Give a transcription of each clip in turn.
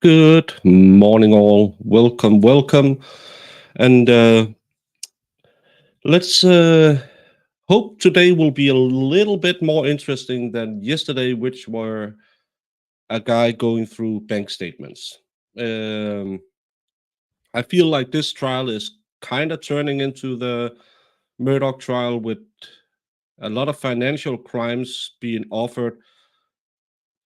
Good morning, all. Welcome. And let's hope today will be a little bit more interesting than yesterday, which were a guy going through bank statements. Um, I feel like this trial is kind of turning into the Murdoch trial with a lot of financial crimes being offered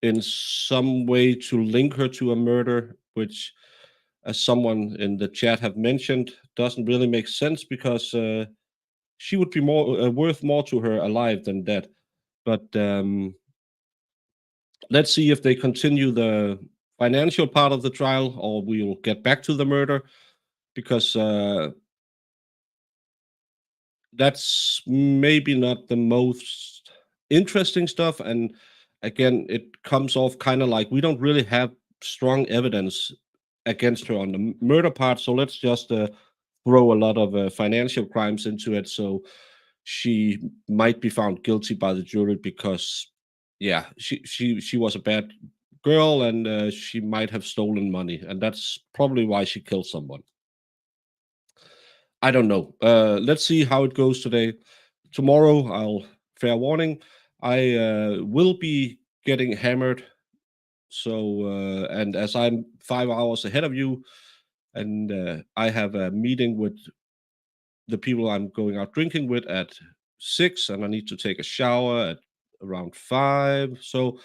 in some way to link her to a murder, which, as someone in the chat have mentioned, doesn't really make sense because she would be more worth more to her alive than dead. But let's see if they continue the financial part of the trial, or we'll get back to the murder, because that's maybe not the most interesting stuff. And again, it comes off kind of like we don't really have strong evidence against her on the murder part, so let's just throw a lot of financial crimes into it, so she might be found guilty by the jury because, yeah, she was a bad girl, and she might have stolen money, and that's probably why she killed someone. I don't know. Let's see how it goes today. Tomorrow, fair warning, I will be getting hammered. So, and as I'm 5 hours ahead of you, and I have a meeting with the people I'm going out drinking with at 6, and I need to take a shower at around 5. So,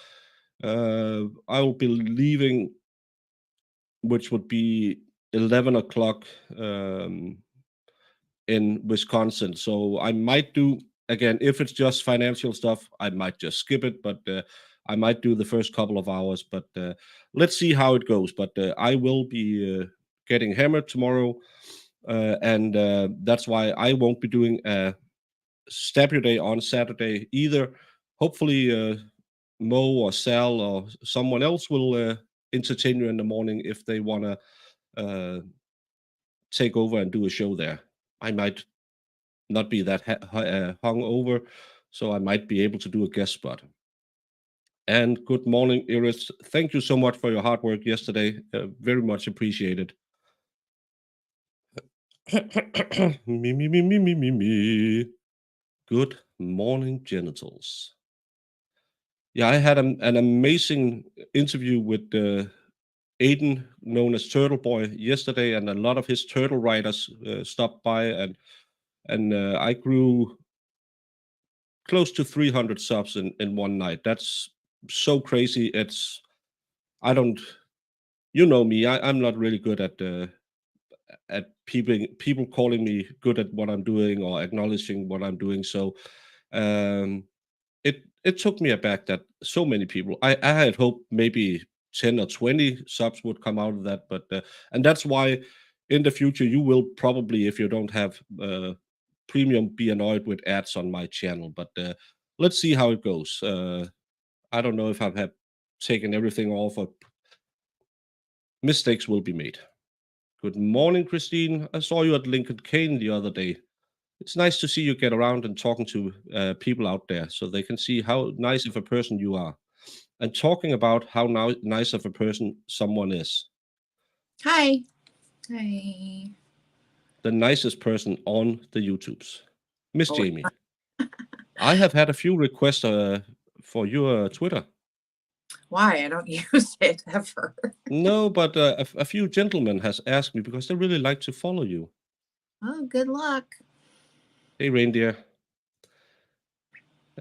I will be leaving, which would be 11 o'clock. In Wisconsin. So I might do, again, if it's just financial stuff, I might just skip it, but I might do the first couple of hours. But let's see how it goes. But I will be getting hammered tomorrow, and that's why I won't be doing a stab your day on Saturday either. Hopefully, Mo or Sal or someone else will entertain you in the morning if they want to take over and do a show there. I might not be that hung over, so I might be able to do a guest spot. And good morning, Iris. Thank you so much for your hard work yesterday. Very much appreciated. Me. Good morning, genitals. Yeah, I had an amazing interview with Aiden, known as Turtle Boy, yesterday, and a lot of his turtle riders stopped by, and I grew close to 300 subs in one night. That's so crazy. It's I don't you know me. I'm not really good at people calling me good at what I'm doing or acknowledging what I'm doing. So um it took me aback that so many people. I had hoped maybe 10 or 20 subs would come out of that, but and that's why in the future you will probably, if you don't have premium, be annoyed with ads on my channel. But let's see how it goes. I don't know if I've had taken everything off, or mistakes will be made. Good morning, Christine. I saw you at Lincoln Kane the other day. It's nice to see you get around and talking to people out there so they can see how nice of a person you are. And talking about how nice of a person someone is. Hi. Hi. The nicest person on the YouTubes. Miss Oh, Jamie. I have had a few requests for your Twitter. why? I don't use it ever. No, but a few gentlemen has asked me because they really like to follow you. Oh, good luck. Hey, reindeer.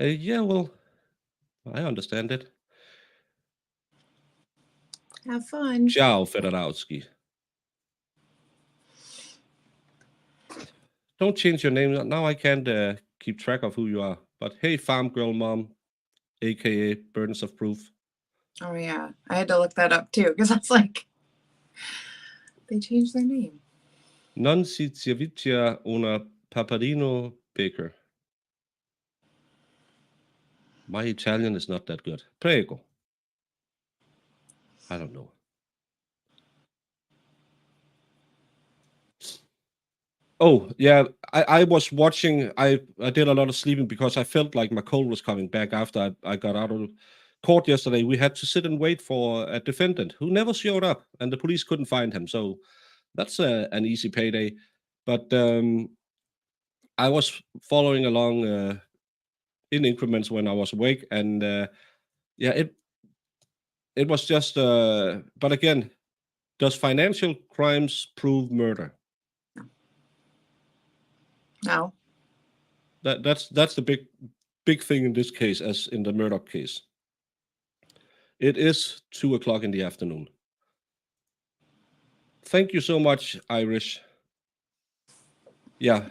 Yeah, well, I understand it. Have fun. Ciao, Fedorowski. Don't change your name. Now I can't keep track of who you are. But hey, Farm Girl Mom, aka Burdens of Proof. Oh, yeah. I had to look that up too because I was like, they changed their name. Non si ciavitia una papadino baker. My Italian is not that good. Prego. I don't know. Oh, yeah. I was watching. I did a lot of sleeping because I felt like my cold was coming back after I got out of court yesterday, we had to sit and wait for a defendant who never showed up, and the police couldn't find him. So that's an easy payday. But I was following along in increments when I was awake, and yeah, it was just. But again, does financial crimes prove murder? No. That's the big thing in this case, as in the Murdoch case. It is 2:00 in the afternoon. Thank you so much, Irish. Yeah,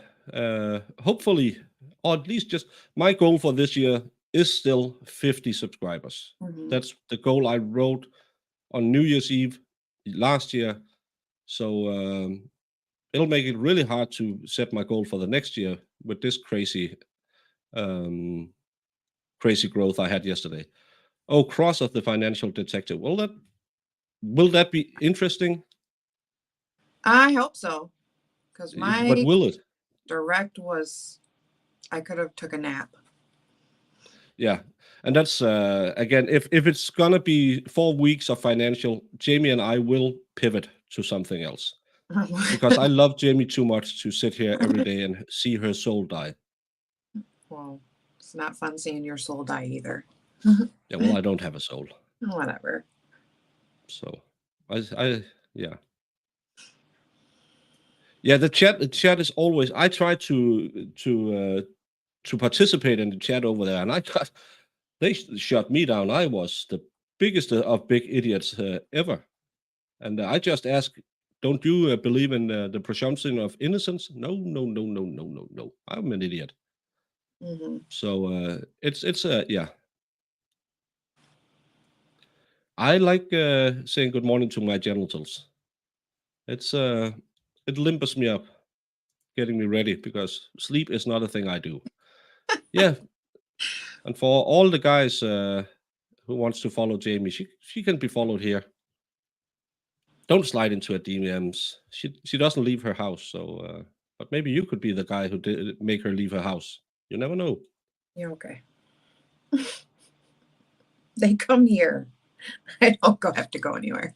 hopefully, or at least just my goal for this year is still 50 subscribers. Mhm. That's the goal I wrote on New Year's Eve last year. So it'll make it really hard to set my goal for the next year with this crazy growth I had yesterday. Oh, Cross of the Financial Detective. Will that be interesting? I hope so, because But my will it? direct was, I could have took a nap. Yeah, and that's again, if it's gonna be 4 weeks of financial, Jamie and I will pivot to something else because I love Jamie too much to sit here every day and see her soul die. Well, it's not fun seeing your soul die either. Yeah, well, I don't have a soul, Whatever. so yeah. Yeah, the chat is always. I try to participate in the chat over there, and they shut me down. I was the biggest of big idiots ever, and I just ask, don't you believe in the presumption of innocence? No, no, no, no, no, no, no. I'm an idiot. Mhm. So it's yeah. I like saying good morning to my genitals. It's it limbers me up, getting me ready because sleep is not a thing I do. Yeah, and for all the guys who wants to follow Jamie, she can be followed here. Don't slide into her DMs. She doesn't leave her house, so but maybe you could be the guy who did make her leave her house. You never know. You're okay. They come here. I don't have to go anywhere.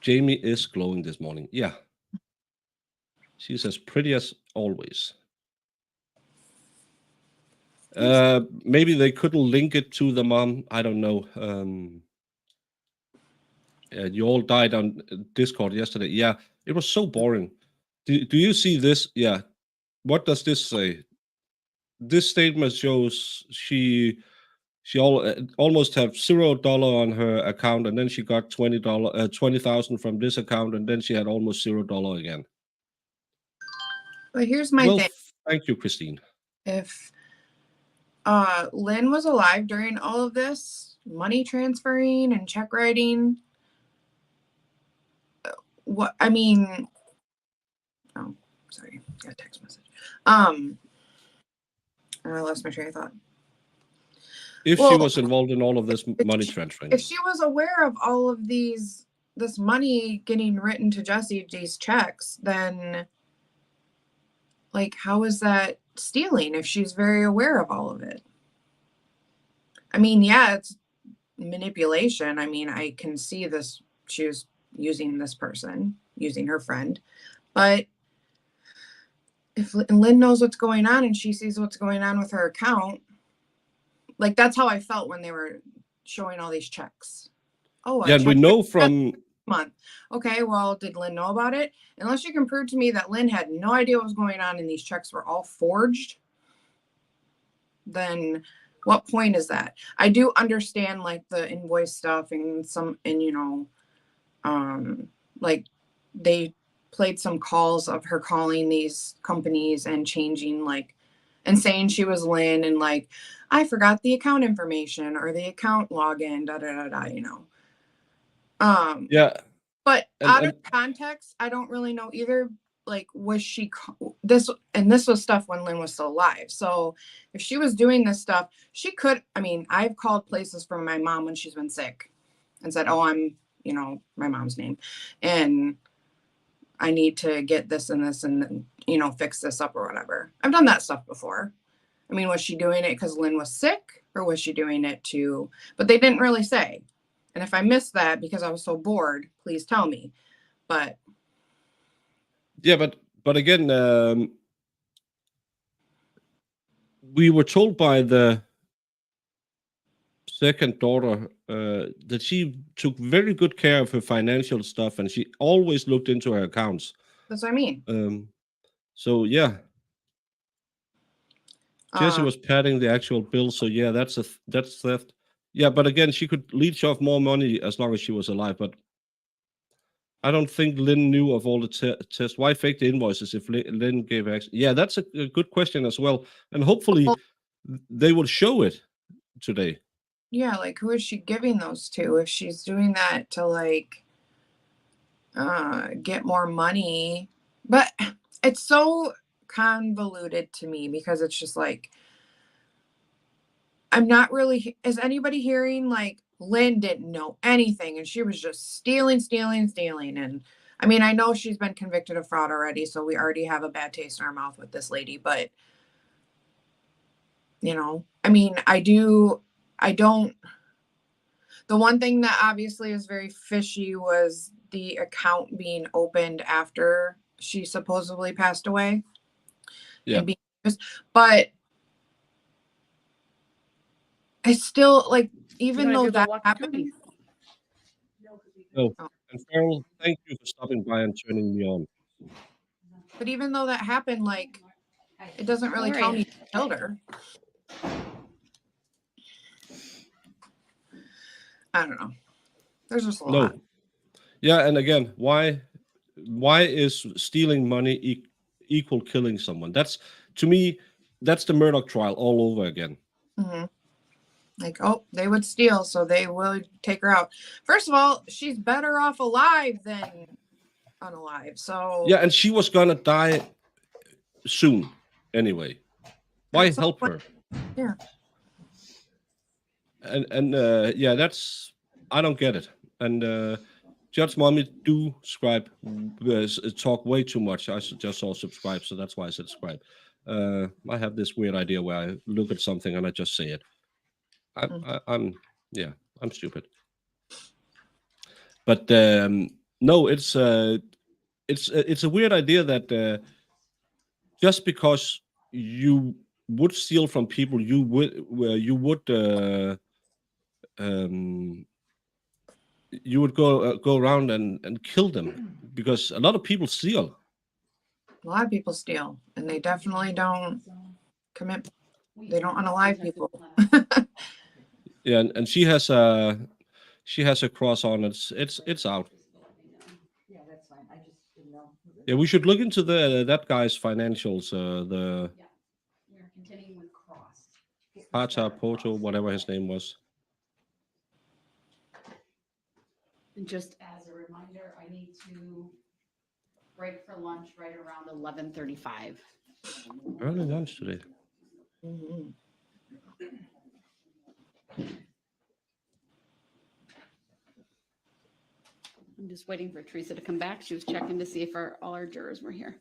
Jamie is glowing this morning. Yeah. She's as pretty as always. Maybe they couldn't link it to the mom. I don't know. You all died on Discord yesterday. Yeah, it was so boring. Do you see this? Yeah. What does this say? This statement shows she almost have $0 on her account, and then she got $20,000 from this account, and then she had almost $0 again. But here's my Well, thing. thank you, Christine. If Lynn was alive during all of this, money transferring and check writing, what I mean, oh, sorry, got a text message. I lost my train of thought. If she was involved in all of this money transferring. If she was aware of all of this money getting written to Jessy, these checks, then like, how is that stealing if she's very aware of all of it? I mean, yeah, it's manipulation. I mean, I can see this. She was using this person, using her friend. But if Lynn knows what's going on and she sees what's going on with her account, like that's how I felt when they were showing all these checks. Oh, yeah, we know from month. Okay, well, did Lynn know about it? Unless you can prove to me that Lynn had no idea what was going on and these checks were all forged, then what point is that? I do understand like the invoice stuff and like they played some calls of her calling these companies and changing like and saying she was Lynn and like I forgot the account information or the account login, yeah. But out of context, I don't really know either. Like, was she this was stuff when Lynn was still alive. So if she was doing this stuff, she could. I mean, I've called places for my mom when she's been sick and said, "Oh, I'm, my mom's name, and I need to get this and this and fix this up or whatever." I've done that stuff before. I mean, was she doing it because Lynn was sick, or was she doing it to? But they didn't really say. And if I missed that because I was so bored, please tell me. But yeah, but again, we were told by the second daughter that she took very good care of her financial stuff, and she always looked into her accounts. that's what I mean. So yeah, Jessy was padding the actual bill. So yeah, that's theft. Yeah, but again, she could leech off more money as long as she was alive. But I don't think Lynn knew of all the tests. Why fake the invoices if Lynn gave access? Yeah, that's a good question as well. And hopefully they will show it today. Yeah, like who is she giving those to? If she's doing that to like get more money. But it's so convoluted to me because it's just like, I'm not really, is anybody hearing like Lynn didn't know anything and she was just stealing. And I mean, I know she's been convicted of fraud already, so we already have a bad taste in our mouth with this lady, but you know, I mean, the one thing that obviously is very fishy was the account being opened after she supposedly passed away. Yeah. And being used. But it's still like, even though that happened. Oh, and Farrell, thank you for stopping by and turning me on. But even though that happened, like, it doesn't really tell me who killed her. I don't know. There's just a lot. Yeah, and again, why is stealing money equal killing someone? That's, to me, that's the Murdoch trial all over again. Mm-hmm. Like, oh, they would steal, so they will take her out. First of all, she's better off alive than unalive. So yeah, and she was gonna die soon anyway. Why help her? Yeah. And yeah, that's, I don't get it. And Judge Mommy do talk way too much. I just saw subscribe, so that's why I said subscribe. I have this weird idea where I look at something and I just say it. I'm stupid. But no, it's a weird idea that just because you would steal from people, you would go around and kill them, because a lot of people steal. A lot of people steal, and they definitely don't commit. They don't unalive people. Yeah, and she has a cross on. It's out. Yeah, that's fine. I just didn't know. Yeah, we should look into that guy's financials. We're continuing with cross. Pata Poto, whatever his name was. And just as a reminder, I need to break for lunch right around 11:35. Early lunch today. Mm-hmm. I'm just waiting for Teresa to come back. She was checking to see if all our jurors were here.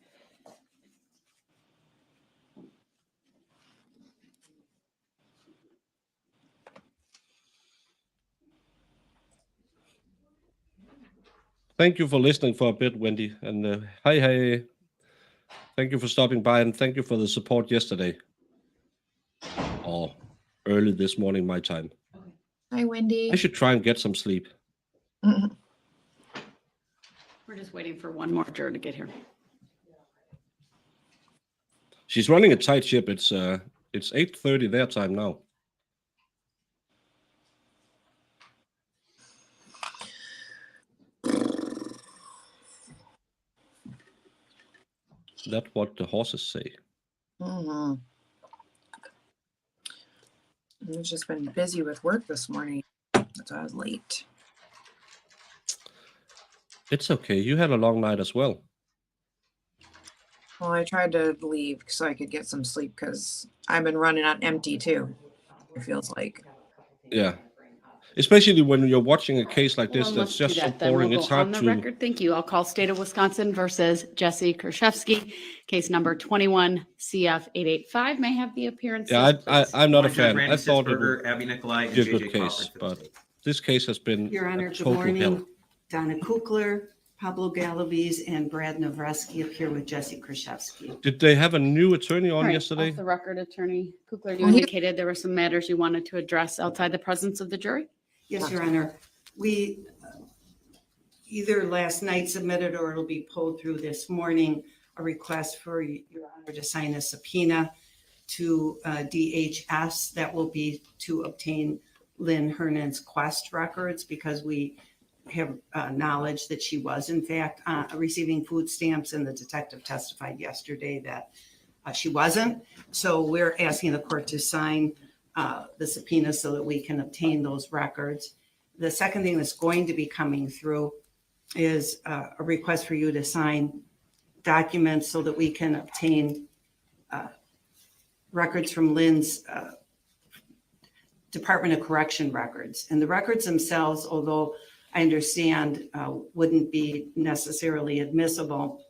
Thank you for listening for a bit, Wendy. And hi. Thank you for stopping by, and thank you for the support yesterday. Or early this morning, my time. Hi, Wendy. I should try and get some sleep. Mm-hmm. We're just waiting for one more juror to get here. She's running a tight ship. It's 8:30 their time now. That's what the horses say. Mm-hmm. I've just been busy with work this morning. That's why I was late. It's okay. You had a long night as well. Well, I tried to leave so I could get some sleep because I've been running on empty too. It feels like. Yeah. especially when you're watching a case like Well, this then that's let's do just so that. Then we'll boring. go It's on hard the to. record. Thank you. I'll call State of Wisconsin versus Jessy Kurczewski, case number 21 CF 885. May I have the appearance. Yeah, please? I'm not a Judge fan. Randy I thought it Sitzberger, would Abby Nikolai, and be a good JJ case, Crawford for the but state. this case has been Your Honor, a good total morning. hell. Donna Kukler, Pablo Galaviz, and Brad Navreski appear with Jessy Kurczewski. Did they have a new attorney on All right, yesterday? off the record, Attorney Kukler, you Well, he- indicated there were some matters you wanted to address outside the presence of the jury. Yes, Your Honor. We either last night submitted or it'll be pulled through this morning, a request for Your Honor to sign a subpoena to DHS that will be to obtain Lynn Hernan's Quest records because we have knowledge that she was in fact receiving food stamps, and the detective testified yesterday that she wasn't. So we're asking the court to sign the subpoena so that we can obtain those records. The second thing that's going to be coming through is a request for you to sign documents so that we can obtain records from Lynn's Department of Correction records. And the records themselves, although I understand wouldn't be necessarily admissible,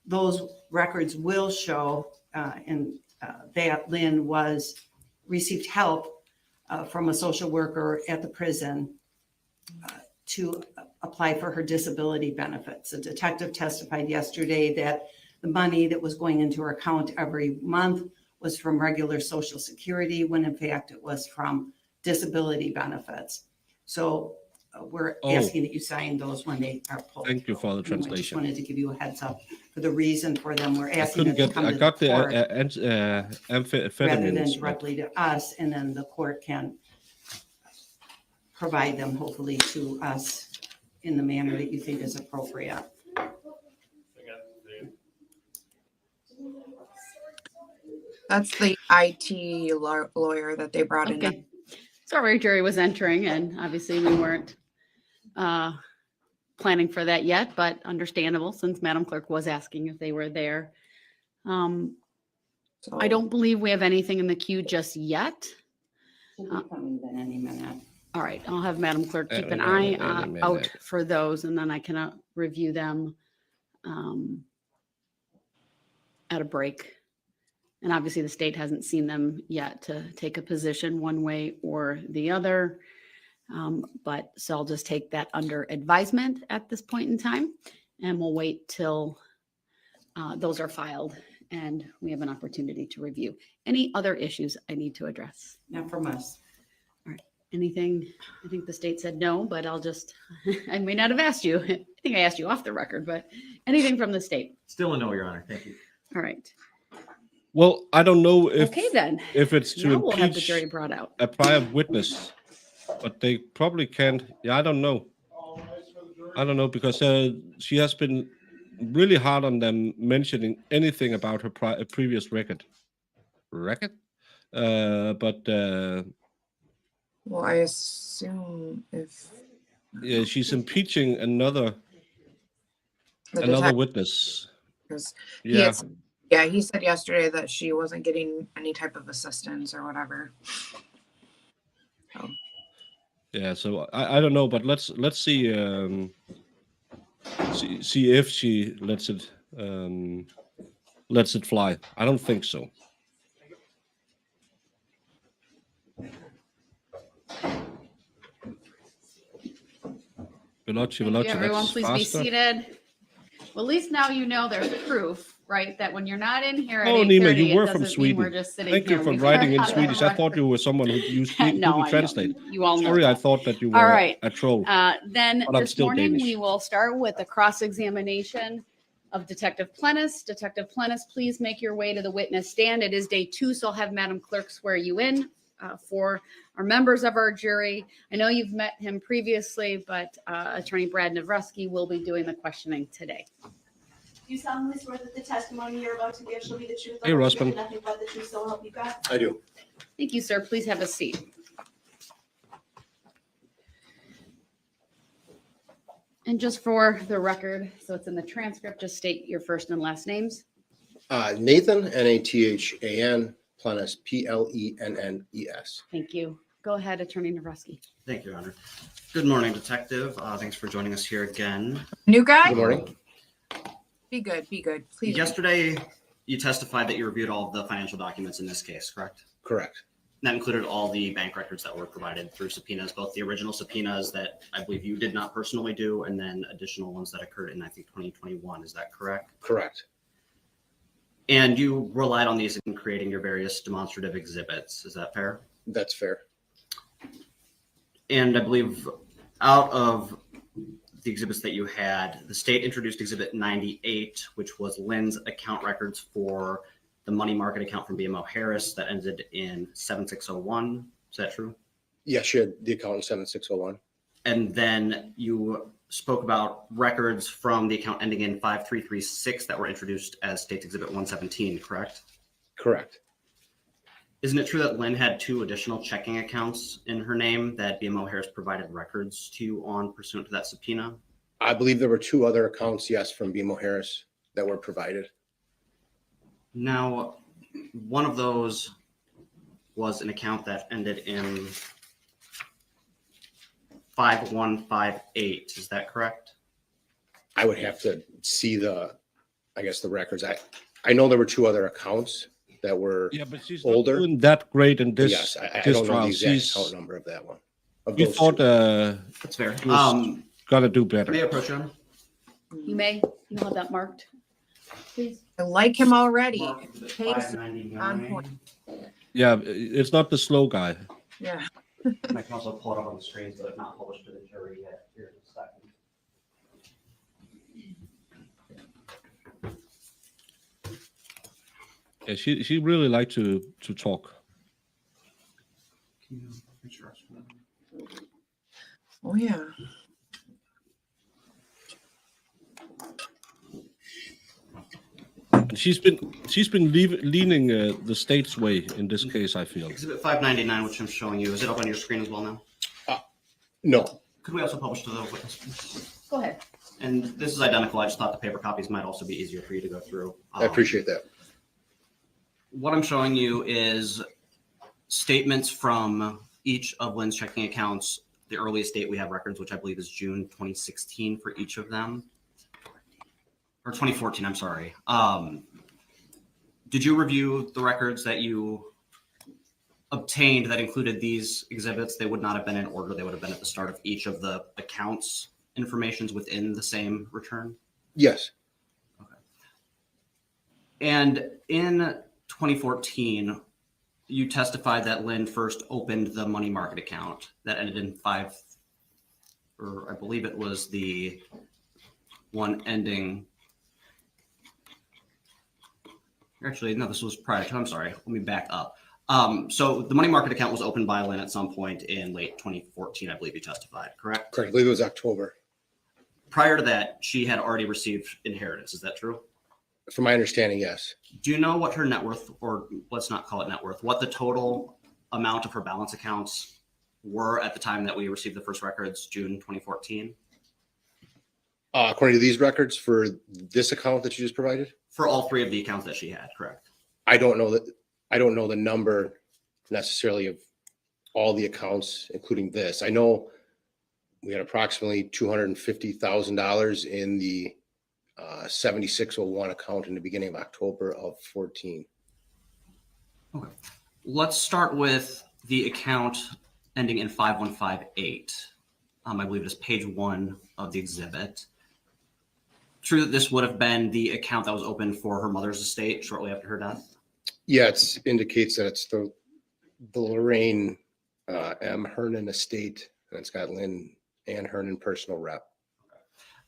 those records will show that Lynn received help from a social worker at the prison to apply for her disability benefits. The detective testified yesterday that the money that was going into her account every month was from regular Social Security, when in fact it was from disability benefits. So we're asking that you sign those when they are pulled. Thank you for the I just translation. wanted to give you a heads up for the reason for them. We're I asking couldn't them to get. come I to got the the court rather than amphetamines. but- directly to us, and then the court can provide them hopefully to us in the manner that you think is appropriate. That's the IT lawyer that they brought in. Okay. Sorry, jury was entering, and obviously we weren't planning for that yet, but understandable since Madam Clerk was asking if they were there. So I don't believe we have anything in the queue just yet. Should be coming in any minute. All right, I'll have Madam Clerk keep an Any eye minute. out for those, and then I can review them at a break. And obviously, the state hasn't seen them yet to take a position one way or the other. But so I'll just take that under advisement at this point in time, and we'll wait till those are filed and we have an opportunity to review. Any other issues I need to address? Not from us. Anything? I think the state said no, but I'll just, I may not have asked you. I think I asked you off the record, but anything from the state? Still a no, Your Honor. Thank you. All right. Well, I don't know if Okay, then. if it's to Now we'll have the impeach jury brought out. a prior witness, but they probably can't. Yeah, I don't know. I don't know because she has been really hard on them mentioning anything about her previous record. But well, I assume if yeah, she's impeaching another the another witness. detectives, Yeah, he said yesterday that she wasn't getting any type of assistance or whatever. yeah. So I don't know, but let's see see if she lets it fly. I don't think so. Thank you, everyone. Please be seated. Well, at least now you know there's proof, right? That when you're not in here at Oh, 8:30, Nima, you it were from doesn't mean we're Sweden. just sitting Thank here. you for We've writing in got it Swedish. on I thought you were someone who used No, Google I know. Translate. You all know. Sorry, I that. thought that you All were right. a troll. Then But I'm this still morning, Danish. we will start with the cross-examination of Detective Plennis. Detective Plennis, please make your way to the witness stand. It is day 2, so I'll have Madam Clerk swear you in. For our members of our jury, I know you've met him previously, but Attorney Brad Navreski will be doing the questioning today. Do you solemnly swear that the testimony you're about to give shall be the truth, Hey, the whole Rusman. truth, and nothing but the truth, so help you God? I do. Thank you, sir. Please have a seat. And just for the record, so it's in the transcript, just state your first and last names. Nathan, Nathan, Plennes, Plennes. Thank you. Go ahead, Attorney Navrowski. Thank you, Your Honor. Good morning, Detective. Thanks for joining us here again. New guy? Good morning. Be good, please. Yesterday, you testified that you reviewed all of the financial documents in this case, correct? Correct. That included all the bank records that were provided through subpoenas, both the original subpoenas that I believe you did not personally do, and then additional ones that occurred in, I think, 2021. Is that correct? Correct. And you relied on these in creating your various demonstrative exhibits. Is that fair? That's fair. And I believe out of the exhibits that you had, the state introduced exhibit 98, which was Lynn's account records for the money market account from BMO Harris that ended in 7601. Is that true? Yes, she had the account in 7601. And then you spoke about records from the account ending in 5336 that were introduced as State's Exhibit 117, correct? Correct. Isn't it true that Lynn had 2 additional checking accounts in her name that BMO Harris provided records to you on pursuant to that subpoena? I believe there were 2 other accounts, yes, from BMO Harris that were provided. Now, one of those was an account that ended in 5158. Is that correct? I would have to see the records. I know there were 2 other accounts that were, Yeah, but she's older. not doing that great in this, yes, I this don't know trial. the exact She's, account number of that one. Of we those thought 2. That's fair. was- gotta do May I better. approach you? You may, you have that marked, please. I like him already. Mark, is it Pace 599? on point. Yeah, it's not the slow guy. Yeah. And I can also pull it up on the screen so it's not published to the jury yet. Here in a second. Yeah, she really liked to talk. Can you reach your screen? Oh, yeah. And she's been leaning the state's way in this case, I feel. Exhibit 599, which I'm showing you, is it up on your screen as well now? No, Could we also publish to the witness, please? Go ahead. And this is identical. I just thought the paper copies might also be easier for you to go through. I appreciate that. What I'm showing you is statements from each of Lynn's checking accounts. The earliest date we have records, which I believe is June 2016 for each of them. Or 2014, I'm sorry. Did you review the records that you obtained that included these exhibits? They would not have been in order. They would have been at the start of each of the accounts informations within the same return. Yes, And in 2014, you testified that Lynn first opened the money market account that ended in 5, or I believe it was the one ending. Actually, no, this was prior to, I'm sorry, let me back up. So the money market account was opened by Lynn at some point in late 2014, I believe you testified, correct? correct. I believe it was October. Prior to that, she had already received inheritance. Is that true? From my understanding, yes. Do you know what her net worth, or let's not call it net worth, what the total amount of her balance accounts were at the time that we received the first records, June 2014? According to these records for this account that you just provided, For all 3 of the accounts that she had, correct? I don't know the number necessarily of all the accounts, including this. I know we had approximately $250,000 in the 7601 account in the beginning of October of 14. Okay. Let's start with the account ending in 5158. I believe it is page 1 of the exhibit. True that this would have been the account that was opened for her mother's estate shortly after her death? Yeah, it indicates that it's the Lorraine M. Hernan estate, and it's got Lynn Ann Hernan personal rep.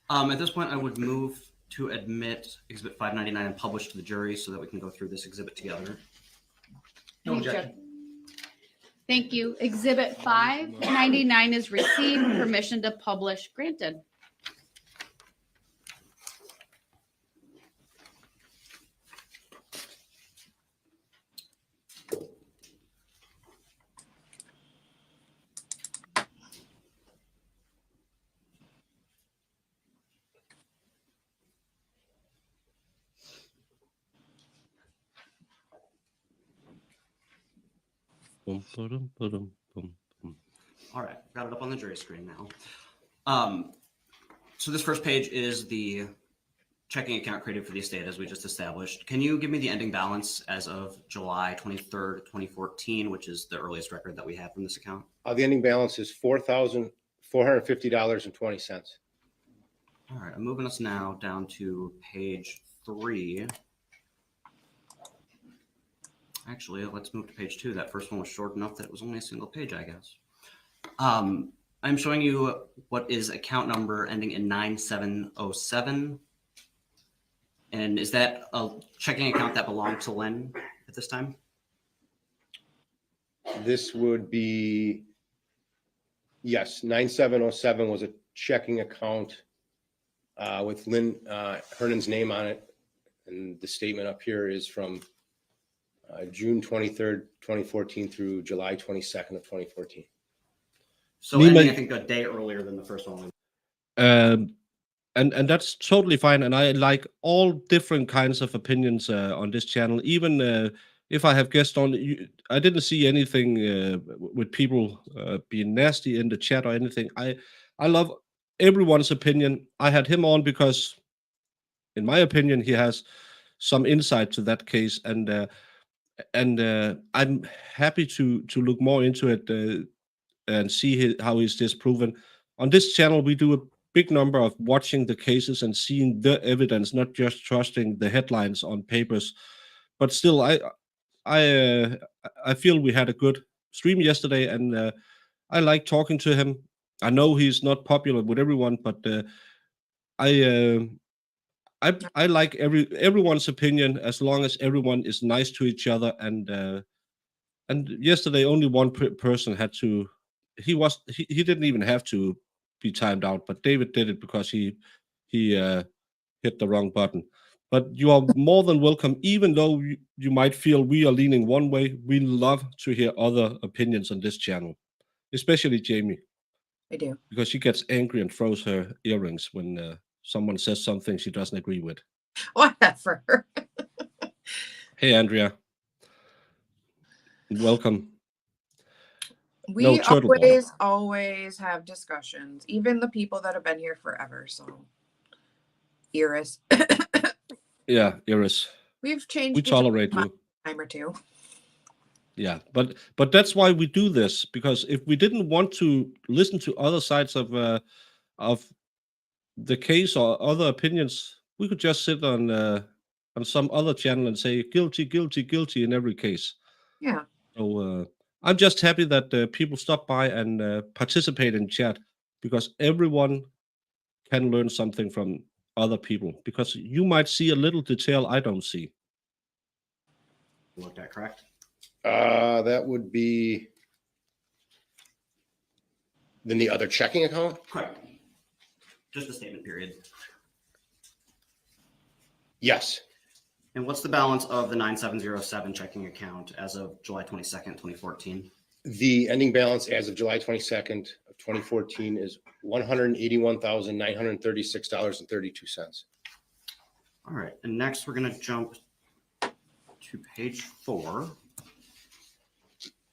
At this point, I would move to admit Exhibit 599 and publish to the jury so that we can go through this exhibit together. No Thank you. objection. Thank you. Exhibit 599 is received. Permission to publish granted. Bum, ba-dum, ba-dum, bum, All right, got it up on the jury screen now. So this first page is the checking account created for the estate, as we just established. Can you give me the ending balance as of July 23rd, 2014, which is the earliest record that we have from this account? The ending balance is $4,450.20. All right, I'm moving us now down to page 3. Actually, let's move to page 2. That first one was short enough that it was only a single page, I guess. I'm showing you what is account number ending in 9707. And is that a checking account that belonged to Lynn at this time? This would be, yes, 9707 was a checking account with Lynn Hernan's name on it. And the statement up here is from June 23rd, 2014 through July 22nd of 2014. So Me, ending, my- I think, a day earlier than the first one. And that's totally fine. And I like all different kinds of opinions on this channel. Even if I have guests on, I didn't see anything with people being nasty in the chat or anything. I love everyone's opinion. I had him on because, in my opinion, he has some insight to that case, and I'm happy to look more into it and see how is this proven. On this channel, we do a big number of watching the cases and seeing the evidence, not just trusting the headlines on papers. But still, I feel we had a good stream yesterday, and I like talking to him. I know he's not popular with everyone, but I like everyone's opinion as long as everyone is nice to each other. And yesterday, only one person had to. He didn't even have to be timed out, but David did it because he hit the wrong button. But you are more than welcome, even though you might feel we are leaning one way. We love to hear other opinions on this channel, especially Jamie, I do. because she gets angry and throws her earrings when someone says something she doesn't agree with. Whatever. Hey, Andrea. Welcome. We Turtle Boy. always have discussions, even the people that have been here forever. So, Iris, Yeah, Iris. we've changed We each other tolerate a you. time or two. Yeah, but that's why we do this, because if we didn't want to listen to other sides of the case or other opinions, we could just sit on some other channel and say guilty, guilty, guilty in every case. Yeah. So I'm just happy that people stop by and participate in chat, because everyone can learn something from other people, because you might see a little detail I don't see. Looked at, correct? That would be then the other checking account. Correct. Just the statement period. Yes. And what's the balance of the 9707 checking account as of July 22nd, 2014? The ending balance as of July 22nd of 2014 is $181,936.32. All right, and next we're going to jump to page 4.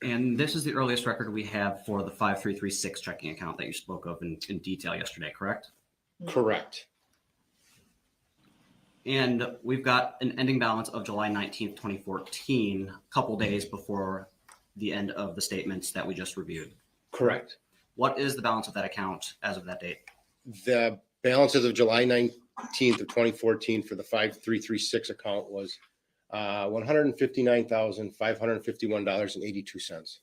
And this is the earliest record we have for the 5336 checking account that you spoke of in detail yesterday, correct? Correct. And we've got an ending balance of July 19th, 2014, a couple days before the end of the statements that we just reviewed. Correct. What is the balance of that account as of that date? The balance as of July 19th of 2014 for the 5336 account was $159,551.82.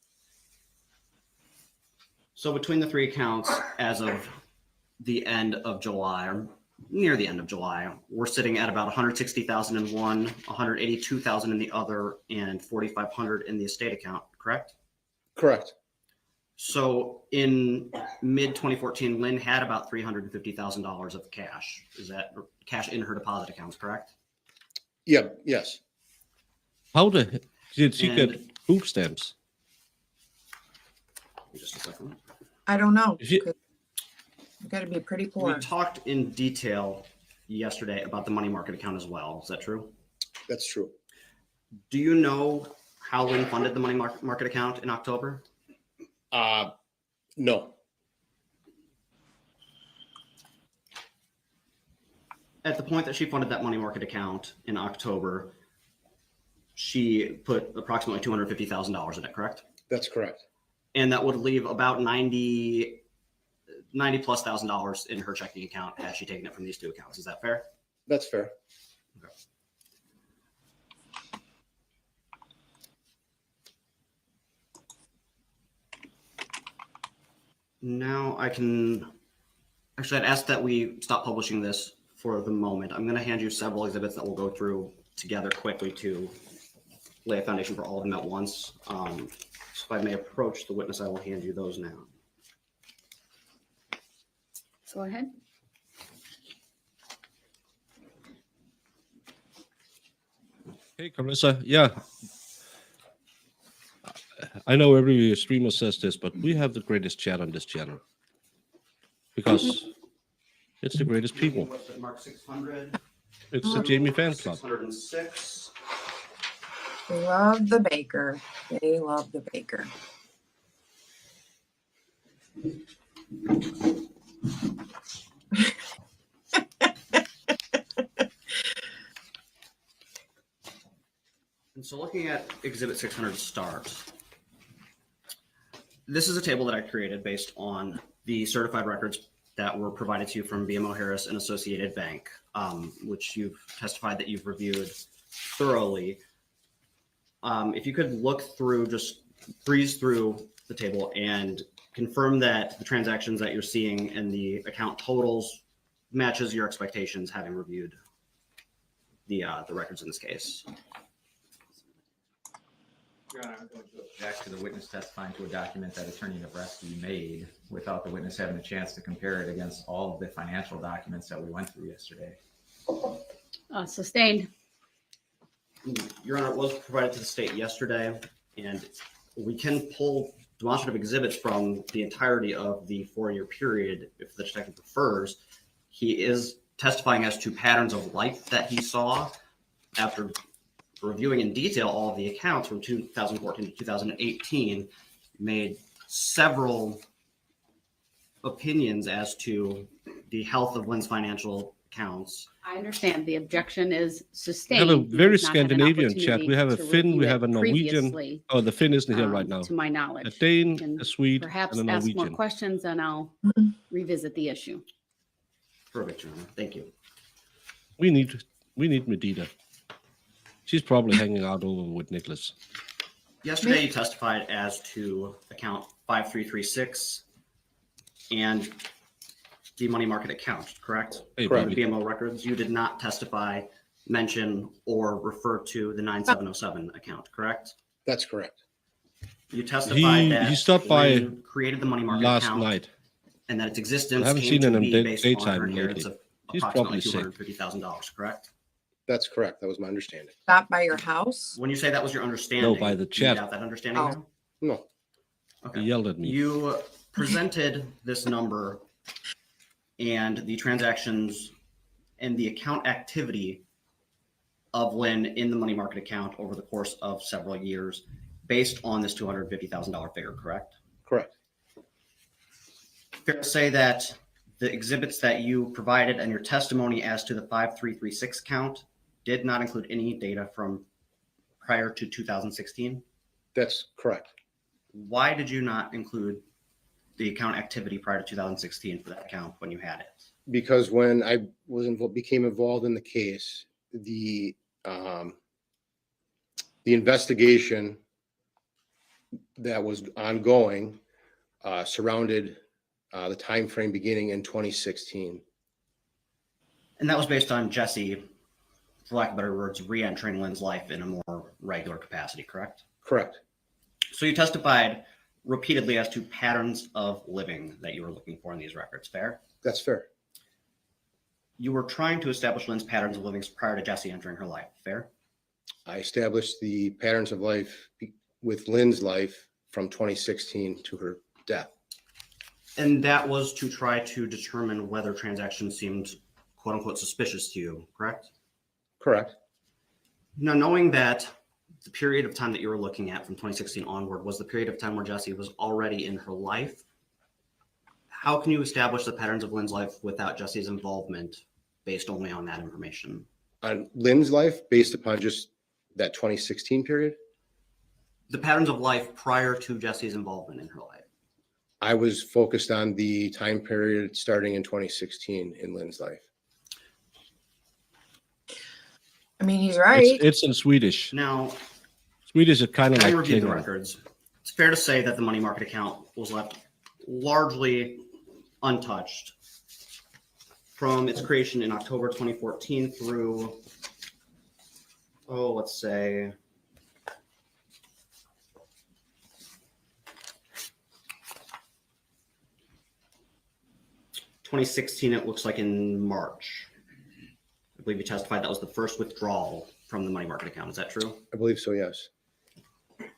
So between the three accounts as of the end of July, or near the end of July, we're sitting at about 160,000 in one, 182,000 in the other, and 4,500 in the estate account, correct? Correct. So in mid 2014, Lynn had about $350,000 of cash. Is that cash in her deposit accounts, correct? Yeah. Yes. How did she get And- food stamps? Just a second. I don't know. If you- You got to be pretty We poor. talked in detail yesterday about the money market account as well. Is that true? That's true. Do you know how Lynn funded the money market account in October? No, At the point that she funded that money market account in October, she put approximately $250,000 in it, correct? that's correct. And that would leave about $90 plus thousand in her checking account had she taken it from these two accounts. Is that fair? That's fair. Now I'd ask that we stop publishing this for the moment. I'm going to hand you several exhibits that we'll go through together quickly to lay a foundation for all of them at once. So if I may approach the witness, I will hand you those now. Go ahead. Hey, Carissa. Yeah. I know every streamer says this, but we have the greatest chat on this channel because it's the greatest people. What's it, Mark 600? It's the Jamie fan club. 606. They love the baker. They love the baker. And so looking at Exhibit 600 start, this is a table that I created based on the certified records that were provided to you from BMO Harris and Associated Bank, which you've testified that you've reviewed thoroughly. If you could look through, just breeze through the table and confirm that the transactions that you're seeing and the account totals matches your expectations having reviewed the records in this case. Your Honor, I'm going to object to the witness testifying to a document that Attorney Kurczewski made without the witness having a chance to compare it against all of the financial documents that we went through yesterday. Sustained. Your Honor, it was provided to the state yesterday, and we can pull demonstrative exhibits from the entirety of the 4-year period if the detective prefers. He is testifying as to patterns of life that he saw after reviewing in detail all of the accounts from 2014 to 2018, made several opinions as to the health of Lynn's financial accounts. I understand the objection is We sustained. have a You very have not had an Scandinavian chat. opportunity We have a to Finn, review we it have a Norwegian. previously, Oh, the Finn isn't here right now. to my A knowledge. Dane, And a Swede, perhaps and a ask more Norwegian. questions and I'll Mhm. revisit the issue. Perfect, Your Honor. Thank you. We need Medina. She's probably hanging out over with Nicholas. Yesterday, you testified as to account 5336 and the money market account, correct? Hey, Correct. baby. BMO records. You did not testify, mention, or refer to the 9707 account, correct? That's correct. You testified He that stopped by Lynn created the money market last account night. and that its existence I haven't came seen to him in be based on her daytime inheritance lately. of He's approximately probably sick. $250,000, correct? That's correct. That was my understanding. Stop by your house. When you say that was your understanding, by the do you chat. doubt that understanding Oh. now? No, He yelled at me. You presented this number and the transactions and the account activity of Lynn in the money market account over the course of several years based on this $250,000 figure, correct? correct. Fair to say that the exhibits that you provided and your testimony as to the 5336 count did not include any data from prior to 2016? That's correct. Why did you not include the account activity prior to 2016 for that account when you had it? Because when I became involved in the case, the investigation that was ongoing surrounded the time frame beginning in 2016. And that was based on Jessy, for lack of better words, re-entering Lynn's life in a more regular capacity, correct? Correct. So you testified repeatedly as to patterns of living that you were looking for in these records, fair? That's fair. You were trying to establish Lynn's patterns of living prior to Jessy entering her life, fair? I established the patterns of life with Lynn's life from 2016 to her death. And that was to try to determine whether transactions seemed quote unquote suspicious to you, correct? Correct. Now, knowing that the period of time that you were looking at from 2016 onward was the period of time where Jessy was already in her life, How can you establish the patterns of Lynn's life without Jesse's involvement based only on that information? On Lynn's life, based upon just that 2016 period, The patterns of life prior to Jesse's involvement in her life. I was focused on the time period starting in 2016 in Lynn's life. I mean, he's right. It's in Swedish. Now, Swedish is kind of I like reviewed the Finland. records. It's fair to say that the money market account was left largely untouched from its creation in October 2014 through, let's say, (2016). It looks like in March. I believe you testified that was the first withdrawal from the money market account. Is that true? I believe so, yes.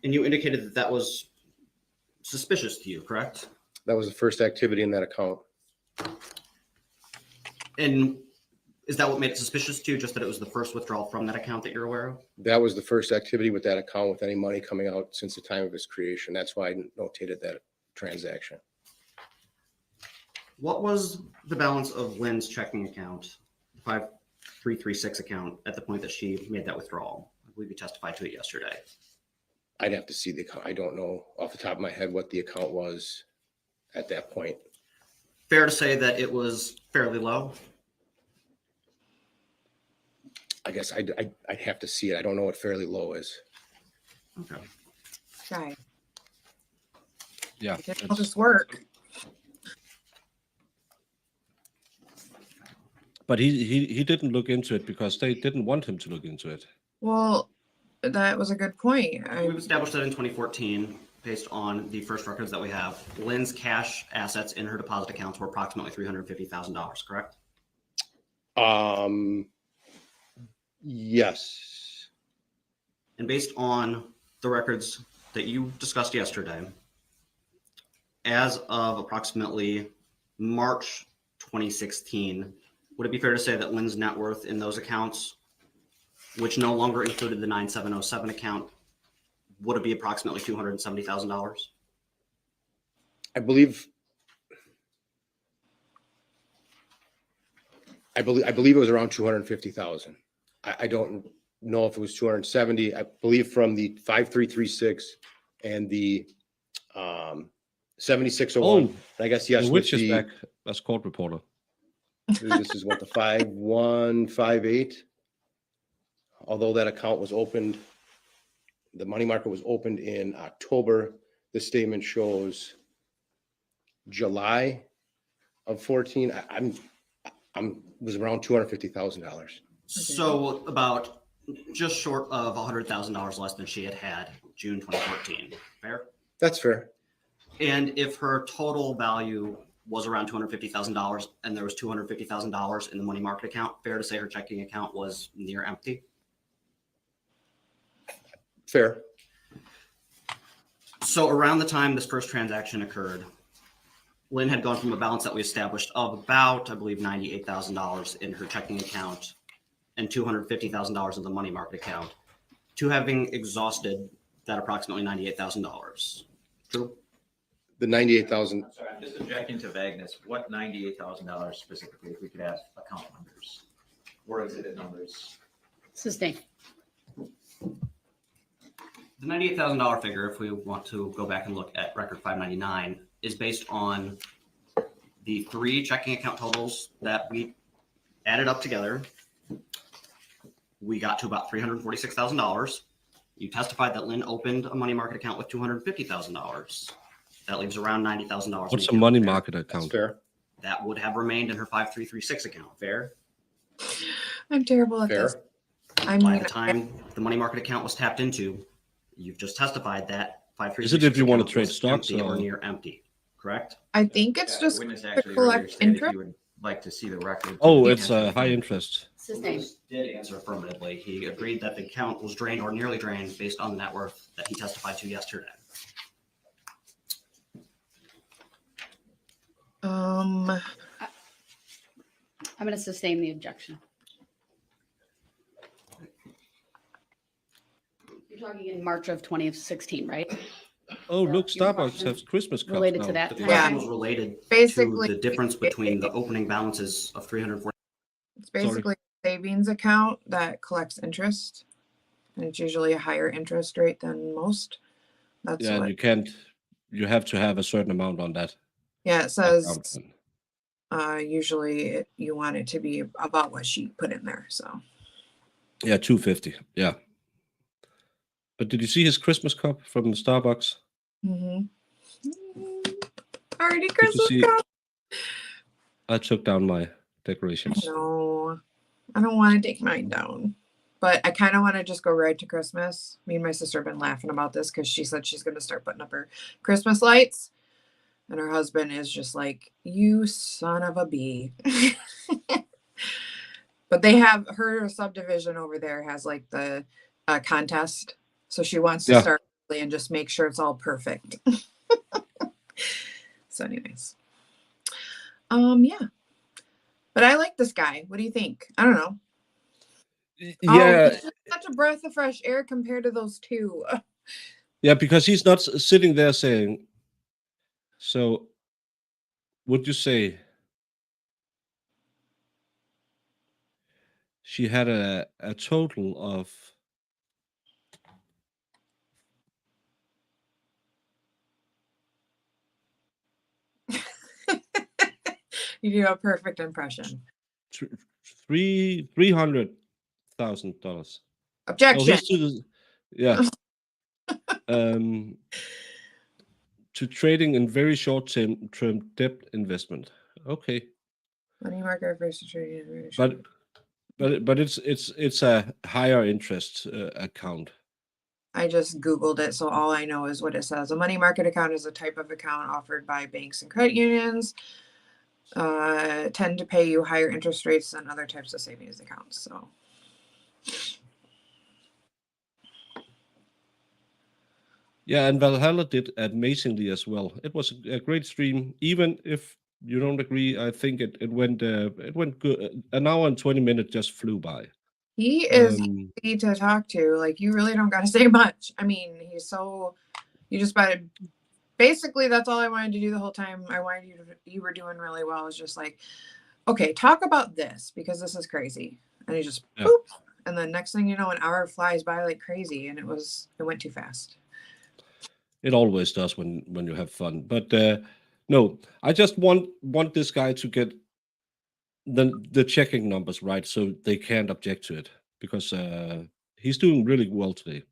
And you indicated that that was suspicious to you, correct? That was the first activity in that account. And is that what made it suspicious to you, just that it was the first withdrawal from that account that you're aware of? That was the first activity with that account with any money coming out since the time of its creation. That's why I notated that transaction. What was the balance of Lynn's checking account, the 5336 account, at the point that she made that withdrawal? I believe you testified to it yesterday. I'd have to see the account. I don't know off the top of my head what the account was at that point. Fair to say that it was fairly low? I guess I'd have to see it. I don't know what fairly low is. Okay. Right. Yeah. It did all it's- this work. But he didn't look into it because they didn't want him to look into it. Well, that was a good point. We've established that in 2014, based on the first records that we have, Lynn's cash assets in her deposit accounts were approximately $350,000, correct? Yes. And based on the records that you discussed yesterday, as of approximately March 2016, would it be fair to say that Lynn's net worth in those accounts, which no longer included the 9707 account, would it be approximately $270,000? I believe it was around 250,000. I don't know if it was 270. I believe from the 5336 and the 7601. Oh, I guess yes. the With witch is the, back as court reporter. this is what the 5158. Although that account was opened, the money market was opened in October. This statement shows July of 14. I'm was around $250,000. So about just short of $100,000 less than she had June 2014. Fair? That's fair. And if her total value was around $250,000 and there was $250,000 in the money market account, fair to say her checking account was near empty? Fair. So around the time this first transaction occurred, Lynn had gone from a balance that we established of about, I believe, $98,000 in her checking account and $250,000 in the money market account to having exhausted that approximately $98,000. True? The 98,000. I'm sorry, I'm just objecting to vagueness. What $98,000 specifically, if we could have account numbers or exhibit numbers? Sustained. The $98,000 figure, if we want to go back and look at record 599, is based on the three checking account totals that we added up together. We got to about $346,000. You testified that Lynn opened a money market account with $250,000. That leaves around $90,000. What's a money market That's account? fair. That would have remained in her 5336 account. Fair? I'm terrible at Fair. this. I By mean, the time the money market account was tapped into, you've just testified that 5336 Is it if you want to account trade was stocks empty or or- near empty, correct? I think it's The just witness to actually earlier collect stated interest. he would like to see the record. Oh, He it's answered high affirmative. interest. Sustained. Did answer affirmatively. He agreed that the account was drained or nearly drained based on the net worth that he testified to yesterday. Um, I'm going to sustain the objection. You're talking in March of 2016, right? Oh, look, Your Starbucks question has Christmas cups related now. to that The time question frame? was related to Basically, the difference between the opening balances of 340. it's basically a savings account that collects interest. And it's usually a higher interest rate than most. That's Yeah, what, and you have to have a certain amount on that yeah, it says, account. usually you want it to be about what she put in there, so. Yeah, 250. Yeah. But did you see his Christmas cup from Starbucks? Mm-hmm. Already Did you Christmas see? cup. I took down my decorations. No, I don't want to take mine down. But I kind of want to just go right to Christmas. Me and my sister have been laughing about this because she said she's going to start putting up her Christmas lights. And her husband is just like, you son of a bee. But they have her subdivision over there has like the contest. So she wants to Yeah. start early and just make sure it's all perfect. So anyways. Yeah. But I like this guy. What do you think? I don't know. Oh, Yeah, he's just such a breath of fresh air compared to those two. yeah, because he's not sitting there saying. So, would you say she had a total of? You do a perfect impression. $300,000. Oh, Objection. he's to the, yeah. To trading in very short-term debt investment. Okay, Money market versus trading. but it's a higher interest account. I just Googled it, so all I know is what it says. A money market account is a type of account offered by banks and credit unions. Tend to pay you higher interest rates than other types of savings accounts. So. Yeah, and Valhalla did amazingly as well. It was a great stream. Even if you don't agree, I think it went good. An hour and 20 minutes just flew by. He is Um, easy to talk to. Like, you really don't got to say much. I mean, he's so, you just basically, that's all I wanted to do the whole time. I wanted you were doing really well. It's just like, okay, talk about this because this is crazy. And he just, Yeah. boop. And then next thing you know, an hour flies by like crazy. And it went too fast. It always does when you have fun. But no, I just want this guy to get the checking numbers right so they can't object to it, because he's doing really well today.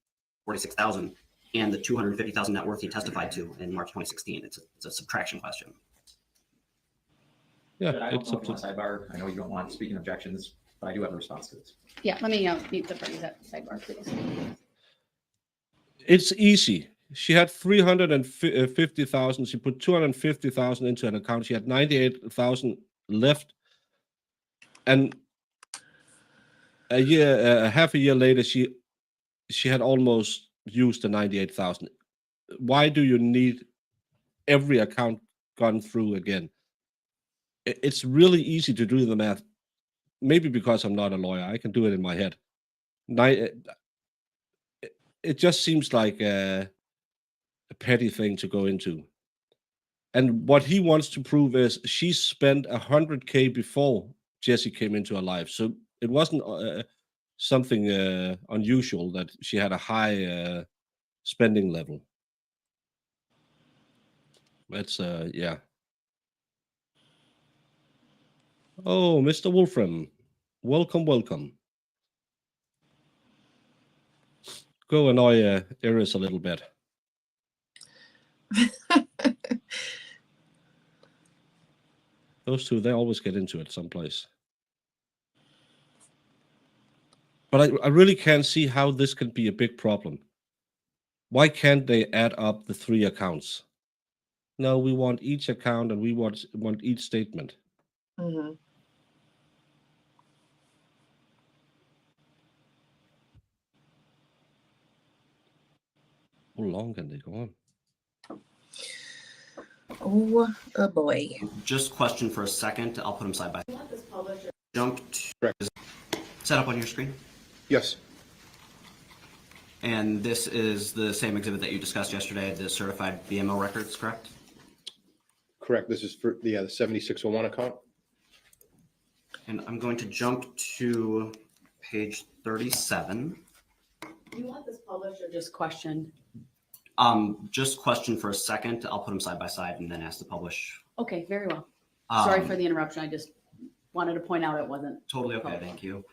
46,000 and the 250,000 net worth he testified to in March 2016. It's a subtraction question. Yeah, But I don't it's know up if you to. want sidebar. I know you don't want speaking objections, but I do have a response to this. Yeah, let me mute the parties at sidebar, please. It's easy. She had 350,000. She put 250,000 into an account. She had 98,000 left, and half a year later, she had almost used the 98,000. Why do you need every account gone through again? It's really easy to do the math. Maybe because I'm not a lawyer, I can do it in my head. It just seems like a petty thing to go into. And what he wants to prove is she spent 100K before Jessy came into her life. So it wasn't something unusual that she had a high spending level. That's yeah. Oh, Mr. Wolfram, welcome. Go annoy Iris a little bit. Those two, they always get into it someplace. But I really can't see how this can be a big problem. Why can't they add up the 3 accounts? No, we want each account and we want each statement. Mm-hmm. How long can they go on? Oh, boy. Just question for a second. I'll put them side by side. Jump to, Correct. set up on your screen. Yes. And this is the same exhibit that you discussed yesterday, the certified BMO records, correct? Correct. This is for the 7601 account. And I'm going to jump to page 37. Do you want this published or just questioned? Just question for a second. I'll put them side by side and then ask to publish. Okay, very well. Sorry for Um, the interruption. I just wanted to point out it wasn't. Totally okay, thank you.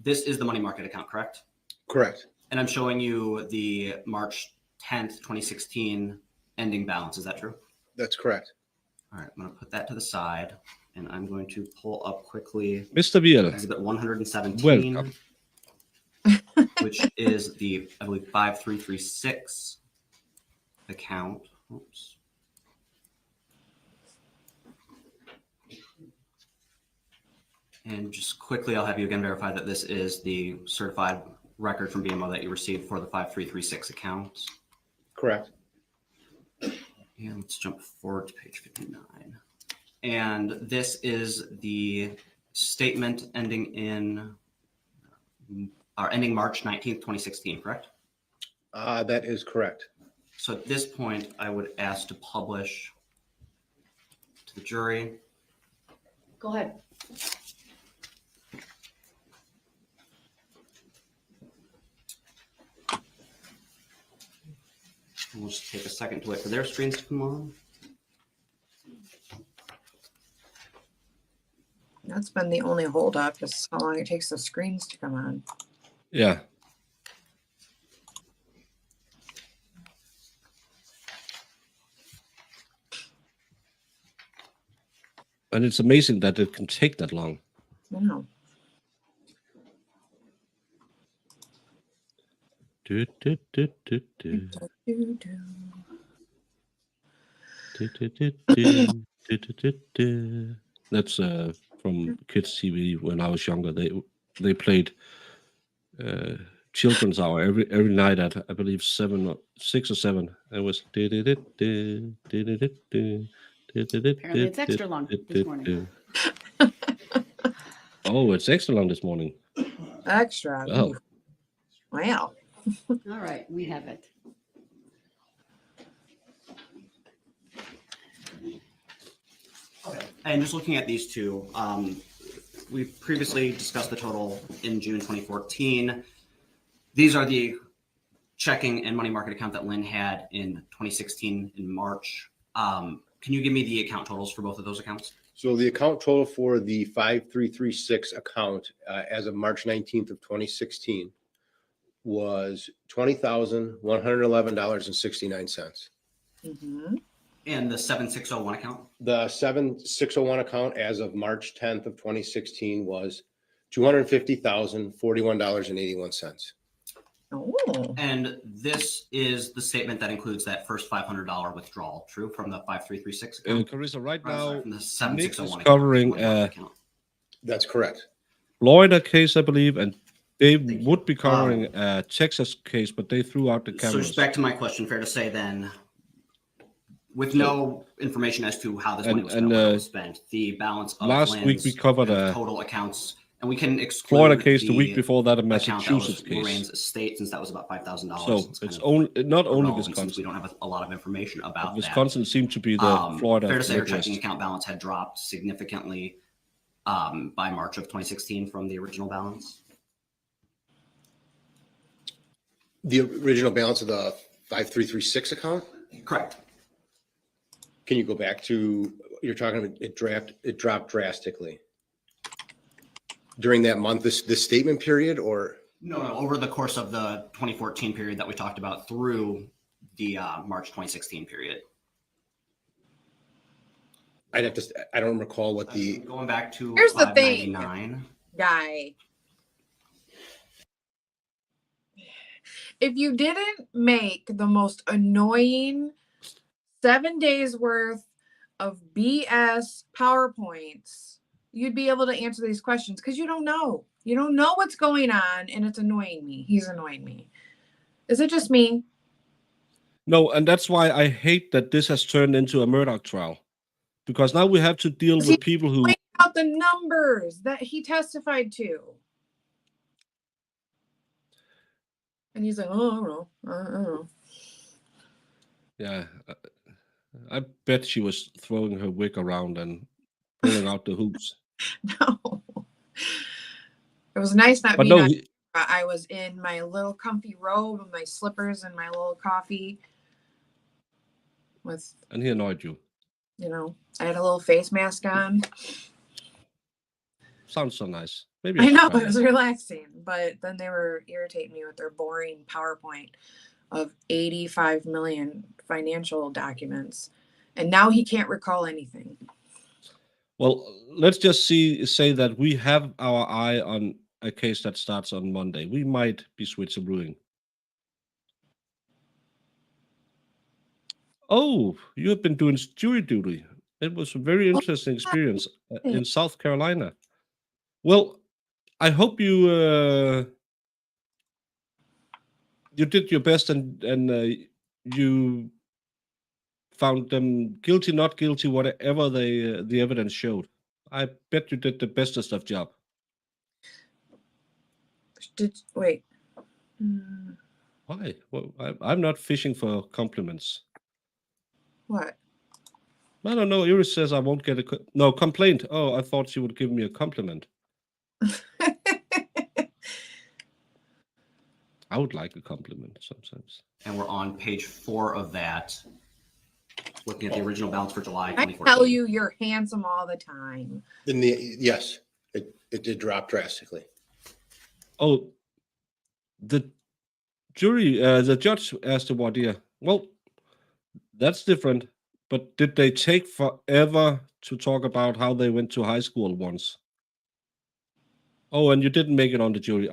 This is the money market account, correct? Correct. And I'm showing you the March 10th, 2016 ending balance. Is that true? That's correct. All right, I'm going to put that to the side and I'm going to pull up quickly Mr. Viel, exhibit 117, welcome. which is the, I believe, 5336 account. Oops. And just quickly, I'll have you again verify that this is the certified record from BMO that you received for the 5336 account. Correct. And let's jump forward to page 59. And this is the statement ending in, or ending March 19th, 2016, correct? That is correct. So at this point, I would ask to publish to the jury. Go ahead. And we'll just take a second to wait for their screens to come on. That's been the only holdup is how long it takes the screens to come on. Yeah. And it's amazing that it can take that long. I know. Do, do, do, do, do. Do-do. Do, do, do, do, do, do, do. That's from kids TV when I was younger. They played children's hour every night at I believe 6 or 7. It was Apparently it's extra long this morning. Oh, it's extra long this morning. Extra. Oh. Wow. All right, we have it. And just looking at these two, we previously discussed the total in June 2014. These are the checking and money market account that Lynn had in 2016 in March. Can you give me the account totals for both of those accounts? So the account total for the 5336 account as of March 19th of 2016 was $20,111.69. Mm-hmm. And the 7601 account? The 7601 account as of March 10th of 2016 was $250,041.81. Oh. And this is the statement that includes that first $500 withdrawal, true, from the 5336 account? Carissa, right Or, sorry, now, from the Nick is 7601 covering account. That's correct. Florida case, I believe, and they would be covering a Texas case, but they threw out the So cameras. just back to my question, fair to say then, with no information as to how this money was spent, and, where it was spent, the balance of last week we Lynn's covered a total accounts, and we can exclude Florida case the week before that, a account that Massachusetts was case. Lorraine's estate, since that was about $5,000. So it's only not only Since we Wisconsin. don't have a lot of information about Wisconsin seemed to be the that. Florida. Fair to say her Midwest. checking account balance had dropped significantly by March of 2016 from the original balance. The original balance of the 5336 account? Correct. Can you go back to, you're talking about it dropped drastically during that month, this statement period, or? No, over the course of the 2014 period that we talked about through the March 2016 period. I don't recall what the, Going back to Here's the thing. 599. Guy. If you didn't make the most annoying 7 days worth of BS PowerPoints, you'd be able to answer these questions because you don't know. You don't know what's going on, and it's annoying me. He's annoying me. Is it just me? No, and that's why I hate that this has turned into a Murdoch trial, because now we have to deal See, with people who. Point out the numbers that he testified to. And he's like, oh, I don't know. I don't know. Yeah, I bet she was throwing her wig around and pulling out the hoops. No. It was nice not But being no, on. I was in my little comfy robe and my slippers and my little coffee with, and he annoyed you. I had a little face mask on. Sounds so nice. Maybe I should know, try it was that. relaxing, but then they were irritating me with their boring PowerPoint of 85 million financial documents. And now he can't recall anything. Well, let's just say that we have our eye on a case that starts on Monday. We might be switcherooing. Oh, you have been doing jury duty. It was a very interesting experience in South Carolina. Well, I hope you did your best and you found them guilty, not guilty, whatever the evidence showed. I bet you did the bestest of job. Wait. Why? Well, I'm not fishing for compliments. What? I don't know. Iris says I won't get no complaint. Oh, I thought she would give me a compliment. I would like a compliment sometimes. And we're on page 4 of that, looking at the original balance for July I 2014. tell you, you're handsome all the time. Yes, it did drop drastically. Oh, the the judge asked the voir dire. Well, that's different. But did they take forever to talk about how they went to high school once? Oh, and you didn't make it on the jury.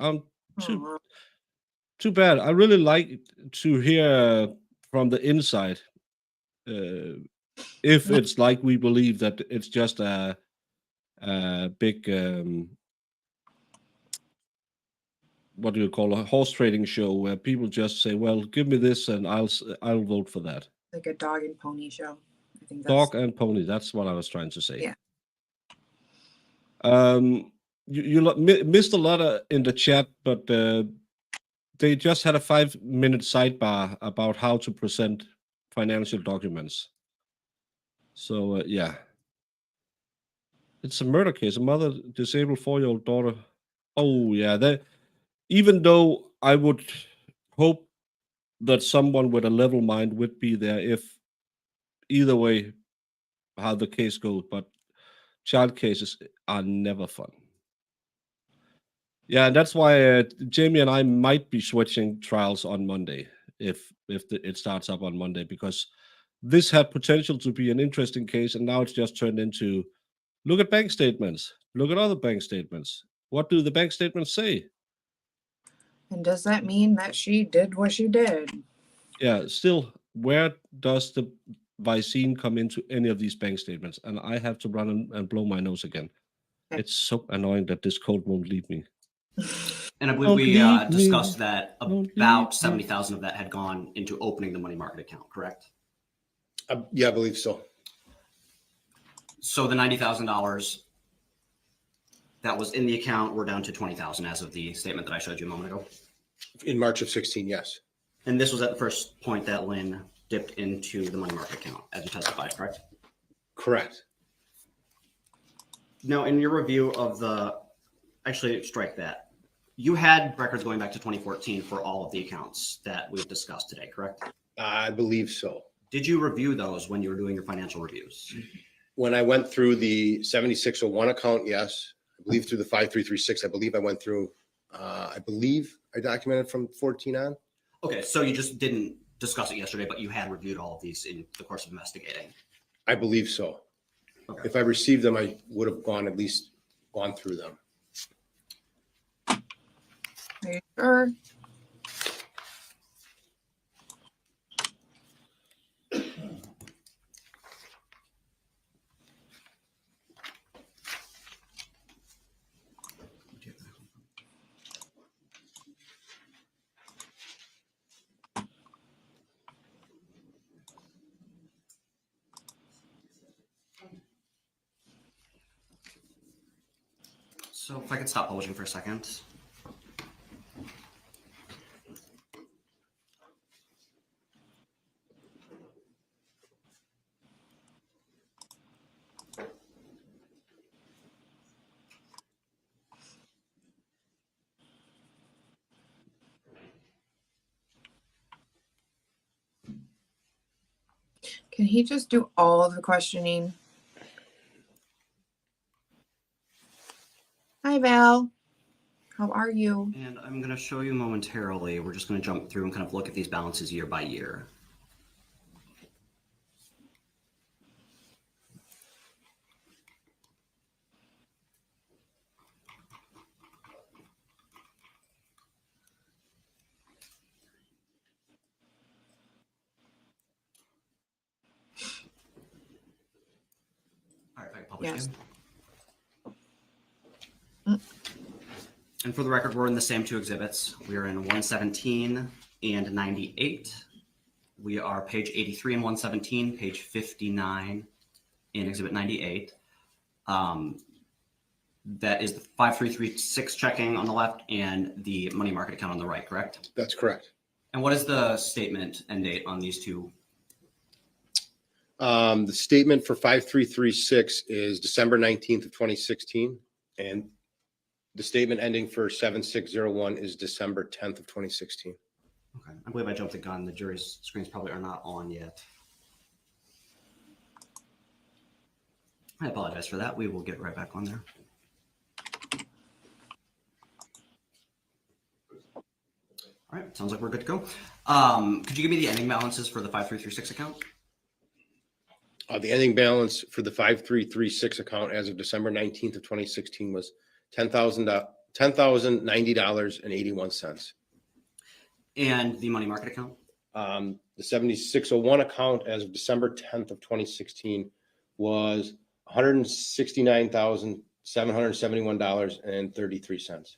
Too bad. I really like to hear from the inside. If it's like we believe that it's just a big what do you call a horse trading show where people just say, "Well, give me this and I'll vote for that." Like a dog and pony show. I think that's Dog and pony. That's what I was trying to say. Yeah. You missed a lot in the chat, but they just had a 5-minute sidebar about how to present financial documents. So yeah, it's a murder case. A mother disabled 4-year-old daughter. Oh yeah, even though I would hope that someone with a level mind would be there if either way how the case goes, but child cases are never fun. Yeah, and that's why Jamie and I might be switching trials on Monday if it starts up on Monday, because this had potential to be an interesting case, and now it's just turned into look at bank statements, look at other bank statements. What do the bank statements say? And does that mean that she did what she did? Yeah, still, where does the Visine come into any of these bank statements? And I have to run and blow my nose again. Okay. It's so annoying that this code won't leave me. And I believe Don't we leave me. discussed that Don't leave about me. 70,000 of that had gone into opening the money market account, correct? Yeah, I believe so. So the $90,000 that was in the account, we're down to 20,000 as of the statement that I showed you a moment ago. In March of 16, yes. And this was at the first point that Lynn dipped into the money market account, as you testified, correct? Correct. Now, in your review of actually strike that, you had records going back to 2014 for all of the accounts that we've discussed today, correct? I believe so. Did you review those when you were doing your financial reviews? When I went through the 7601 account, yes. I believe through the 5336, I believe I went through, I believe I documented from 14 on. Okay, so you just didn't discuss it yesterday, but you had reviewed all of these in the course of investigating. I believe so. Okay. If I received them, I would have at least gone through them. Are you sure? So if I could stop publishing for a second. Can he just do all of the questioning? Hi, Val. How are you? And I'm going to show you momentarily. We're just going to jump through and kind of look at these balances year by year. All right, if I can publish Yes. again. And for the record, we're in the same two exhibits. We are in 117 and 98. We are page 83 and 117, page 59 in exhibit 98. That is the 5336 checking on the left and the money market account on the right, correct? That's correct. And what is the statement end date on these two? The statement for 5336 is December 19th of 2016, and the statement ending for 7601 is December 10th of 2016. Okay, I believe I jumped the gun. The jury's screens probably are not on yet. I apologize for that. We will get right back on there. All right, sounds like we're good to go. Could you give me the ending balances for the 5336 account? The ending balance for the 5336 account as of December 19th of 2016 was $10,090.81. And the money market account? The 7601 account as of December 10th of 2016 was $169,771.33.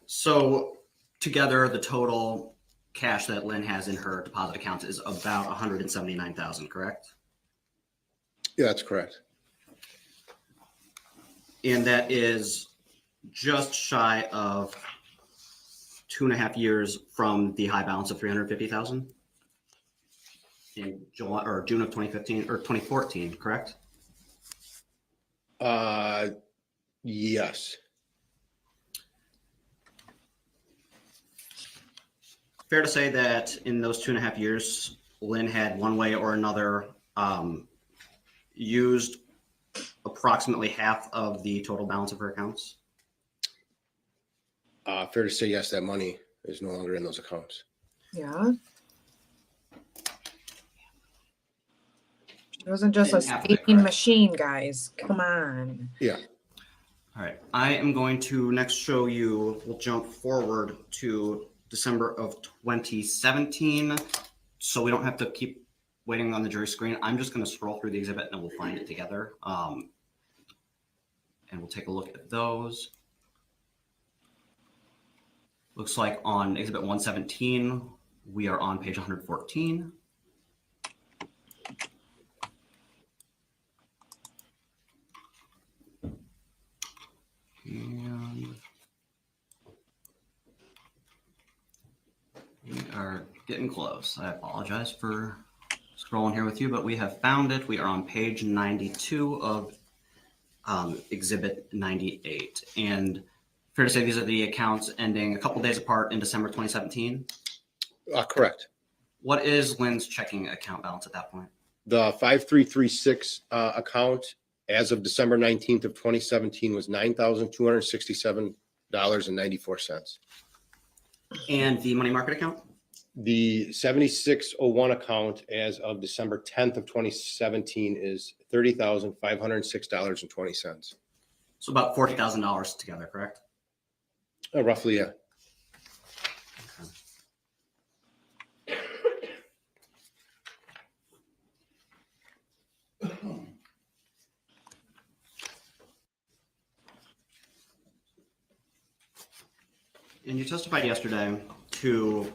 So together, the total cash that Lynn has in her deposit accounts is about $179,000, correct? Yeah, that's correct. And that is just shy of 2.5 years from the high balance of $350,000 in July or June of 2015 or 2014, correct? Yes. Fair to say that in those 2.5 years, Lynn had one way or another used approximately half of the total balance of her accounts? Fair to say yes, that money is no longer in those accounts. Yeah. It wasn't just a And half of it, speaking correct. machine, guys. Come on. Yeah. All right, I am going to next show you, we'll jump forward to December of 2017. So we don't have to keep waiting on the jury screen. I'm just going to scroll through the exhibit and we'll find it together. And we'll take a look at those. Looks like on exhibit 117, we are on page 114. And we are getting close. I apologize for scrolling here with you, but we have found it. We are on page 92 of exhibit 98. And fair to say these are the accounts ending a couple days apart in December 2017? Correct. What is Lynn's checking account balance at that point? The 5336 account as of December 19th of 2017 was $9,267.94. And the money market account? The 7601 account as of December 10th of 2017 is $30,506.20. So about $40,000 together, correct? Roughly, yeah. And you testified yesterday to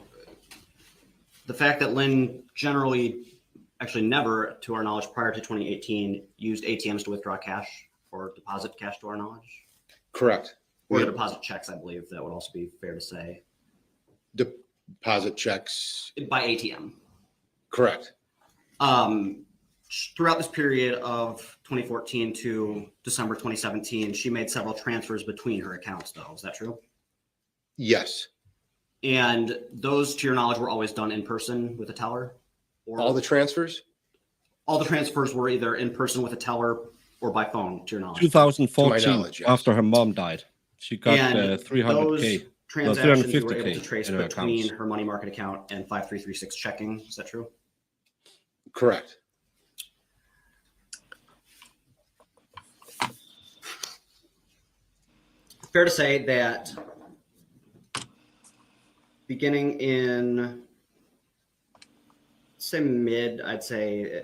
the fact that Lynn generally, actually never, to our knowledge, prior to 2018, used ATMs to withdraw cash or deposit cash to our knowledge. Correct. Or deposit checks, I believe that would also be fair to say. Deposit checks. By ATM. Correct. Throughout this period of 2014 to December 2017, she made several transfers between her accounts, though. Is that true? Yes. And those, to your knowledge, were always done in person with a teller? Or All the transfers? all the transfers were either in person with a teller or by phone, to your knowledge. 2014, knowledge, yes. after her mom died, she got And 300K. those transactions you were 350K able to trace in her between accounts. her money market account and 5336 checking. Is that true? Correct. Fair to say that beginning in, say I'd say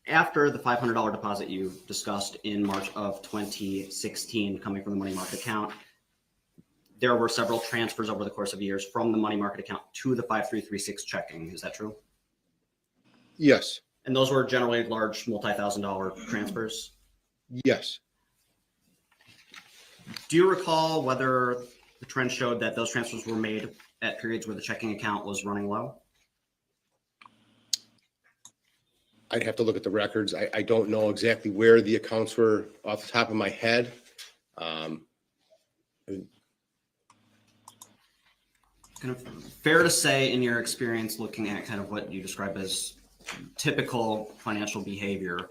after the $500 deposit you discussed in March of 2016 coming from the money market account, there were several transfers over the course of years from the money market account to the 5336 checking. Is that true? Yes. And those were generally large multi-$1,000 transfers. Yes. Do you recall whether the trend showed that those transfers were made at periods where the checking account was running low? I'd have to look at the records. I don't know exactly where the accounts were off the top of my head. Kind of fair to say, in your experience looking at kind of what you describe as typical financial behavior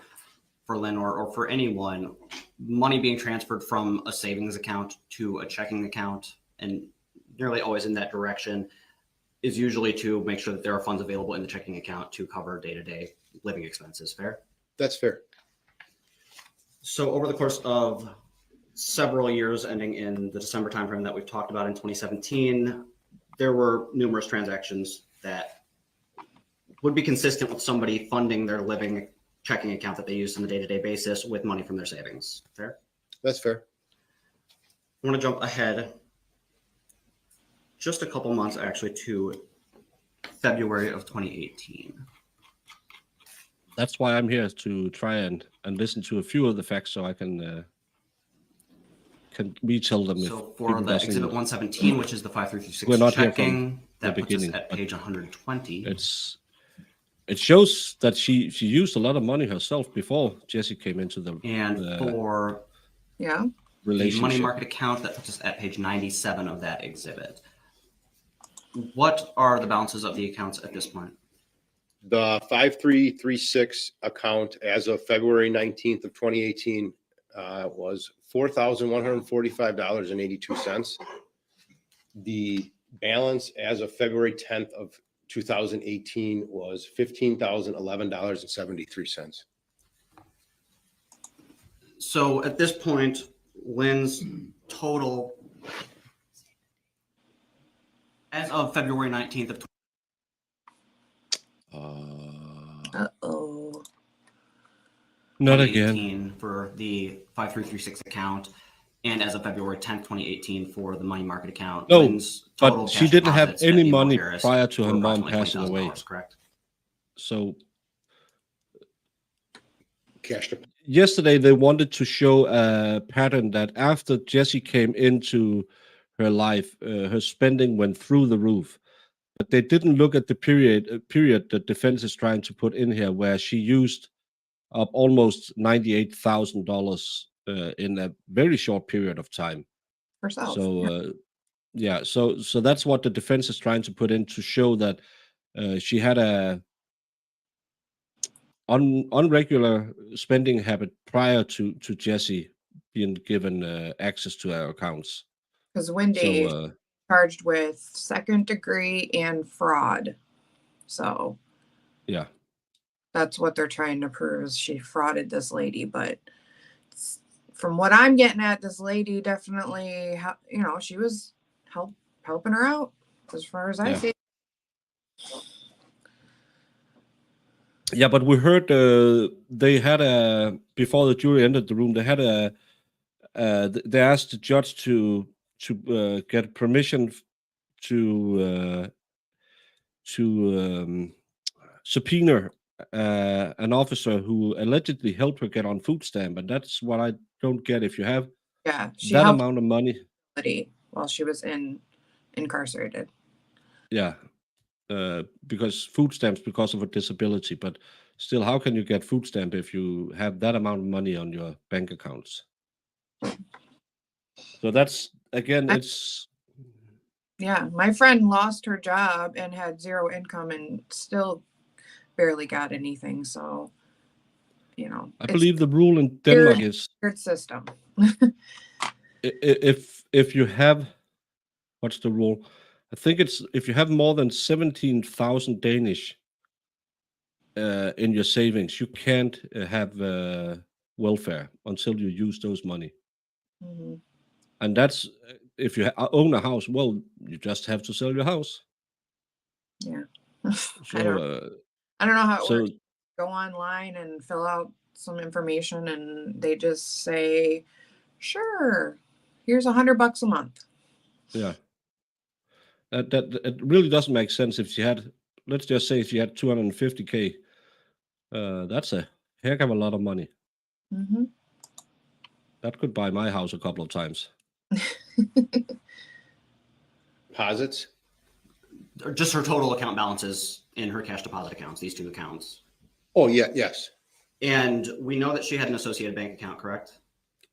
for Lynn or for anyone, money being transferred from a savings account to a checking account, and nearly always in that direction, is usually to make sure that there are funds available in the checking account to cover day-to-day living expenses. Fair? That's fair. So over the course of several years, ending in the December timeframe that we've talked about in 2017, there were numerous transactions that would be consistent with somebody funding their living checking account that they use on a day-to-day basis with money from their savings. Fair? That's fair. I want to jump ahead just a couple months actually to February of 2018. That's why I'm here, to try and listen to a few of the facts so I can retell them. So for the Exhibit 117, which is the We're 5336 not here from checking, the that puts us beginning, at page 120. it shows that she used a lot of money herself before Jessy came into the And for Yeah. the relationship. money market account, that puts us at page 97 of that exhibit. What are the balances of the accounts at this point? The 5336 account as of February 19th of 2018 was $4,145.82. The balance as of February 10th of 2018 was $15,011.73. So at this point, Lynn's total as of February 19th of Uh-oh. Not again. 2018 for the 5336 account, and as of February 10th, 2018 for the money market account. No, Lynn's total but she cash didn't have deposits at any BMO money Harris prior to her were mom approximately passing away. $20,000, correct? So Cash deposit. yesterday they wanted to show a pattern that after Jessy came into her life, her spending went through the roof. But they didn't look at the period the defense is trying to put in here, where she used up almost $98,000 in a very short period of time. Herself. So yeah, so that's what the defense is trying to put in, to show that she had a unregular spending habit prior to Jessy being given access to her accounts. Because Wendy So charged with second degree and fraud. So yeah, that's what they're trying to prove, is she frauded this lady. But from what I'm getting at, this lady definitely, she was helping her out as far as I Yeah. see. yeah. But we heard they had before the jury entered the room, they had they asked the judge to get permission to subpoena an officer who allegedly helped her get on food stamp, and that's what I don't get. If you have Yeah, she that helped amount of money, somebody while she was incarcerated. yeah, because food stamps because of a disability, but still, how can you get food stamp if you have that amount of money on your bank accounts? So that's again, it's Yeah, my friend lost her job and had zero income and still barely got anything. So, you know, I it's believe the rule in weird. Denmark is weird system. if you have, what's the rule? I think it's if you have more than 17,000 Danish in your savings, you can't have welfare until you use those money. Mhm. And that's if you own a house, well, you just have to sell your house. Yeah. So, I don't know how it so works. Go online and fill out some information and they just say, sure, here's $100 a month. yeah, that it really doesn't make sense if she had, let's just say, if she had 250K, that's a heck of a lot of money. Mm-hmm. That could buy my house a couple of times. Deposits? Or just her total account balances in her cash deposit accounts, these two accounts. Oh, yeah, yes. And we know that she had an associated bank account, correct?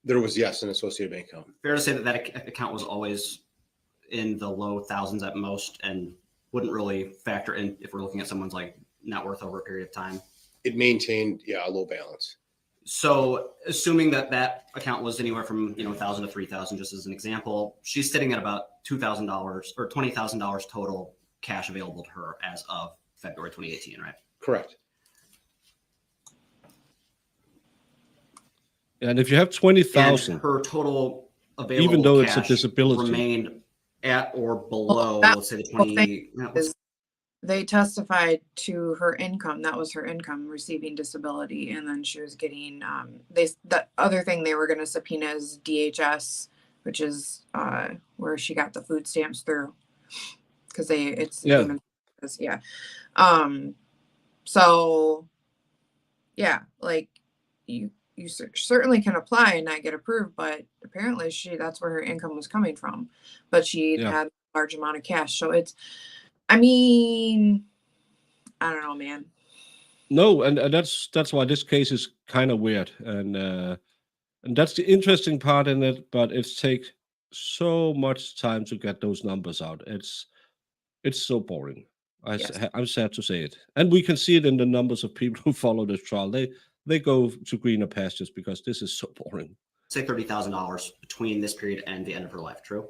There was, yes, an associated bank account. Fair to say that that account was always in the low thousands at most and wouldn't really factor in if we're looking at someone's like net worth over a period of time. It maintained, a low balance. So assuming that that account was anywhere from 1,000 to 3,000, just as an example, she's sitting at about $2,000 or $20,000 total cash available to her as of February 2018, right? Correct. And if you have And 20,000, her total available even though it's a cash disability, remained at or below, that let's say the whole 20. They testified to her income. That was her income, receiving disability, and then she was getting the other thing they were going to subpoena is DHS, which is where she got the food stamps through, because it's Yeah. human services, yeah. So yeah, like you certainly can apply and not get approved, but apparently that's where her income was coming from, but she Yeah. had a large amount of cash. So I mean, I don't know, man. no, and that's why this case is kind of weird, and that's the interesting part in it. But it's take so much time to get those numbers out. It's so boring. Yes. I'm sad to say it, and we can see it in the numbers of people who follow this trial. They go to greener pastures because this is so boring. Say $30,000 between this period and the end of her life. True.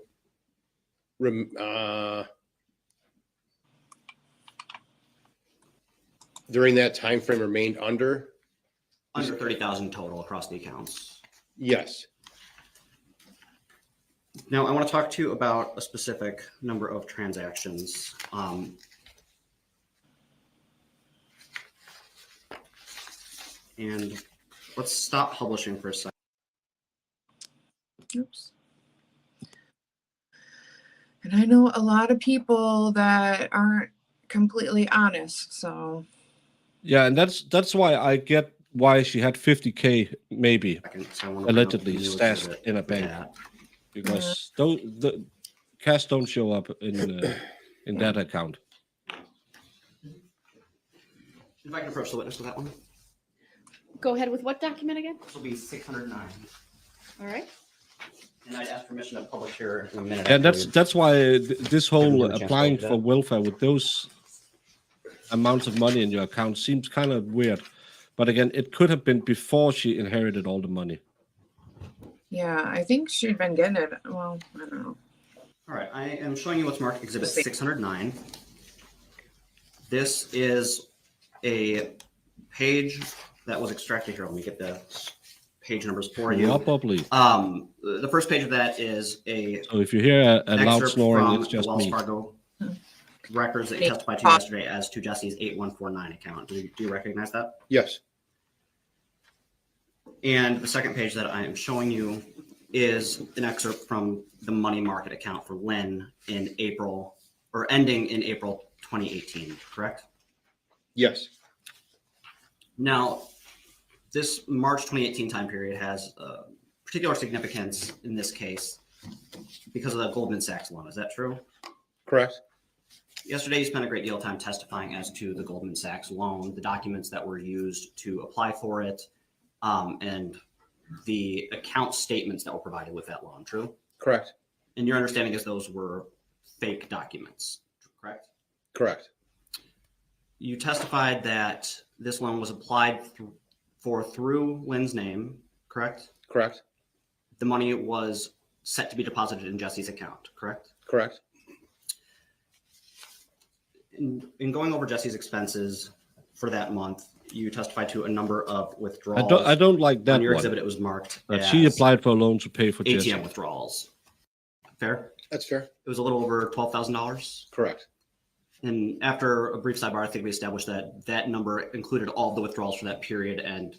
During that time frame remained under? Under 30,000 total across the accounts. Yes. Now, I want to talk to you about a specific number of transactions. And let's stop publishing for a second. Oops. And I know a lot of people that aren't completely honest, so Yeah, and that's why I get why she had 50K maybe So I want to bring up allegedly the new stashed exhibit in a with bank, that. because the cash don't show up in that account. If I can approach the witness with that one, Go ahead with what document again? this will be 609. All right. And I'd ask permission to publish here in a minute. And after that's why this whole Haven't had a chance to applying look at for that. welfare with those amounts of money in your account seems kind of weird. But again, it could have been before she inherited all the money. yeah, I think she'd been getting it. Well, I don't know. All right, I am showing you what's marked Exhibit See. 609. This is a page that was extracted here. Let me get the page numbers for you. Probably. The first page of that is a So if you hear a loud excerpt snoring, from it's the just Wells me. Fargo records that you Me. testified to yesterday as to Jesse's 8149 account. Do you recognize that? Yes. And the second page that I am showing you is an excerpt from the money market account for Lynn in April, or ending in April 2018, correct? Yes. Now, this March 2018 time period has particular significance in this case because of the Goldman Sachs loan. Is that true? Correct. Yesterday, you spent a great deal of time testifying as to the Goldman Sachs loan, the documents that were used to apply for it, and the account statements that were provided with that loan, true? Correct. And your understanding is those were fake documents, correct? Correct. you testified that this loan was applied for through Lynn's name, correct? Correct. The money was set to be deposited in Jesse's account, correct? Correct. In going over Jesse's expenses for that month, you testified to a number of withdrawals. I don't like that On your one. exhibit, it was marked That as she applied for a loan to pay for Jessy. ATM withdrawals. Fair? That's fair. It was a little over $12,000. Correct. And after a brief sidebar, I think we established that that number included all of the withdrawals for that period, and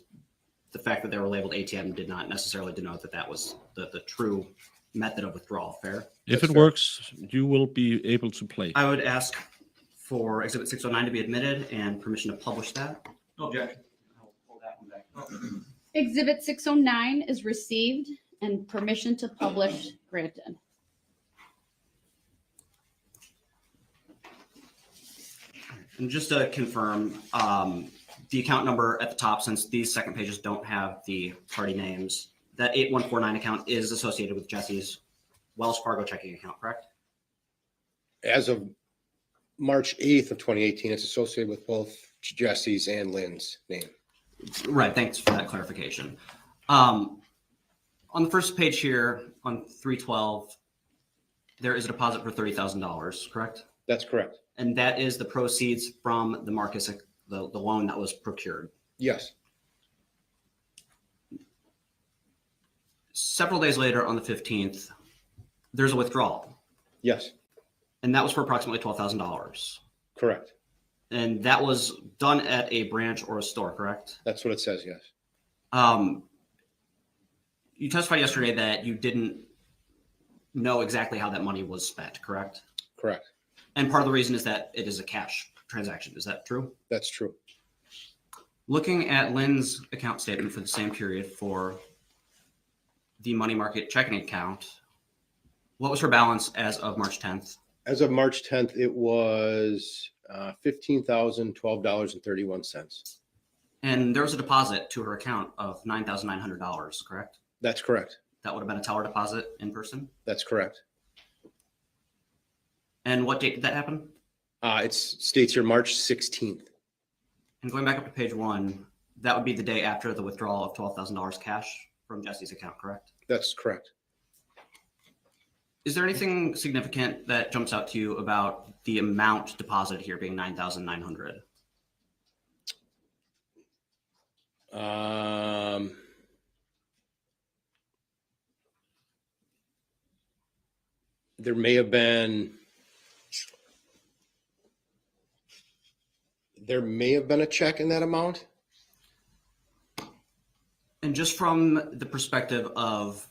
the fact that they were labeled ATM did not necessarily denote that that was the true method of withdrawal. Fair? If That's it fair. works, you will be able to play. I would ask for Exhibit 609 to be admitted and permission to publish that. No objection. I'll pull that one back. Exhibit 609 is received and permission to publish granted. And just to confirm, the account number at the top, since these second pages don't have the party names, that 8149 account is associated with Jesse's Wells Fargo checking account, correct? As of March 8th of 2018, it's associated with both Jesse's and Lynn's name. Right, thanks for that clarification. On the first page here, on 312, there is a deposit for $30,000, correct? That's correct. And that is the proceeds from the Marcus, the loan that was procured. Yes. Several days later, on the 15th, there's a withdrawal, Yes. and that was for approximately $12,000. Correct. And that was done at a branch or a store, correct? That's what it says. Yes. You testified yesterday that you didn't know exactly how that money was spent, correct? Correct. And part of the reason is that it is a cash transaction. Is that true? That's true. Looking at Lynn's account statement for the same period for the money market checking account, what was her balance as of March 10th? As of March 10th, it was $15,012.31. And there was a deposit to her account of $9,900, correct? That's correct. That would have been a teller deposit in person. That's correct. And what date did that happen? It states here March 16th. And going back up to page 1, that would be the day after the withdrawal of $12,000 cash from Jesse's account, correct? That's correct. Is there anything significant that jumps out to you about the amount deposited here being $9,900? There may have been a check in that amount. And just from the perspective of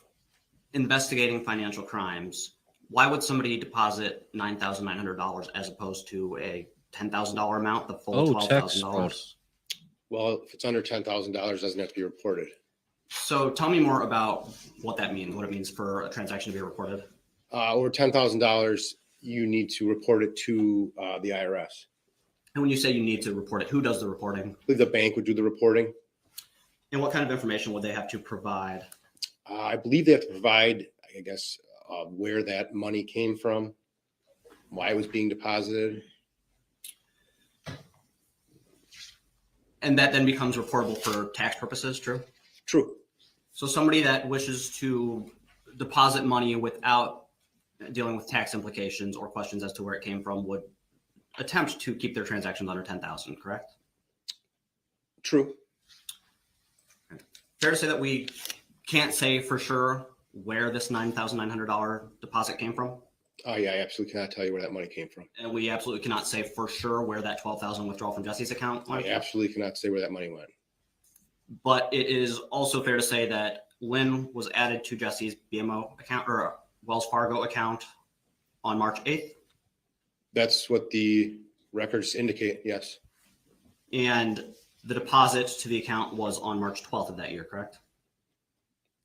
investigating financial crimes, why would somebody deposit $9,900 as opposed to a $10,000 amount, the full tax fraud. $12,000? Well, if it's under $10,000, it doesn't have to be reported. So tell me more about what that means, what it means for a transaction to be reported. Over $10,000, you need to report it to the IRS. And when you say you need to report it, who does the reporting? I believe the bank would do the reporting. And what kind of information would they have to provide? I believe they have to provide, I guess, where that money came from, why it was being deposited. And that then becomes reportable for tax purposes, true? True. So somebody that wishes to deposit money without dealing with tax implications or questions as to where it came from would attempt to keep their transactions under 10,000, correct? True. Fair to say that we can't say for sure where this $9,900 deposit came from? Oh, yeah, I absolutely cannot tell you where that money came from. And we absolutely cannot say for sure where that $12,000 withdrawal from Jesse's account I went. absolutely cannot say where that money went. But it is also fair to say that Lynn was added to Jesse's BMO account or Wells Fargo account on March 8th. That's what the records indicate, yes. And the deposit to the account was on March 12th of that year, correct?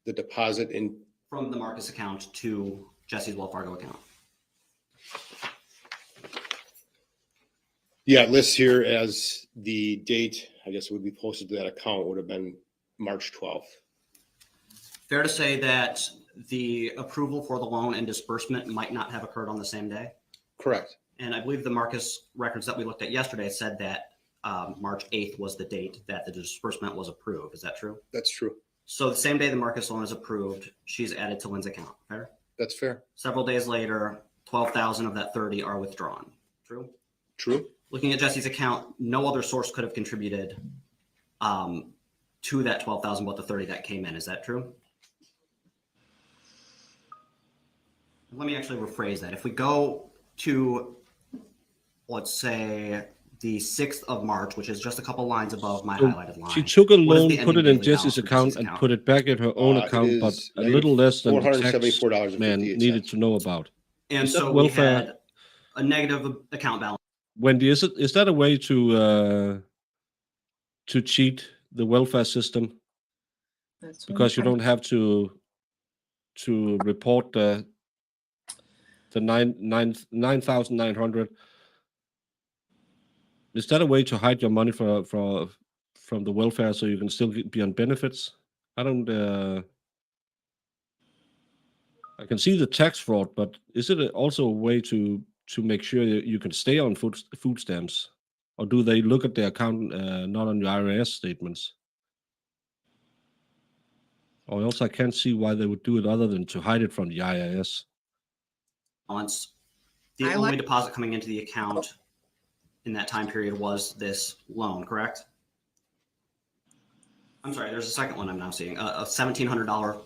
The deposit in, From the Marcus account to Jesse's Wells Fargo account. yeah, it lists here as the date, I guess it would be posted to that account would have been March 12th. Fair to say that the approval for the loan and disbursement might not have occurred on the same day? Correct. And I believe the Marcus records that we looked at yesterday said that March 8th was the date that the disbursement was approved. Is that true? That's true. So the same day the Marcus loan is approved, she's added to Lynn's account. Fair? That's fair. Several days later, 12,000 of that 30 are withdrawn. True? True. Looking at Jesse's account, no other source could have contributed to that 12,000 but the 30 that came in. Is that true? Let me actually rephrase that. If we go to, let's say, the 6th of March, which is just a couple lines above my So highlighted line. She took a What is loan, the put ending it in daily Jesse's balance for account, Jesse's and account? put it back in her own It account, but is a little less than the tax $474.58. man needed to know about. And Is that so welfare? we had a negative account balance. Wendy, is that a way to cheat the welfare system? That's what Because you I'm- don't have to report the 9,900. Is that a way to hide your money from the welfare so you can still be on benefits? I don't. I can see the tax fraud, but is it also a way to make sure you can stay on food stamps, or do they look at the account not on your IRS statements? Or else I can't see why they would do it other than to hide it from the IRS. The I only like- deposit coming into the account in that time period was this loan, correct? I'm sorry, there's a second one I'm now seeing, a $1,700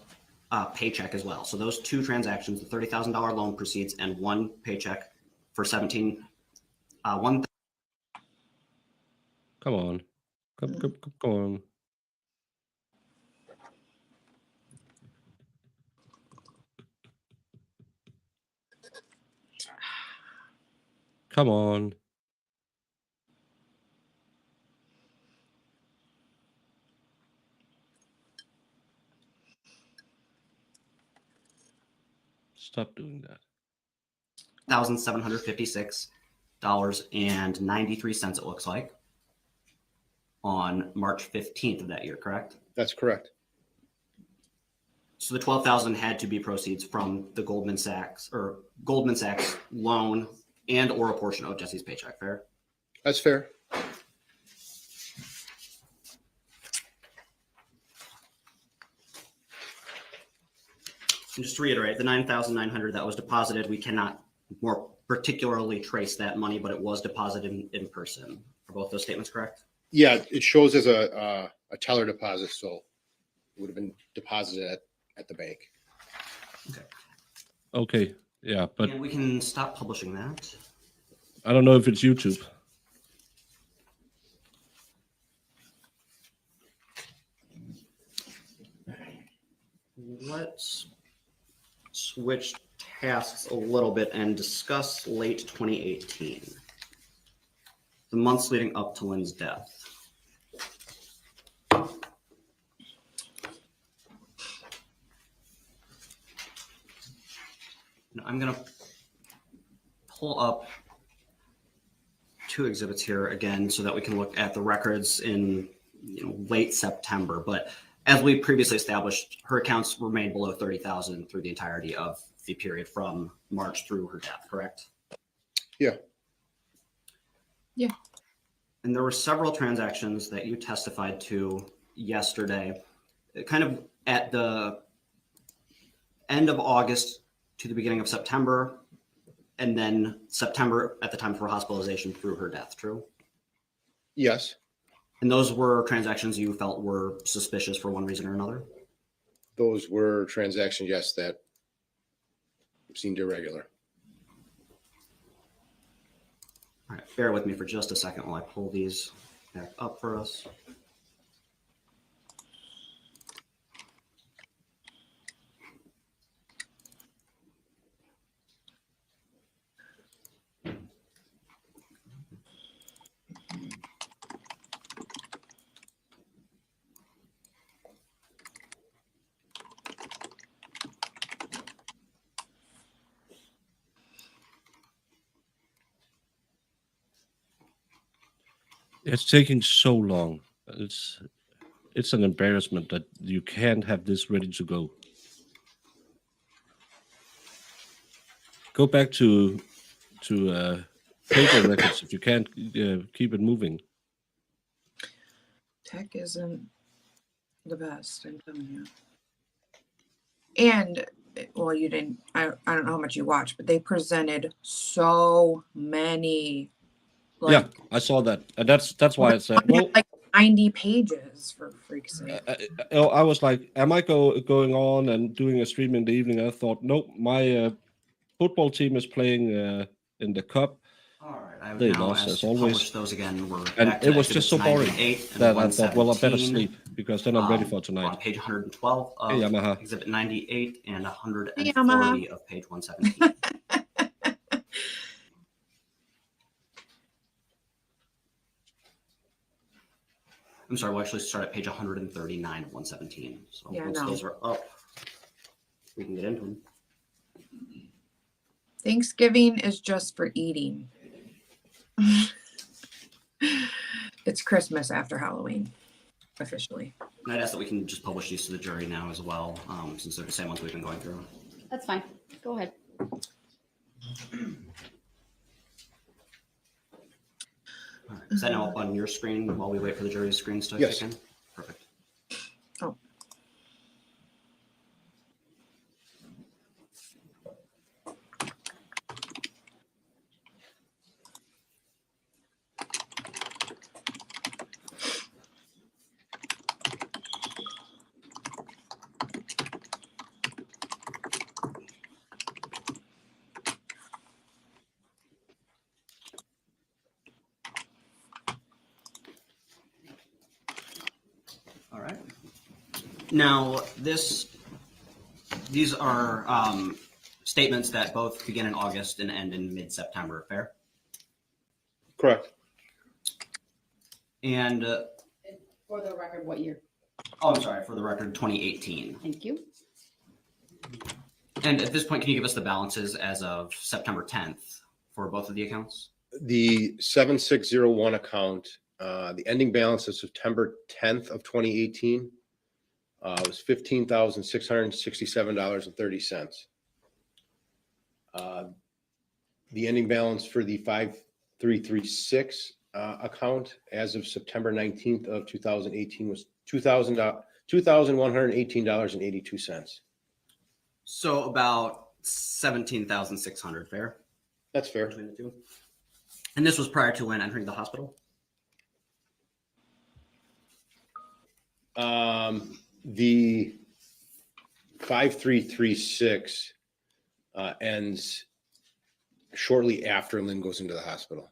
paycheck as well. So those two transactions, the $30,000 loan proceeds and one paycheck for one. Come on, come on. Come on. Stop doing that. $1,756.93, it looks like, on March 15th of that year, correct? That's correct. So the 12,000 had to be proceeds from the Goldman Sachs loan and or a portion of Jesse's paycheck, fair? That's fair. And just to reiterate, the 9,900 that was deposited, we cannot more particularly trace that money, but it was deposited in person. Are both those statements correct? Yeah, it shows as a teller deposit, so it would have been deposited at the bank. Okay, yeah, but And we can stop publishing that. I don't know if it's YouTube. Let's switch tasks a little bit and discuss late 2018, the months leading up to Lynn's death. Now, I'm going to pull up two exhibits here again so that we can look at the records in late September. But as we previously established, her accounts remained below 30,000 through the entirety of the period from March through her death, correct? Yeah. Yeah. And there were several transactions that you testified to yesterday, kind of at the end of August to the beginning of September, and then September at the time of her hospitalization through her death, true? Yes, And those were transactions you felt were suspicious for one reason or another? those were transactions, yes, that seemed irregular. All right, bear with me for just a second while I pull these back up for us. It's taking so long. It's an embarrassment that you can't have this ready to go. Go back to paper records if you can't keep it moving. Tech isn't the best, I'm telling you. And well, you didn't. I don't know how much you watched, but they presented so many. Yeah, I saw that. And that's why I said, one had well, like 90 pages for freak's sake. I was like, am I going on and doing a stream in the evening? I thought, nope, my football team is playing in the cup. All right, I would They now lost ask as to always. publish those again. We're And back to it was just so boring 98 and that I thought, well, I better 117. sleep because then I'm ready for We're tonight. on page 112 of Hey, Yamaha. Exhibit 98 and 140 Yamaha. of page 117. I'm sorry, we'll actually start at page 139 of 117. So Yeah, once no. those are up, we can get into them. Thanksgiving is just for eating. It's Christmas after Halloween, officially. And I'd ask that we can just publish these to the jury now as well, since they're the same ones we've been going through. That's fine. Go ahead. All right. Is that now up on your screen while we wait for the jury's screens to Yes. kick in? Perfect. Oh. All right. Now, these are statements that both begin in August and end in mid-September, fair? Correct. And, For the record, what year? oh, I'm sorry, for the record, 2018. Thank you. And at this point, can you give us the balances as of September 10th for both of the accounts? The 7601 account, the ending balance of September 10th of 2018 was $15,667.30. The ending balance for the 5336 account as of September 19th of 2018 was $2,118.82. So about 17,600, fair? That's fair. Between the two. And this was prior to when entering the hospital? The 5336 ends shortly after Lynn goes into the hospital.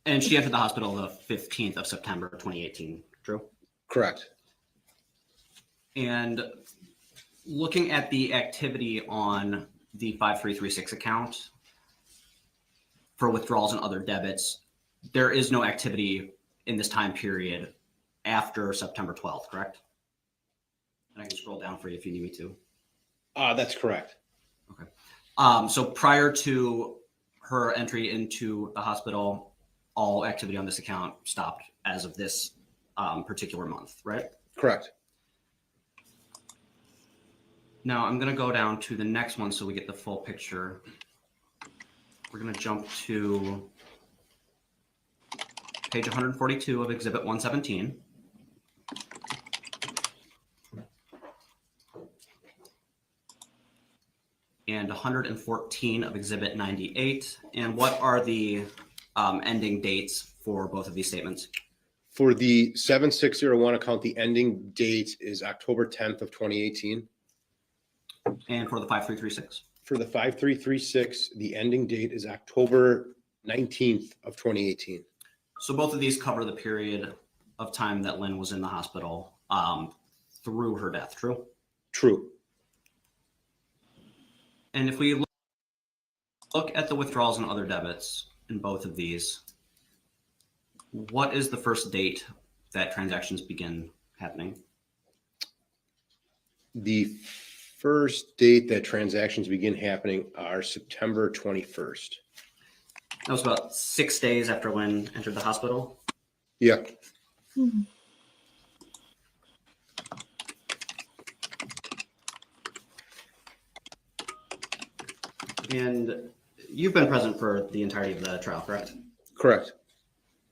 And she entered the hospital the 15th of September 2018, true? Correct. And looking at the activity on the 5336 account for withdrawals and other debits, there is no activity in this time period after September 12th, correct? And I can scroll down for you if you need me to. That's correct. Okay. So prior to her entry into the hospital, all activity on this account stopped as of this particular month, right? Correct. Now I'm going to go down to the next one so we get the full picture. We're going to jump to page 142 of Exhibit 117. And 114 of Exhibit 98. And what are the ending dates for both of these statements? For the 7601 account, the ending date is October 10th of 2018. And for the 5336? For the 5336, the ending date is October 19th of 2018. So both of these cover the period of time that Lynn was in the hospital through her death, true? True. And if we look at the withdrawals and other debits in both of these, what is the first date that transactions begin happening? The first date that transactions begin happening are September 21st. That was about 6 days after Lynn entered the hospital. Yeah. And you've been present for the entirety of the trial, correct? Correct.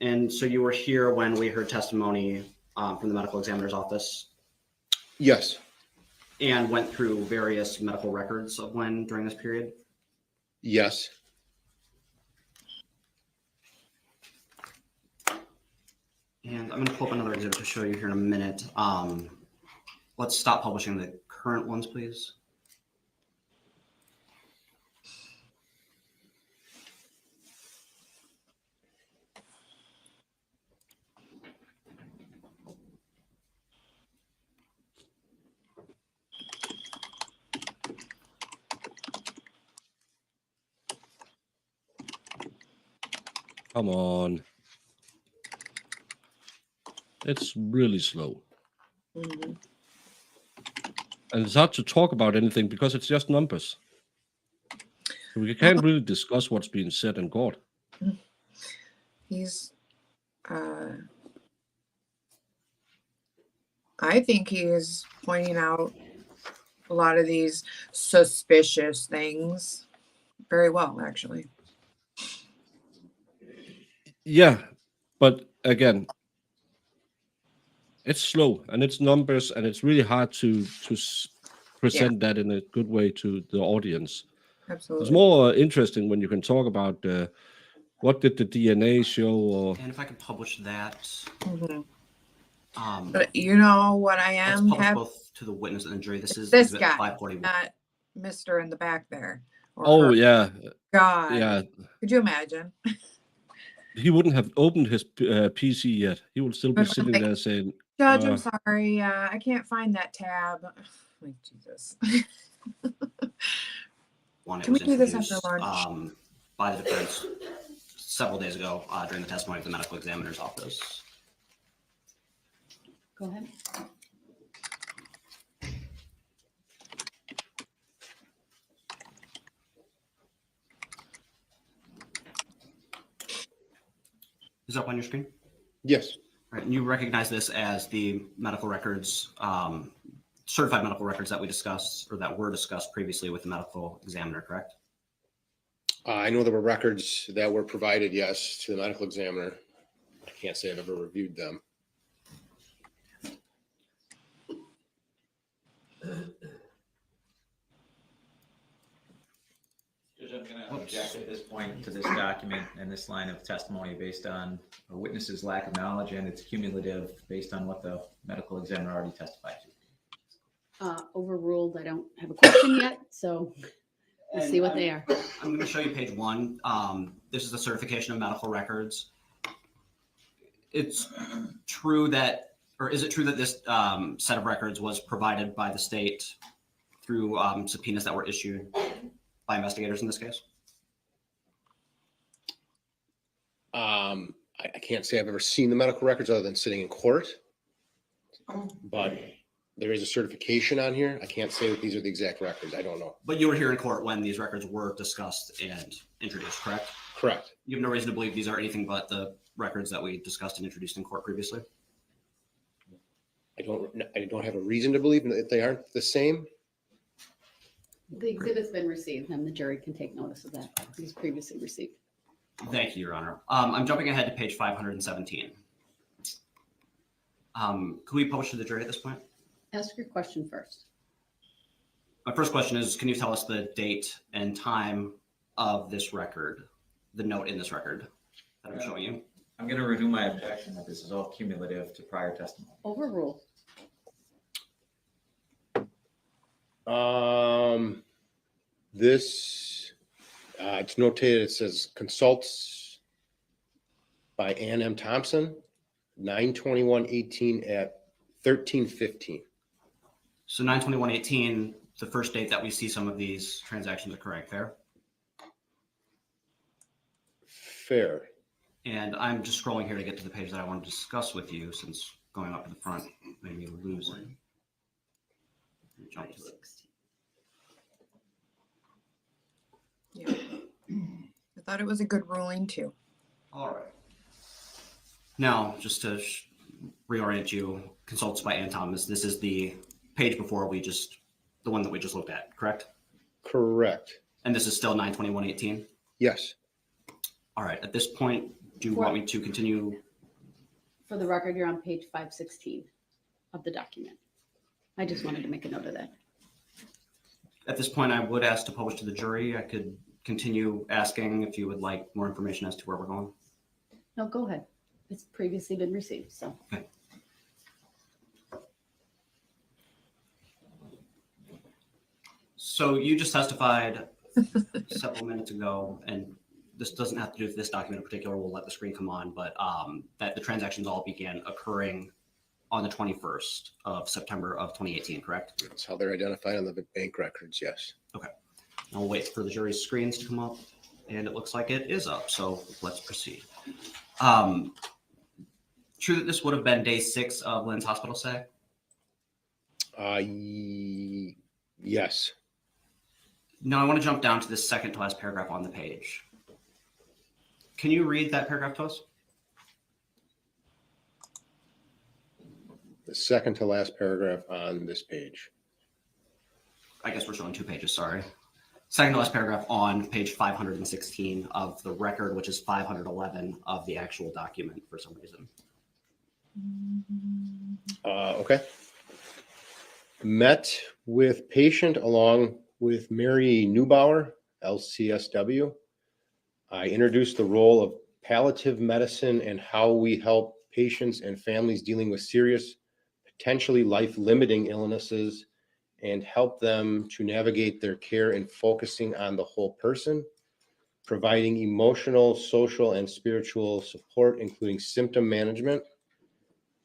And so you were here when we heard testimony from the medical examiner's office Yes, and went through various medical records of when during this period? yes. And I'm going to pull up another exhibit to show you here in a minute. Let's stop publishing the current ones, please. Come on. It's really slow. Mhm. And it's hard to talk about anything because it's just numbers. So we can't really discuss what's being said in court. He's, I think he is pointing out a lot of these suspicious things very well, actually. Yeah, but again, it's slow and it's numbers, and it's really hard to present that in a good way to the audience. Absolutely. It's more interesting when you can talk about what did the DNA show, or And if I could publish that, Mhm. let's But you know what I am publish having? both to the witness and the jury. This is This exhibit guy, 541. not Mr. in the back there. Or oh her. yeah, God. yeah, Could you imagine? he wouldn't have opened his PC yet. He would still be But I'm sitting like, there saying, Judge, I'm sorry. I can't find that tab. Like, Jesus. One, it Can we was do this after introduced, lunch? by the defense several days ago during the testimony of the medical examiner's office. Go ahead. Is it up on your screen? Yes, Right, and you recognize this as the medical records, certified medical records that we discussed or that were discussed previously with the medical examiner, correct? I know there were records that were provided, yes, to the medical examiner. I can't say I've ever reviewed them. Judge, I'm going to object at this point to this document and this line of testimony based on a witness's lack of knowledge, and it's cumulative based on what the medical examiner already testified to. Overruled. I don't have a question yet, so we'll see what they are. I'm going to show you page 1. This is the certification of medical records. It's true that, or is it true that this set of records was provided by the state through subpoenas that were issued by investigators in this case? I can't say I've ever seen the medical records other than sitting in court, but there is a certification on here. I can't say that these are the exact records. I don't know. But you were here in court when these records were discussed and introduced, correct? Correct. You have no reason to believe these are anything but the records that we discussed and introduced in court previously? I don't have a reason to believe that they aren't the same. The exhibit's been received, and the jury can take notice of that. It was previously received. Thank you, Your Honor. I'm jumping ahead to page 517. Could we publish to the jury at this point? Ask your question first. My first question is, can you tell us the date and time of this record, the note in this record that I'm showing you? I'm going to renew my objection that this is all cumulative to prior testimony. Overruled. This, it's notated, it says consults by Ann M. Thompson, 9/21/18 at 13:15. So 9/21/18, the first date that we see some of these transactions occurring, fair? Fair. And I'm just scrolling here to get to the page that I want to discuss with you, since going up to the front made me lose it. Jump to it. Yeah. I thought it was a good ruling too. All right. Now, just to reorient you, consults by Ann Thomas. This is the page before the one that we just looked at, correct? Correct. And this is still 9/21/18. Yes. All right. At this point, Do you want me to continue? For the record, you're on page 516 of the document. I just wanted to make a note of that. At this point, I would ask to publish to the jury. I could continue asking if you would like more information as to where we're going. No, go ahead. It's previously been received, so. So you just testified several minutes ago, and this doesn't have to do with this document in particular. We'll let the screen come on, but that the transactions all began occurring on the 21st of September of 2018, correct? That's how they're identified on the bank records, yes. Okay. I'll wait for the jury's screens to come up, and it looks like it is up, so let's proceed. True that this would have been day 6 of Lynn's hospital stay? Yes. Now I want to jump down to the second to last paragraph on the page. Can you read that paragraph to us? The second to last paragraph on this page. I guess we're showing 2 pages, sorry. Second to last paragraph on page 516 of the record, which is 511 of the actual document for some reason. Okay. Met with patient along with Mary Neubauer, LCSW. I introduced the role of palliative medicine and how we help patients and families dealing with serious, potentially life-limiting illnesses and help them to navigate their care and focusing on the whole person, providing emotional, social, and spiritual support, including symptom management,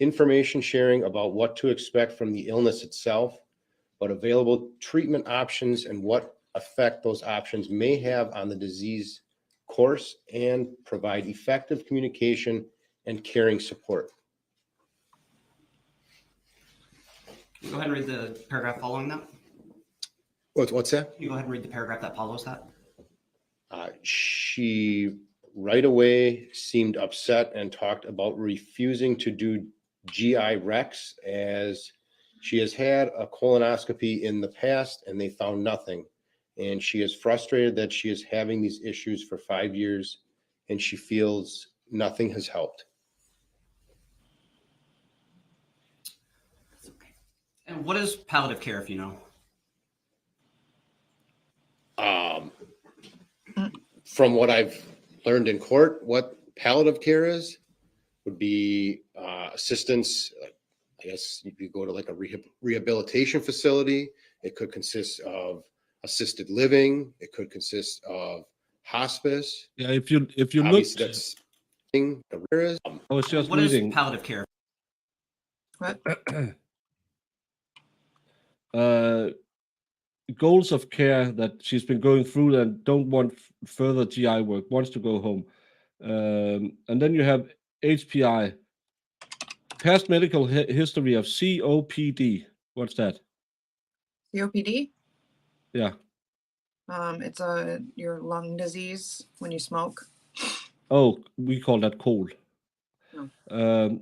information sharing about what to expect from the illness itself, but available treatment options and what effect those options may have on the disease course, and provide effective communication and caring support. Can you go ahead and read the paragraph following that? What's that? Can you go ahead and read the paragraph that follows that? She right away seemed upset and talked about refusing to do GI Rex as she has had a colonoscopy in the past and they found nothing. And she is frustrated that she is having these issues for 5 years and she feels nothing has helped. And what is palliative care, if you know? From what I've learned in court, what palliative care is would be assistance. I guess you could go to like a rehabilitation facility. It could consist of assisted living. It could consist of hospice. Yeah, if you look, Obviously, that's where is. I was just What is reading. palliative care? What? Goals of care that she's been going through and don't want further GI work, wants to go home. And then you have HPI, past medical history of COPD. What's that? COPD? Yeah. It's your lung disease when you smoke. Oh, we call that cold. Oh.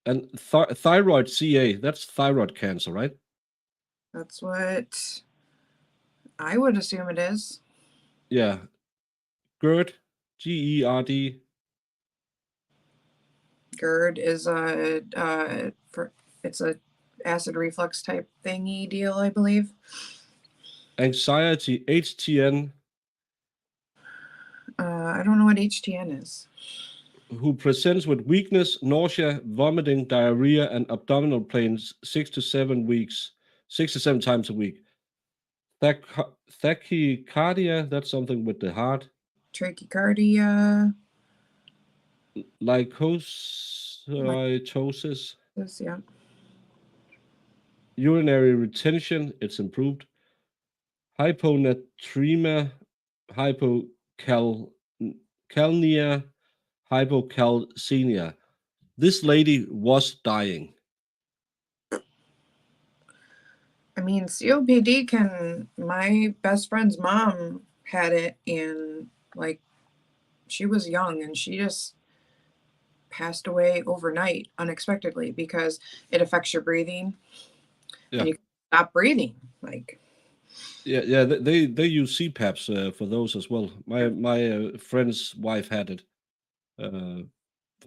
And thyroid CA, that's thyroid cancer, right? That's what I would assume it is. Yeah. GERD, GERD. GERD is it's a acid reflux type thingy deal, I believe. Anxiety, HTN, I don't know what HTN is. who presents with weakness, nausea, vomiting, diarrhea, and abdominal pains 6 to 7 times a week. Tachycardia, that's something with the heart. Trachycardia. Leukocytosis, Yeah. urinary retention, it's improved. Hyponatremia, hypocalcemia, hypocalcemia. This lady was dying. I mean, COPD my best friend's mom had it and like she was young and she just passed away overnight unexpectedly because it affects your breathing. Yeah. And you stop breathing. Like, Yeah, they use CPAPs for those as well. My friend's wife had it. for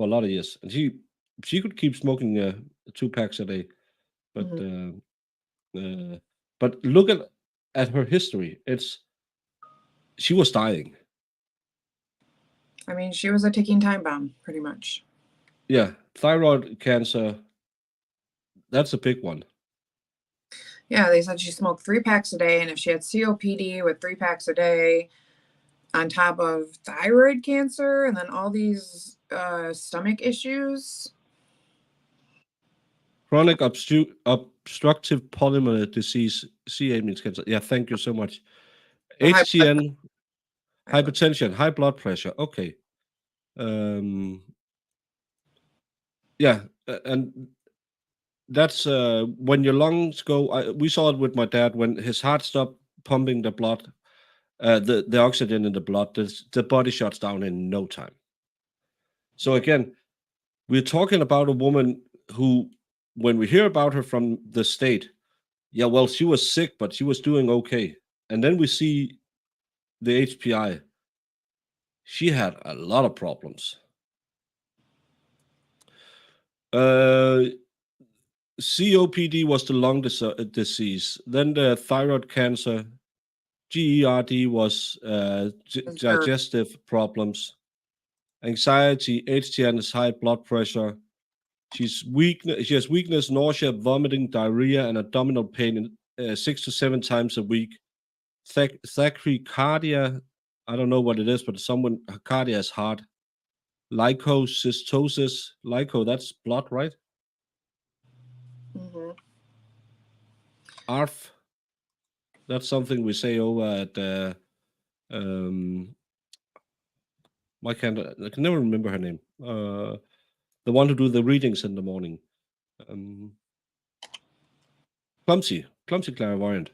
a lot of years, and she could keep smoking 2 packs a day, but but look at her history. She was dying. I mean, she was a ticking time bomb, pretty much. Yeah, thyroid cancer. That's a big one. Yeah, they said she smoked 3 packs a day, and if she had COPD with 3 packs a day, on top of thyroid cancer, and then all these stomach issues. Chronic obstructive pulmonary disease, CA means cancer. Yeah, thank you so much. Oh, HTN, high blood- hypertension, high blood pressure. Okay. Yeah, and that's when your lungs go. We saw it with my dad when his heart stopped pumping the blood, the oxygen in the blood. The body shuts down in no time. So again, we're talking about a woman who, when we hear about her from the state, yeah, well, she was sick, but she was doing okay. And then we see the HPI. She had a lot of problems. COPD was the lung disease. Then the thyroid cancer. GERD was digestive problems. Anxiety, HTN is high blood pressure. She has weakness, nausea, vomiting, diarrhea, and abdominal pain 6 to 7 times a week. Tachycardia, I don't know what it is, but cardia is hard. Lycocystosis, that's blood, right? Mhm. ARF, that's something we say over at I can never remember her name. The one who do the readings in the morning. Clumsy clairvoyant.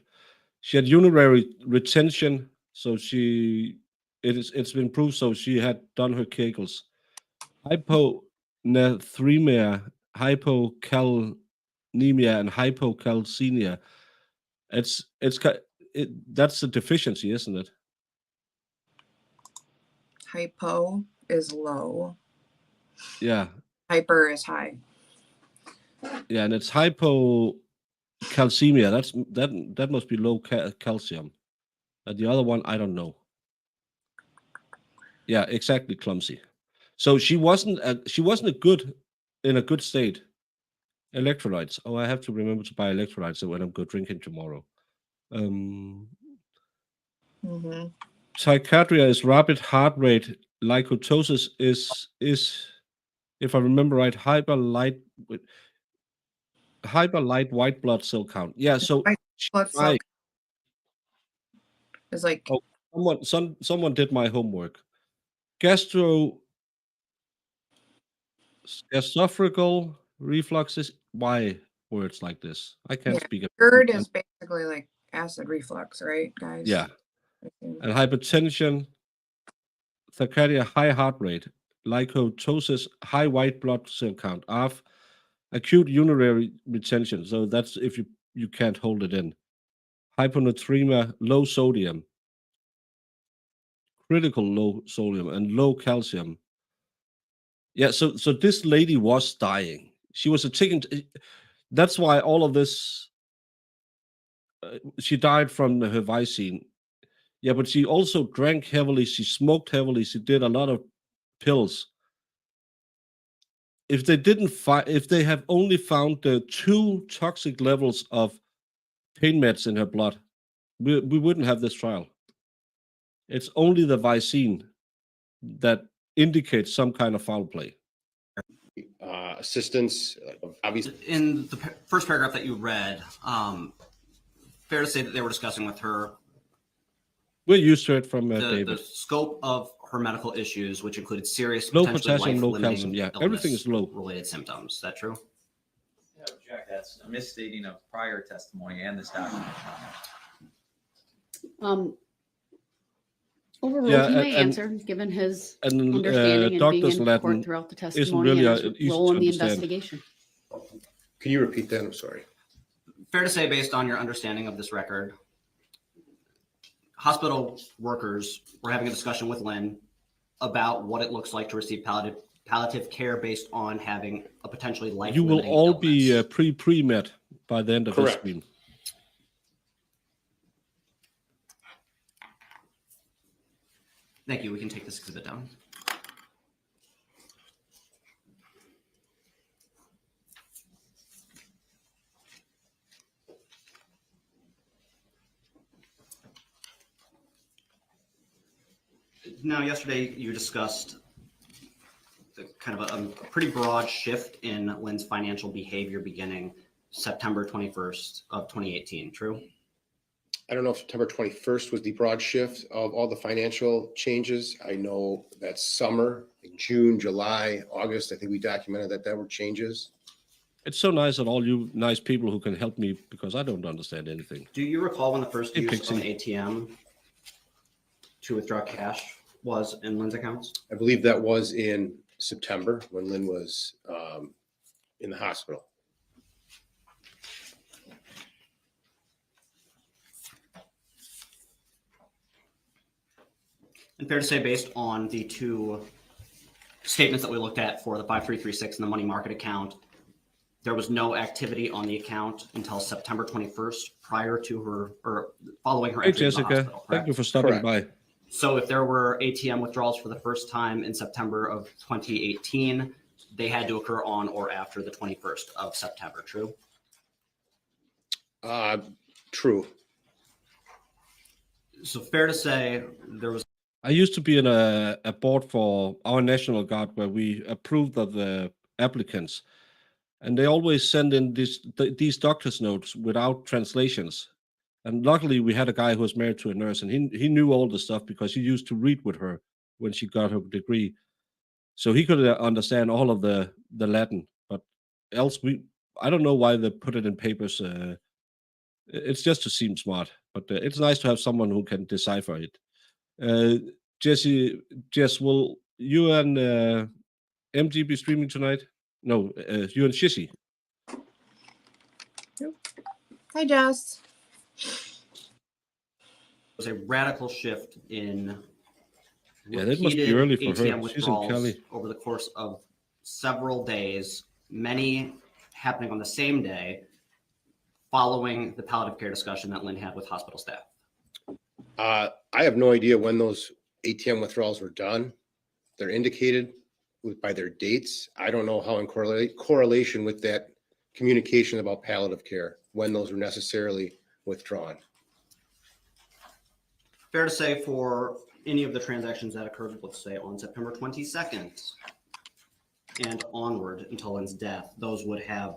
She had urinary retention, so it's been proved. So she had done her Kegels. Hyponatremia, hypokalnemia, and hypocalcemia. That's a deficiency, isn't it? Hypo is low. Yeah, Hyper is high. yeah, and it's hypocalcemia. That must be low calcium. The other one, I don't know. Yeah, exactly, clumsy. So she wasn't in a good state. Electrolytes. Oh, I have to remember to buy electrolytes when I'm go drinking tomorrow. Mhm. Tachycardia is rapid heart rate. Lycotosis is, if I remember right, hyper light white blood cell count. Yeah, so White blood cell I- is like oh, someone did my homework. Gastroesophageal refluxes. Why words like this? I can't Yeah. speak it. GERD is basically like acid reflux, right, guys? Yeah. And hypertension, tachycardia, high heart rate, lycotosis, high white blood cell count, acute urinary retention. So that's if you can't hold it in. Hyponatremia, low sodium, critical low sodium, and low calcium. Yeah, so this lady was dying. She was a ticking. That's why all of this. She died from her Visine. Yeah, but she also drank heavily. She smoked heavily. She did a lot of pills. If they have only found the 2 toxic levels of pain meds in her blood, we wouldn't have this trial. It's only the Visine that indicates some kind of foul play. Assistance, obviously. In the first paragraph that you read, fair to say that they were discussing with her We're used to it from the David. scope of her medical issues, which included serious, Low potentially potassium, low life-limiting calcium. Yeah, illness everything is low. related symptoms. Is that true? Yeah, Jack, that's a misstating of prior testimony and this document. Overruled, Yeah, he may and- answer, given his And understanding and being doctor's in Latin court throughout the testimony really and his easy role to in the understand. investigation. Can you repeat that? I'm sorry. Fair to say, based on your understanding of this record, hospital workers were having a discussion with Lynn about what it looks like to receive palliative care based on having a potentially life. You will all be pre-met by the end of this Correct. stream. Thank you. We can take this exhibit down. Now, yesterday you discussed kind of a pretty broad shift in Lynn's financial behavior beginning September 21st of 2018, true? I don't know if September 21st was the broad shift of all the financial changes. I know that summer, in June, July, August, I think we documented that there were changes. It's so nice that all you nice people who can help me because I don't understand anything. Do you recall when the first Hey, use Pixie. of an ATM to withdraw cash was in Lynn's accounts? I believe that was in September when Lynn was in the hospital. And fair to say, based on the two statements that we looked at for the 5336 and the money market account, there was no activity on the account until September 21st prior to her or following her Hey, entry into the Jessica. hospital, Thank correct? you for stopping Correct. by. So if there were ATM withdrawals for the first time in September of 2018, they had to occur on or after the 21st of September, true? True. So fair to say there was I used to be in a board for our National Guard where we approved of the applicants. And they always send in these doctor's notes without translations. And luckily, we had a guy who was married to a nurse, and he knew all the stuff because he used to read with her when she got her degree. So he could understand all of the Latin. But else, I don't know why they put it in papers. It's just to seem smart. But it's nice to have someone who can decipher it. Jessy, Jess, will you and MG be streaming tonight? No, you and Jessy. Hi, Jess. was a radical shift in Yeah, that must be repeated early for her. ATM She's in withdrawals Cali. over the course of several days, many happening on the same day, following the palliative care discussion that Lynn had with hospital staff. I have no idea when those ATM withdrawals were done. They're indicated by their dates. I don't know how in correlation with that communication about palliative care, when those were necessarily withdrawn. Fair to say for any of the transactions that occurred, let's say on September 22nd and onward until Lynn's death, those would have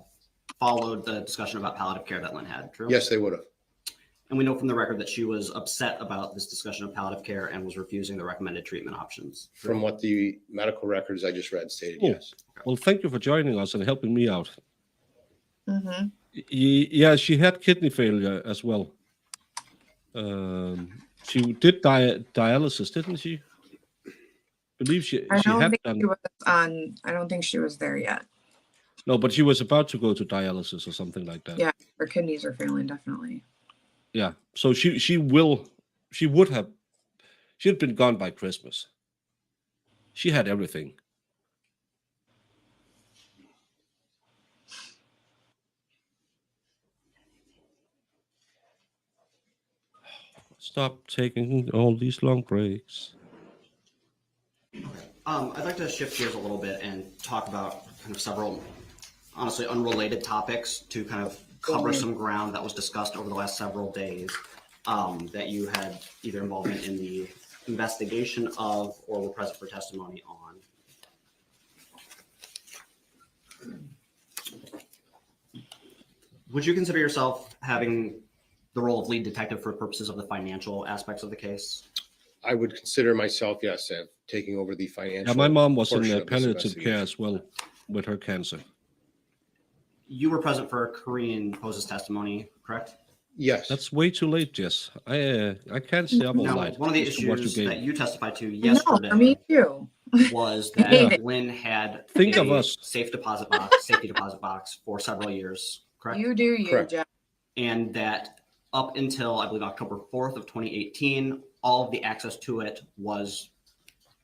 followed the discussion about palliative care that Lynn had, true? Yes, they would have. And we know from the record that she was upset about this discussion of palliative care and was refusing the recommended treatment options. From what the medical records I just read stated, Oh. yes. Well, thank you for joining us and helping me out. Mm-hmm. Yeah, she had kidney failure as well. She did dialysis, didn't she? Believe she I don't had think done. she was on. I don't think she was there yet. No, but she was about to go to dialysis or something like that. Yeah. Her kidneys are failing, definitely. Yeah. So she'd been gone by Christmas. She had everything. Stop taking all these long breaks. I'd like to shift gears a little bit and talk about kind of several, honestly, unrelated topics to kind of cover some ground that was discussed over the last several days that you had either involvement in the investigation of or were present for testimony on. Would you consider yourself having the role of lead detective for purposes of the financial aspects of the case? I would consider myself, yes, taking over the financial. Yeah, my mom was in portion of this palliative care investigation. as well with her cancer. You were present for Korean Pose's testimony, correct? Yes. That's way too late, Jess. I can't stay up all Now, night. one of the just to watch issues game. that you testified to No, yesterday for me too. was I hate that it. Lynn had Think a of us. safety deposit box for several years, correct? You do you, Correct. Jeff. And that up until, I believe, October 4th of 2018, all of the access to it was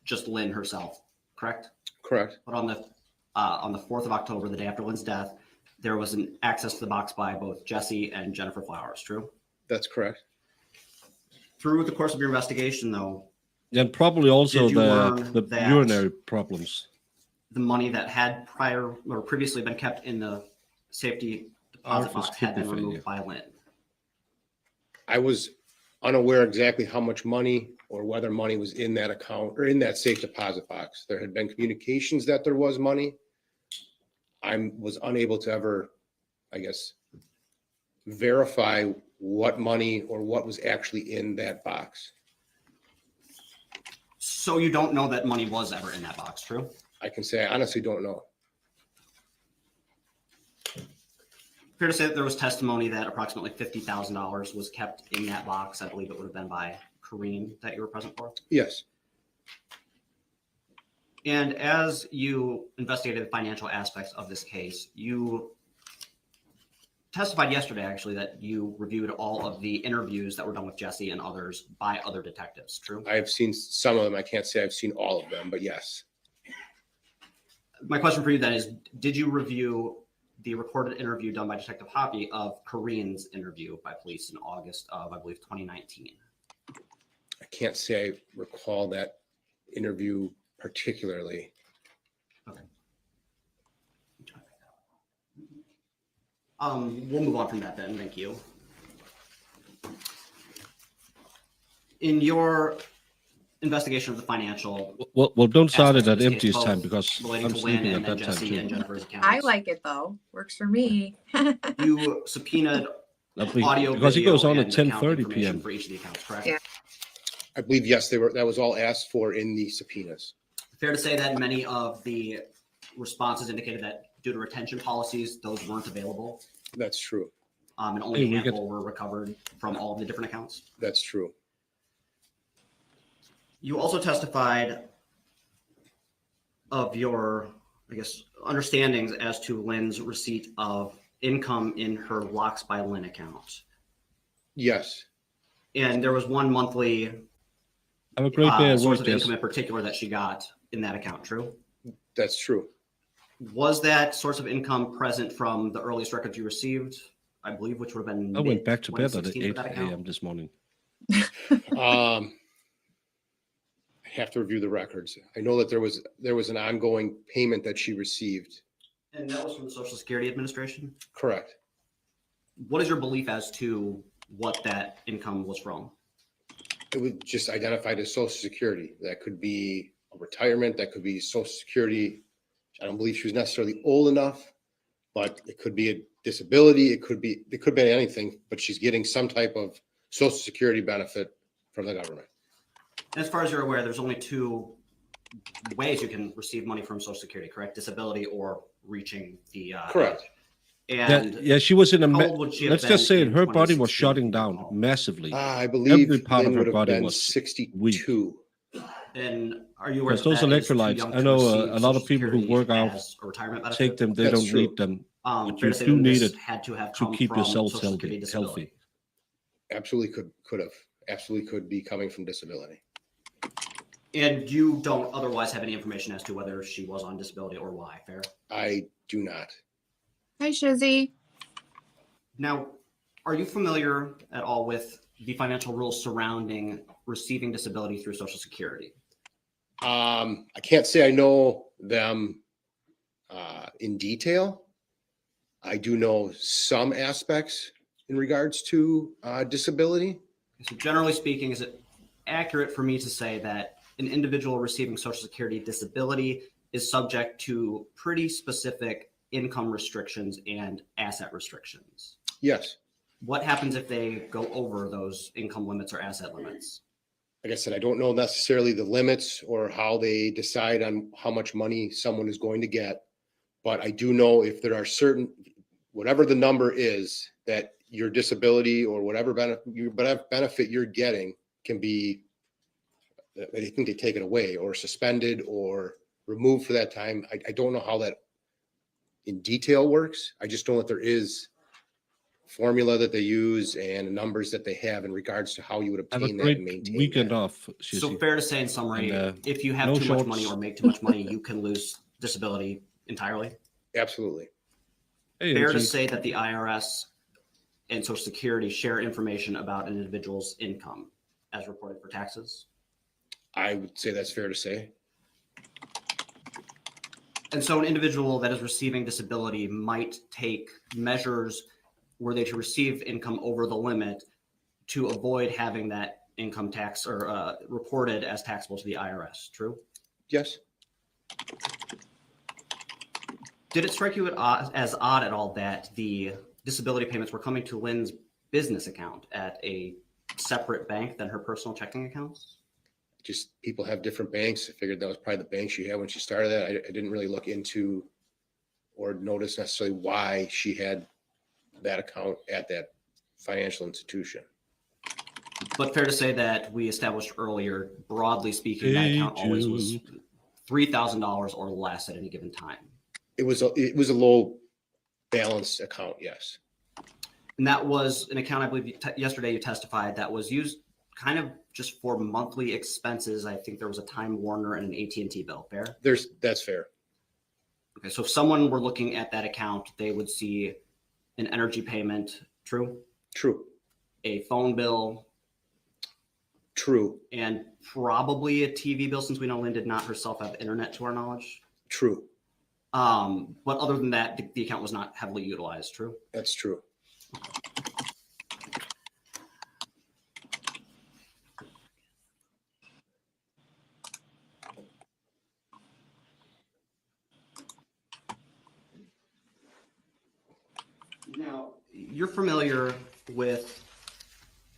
just Lynn herself, correct? Correct. But on the 4th of October, the day after Lynn's death, there was an access to the box by both Jessy and Jennifer Flowers, true? That's correct. Through the course of your investigation, though, And probably also Did you learn the that- urinary problems. the money that had previously been kept in the safety deposit Arthur's box had been kidney removed failure. by Lynn. I was unaware exactly how much money or whether money was in that account or in that safe deposit box. There had been communications that there was money. I was unable to ever, I guess, verify what money or what was actually in that box. So you don't know that money was ever in that box, true? I can say I honestly don't know. Fair to say that there was testimony that approximately $50,000 was kept in that box. I believe it would have been by Kareem that you were present for. Yes, And as you investigated the financial aspects of this case, you testified yesterday, actually, that you reviewed all of the interviews that were done with Jessy and others by other detectives, true? I have seen some of them. I can't say I've seen all of them, but yes. My question for you then is, did you review the recorded interview done by Detective Hoppy of Kareem's interview by police in August of, I believe, 2019? I can't say I recall that interview particularly. We'll move on from that then. Thank you. In your investigation of the financial Well, don't start it aspects of at this empty case, time both because relating I'm to Lynn sleeping and at then that time Jessy and too. Jennifer's accounts, I like it though. Works for me. you subpoenaed audio, Because he video, goes on at and account 10:30 information p.m. for each of the accounts, correct? Yeah. I believe, yes, that was all asked for in the subpoenas. Fair to say that many of the responses indicated that due to retention policies, those weren't available, That's true. and only a Hey, we handful were recovered from all of the different accounts. That's true. You also testified of your, I guess, understandings as to Lynn's receipt of income in her Locks by Lynn account. Yes, And there was one monthly Have a great day at source work, of Jess. income in particular that she got in that account, true? that's true. Was that source of income present from the earliest records you received, I believe, which would have been I went back to bed at mid-2016 for 8 that account? a.m. this morning. I have to review the records. I know that there was an ongoing payment that she received. And that was from the Social Security Administration? Correct. What is your belief as to what that income was from? It was just identified as Social Security. That could be a retirement, that could be Social Security. I don't believe she was necessarily old enough, but it could be a disability. It could be anything, but she's getting some type of Social Security benefit from the government. As far as you're aware, there's only two ways you can receive money from Social Security, correct? Disability or reaching the Correct. And Yeah, she was in a. how old would she have Let's just say been it, her in body was 2016, shutting if you down recall? massively. I believe Every part of Lynn her would have body been was 62. And are you aware Because that those that is too electrolytes, young I to know receive a lot of Social people who Security work out as a retirement benefit? take them. They That's don't true. need them. but Fair you to say do that need this it had to have to come keep from yourself Social Security disability. healthy. Absolutely could have. Absolutely could be coming from disability. And you don't otherwise have any information as to whether she was on disability or why, fair? I do not. Hi, Shizzy. Now, are you familiar at all with the financial rules surrounding receiving disability through Social Security? I can't say I know them in detail. I do know some aspects in regards to disability. So generally speaking, is it accurate for me to say that an individual receiving Social Security disability is subject to pretty specific income restrictions and asset restrictions? Yes. What happens if they go over those income limits or asset limits? Like I said, I don't know necessarily the limits or how they decide on how much money someone is going to get. But I do know if there are certain, whatever the number is, that your disability or whatever benefit you're getting can be, I think they take it away or suspended or removed for that time. I don't know how that in detail works. I just know that there is formula that they use and the numbers that they have in regards to how you would Have a obtain that great and maintain weekend that. off, So Jessy. fair to say in summary, And, if you have no too much money shorts. or make too much money, you can lose disability entirely. Absolutely. Hey, Fair to Angie. say that the IRS and Social Security share information about an individual's income as reported for taxes. I would say that's fair to say. And so an individual that is receiving disability might take measures were they to receive income over the limit to avoid having that income tax or reported as taxable to the IRS. True? Yes. Did it strike you as odd at all that the disability payments were coming to Lynn's business account at a separate bank than her personal checking accounts? Just people have different banks. I figured that was probably the bank she had when she started that. I didn't really look into or notice necessarily why she had that account at that financial institution. But fair to say that we established earlier, broadly speaking, that account always was $3,000 or less at any given time. It was a low balance account, yes. And that was an account, I believe yesterday you testified, that was used kind of just for monthly expenses. I think there was a Time Warner and an AT&T bill. Fair? That's fair. Okay, so if someone were looking at that account, they would see an energy payment, true? True. A phone bill, True. and probably a TV bill, since we know Lynn did not herself have internet to our knowledge. True. But other than that, the account was not heavily utilized, true? That's true. Now, you're familiar with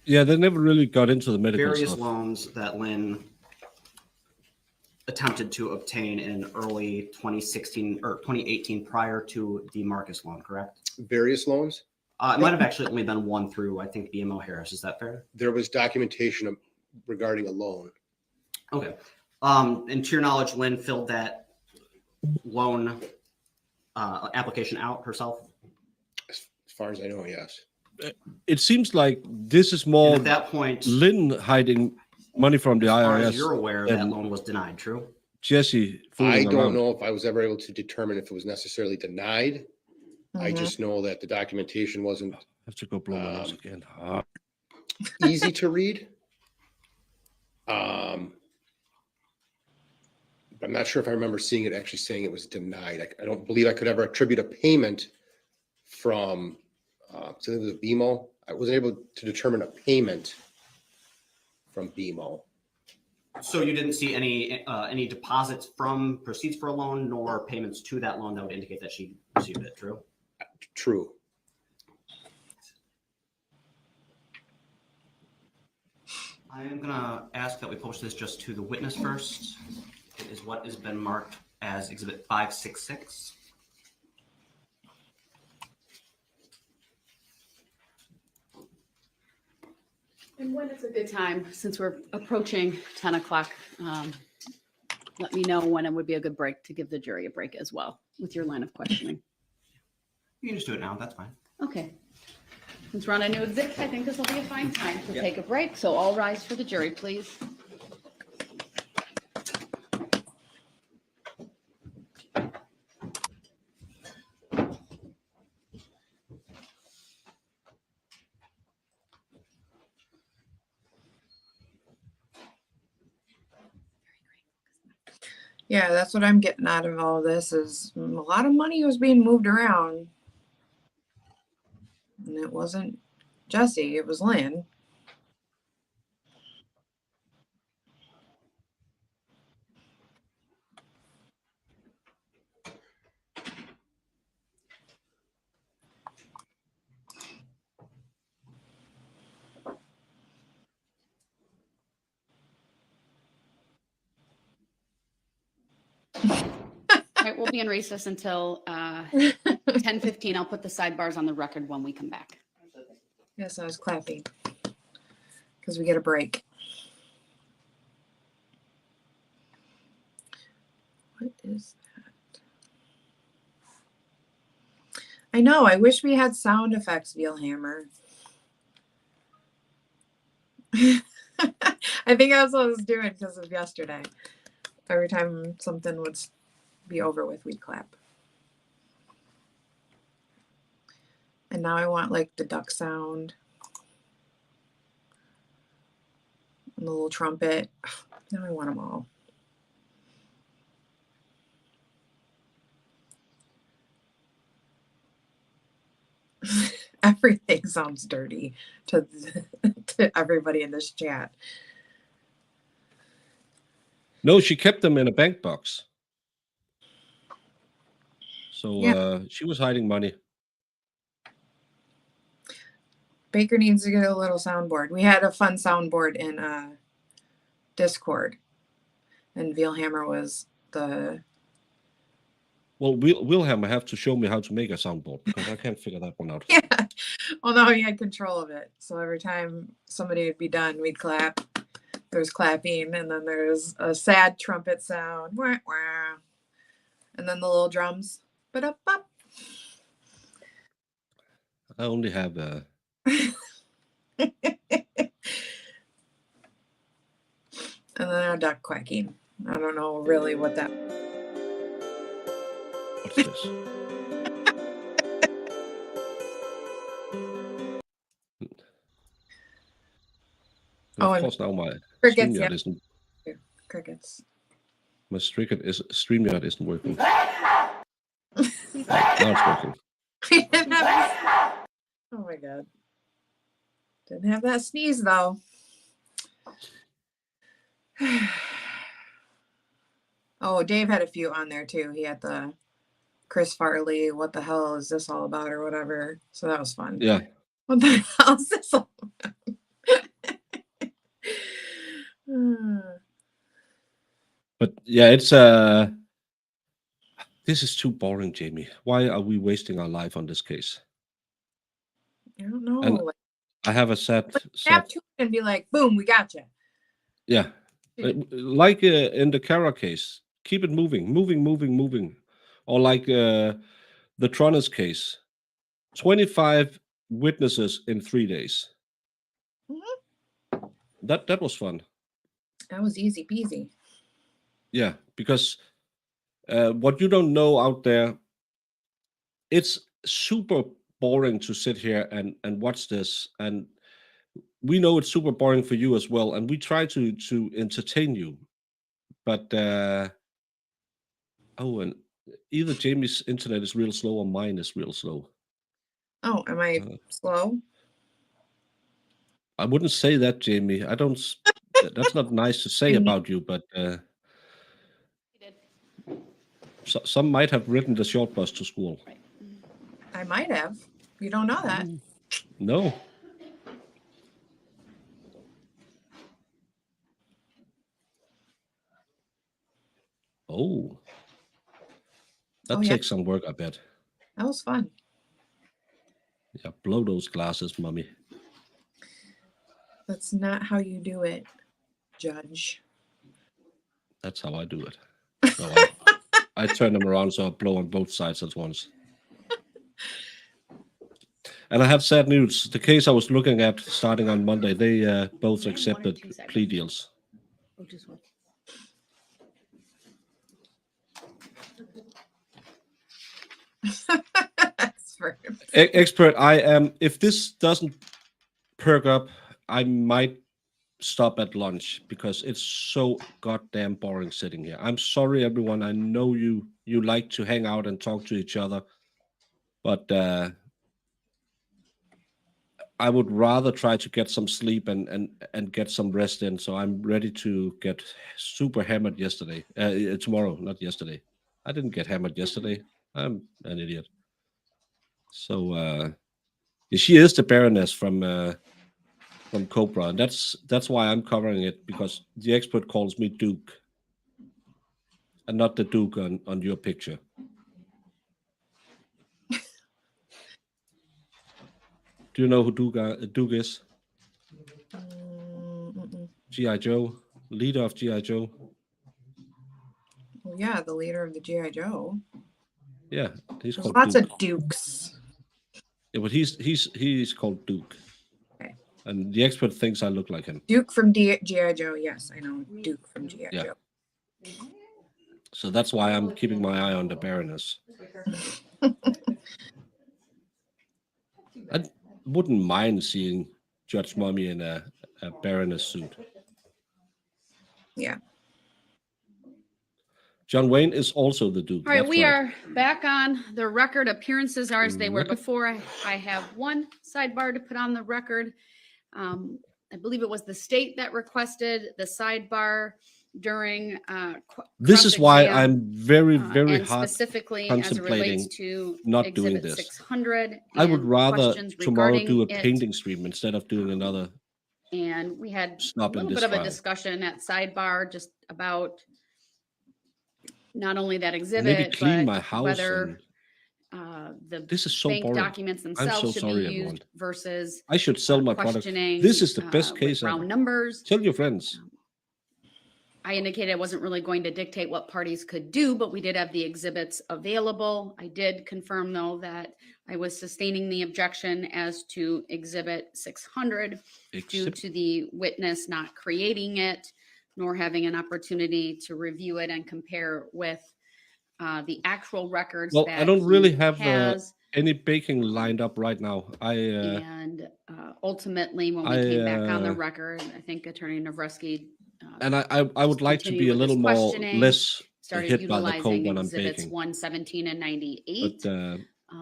Yeah, they never really got into the medical various stuff. loans that Lynn attempted to obtain in early 2016 or 2018 prior to the Marcus loan, correct? Various loans. It might have actually only been one through, I think, BMO Harris. Is that fair? There was documentation regarding a loan. Okay. And to your knowledge, Lynn filled that loan application out herself? As far as I know, yes. It seems like this is And more at that point, Lynn hiding money from the as far as you're IRS. aware, and that loan was denied, true? Jessy I fooling don't around. know if I was ever able to determine if it was necessarily denied. I Mhm. just know that the documentation wasn't I have to go blow my nose again. easy to read. But I'm not sure if I remember seeing it actually saying it was denied. I don't believe I could ever attribute a payment from, so it was a BMO. I wasn't able to determine a payment from BMO. So you didn't see any deposits from proceeds for a loan, nor payments to that loan that would indicate that she received it, true? True. I am gonna ask that we post this just to the witness first. It is what has been marked as Exhibit 566. And when it's a good time, since we're approaching 10 o'clock, let me know when it would be a good break to give the jury a break as well with your line of questioning. You can just do it now, that's fine. Okay. Since we're on a new exhibit, I think this will be a fine time to take a break. So all rise for the jury, please. Yeah, that's what I'm getting out of all this is a lot of money was being moved around. And it wasn't Jessy, it was Lynn. All right, we'll be in recess until 10:15. I'll put the sidebars on the record when we come back. Yes, I was clapping. Because we get a break. What is that? I know. I wish we had sound effects, Vielhammer. I think that's what I was doing because of yesterday. Every time something would be over with, we'd clap. And now I want like the duck sound and the little trumpet. Now I want them all. Everything sounds dirty to everybody in this chat. No, she kept them in a bank box. So Yeah. she was hiding money. Baker needs to get a little soundboard. We had a fun soundboard in Discord, and Vielhammer was the. Well, Wilhelm have to show me how to make a soundboard because I can't figure that one out. Yeah. Well, no, he had control of it. So every time somebody would be done, we'd clap. There's clapping, and then there's a sad trumpet sound. Wah, wah. And then the little drums. Ba-da-bop. I only have And then a duck quacking. I don't know really what that. what's this? Oh, Of and course, now my crickets, StreamYard yeah. isn't Crickets. my StreamYard isn't working. Now it's working. We didn't have. Oh my god. Didn't have that sneeze though. Oh, Dave had a few on there too. He had the Chris Farley, what the hell is this all about, or whatever. So that was fun. Yeah. What the hell is this all about? But yeah, it's this is too boring, Jamie. Why are we wasting our life on this case? I don't know. And Like, I have a sad snap to it and be like, boom, we got you. yeah. Like in the Kara case, keep it moving. Or like the Tronis case, 25 witnesses in 3 days. Mm-hmm. That was fun. That was easy peasy. Yeah, because what you don't know out there, it's super boring to sit here and watch this, and we know it's super boring for you as well, and we try to entertain you, but oh, and either Jamie's internet is real slow or mine is real slow. Oh, am I slow? I wouldn't say that, Jamie. I don't. That's not nice to say about you, but some might have ridden the short bus to school. I might have. You don't know that. No. Oh. That yeah. takes some work, I bet. That was fun. Yeah, blow those glasses, mommy. That's not how you do it, Judge. That's how I do it. No, I turn them around so I blow on both sides at once. And I have sad news. The case I was looking at starting on Monday, they both accepted plea deals. Oh, just one. Expert, I am. If this doesn't perk up, I might stop at lunch because it's so goddamn boring sitting here. I'm sorry, everyone. I know you like to hang out and talk to each other, but I would rather try to get some sleep and get some rest in. So I'm ready to get super hammered yesterday. Tomorrow, not yesterday. I didn't get hammered yesterday. I'm an idiot. So she is the Baroness from Cobra, and that's why I'm covering it, because the expert calls me Duke, and not the Duke on your picture. Do you know who Duke is? G.I. Joe, leader of G.I. Joe. Well, yeah, the leader of the G.I. Joe. Yeah, he's There's called lots Duke. of dukes. Yeah, but he's called Duke. Okay. And the expert thinks I look like him. Duke from G.I. Joe. Yes, I know Duke from G.I. Yeah. Joe. So that's why I'm keeping my eye on the Baroness. I wouldn't mind seeing Judge Mummy in a Baroness suit. Yeah. John Wayne is also the Duke. All right, that's we right. are back on the record. Appearances are as they were Record. before. I have one sidebar to put on the record. I believe it was the state that requested the sidebar during This is why cross-exam, I'm very and hard. specifically as it relates contemplating to not doing Exhibit this. 600. I would and rather questions tomorrow regarding do a it. painting stream instead of doing another. And we had a Stop in little this bit of a trial. discussion at sidebar just about not only that Maybe exhibit, clean but my house. whether And the this is so bank boring. documents so themselves should sorry, be everyone. used versus I should sell my product. questioning. This is the best with case round ever. numbers. Tell your friends. I indicated I wasn't really going to dictate what parties could do, but we did have the exhibits available. I did confirm, though, that I was sustaining the objection as to Exhibit 600 due Except, to the witness not creating it, nor having an opportunity to review it and compare with the actual records well, that I don't really he have has. any baking lined up right now. And ultimately, when we came back on the record, I think Attorney Navreski And I would like to be continued a with little his more questioning, less started hit by the cold utilizing when I'm exhibits baking. 117 and 98. But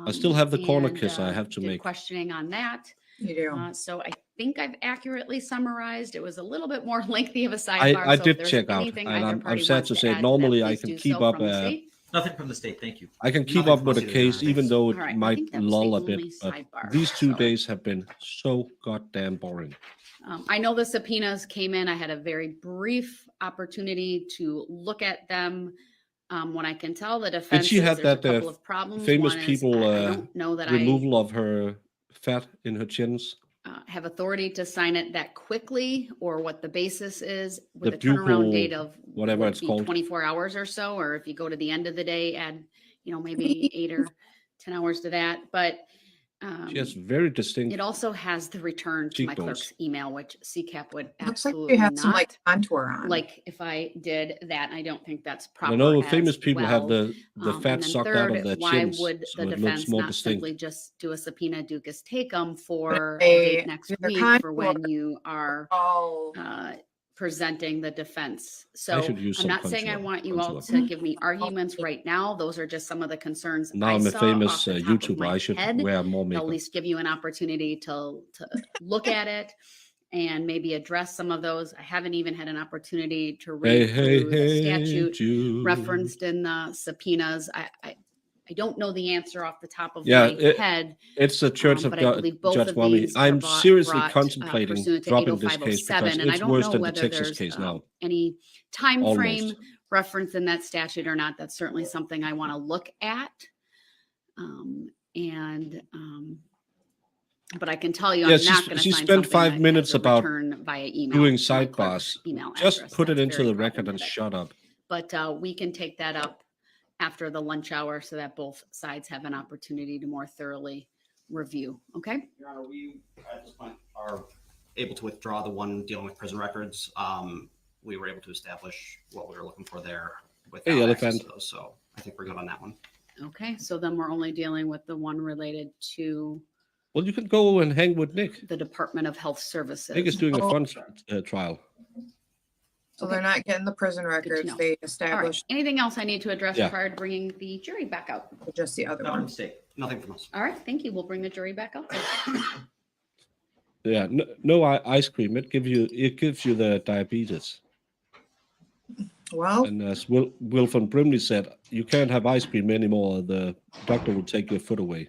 I still have the corner and, kiss I have to did make. questioning on that. You do. So I think I've accurately summarized. It was a little bit more lengthy of a sidebar. I so if did there's check out, anything and either I'm party sad wants to say. add that, Normally, I please can do keep so up. from the state. Nothing from the state, thank you. I can keep Nothing up from with us the either, case, Your Honor. even though it All right, I might think that was the lull a bit. only But sidebar, these 2 so. days have been so goddamn boring. I know the subpoenas came in. I had a very brief opportunity to look at them. When I can tell the defense she have there's a that, couple of problems. famous One is people, I don't know that Removal of her fat in her chins. I have authority to sign it that quickly, or what the basis is with The a turnaround buccal, date of whatever would it's be called. 24 hours or so, or if you go to the end of the day, add maybe 8 or 10 hours to that. But She has very distinct. it also has the return to my cheekbones. clerk's email, which CCAP would Looks like absolutely you have some like not contour on. like if I did that. I don't think that's proper. I know as famous people have well. the And fat then sucked third, out of their why chins, would so the it looks defense more not distinct. simply just do a subpoena Dukas Take'em for a they- date next their week for when contour- you are Oh, presenting the defense? I So should use I'm some not saying I contour- want you all contour. to give me arguments right now. Those are just some of the concerns Now I I'm a saw famous off the top of YouTuber. my I should head. wear more They'll makeup. at least give you an opportunity to look at it and maybe address some of those. I haven't even had an opportunity to read through the statute Jude. referenced in the subpoenas. I don't know the answer off the top of Yeah, my head, It's the Church of but I believe both Judge of Mummy. these are I'm seriously brought, contemplating pursuant to dropping this case 80507, because and I it's don't worse know than the whether Texas there's case now. any time frame Almost. reference in that statute or not. That's certainly something I want to look at. But I can tell you, Yeah, I'm not going to she sign spent something 5 that minutes has a about return via email doing to my clerk's sidebars. email Just address. put it That's into very the record and problematic. shut up. But we can take that up after the lunch hour so that both sides have an opportunity to more thoroughly review. Okay? Your Honor, we at this point are able to withdraw the one dealing with prison records. We were able to establish what we were looking for there without Hey, access elephant. to those. So I think we're good on that one. Okay. So then we're only dealing with the one related to Well, you can go and hang with Nick. the Department of Health Services. Nick is doing a Oh. fun trial. so they're not getting the prison records. know. They All right. established Anything else I need to address Yeah. prior to bringing the jury back out? just the other Not from one. the state. Nothing from us. All right. Thank you. We'll bring the jury back out. Yeah, no ice cream. It gives you the diabetes. Well, And as Will von Brimley said, you can't have ice cream anymore. The doctor will take your foot away.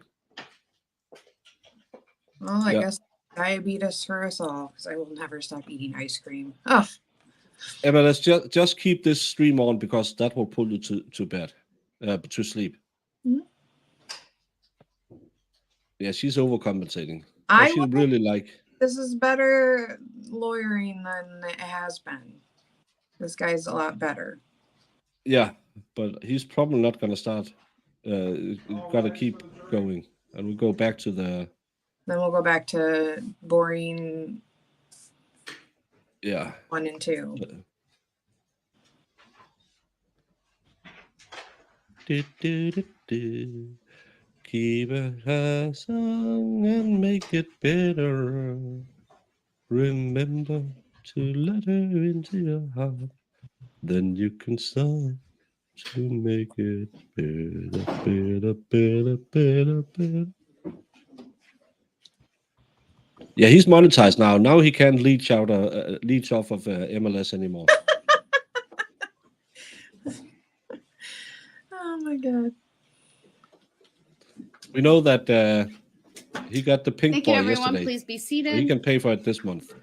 I Yeah. guess diabetes for us all because I will never stop eating ice cream. Oh, Yeah, but let's just keep this stream on because that will pull you to bed, to sleep. Mhm. Yeah, she's overcompensating. I She would- really like. this is better lawyering than it has been. This guy's a lot better. Yeah, but he's probably not going to start. Got to keep going. And we go back to the, Then we'll go back to boring yeah. 1 and 2. Keep a song and make it better. Remember to let her into your heart. Then you can start to make it better, better, better, better, better. Yeah, he's monetized now. Now he can't leech off of MLS anymore. Oh my god. We know that he got the pink Thank you, boy everyone. yesterday. Please be So seated. he can pay for it this month.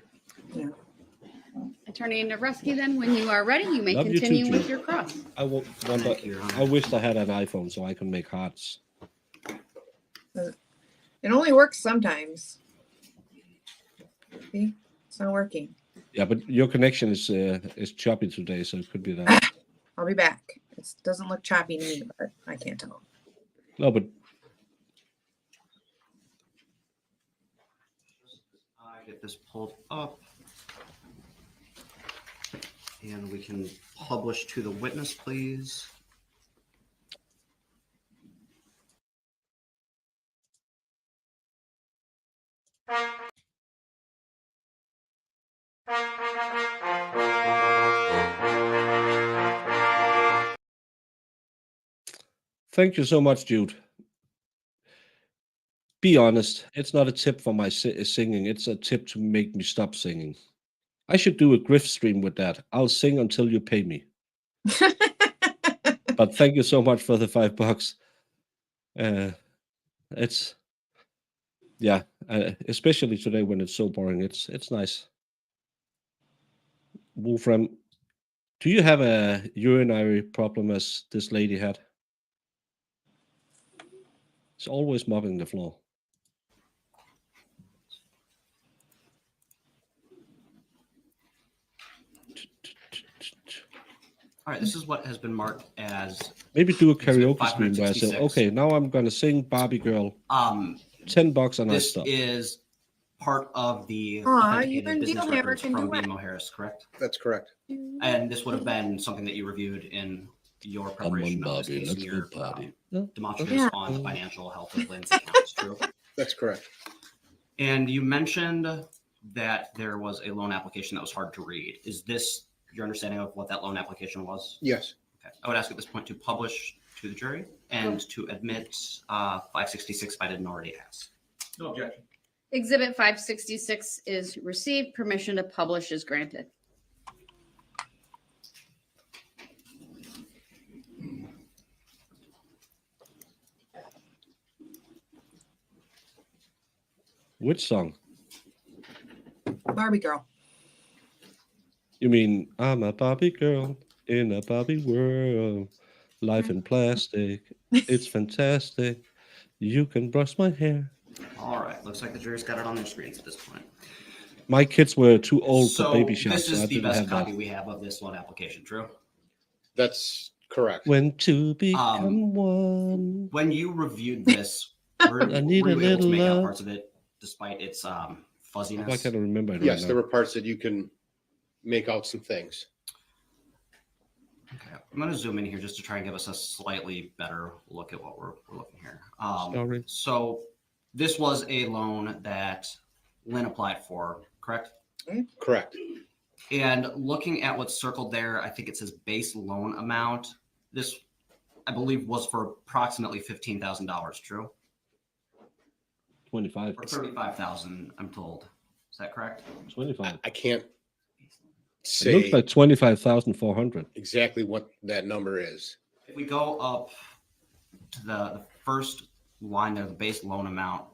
Attorney Navrowski, then, when you are ready, you may Love you too, continue with Jude. your cross. I wonder. Thank you, Your Honor. I wished I had an iPhone so I can make hearts. It only works sometimes. See? It's not working. Yeah, but your connection is choppy today, so it could be that. I'll be back. It doesn't look choppy to me, but I can't tell. No, but I get this pulled up. And we can publish to the witness, please. thank you so much, Jude. Be honest. It's not a tip for my singing. It's a tip to make me stop singing. I should do a Griff stream with that. I'll sing until you pay me. But thank you so much for the $5. It's yeah, especially today when it's so boring. It's nice. Wolfram, do you have a urinary problem as this lady had? It's always mopping the floor. All right, this is what has been marked as Maybe do a Exhibit karaoke stream where I say, 566. okay, now I'm gonna sing Barbie Girl. $10 and I this stop. is part of the Aw, you authenticated and business Dealhammer records can from do it. BMO Harris, correct? That's correct. And this would have been something that you reviewed in your Come on, preparation of this Barbie, case, let's in go your party. demonstratives Yeah. on the financial health of Lynn's accounts, true? That's correct. And you mentioned that there was a loan application that was hard to read. Is this your understanding of what that loan application was? Yes. Okay. I would ask at this point to publish to the jury and to admit 566 if I didn't already ask. No objection. Exhibit 566 is received. Permission to publish is granted. Which song? Barbie girl. You mean I'm a Barbie girl in a Barbie world? Life in plastic. It's fantastic. You can brush my hair. All right. Looks like the jury's got it on their screens at this point. My kids were too old So for baby showers, this so I is the didn't best have copy that. we have of this loan application, true? That's correct. When two become one. When you reviewed this, were, I need were a you able to little make out love. parts of it despite its I fuzziness? can't remember it Yes, right there now. were parts that you can make out some things. Okay. I'm going to zoom in here just to try and give us a slightly better look at what we're looking here. Sorry. So this was a loan that Lynn applied for, correct? Correct. And looking at what's circled there, I think it says base loan amount. This, I believe, was for approximately $15,000, true? 25. Or 35,000, I'm told. Is that correct? 25. I can't It looks say like 25,400. exactly what that number is. If we go up to the first line there, the base loan amount,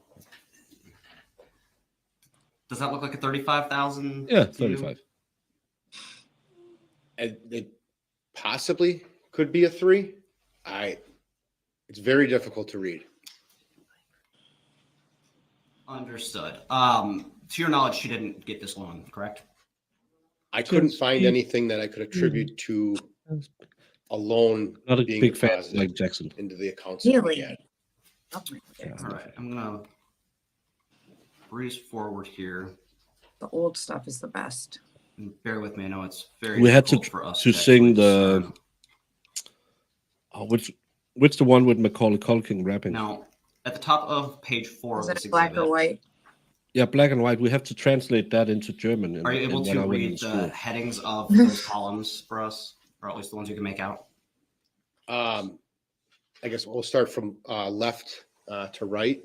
does that look like a 35,000? Yeah, to you? 35. And it possibly could be a 3. It's very difficult to read. Understood. To your knowledge, she didn't get this loan, correct? I couldn't find he- anything that I could attribute to a loan Not a being big fan of deposited Mike Jackson. into the accounts that we Really? had. Oh my goodness. All right, I'm gonna breeze forward here. The old stuff is the best. And bear with me. I know it's very We had to difficult for us to actually sing the discern. which the one with Macaulay Culkin rapping. Now, at the top of page 4 Is of it this black or exhibit, white? Yeah, black and white. We have to translate that into German. are you able when to I went read in the school. headings of those columns for us, or at least the ones you can make out? I guess we'll start from left to right.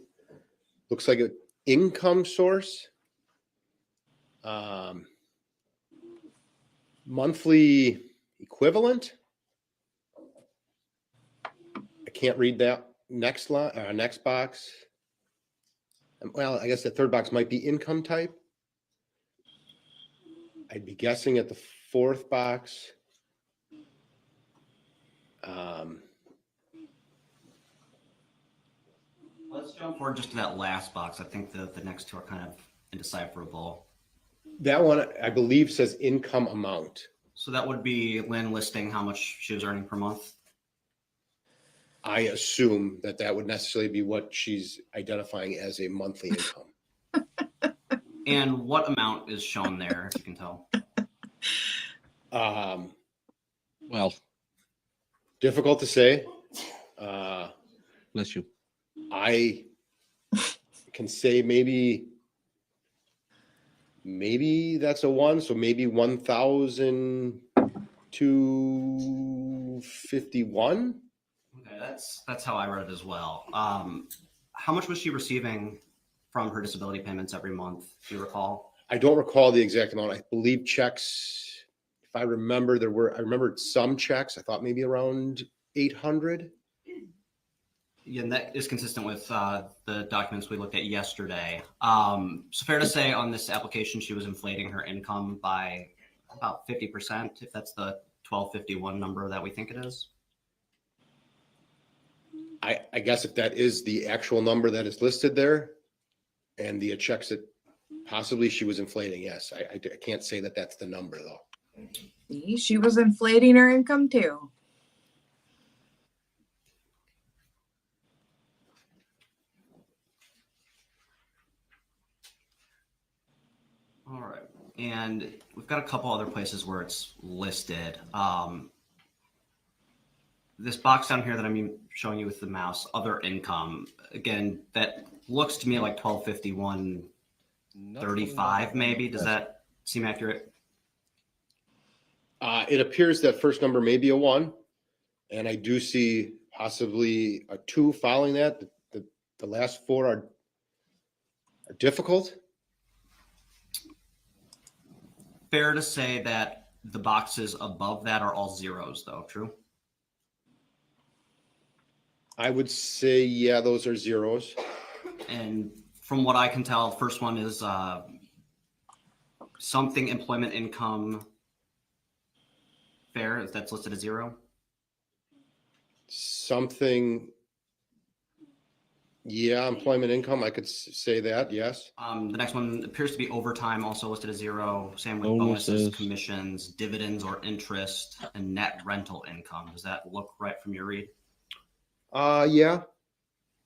Looks like an income source. Monthly equivalent. I can't read that next line, next box. Well, I guess the third box might be income type. I'd be guessing at the fourth box. Let's jump forward just to that last box. I think the next two are kind of indecipherable. That one, I believe, says income amount. So that would be Lynn listing how much she was earning per month. I assume that that would necessarily be what she's identifying as a monthly income. And what amount is shown there, if you can tell? Well, Difficult to say. bless you. I can say maybe that's a one. So maybe 1,251. Okay, that's how I read it as well. How much was she receiving from her disability payments every month? Do you recall? I don't recall the exact amount. I believe checks, if I remember, I remembered some checks. I thought maybe around 800. Yeah, and that is consistent with the documents we looked at yesterday. So fair to say on this application, she was inflating her income by about 50%, if that's the 1251 number that we think it is. I guess if that is the actual number that is listed there and the checks that possibly she was inflating, yes. I can't say that that's the number though. See, she was inflating her income too. All right. And we've got a couple other places where it's listed. This box down here that I'm showing you with the mouse, other income, again, that looks to me like 1251.35 maybe. Does that seem accurate? It appears that first number may be a one, and I do see possibly a two following that. The last four are difficult. Fair to say that the boxes above that are all zeros, though, true? I would say, yeah, those are zeros. And from what I can tell, the first one is something employment income. Fair, if that's listed as zero. Something, yeah, employment income, I could say that, yes. The next one appears to be overtime, also listed as zero. Same with Bonuses. bonuses, commissions, dividends or interest, and net rental income. Does that look right from your read? Yeah,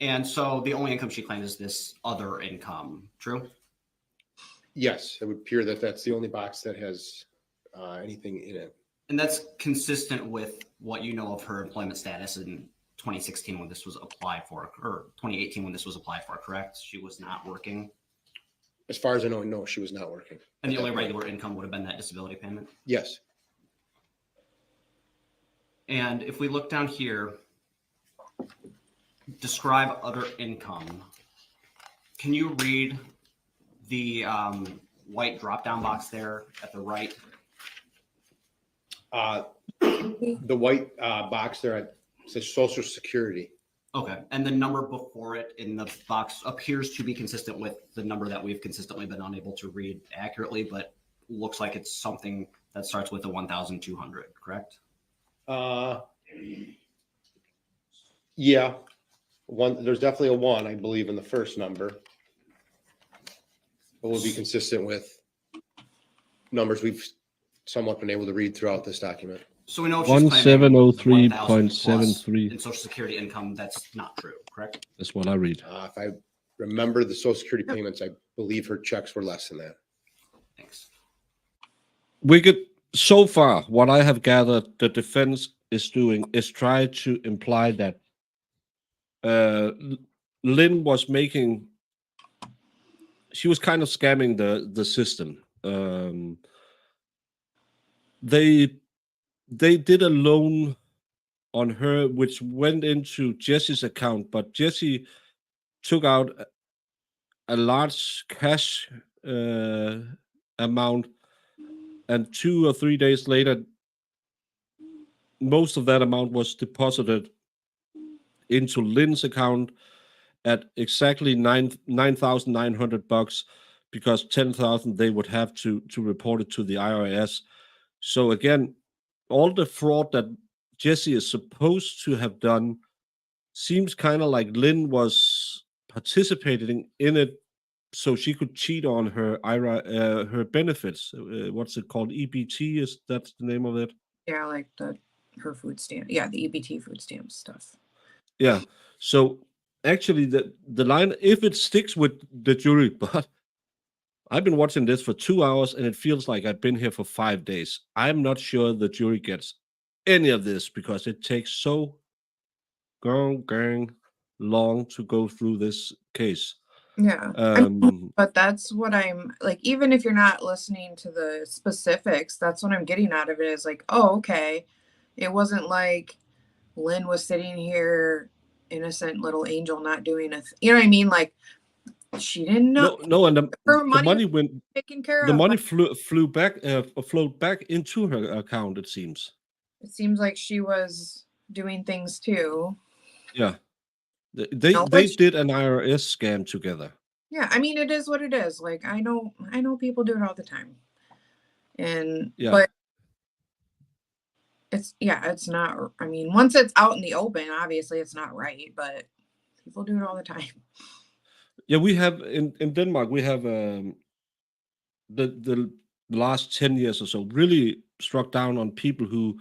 And so the only income she claims is this other income. True? yes, it would appear that that's the only box that has anything in it. And that's consistent with what you know of her employment status in 2016 when this was applied for, or 2018 when this was applied for, correct? She was not working. As far as I know, no, she was not working. And the only regular income would have been that disability payment. Yes. And if we look down here, describe other income. Can you read the white drop-down box there at the right? The white box there says Social Security. Okay, and the number before it in the box appears to be consistent with the number that we've consistently been unable to read accurately, but looks like it's something that starts with a 1,200, correct? Yeah, one. There's definitely a one, I believe, in the first number. It will be consistent with numbers we've somewhat been able to read throughout this document. So we know she's claiming 1703.73. in Social Security income. That's not true, correct? That's what I read. If I remember the social security payments, I believe her checks were less than that. Thanks. We could, so far, what I have gathered, the defense is doing is try to imply that Lynn was making, she was kind of scamming the system. They did a loan on her, which went into Jesse's account, but Jessy took out a large cash amount, and 2 or 3 days later, most of that amount was deposited into Lynn's account at exactly $9,900, because 10,000 they would have to report it to the IRS. So again, all the fraud that Jessy is supposed to have done seems kind of like Lynn was participating in it, so she could cheat on her her benefits. What's it called? EBT, is that's the name of it? Yeah, like her food stamp. Yeah, the EBT food stamp stuff. Yeah. So actually, the line, if it sticks with the jury, but I've been watching this for 2 hours and it feels like I've been here for 5 days. I'm not sure the jury gets any of this because it takes so long to go through this case. Yeah. But that's what I'm like, even if you're not listening to the specifics, that's what I'm getting out of it is like, oh, okay. It wasn't like Lynn was sitting here, innocent little angel, not doing you know what I mean? Like, she didn't know. No, and her the money money went, taken care the of. money flowed back into her account, it seems. It seems like she was doing things too. Yeah. They did an IRS scam together. Yeah, I mean, it is what it is. Like, I know people do it all the time. And Yeah. but it's not, I mean, once it's out in the open, obviously it's not right, but people do it all the time. Yeah, we have in Denmark, we have the last 10 years or so really struck down on people who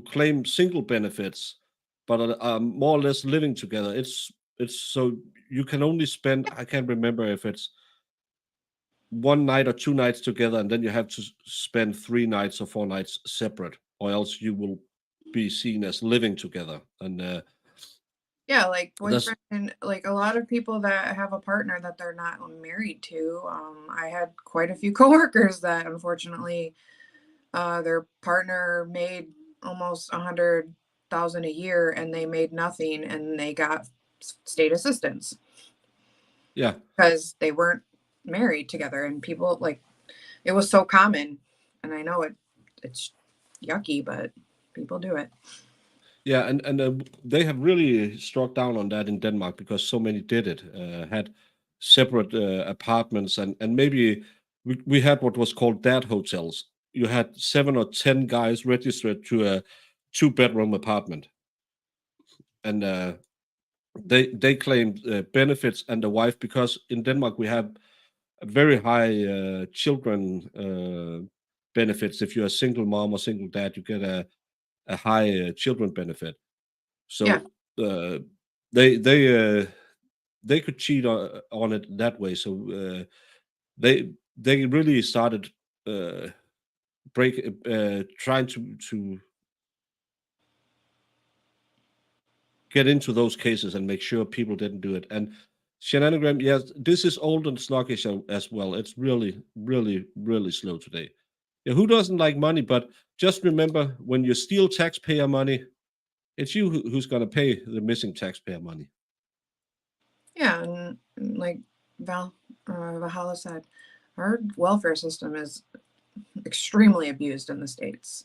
claim single benefits, but are more or less living together. It's so you can only spend, I can't remember if it's 1 night or 2 nights together, and then you have to spend 3 nights or 4 nights separate, or else you will be seen as living together. And Yeah, like that's boyfriend, like a lot of people that have a partner that they're not married to. I had quite a few coworkers that unfortunately their partner made almost 100,000 a year and they made nothing and they got state assistance yeah. because they weren't married together. And people, like, it was so common, and I know it's yucky, but people do it. Yeah, and they have really struck down on that in Denmark because so many did it, had separate apartments, and maybe we had what was called dad hotels. You had 7 or 10 guys registered to a 2-bedroom apartment, and they claimed benefits and the wife, because in Denmark we have a very high children benefits. If you're a single mom or single dad, you get a high children benefit. So Yeah. they could cheat on it that way. So they really started trying to get into those cases and make sure people didn't do it. And shenanigan, yes, this is old and sluggish as well. It's really, really, really slow today. Yeah, who doesn't like money? But just remember, when you steal taxpayer money, it's you who's going to pay the missing taxpayer money. Yeah, and like Valhalla said, our welfare system is extremely abused in the States.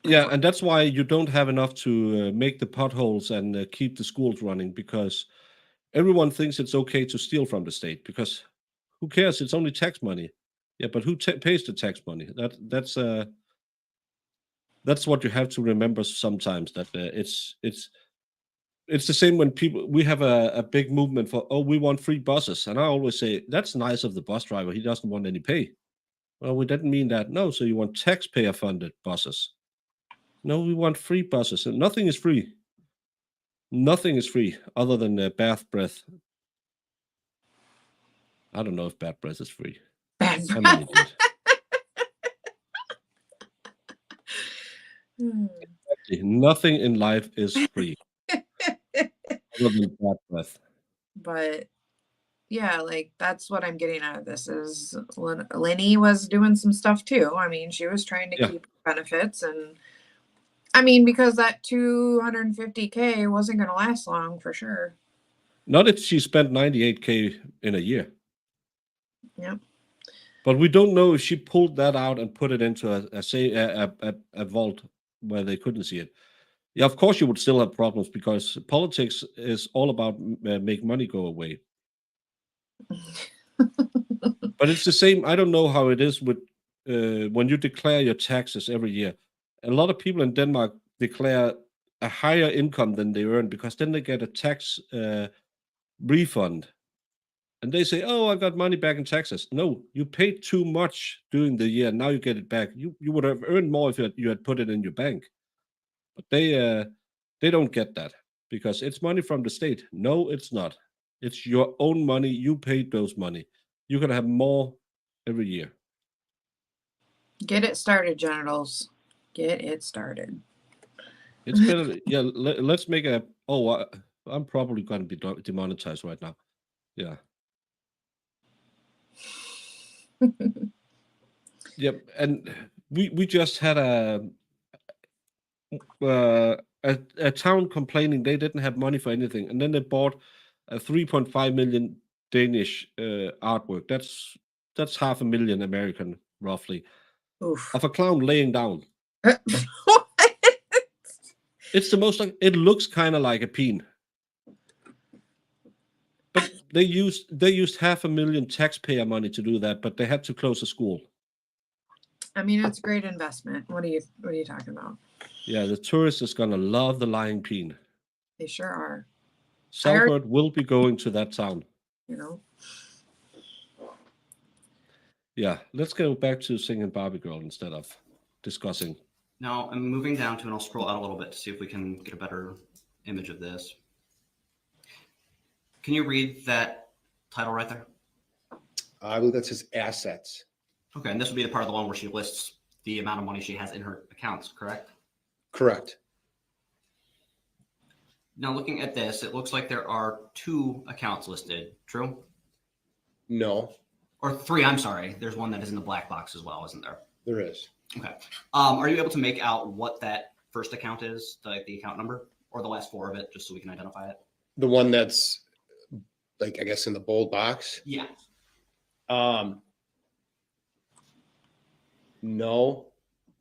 Yeah, and that's why you don't have enough to make the potholes and keep the schools running, because everyone thinks it's okay to steal from the state, because who cares? It's only tax money. Yeah, but who pays the tax money? That's what you have to remember sometimes, that it's the same when we have a big movement for, oh, we want free buses, and I always say that's nice of the bus driver, he doesn't want any pay. Well, we didn't mean that. No, so you want taxpayer funded buses. No, we want free buses, and nothing is free. Nothing is free other than bath breath. I don't know if bath breath is free. Bad I'm an idiot. Hmm. Nothing in life is free other than bath breath. But yeah, like that's what I'm getting out of this is Lenny was doing some stuff too. I mean, she was trying to Yeah. keep benefits, and I mean, because that 250K wasn't going to last long for sure. Not if she spent 98K in a year. Yep. But we don't know if she pulled that out and put it into a vault where they couldn't see it. Yeah, of course you would still have problems because politics is all about make money go away. But it's the same. I don't know how it is with when you declare your taxes every year. A lot of people in Denmark declare a higher income than they earn because then they get a tax refund. And they say, "Oh, I got money back in taxes." No, you paid too much during the year. Now you get it back. You would have earned more if you had put it in your bank. But they don't get that because it's money from the state. No, it's not. It's your own money. You paid those money. You can have more every year. Get it started, genitals. Get it started. It's better. Yeah, let's make a. Oh, I'm probably going to be demonetized right now. Yeah. Yep. And we just had a town complaining they didn't have money for anything, and then they bought a 3.5 million Danish artwork. That's 500,000 American roughly Oof. of a clown laying down. What? It's the most like it looks kind of like a peen. But they used 500,000 taxpayer money to do that, but they had to close a school. I mean, it's a great investment. What are you talking about? Yeah, the tourists is gonna love the lying peen. They sure are. Salbert will be going to that town. You know. Yeah, let's go back to singing Barbie Girl instead of discussing. Now I'm moving down to, and I'll scroll out a little bit to see if we can get a better image of this. Can you read that title right there? I believe that says assets. Okay, and this would be the part of the one where she lists the amount of money she has in her accounts, correct? Correct. Now looking at this, it looks like there are 2 accounts listed, true? No, Or 3, I'm sorry. There's one that is in the black box as well, isn't there? there is. Okay. Are you able to make out what that first account is, the account number, or the last 4 of it, just so we can identify it? The one that's like, I guess in the bold box. Yeah. No,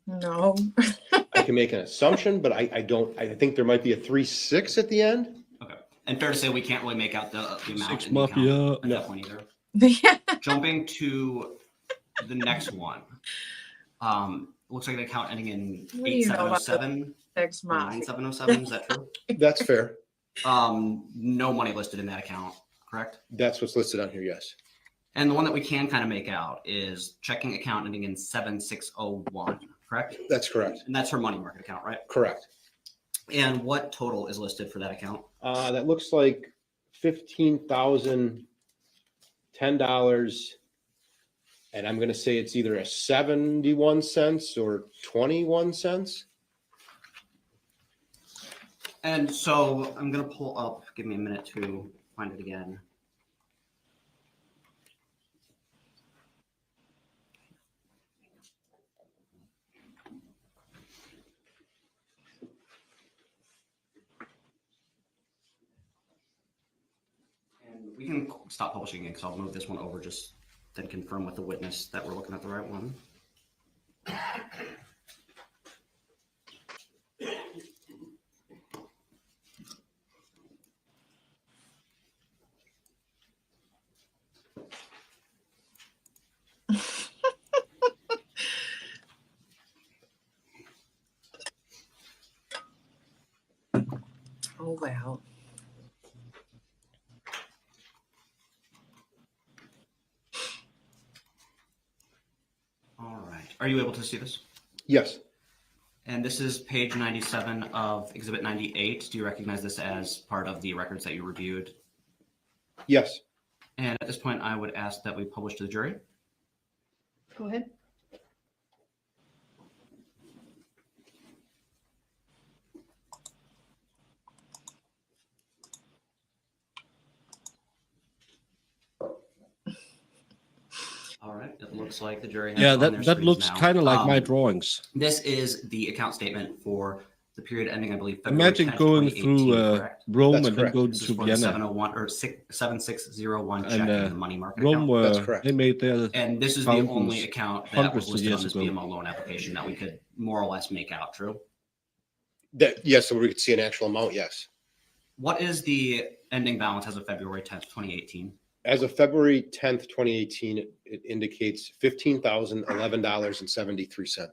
No. I can make an assumption, but I don't, I think there might be a 3.6 at the end. Okay. And fair to say we can't really make out the amount Six in the account Mafia. at that point either. Yeah. Jumping to the next one. Looks like an account ending in What do you know about 8707 Next or month. 9707. Is that true? That's fair. No money listed in that account, correct? That's what's listed on here, yes. And the one that we can kind of make out is checking account ending in 7601, correct? That's correct. And that's her money market account, right? Correct. And what total is listed for that account? That looks like $15,010. And I'm going to say it's either a 71 cents or 21 cents. And so I'm going to pull up, give me a minute to find it again. And we can stop publishing again because I'll move this one over, just then confirm with the witness that we're looking at the right one. Oh well. All right. Are you able to see this? Yes. And this is page 97 of Exhibit 98. Do you recognize this as part of the records that you reviewed? Yes. And at this point, I would ask that we publish to the jury. Go ahead. All right. It looks like the jury has Yeah, it on their that screens looks now. kind of like my Um, drawings. This is the account statement for the period ending, I believe, February Imagine 10th, going 2018, through correct? Rome That's and then correct. going This is to for the Vienna. 701 or 7601 check And in the money market Rome account. were That's correct. they made their And this is the fountains only account that hundreds was of listed on years this ago. BMO loan application that we could more or less make out, true? That, yes, so we could see an actual amount, yes. What is the ending balance as of February 10th, 2018? As of February 10th, 2018, it indicates $15,011.73.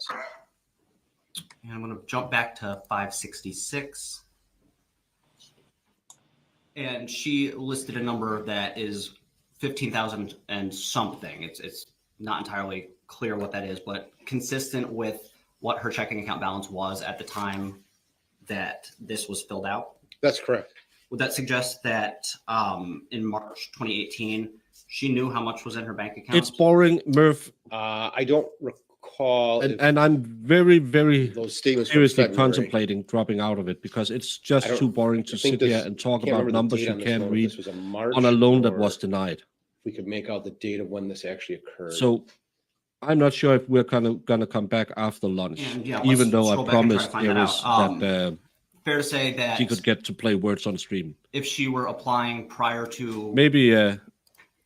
And I'm going to jump back to 566. And she listed a number that is 15,000 and something. It's not entirely clear what that is, but consistent with what her checking account balance was at the time that this was filled out. That's correct. Would that suggest that in March 2018, she knew how much was in her bank account? It's boring, Murph, I don't recall if and I'm very, very those statements from seriously February. contemplating dropping out of it because it's just I don't- too boring to I think sit here this- and talk can't about remember the numbers date you on this can't loan, if read this was a March on a loan that or was denied. We could make out the date of when this actually occurred. So I'm not sure if we're gonna come back after lunch, And, yeah, even let's though I scroll back and try to promised find that Iris out. that Fair to say that she could get to play words on stream. if she were applying prior to Maybe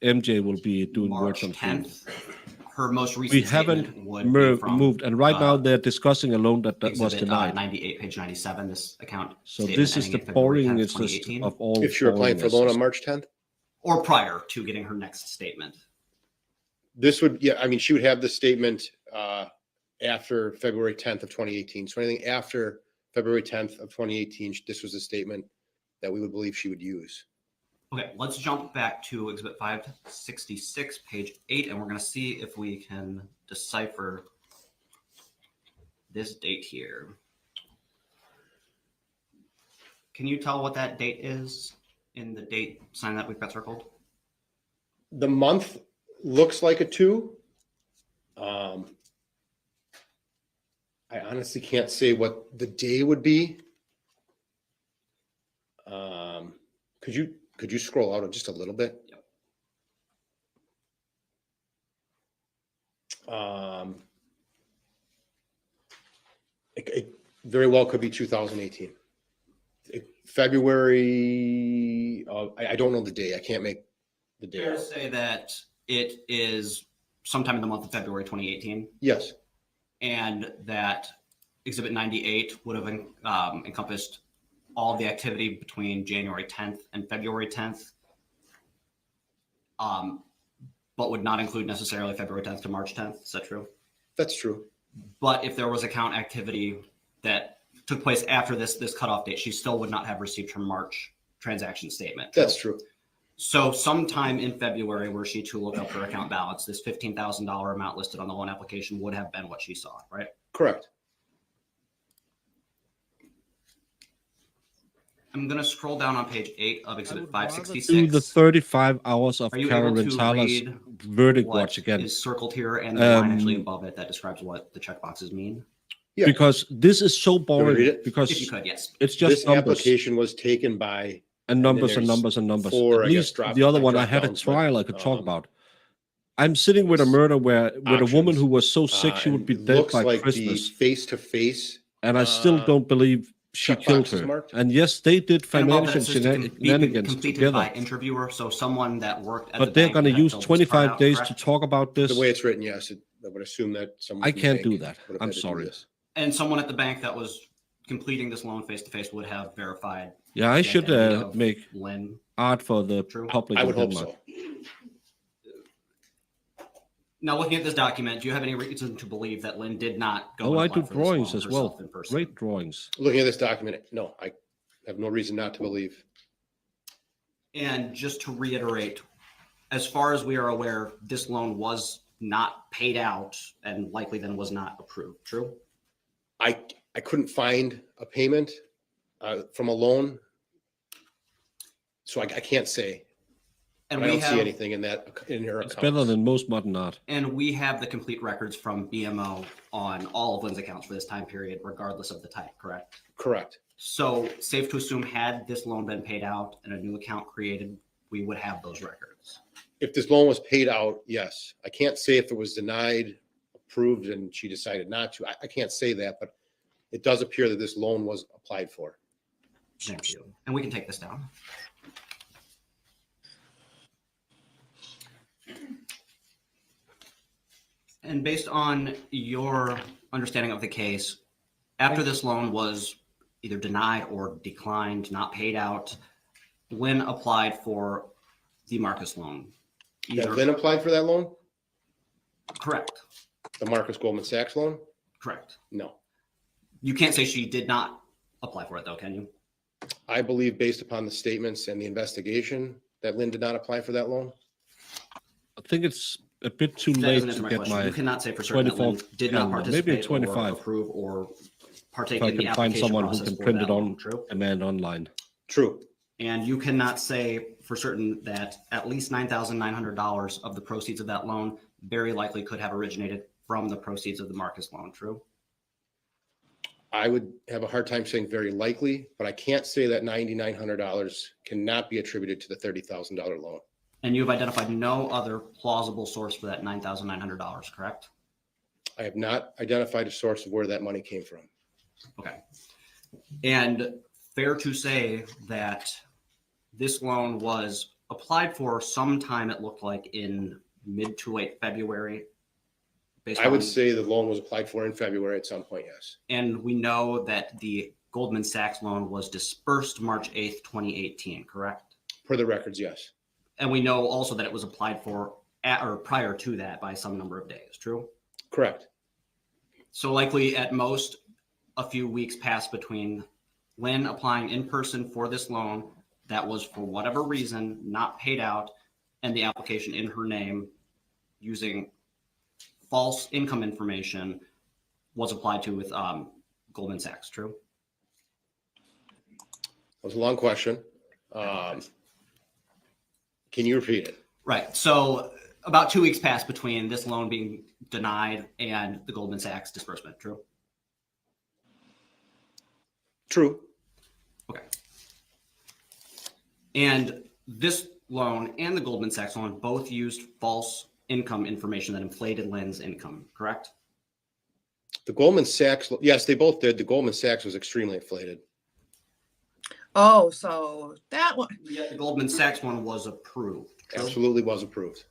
MJ will be doing March words on stream. 10th, her most recent We statement haven't would be from moved, and right now they're discussing a loan that was Exhibit denied. 98, page 97. This account So statement this is the ending in February 10th, boringest 2018, of all. if you're applying for a loan on boringnesses. March 10th, or prior to getting her next statement. this would, yeah, I mean, she would have the statement after February 10th of 2018. So anything after February 10th of 2018, this was a statement that we would believe she would use. Okay, let's jump back to Exhibit 566, page 8, and we're going to see if we can decipher this date here. Can you tell what that date is in the date sign that we've got circled? The month looks like a 2. I honestly can't say what the day would be. Could you scroll out just a little bit? It very well could be 2018. February, I don't know the day. I can't make the Fair day. to say that it is sometime in the month of February 2018, Yes, and that Exhibit 98 would have encompassed all of the activity between January 10th and February 10th, but would not include necessarily February 10th to March 10th. Is that true? that's true. But if there was account activity that took place after this cutoff date, she still would not have received her March transaction statement. That's true. So sometime in February, were she to look up her account balance, this $15,000 amount listed on the loan application would have been what she saw, right? Correct. I'm going to scroll down on page 8 of I Exhibit would rather 566. do the 35 hours of Are you Karen able to Rentala's read verdict what watch again. is circled here and the line actually Um, above it that describes what the checkboxes mean? Yeah. Because this is so read boring. it? Because If you could, yes. it's just This numbers application was taken by, and numbers and there's numbers and numbers. 4, At I guess, least drop- the other like one, I drop had a downs, but, trial I could talk um, about. I'm sitting with a was murder where with a woman options. who was so sick she would and be it dead looks by like Christmas, the face-to-face, and I still don't believe she checkbox killed is her. marked. And yes, they did And above that, financial it says to be shenanigans completed by together. interviewer, so someone that worked at But the they're bank going to that use filled this part 25 out, days correct? to talk about this. the way it's written, yes, I would assume that someone. I from the can't bank do that. would have I'm had to do sorry. this. And someone at the bank that was completing this loan face-to-face would have verified Yeah, I the should identity of make Lynn. art for the True. public. I in would hope Denmark. so. Now, looking at this document, do you have any reason to believe that Lynn did not go Oh, and I apply do for this drawings loan as well. herself in person? Great drawings. Looking at this document, no, I have no reason not to believe. And just to reiterate, as far as we are aware, this loan was not paid out and likely then was not approved. True? I couldn't find a payment from a loan. So I can't say. And But I we don't see have, anything in her It's accounts. better than most modern art. and we have the complete records from BMO on all of Lynn's accounts for this time period, regardless of the type, correct? Correct. So safe to assume had this loan been paid out and a new account created, we would have those records. If this loan was paid out, yes. I can't say if it was denied, approved, and she decided not to. I can't say that, but it does appear that this loan was applied for. Thank you. And we can take this down. And based on your understanding of the case, after this loan was either denied or declined, not paid out, Lynn applied for the Marcus loan. That Lynn applied for that loan? Correct. The Marcus Goldman Sachs loan? Correct. No. You can't say she did not apply for it though, can you? I believe based upon the statements and the investigation that Lynn did not apply for that loan. I think it's a bit too That late doesn't to answer my get question. my. You cannot say for certain that Lynn 24th did not calendar. Maybe participate 25. or approve or partake If I in the can find application someone who process can for print that it loan. on True. demand online. True. And you cannot say for certain that at least $9,900 of the proceeds of that loan very likely could have originated from the proceeds of the Marcus loan. True. I would have a hard time saying very likely, but I can't say that $9,900 cannot be attributed to the $30,000 loan. And you've identified no other plausible source for that $9,900, correct? I have not identified a source of where that money came from. Okay. And fair to say that this loan was applied for sometime, it looked like in mid to late February. I would say the loan was applied for in February at some point, yes. And we know that the Goldman Sachs loan was dispersed March 8th, 2018, correct? Per the records, yes. And we know also that it was applied for at or prior to that by some number of days, true? Correct. So likely at most a few weeks passed between Lynn applying in person for this loan that was for whatever reason not paid out and the application in her name using false income information was applied to with Goldman Sachs, true? That was a long question. Can you repeat it? Right. So about 2 weeks passed between this loan being denied and the Goldman Sachs disbursement, true? True. Okay. And this loan and the Goldman Sachs loan both used false income information that inflated Lynn's income, correct? The Goldman Sachs, yes, they both did. The Goldman Sachs was extremely inflated. Oh, so that one. Yet the Goldman Sachs one was approved. True? Absolutely was approved.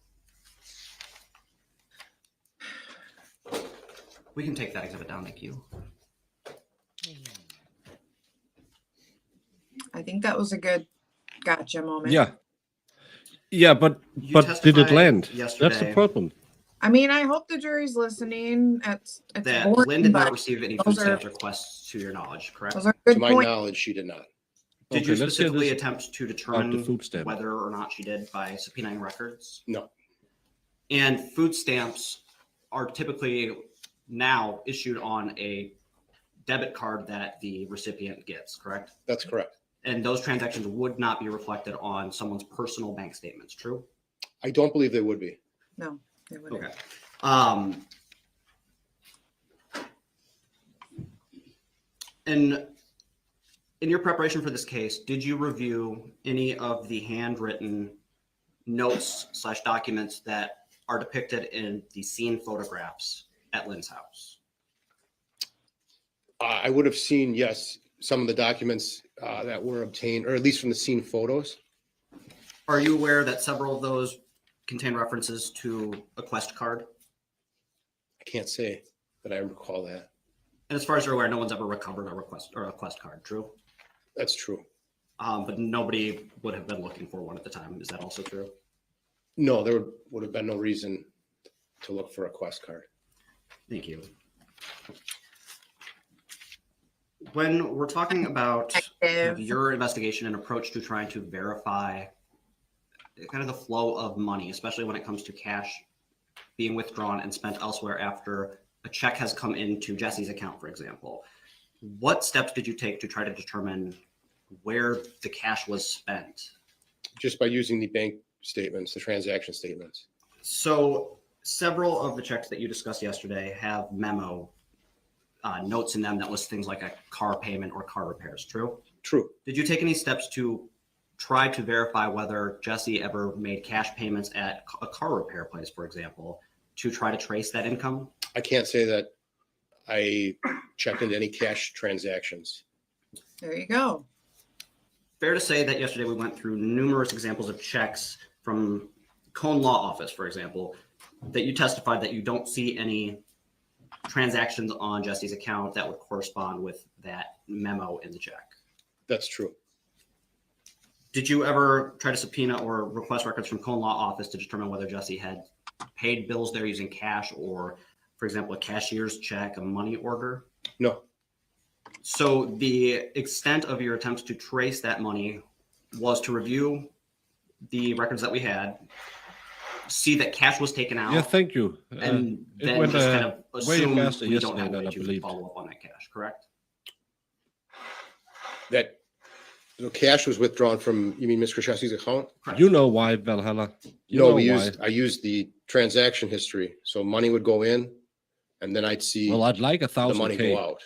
We can take that exhibit down. Thank you. I think that was a good gotcha moment. Yeah. Yeah, but You did it testified land? yesterday That's the problem. I mean, I hope the jury's listening. It's That boring, Lynn did not but receive any those food are- stamps requests to your knowledge, correct? those are To good my points. knowledge, she did not. Did you Okay, let's hear specifically this attempt to about the determine food stamp. whether or not she did by subpoenaing records? No. And food stamps are typically now issued on a debit card that the recipient gets, correct? That's correct. And those transactions would not be reflected on someone's personal bank statements, true? I don't believe they would be. No, they wouldn't. Okay. And in your preparation for this case, did you review any of the handwritten notes / documents that are depicted in the scene photographs at Lynn's house? I would have seen, yes, some of the documents that were obtained, or at least from the scene photos. Are you aware that several of those contain references to a Quest card? I can't say that I recall that. And as far as you're aware, no one's ever recovered a request or a Quest card, true? That's true. But nobody would have been looking for one at the time. Is that also true? No, there would have been no reason to look for a Quest card. Thank you. When we're talking about kind of your investigation and approach to trying to verify kind of the flow of money, especially when it comes to cash being withdrawn and spent elsewhere after a check has come into Jesse's account, for example, what steps did you take to try to determine where the cash was spent? Just by using the bank statements, the transaction statements. So several of the checks that you discussed yesterday have memo notes in them that list things like a car payment or car repairs, true? True. Did you take any steps to try to verify whether Jessy ever made cash payments at a car repair place, for example, to try to trace that income? I can't say that I checked into any cash transactions. There you go. Fair to say that yesterday we went through numerous examples of checks from Cone Law Office, for example, that you testified that you don't see any transactions on Jesse's account that would correspond with that memo in the check. That's true. Did you ever try to subpoena or request records from Cone Law Office to determine whether Jessy had paid bills there using cash or, for example, a cashier's check, a money order? No. So the extent of your attempts to trace that money was to review the records that we had, see that cash was taken out, Yeah, thank you. and It then went, just kind of way assume faster we don't yesterday have a than way I to believed. follow up on that cash, correct? That the cash was withdrawn from, you mean Ms. Kurczewski's account? Correct. You know why, Valhalla. You No, know why. I used the transaction history. So money would go in and then I'd see Well, I'd like the 1,000 money K. go out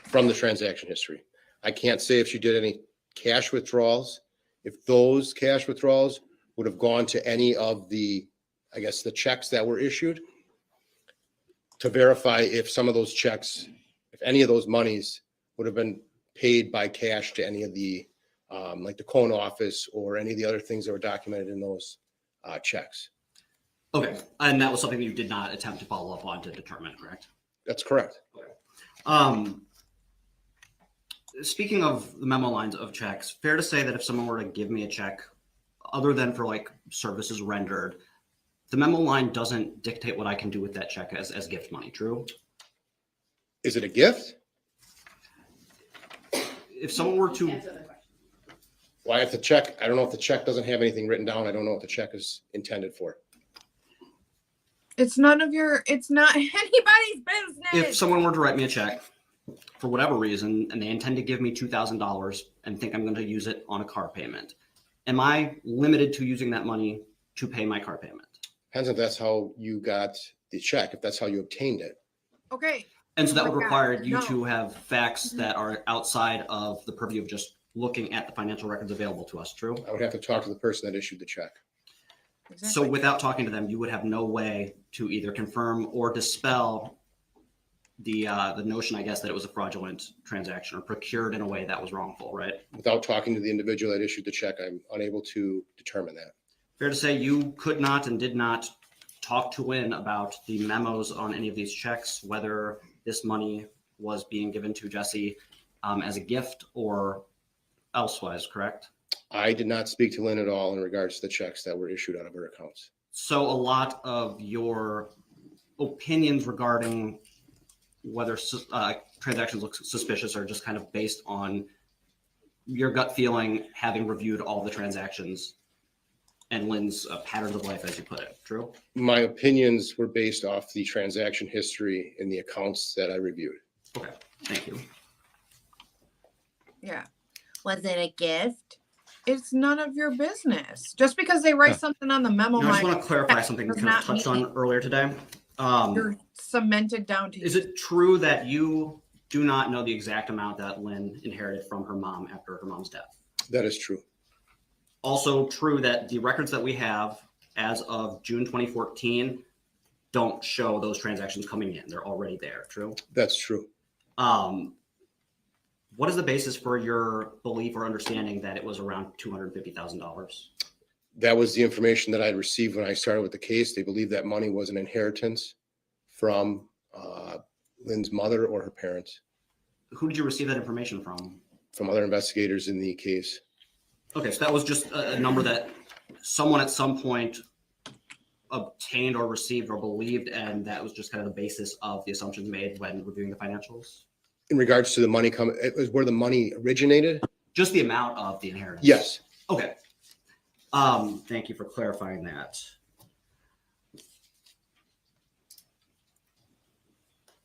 from the transaction history. I can't say if she did any cash withdrawals, if those cash withdrawals would have gone to any of the, I guess, the checks that were issued to verify if some of those checks, if any of those monies would have been paid by cash to any of the, like the Cone office or any of the other things that were documented in those checks. Okay, and that was something that you did not attempt to follow up on to determine, correct? That's correct. Speaking of the memo lines of checks, fair to say that if someone were to give me a check, other than for like services rendered, the memo line doesn't dictate what I can do with that check as gift money, true? Is it a gift? If someone were to, Answer the question. Why, if the check, I don't know if the check doesn't have anything written down, I don't know what the check is intended for. It's none of your, it's not anybody's business. if someone were to write me a check for whatever reason, and they intend to give me $2,000 and think I'm going to use it on a car payment, am I limited to using that money to pay my car payment? Depends if that's how you got the check, if that's how you obtained it. Okay. And so that Oh would my require God, you no. to have facts that are outside of the purview of just looking at the financial records available to us, true? I would have to talk to the person that issued the check. Exactly. So without talking to them, you would have no way to either confirm or dispel the notion, I guess, that it was a fraudulent transaction or procured in a way that was wrongful, right? Without talking to the individual that issued the check, I'm unable to determine that. Fair to say you could not and did not talk to Lynn about the memos on any of these checks, whether this money was being given to Jessy as a gift or elsewise, correct? I did not speak to Lynn at all in regards to the checks that were issued out of her accounts. So a lot of your opinions regarding whether transactions look suspicious are just kind of based on your gut feeling, having reviewed all the transactions and Lynn's patterns of life, as you put it. True? My opinions were based off the transaction history in the accounts that I reviewed. Okay, thank you. Yeah. Was it a gift? It's none of your business. Just because they write Yeah. something on the memo Now, I just line, want to clarify something we does kind of not touched mean- on earlier today. you're cemented down to Is it true that you do not know the exact amount that Lynn inherited from her mom after her mom's death? That is true. Also true that the records that we have as of June 2014 don't show those transactions coming in. They're already there. True? That's true. What is the basis for your belief or understanding that it was around $250,000? That was the information that I received when I started with the case. They believe that money was an inheritance from Lynn's mother or her parents, Who did you receive that information from? from other investigators in the case. Okay, so that was just a number that someone at some point obtained or received or believed, and that was just kind of the basis of the assumptions made when reviewing the financials? In regards to the money coming, it was where the money originated? Just the amount of the inheritance? Yes. Okay. Thank you for clarifying that.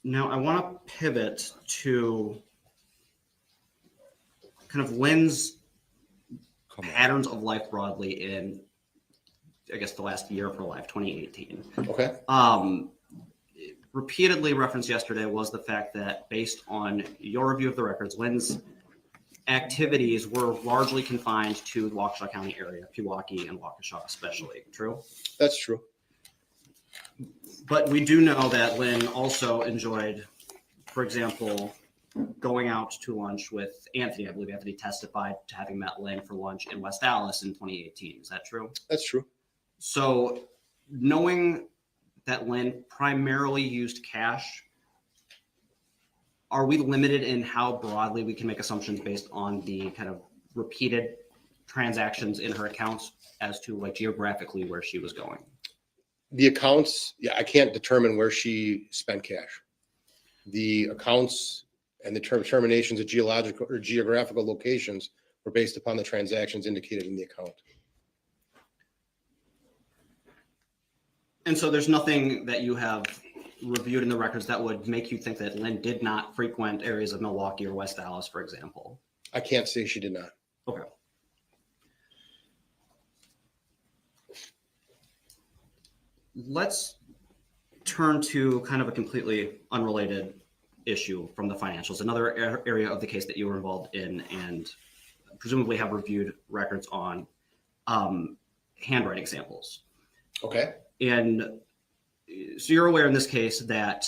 Now I want to pivot to kind of Lynn's Come on. patterns of life broadly in, I guess, the last year of her life, 2018. Okay. Repeatedly referenced yesterday was the fact that based on your review of the records, Lynn's activities were largely confined to the Waukesha County area, Pewaukee and Waukesha especially. True? That's true. But we do know that Lynn also enjoyed, for example, going out to lunch with Anthony. I believe Anthony testified to having met Lynn for lunch in West Dallas in 2018. Is that true? That's true. So knowing that Lynn primarily used cash, are we limited in how broadly we can make assumptions based on the kind of repeated transactions in her accounts as to like geographically where she was going? The accounts, yeah, I can't determine where she spent cash. The accounts and the determinations of geological or geographical locations were based upon the transactions indicated in the account. And so there's nothing that you have reviewed in the records that would make you think that Lynn did not frequent areas of Milwaukee or West Dallas, for example. I can't say she did not. Okay. Let's turn to kind of a completely unrelated issue from the financials, another area of the case that you were involved in and presumably have reviewed records on, handwriting samples. Okay. And so you're aware in this case that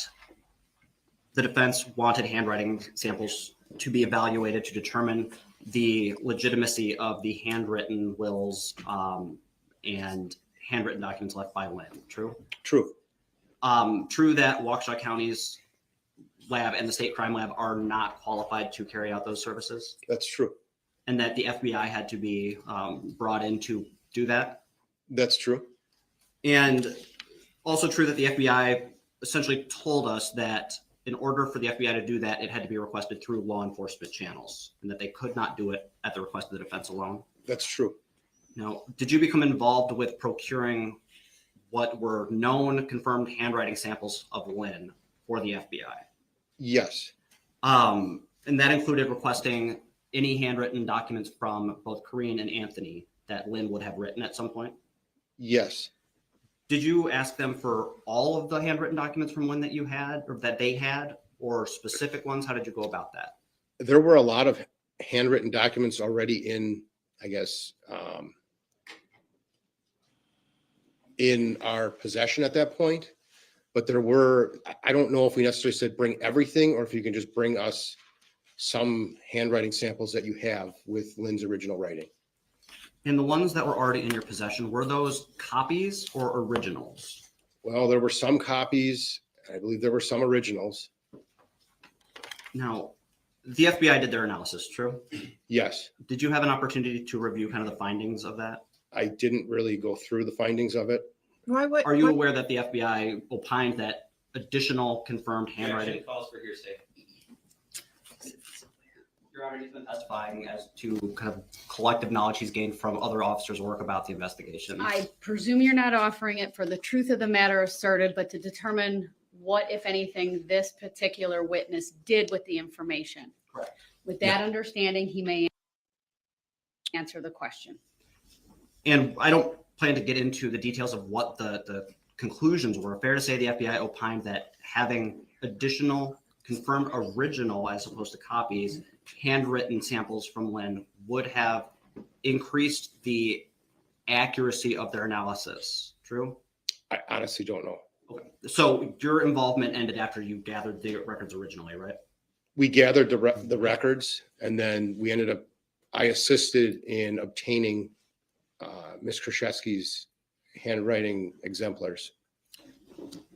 the defense wanted handwriting samples to be evaluated to determine the legitimacy of the handwritten wills and handwritten documents left by Lynn. True? True. True that Waukesha County's lab and the state crime lab are not qualified to carry out those services, That's true. and that the FBI had to be brought in to do that. That's true. And also true that the FBI essentially told us that in order for the FBI to do that, it had to be requested through law enforcement channels and that they could not do it at the request of the defense alone. That's true. Now, did you become involved with procuring what were known confirmed handwriting samples of Lynn for the FBI? Yes. And that included requesting any handwritten documents from both Corinne and Anthony that Lynn would have written at some point? Yes. Did you ask them for all of the handwritten documents from Lynn that you had or that they had, or specific ones? How did you go about that? There were a lot of handwritten documents already in, I guess, in our possession at that point. But there were, I don't know if we necessarily said bring everything or if you can just bring us some handwriting samples that you have with Lynn's original writing. And the ones that were already in your possession, were those copies or originals? Well, there were some copies. I believe there were some originals. Now, the FBI did their analysis, true? Yes. Did you have an opportunity to review kind of the findings of that? I didn't really go through the findings of it. Why would? Are you why- aware that the FBI opined that additional confirmed handwriting? Calls for hearsay. Your Honor, he's been testifying as to kind of collective knowledge he's gained from other officers' work about the investigation. I presume you're not offering it for the truth of the matter asserted, but to determine what, if anything, this particular witness did with the information. Correct. With that understanding, he may answer the question. And I don't plan to get into the details of what the conclusions were. Fair to say the FBI opined that having additional confirmed original as opposed to copies, handwritten samples from Lynn would have increased the accuracy of their analysis. True? I honestly don't know. Okay. So your involvement ended after you gathered the records originally, right? We gathered the records and then we ended up, I assisted in obtaining Ms. Kurczewski's handwriting exemplars.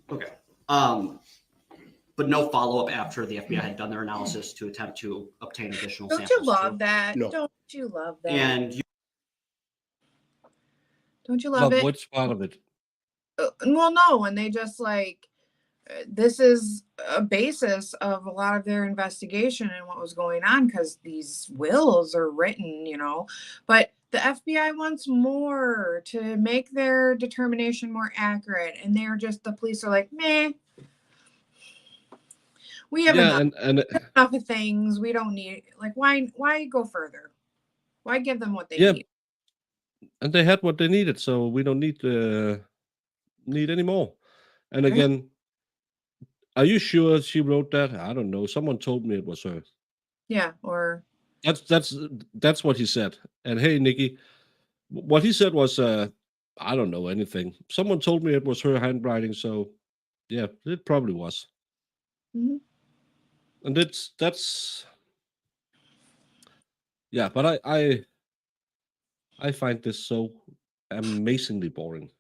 Okay. But no follow-up after the FBI had done their analysis to attempt to obtain additional Don't samples. you love true? that? No. Don't you love that? And you, Don't you love Love it? which part of it? Well, no, when they just like, this is a basis of a lot of their investigation and what was going on because these wills are written, you know, but the FBI wants more to make their determination more accurate. And they're just, the police are like, meh. We have Yeah, enough, and enough of things. We don't need, like, why go further? Why give them what they Yeah. need? and they had what they needed, so we don't need any more. And Right. again, are you sure she wrote that? I don't know. Someone told me it was her. Yeah, or That's what he said. And hey, Nikki, what he said was, I don't know anything. Someone told me it was her handwriting, so yeah, it probably was. Mhm. And that's yeah, but I find this so amazingly boring.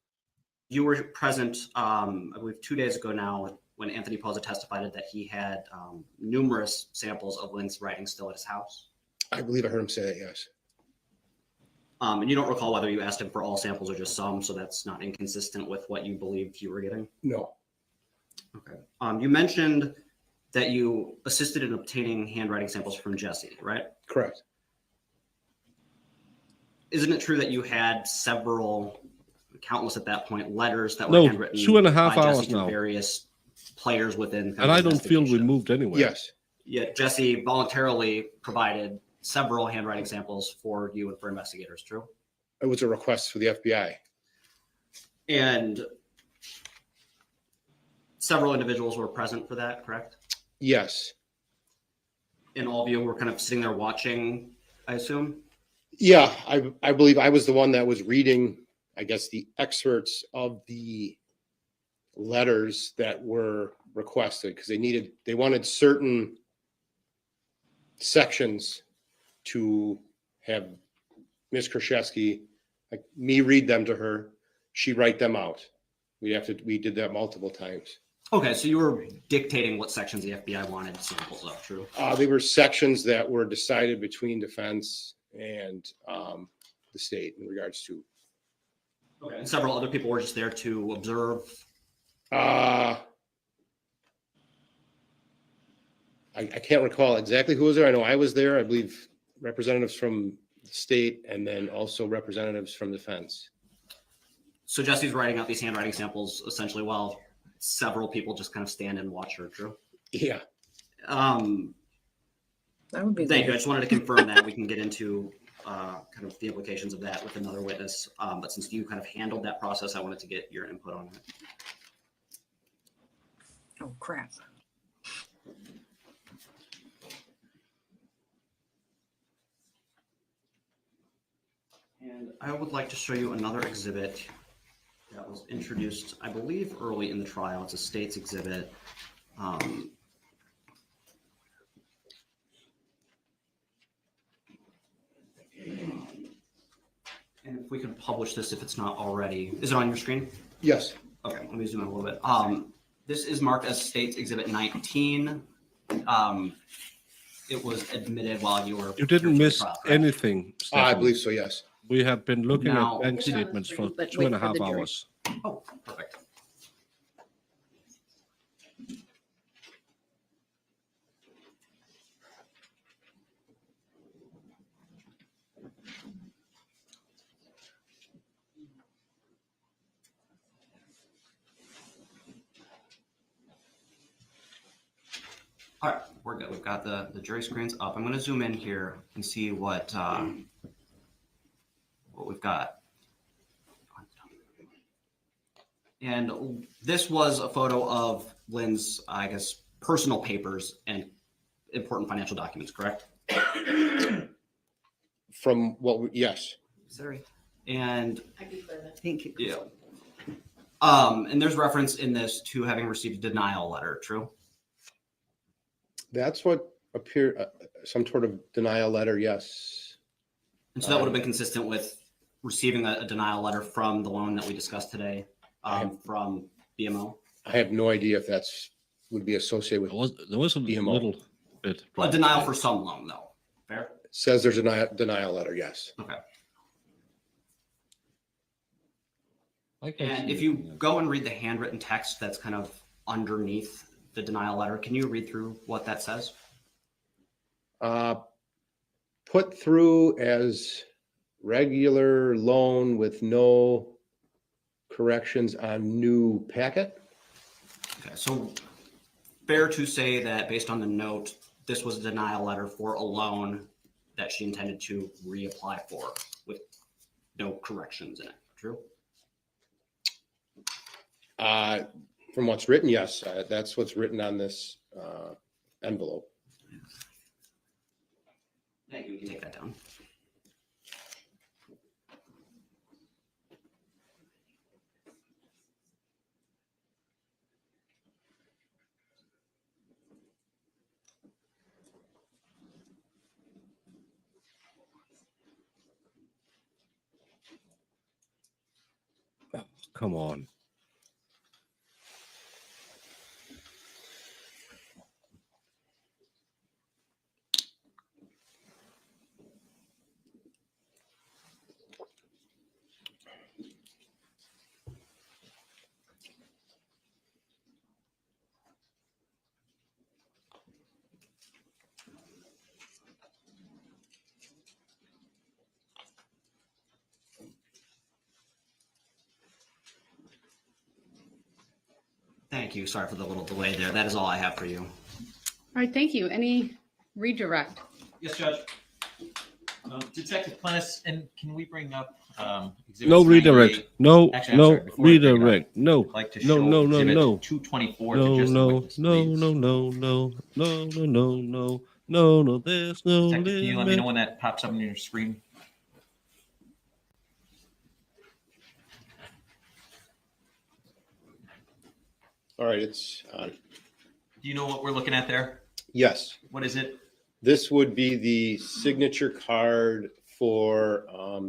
You were present, I believe 2 days ago now, when Anthony Posa testified that he had numerous samples of Lynn's writing still at his house. I believe I heard him say that, yes. And you don't recall whether you asked him for all samples or just some, so that's not inconsistent with what you believed you were getting. No. Okay. You mentioned that you assisted in obtaining handwriting samples from Jessy, right? Correct. Isn't it true that you had several, countless at that point, letters that were No, handwritten 2.5 by Jessy hours to now. various players within kind And of I the don't feel investigation? removed anyway. Yes. Yet Jessy voluntarily provided several handwriting samples for you and for investigators, true? It was a request for the FBI. And several individuals were present for that, correct? Yes. And all of you were kind of sitting there watching, I assume? Yeah, I believe I was the one that was reading, I guess, the excerpts of the letters that were requested because they wanted certain sections to have Ms. Kurczewski, like me read them to her, she write them out. We did that multiple times. Okay, so you were dictating what sections the FBI wanted samples of, true? They were sections that were decided between defense and the state in regards to. Okay. And several other people were just there to observe. I can't recall exactly who was there. I know I was there. I believe representatives from the state and then also representatives from defense. So Jesse's writing out these handwriting samples essentially while several people just kind of stand and watch her, true? Yeah. That would be Thank you. I weird. just wanted to confirm that. We can get into kind of the implications of that with another witness. But since you kind of handled that process, I wanted to get your input on it. Oh crap. And I would like to show you another exhibit that was introduced, I believe, early in the trial. It's a state's exhibit. And if we can publish this, if it's not already, is it on your screen? Yes. Okay, let me zoom in a little bit. This is marked as State's Exhibit 19. It was admitted while you were. You didn't here for the miss trial, correct? anything, I Stefan. believe so. Yes. We have been looking Now- at bank It's on the statements for screen, but 2.5 wait for the jury. hours. Oh, perfect. All right, we're good. We've got the jury screens up. I'm going to zoom in here and see what we've got. And this was a photo of Lynn's, I guess, personal papers and important financial documents, correct? From yes. Sorry. And I concur that. Thank you. yeah. And there's reference in this to having received a denial letter, true? That's what appeared, some sort of denial letter. Yes. And so that would have been consistent with receiving a denial letter from the loan that we discussed today, from BMO. I have no idea if that's would be associated with. There was a BMO. little bit. A denial for some loan, though. Fair? Says there's a denial letter. Yes. Okay. I can And see if it, you yeah. go and read the handwritten text that's kind of underneath the denial letter, can you read through what that says? Put through as regular loan with no corrections on new packet. Okay, so fair to say that based on the note, this was a denial letter for a loan that she intended to reapply for with no corrections in it? True? From what's written, yes, that's what's written on this envelope. Thank you. You can take that down. Come on. Thank you. Sorry for the little delay there. That is all I have for you. All right, thank you. Any redirect? Yes, Judge. Detective Plennis, and can we bring up exhibits No 98? redirect. No, Actually, I'm no sorry, before we bring it up, redirect. No, I'd like to no, show no, no, exhibit no. 224 to No, just the no, witness, no, please. no, no, no, no, no, no, no, no, no, there's no Detective, can you let me know limit. when that pops up on your screen? All right, it's on. Do you know what we're looking at there? Yes, What is it? this would be the signature card for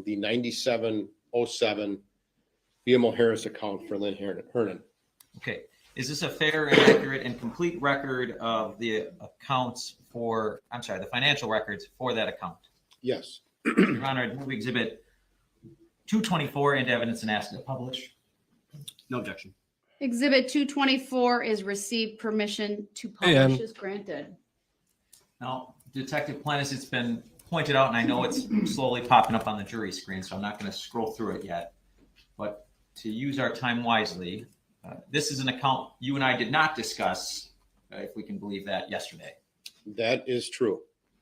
the 9707 BMO Harris account for Lynn Hernan. Okay. Is this a fair and accurate and complete record of the accounts for, I'm sorry, the financial records for that account? Yes, Your Honor, I'd move exhibit 224 into evidence and ask to publish. No objection. Exhibit 224 is received permission to Hey, Ann. publish is granted. Now, Detective Plennis, it's been pointed out, and I know it's slowly popping up on the jury screen, so I'm not going to scroll through it yet. But to use our time wisely, this is an account you and I did not discuss, if we can believe that, yesterday. that is true.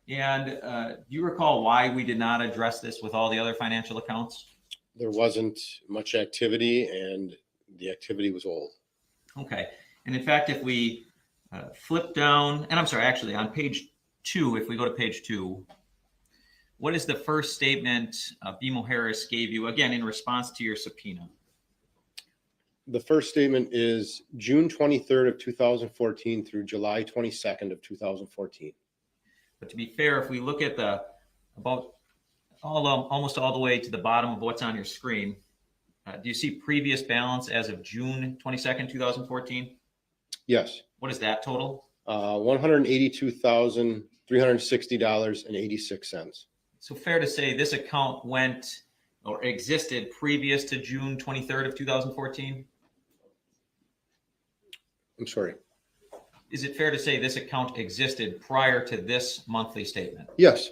And do you recall why we did not address this with all the other financial accounts? There wasn't much activity and the activity was old. Okay. And in fact, if we flip down, and I'm sorry, actually on page 2, if we go to page 2, what is the first statement BMO Harris gave you, again, in response to your subpoena? The first statement is June 23rd of 2014 through July 22nd of 2014. But to be fair, if we look at the about almost all the way to the bottom of what's on your screen, do you see previous balance as of June 22nd, 2014? Yes, What is that total? $182,360.86. So fair to say this account went or existed previous to June 23rd of 2014? I'm sorry. Is it fair to say this account existed prior to this monthly statement? Yes,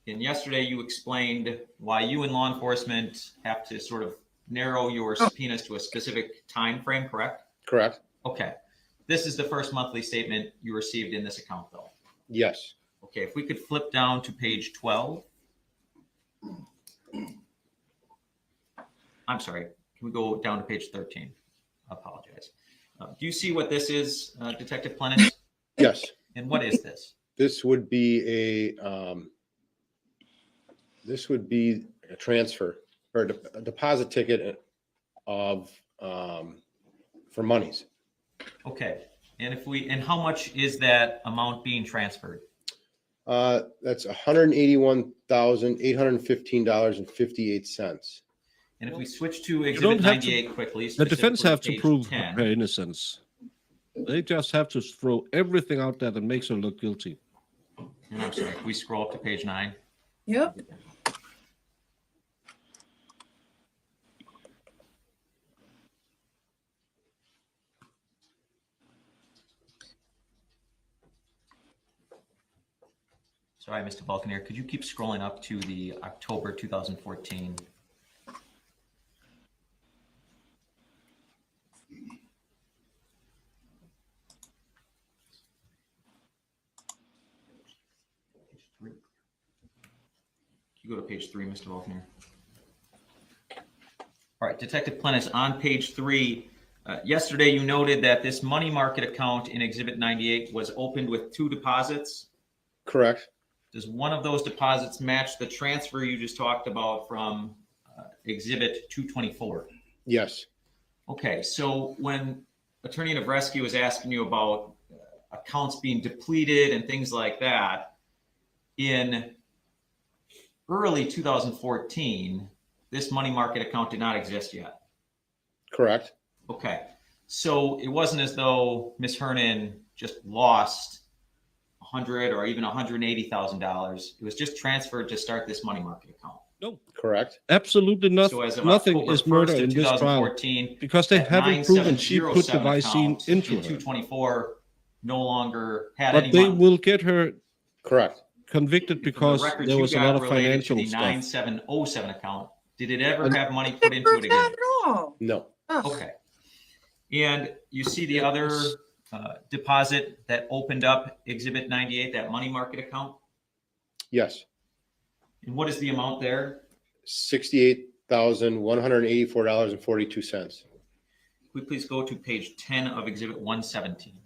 And yesterday you explained why you and law enforcement have to sort of narrow your subpoenas to a specific time frame, correct? correct. Okay. This is the first monthly statement you received in this account, though. Yes. Okay, if we could flip down to page 12. I'm sorry, can we go down to page 13? I apologize. Do you see what this is, Detective Plennis? Yes. And what is this? This would be a transfer or a deposit ticket of for monies. Okay, and how much is that amount being transferred? That's $181,815.58. And if we switch to don't exhibit have to- 98 quickly, The defense specifically have to page prove 10. her innocence. They just have to throw everything out there that makes her look guilty. And I'm sorry, if we scroll up to page 9. Yep. Sorry, Mr. Vulcaneer, could you keep scrolling up to the October 2014? you go to page 3, Mr. Wolfner. All right, Detective Plennis, on page 3, yesterday you noted that this money market account in Exhibit 98 was opened with 2 deposits. Correct. Does one of those deposits match the transfer you just talked about from Exhibit 224? Yes. Okay, so when Attorney Navreski was asking you about accounts being depleted and things like that, in early 2014, this money market account did not exist yet. Correct. Okay, so it wasn't as though Ms. Hernan just lost $100 or even $180,000. It was just transferred to start this money market account. No, Correct. absolutely So as of nothing October is murder 1st of in this trial 2014, because they that haven't proven she put the 9707 Visine account into in her. 224 no longer had But any they money. will get her Correct. convicted From the because records there you was a got lot of related to financial the stuff. 9707 account, did it ever And- have money They put into prove it that again? at all. No. Ugh. Okay. And you see the It other was- deposit that opened up Exhibit 98, that money market account? Yes. And what is the amount there? $68,184.42. Could we please go to page 10 of Exhibit 117?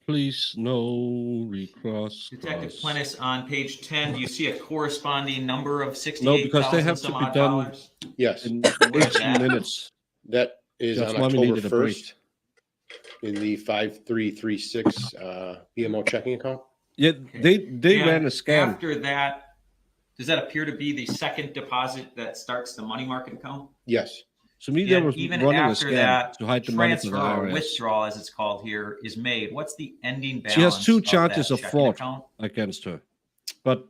Please, no recross. Detective cross. Plennis, on page 10, do you see a corresponding number of No, because they have 68,000 some to be odd done- dollars? Yes. In Where's 18 that? minutes. That is That's on why we October needed a break. 1st in the 5336 BMO checking account. Yeah, they And ran a scam. After that, does that appear to be the second deposit that starts the money market account? Yes. To me, they And were even running a after scam that to hide the money from transfer the or IRS. withdrawal, as it's called here, is made, what's the ending balance? She has 2 of charges that of checking fraud account? against her. But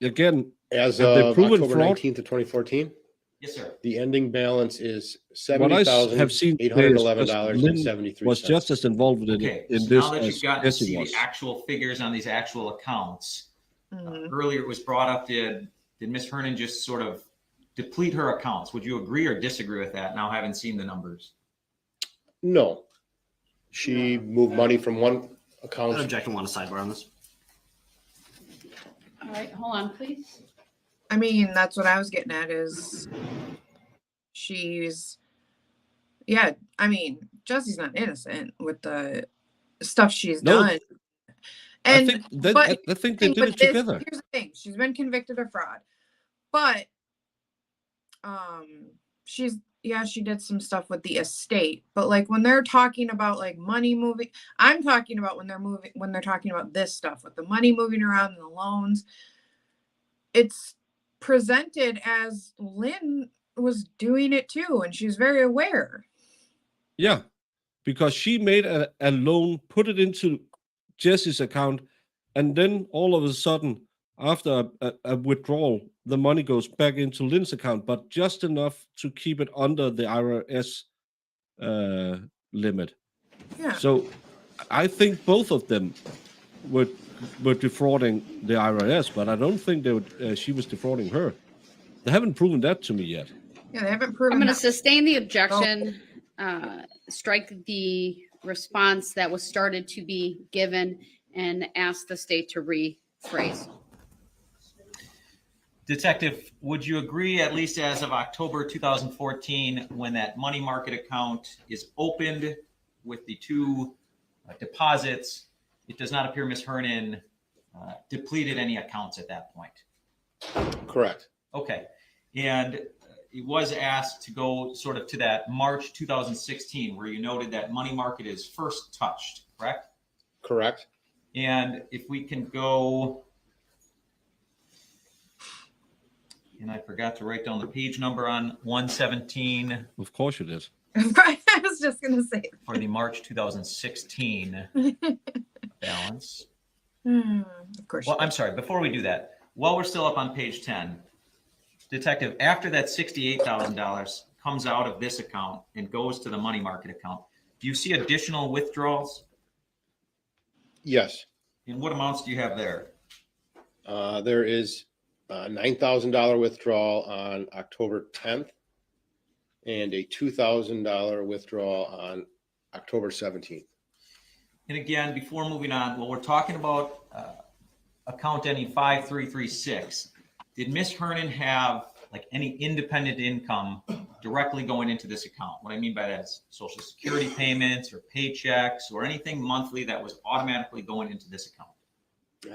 again, As Have they of proven October fraud? 19th of 2014, Yes, sir. the ending balance is what I have seen today is just Lynn $70,811.73. was just as involved in, Okay, in so this now that as you've gotten to Jessy see was. the actual figures on these actual accounts, Mhm. earlier it was brought up, did Ms. Hernan just sort of deplete her accounts? Would you agree or disagree with that, now having seen the numbers? No. She moved money from one I account. object and want a sidebar on this. All right, hold on, please. I mean, that's what I was getting at is yeah, I mean, Jesse's not innocent with the stuff she's No, done. I And think that but I think they thing did with it this, together. here's the thing, she's been convicted of fraud. But she did some stuff with the estate. But like when they're talking about like money moving, I'm talking about when they're talking about this stuff with the money moving around and the loans. It's presented as Lynn was doing it too, and she's very aware. Yeah, because she made a loan, put it into Jesse's account, and then all of a sudden, after a withdrawal, the money goes back into Lynn's account, but just enough to keep it under the IRS limit. Yeah. So I think both of them were defrauding the IRS, but I don't think she was defrauding her. They haven't proven that to me yet. Yeah, they haven't I'm proven going to that. sustain the objection, strike the response that was started to be given, and ask the state to rephrase. Detective, would you agree, at least as of October 2014, when that money market account is opened with the 2 deposits, it does not appear Ms. Hernan depleted any accounts at that point? Correct. Okay. And it was asked to go sort of to that March 2016, where you noted that money market is first touched, correct? Correct. And if we can go, and I forgot to write down the page number on 117 Of course you did. Right, I was just gonna say. for the March 2016 balance. Of course. Well, you I'm sorry, before we do that, while we're still up on page 10, Detective, after that $68,000 comes out of this account and goes to the money market account, do you see additional withdrawals? Yes. And what amounts do you have there? There is a $9,000 withdrawal on October 10th and a $2,000 withdrawal on October 17th. And again, before moving on, well, we're talking about account ending 5336. Did Miss Hernan have like any independent income directly going into this account? What I mean by that is Social Security payments or paychecks or anything monthly that was automatically going into this account.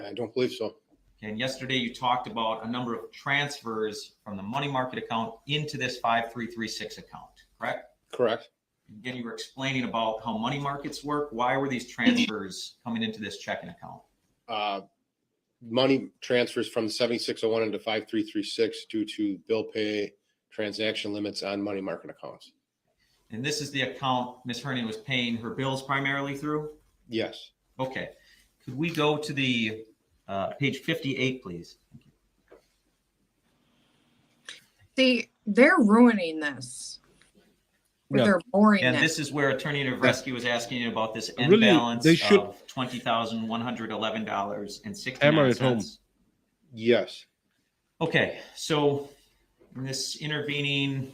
I don't believe so. And yesterday you talked about a number of transfers from the money market account into this 5336 account, correct? Correct. Again, you were explaining about how money markets work. Why were these transfers coming into this checking account? Money transfers from 7601 into 5336 due to bill pay transaction limits on money market accounts. And this is the account Ms. Hernan was paying her bills primarily through? Yes. Okay. Could we go to the page 58, please? See, they're ruining this with Yeah. their boringness. And this is where Attorney Novresky was asking you about this end Really, balance they should- of $20,111.69. Hammer it home. Yes. Okay, so in this intervening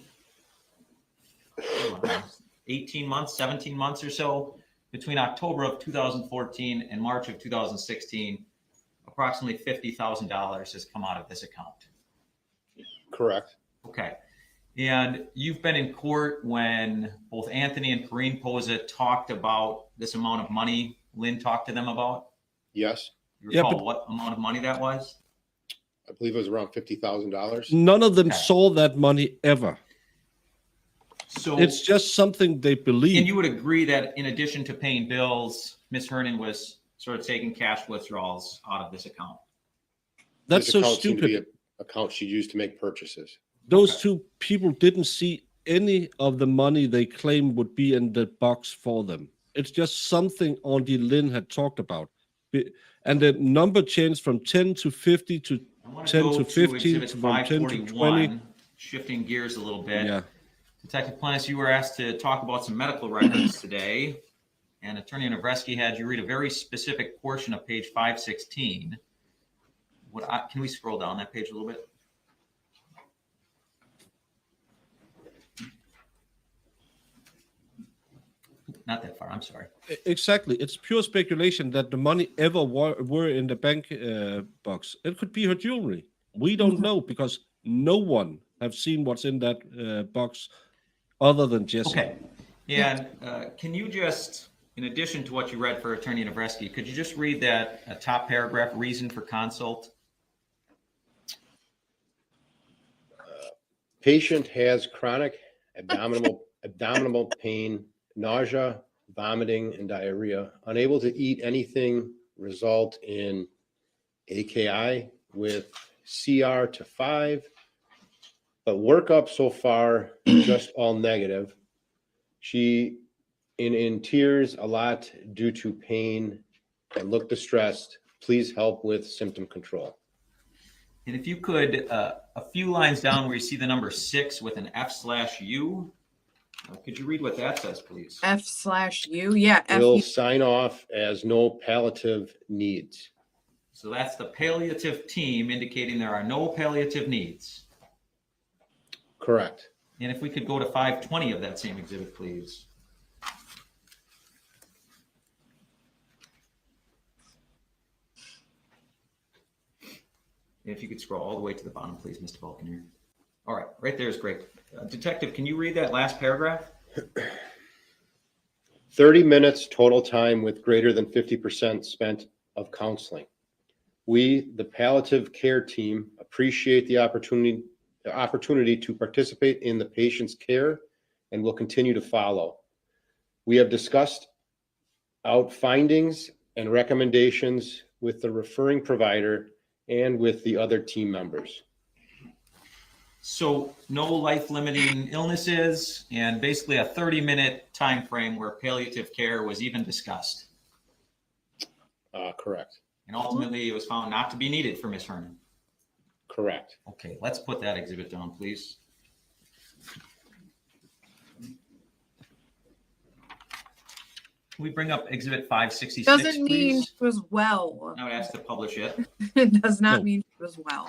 18 months, 17 months or so, between October of 2014 and March of 2016, approximately $50,000 has come out of this account. Correct. Okay. And you've been in court when both Anthony and Corinne Posa talked about this amount of money Lynn talked to them about? Yes. You Yeah, recall but- what amount of money that was? I believe it was around $50,000. None of them Okay. saw that money ever. So, It's just something they and believe. you would agree that in addition to paying bills, Ms. Hernan was sort of taking cash withdrawals out of this account? That's This so account seemed to be stupid. an account she used to make purchases. Those Okay. two people didn't see any of the money they claim would be in the box for them. It's just something Auntie Lynn had talked about. And the number changed from 10 to 50 to I want to 10 go to to 15 Exhibit from 10 to 20. 541, shifting gears a little bit. Yeah. Detective Plennis, you were asked to talk about some medical records today, and Attorney Novresky had you read a very specific portion of page 516. Can we scroll down that page a little bit? Not that far, I'm sorry. Exactly. It's pure speculation that the money ever were in the bank box. It could be her jewelry. We don't know because no one have seen what's in that box other than Jessy. Okay, and can you just, in addition to what you read for Attorney Novresky, could you just read that top paragraph, reason for consult? Patient has chronic abdominal pain, nausea, vomiting, and diarrhea. Unable to eat anything result in AKI with CR to 5. But workup so far, just all negative. She in tears a lot due to pain and look distressed. Please help with symptom control. And if you could, a few lines down where you see the number 6 with an F/U, could you read what that says, please? F/U, yeah. Will F. sign off as no palliative needs. So that's the palliative team indicating there are no palliative needs. Correct. And if we could go to 520 of that same exhibit, please. And if you could scroll all the way to the bottom, please, Mr. Vulcaneer. All right, right there is great. Detective, can you read that last paragraph? 30 minutes total time with greater than 50% spent of counseling. We, the palliative care team, appreciate the opportunity to participate in the patient's care and will continue to follow. We have discussed out findings and recommendations with the referring provider and with the other team members. So no life-limiting illnesses and basically a 30-minute time frame where palliative care was even discussed. Correct. And ultimately, it was found not to be needed for Ms. Hernan. Correct. Okay, let's put that exhibit down, please. Can we bring up exhibit 566, Doesn't mean please? she was well. I would ask to publish it. It does not No. mean she was well.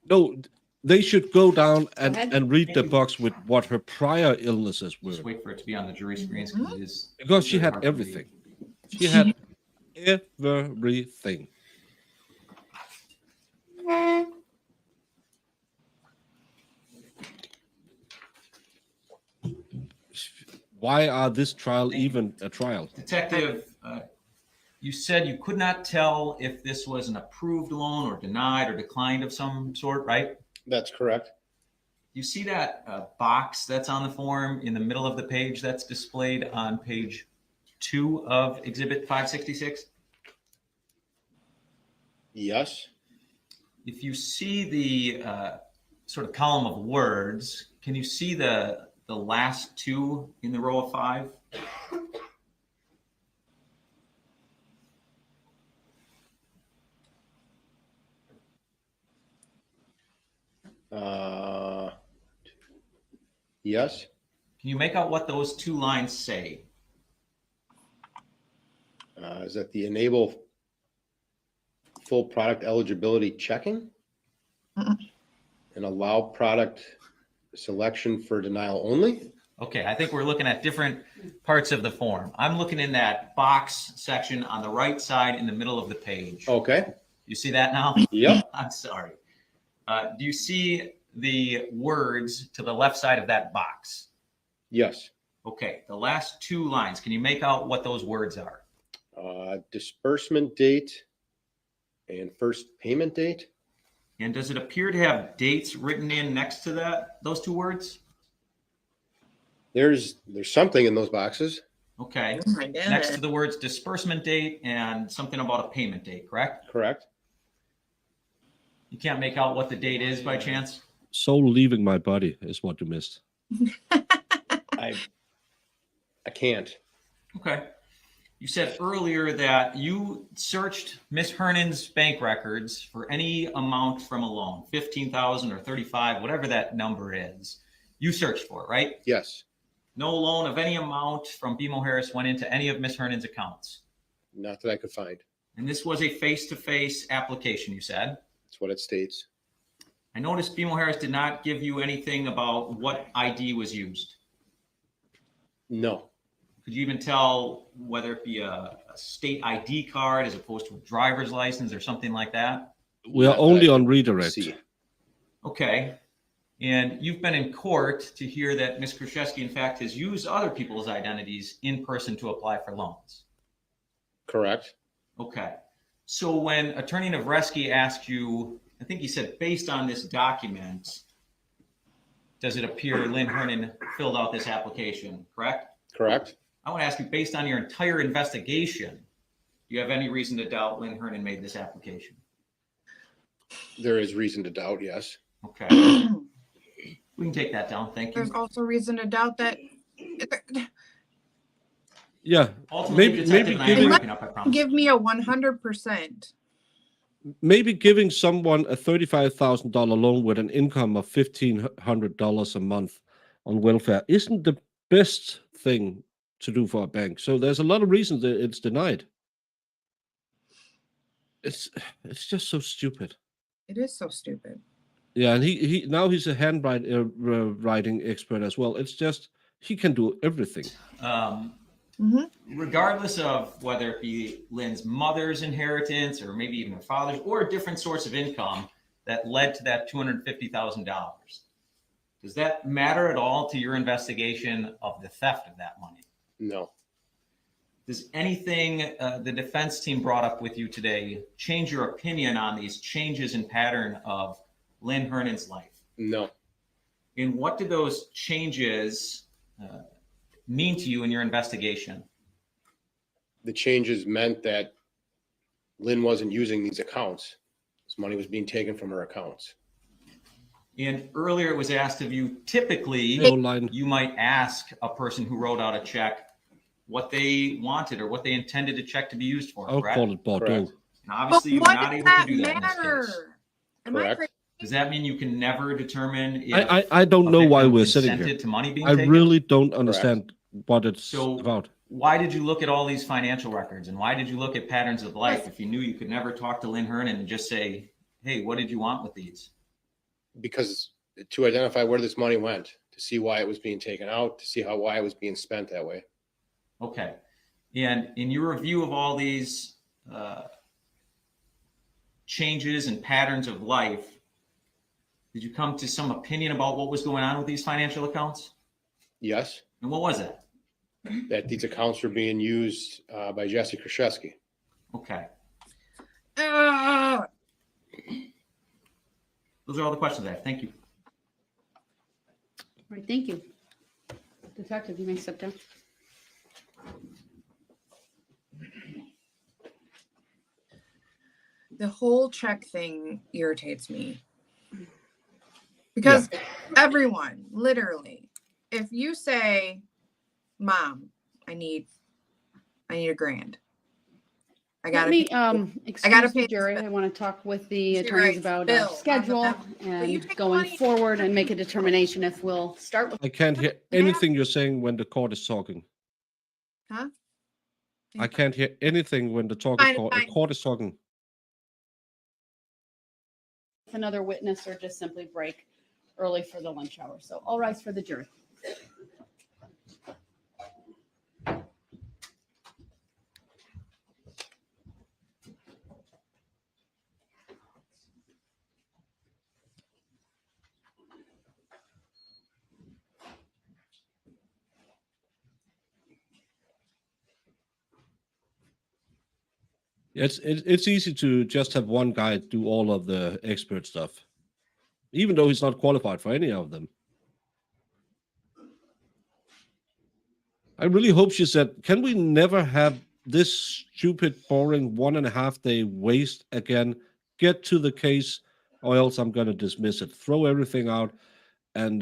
No, they should go down ahead. and read the box with what her prior illnesses were. Just wait for it to be on the jury screens because it is. Because she very had hard to read. everything. She had everything. Why are this trial even a trial? Detective, you said you could not tell if this was an approved loan or denied or declined of some sort, right? That's correct. You see that box that's on the form in the middle of the page that's displayed on page 2 of Exhibit 566? Yes. If you see the sort of column of words, can you see the last 2 in the row of 5? Yes. Can you make out what those 2 lines say? Is that the enable full product eligibility checking? And allow product selection for denial only? Okay, I think we're looking at different parts of the form. I'm looking in that box section on the right side in the middle of the page. Okay. You see that now? Yep. I'm sorry. Do you see the words to the left side of that box? Yes. Okay, the last 2 lines. Can you make out what those words are? Disbursement date and first payment date. And does it appear to have dates written in next to those 2 words? There's something in those boxes. Okay. Oh my goodness. Next to the words disbursement date and something about a payment date, correct? Correct. You can't make out what the date is by chance? Soul leaving my body is what you missed. I can't. Okay. You said earlier that you searched Miss Hernan's bank records for any amount from a loan, 15,000 or 35, whatever that number is. You searched for it, right? Yes. No loan of any amount from BMO Harris went into any of Miss Hernan's accounts. Not that I could find. And this was a face-to-face application, you said. That's what it states. I noticed BMO Harris did not give you anything about what ID was used. No. Could you even tell whether it be a state ID card as opposed to a driver's license or something like that? We are Not that only I on could redirect. see. Okay. And you've been in court to hear that Ms. Kurczewski, in fact, has used other people's identities in person to apply for loans. Correct. Okay. So when Attorney Navreski asked you, I think he said, based on this document, does it appear Lynn Hernan filled out this application, correct? Correct. I want to ask you, based on your entire investigation, do you have any reason to doubt Lynn Hernan made this application? There is reason to doubt, yes. Okay. We can take that down. Thank you. There's also reason to doubt that Yeah, Ultimately, maybe Detective and I are giving wrapping up, I promise. give me a 100%. maybe giving someone a $35,000 loan with an income of $1,500 a month on welfare isn't the best thing to do for a bank. So there's a lot of reasons that it's denied. It's just so stupid. It is so stupid. Yeah, and he now he's a handwriting expert as well. It's just he can do everything. Regardless of whether it be Lynn's mother's inheritance or maybe even her father's or a different source of income that led to that $250,000, does that matter at all to your investigation of the theft of that money? No. Does anything the defense team brought up with you today change your opinion on these changes in pattern of Lynn Hernan's life? No. And what did those changes mean to you in your investigation? The changes meant that Lynn wasn't using these accounts. This money was being taken from her accounts. And earlier it was asked of you, typically No line. you might ask a person who wrote out a check what they wanted or what they intended a check to be used for, I'll correct? call it Bordeaux. Correct. And obviously you were what not does able to that do that in this case. matter? Am I Correct. crazy? Does that mean you can never determine if I don't a know why victim we're sitting consented here. to money being I taken? really don't understand what it's So- about. Why did you look at all these financial records and why did you look at patterns of life if you knew you could never talk to Lynn Hernan and just say, hey, what did you want with these? Because to identify where this money went, to see why it was being taken out, to see why it was being spent that way. Okay. And in your review of all these changes and patterns of life, did you come to some opinion about what was going on with these financial accounts? Yes, And what was it? that these accounts were being used by Jessy Kurczewski. Okay. Ah! Those are all the questions I have. Thank you. All right, thank you. Detective, you may step down. The whole check thing irritates me. Because everyone, literally, if you say, Mom, I need $1,000. I Let gotta me, gotta excuse pay the this jury. bill. I want to talk with the She attorneys writes about bill on the schedule memo. But you and take going money- forward and make a determination if we'll start with. I can't hear anything you're saying when the court is talking. Huh? I can't hear anything when the Fine, fine. court is talking. Another witness or just simply break early for the lunch hour. So all rise for the jury. It's easy to just have one guy do all of the expert stuff, even though he's not qualified for any of them. I really hope she said, can we never have this stupid, boring 1.5 day waste again? Get to the case, or else I'm going to dismiss it. Throw everything out and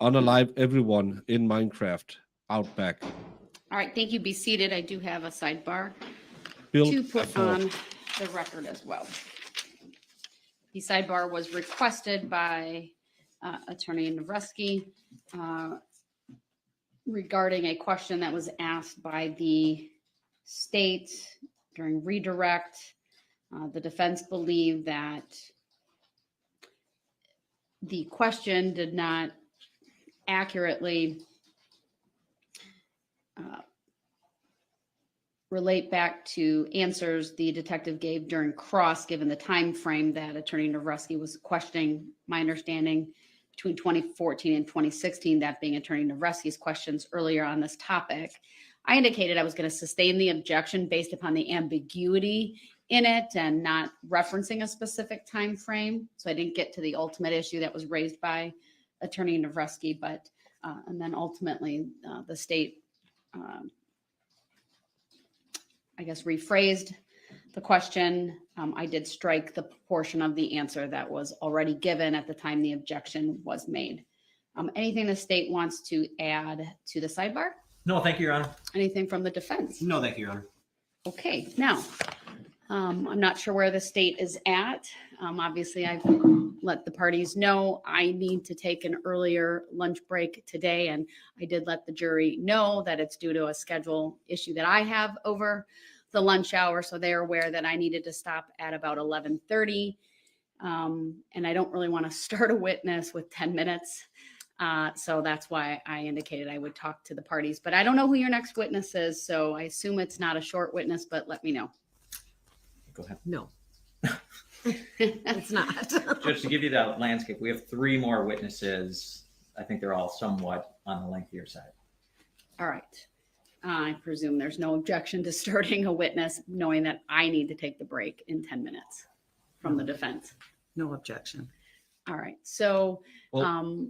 unalive everyone in Minecraft out back. All right, thank you. Be seated. I do have a sidebar Build to a put fort. on the record as well. The sidebar was requested by Attorney Navreski regarding a question that was asked by the state during redirect. The defense believed that the question did not accurately relate back to answers the detective gave during cross, given the time frame that Attorney Navreski was questioning. My understanding between 2014 and 2016, that being Attorney Navreski's questions earlier on this topic, I indicated I was going to sustain the objection based upon the ambiguity in it and not referencing a specific time frame. So I didn't get to the ultimate issue that was raised by Attorney Navreski, but and then ultimately the state I guess, rephrased the question. I did strike the portion of the answer that was already given at the time the objection was made. Anything the state wants to add to the sidebar? No, thank you, Your Honor. Anything from the defense? No, thank you, Your Honor. Okay, now, I'm not sure where the state is at. Obviously, I've let the parties know I need to take an earlier lunch break today, and I did let the jury know that it's due to a schedule issue that I have over the lunch hour, so they're aware that I needed to stop at about 11:30, and I don't really want to start a witness with 10 minutes. So that's why I indicated I would talk to the parties, but I don't know who your next witness is, so I assume it's not a short witness, but let me know. Go ahead. No, it's not. Judge, to give you that landscape, we have 3 more witnesses. I think they're all somewhat on the lengthier side. All right. I presume there's no objection to starting a witness, knowing that I need to take the break in 10 minutes from the defense. No objection. All right. So Well-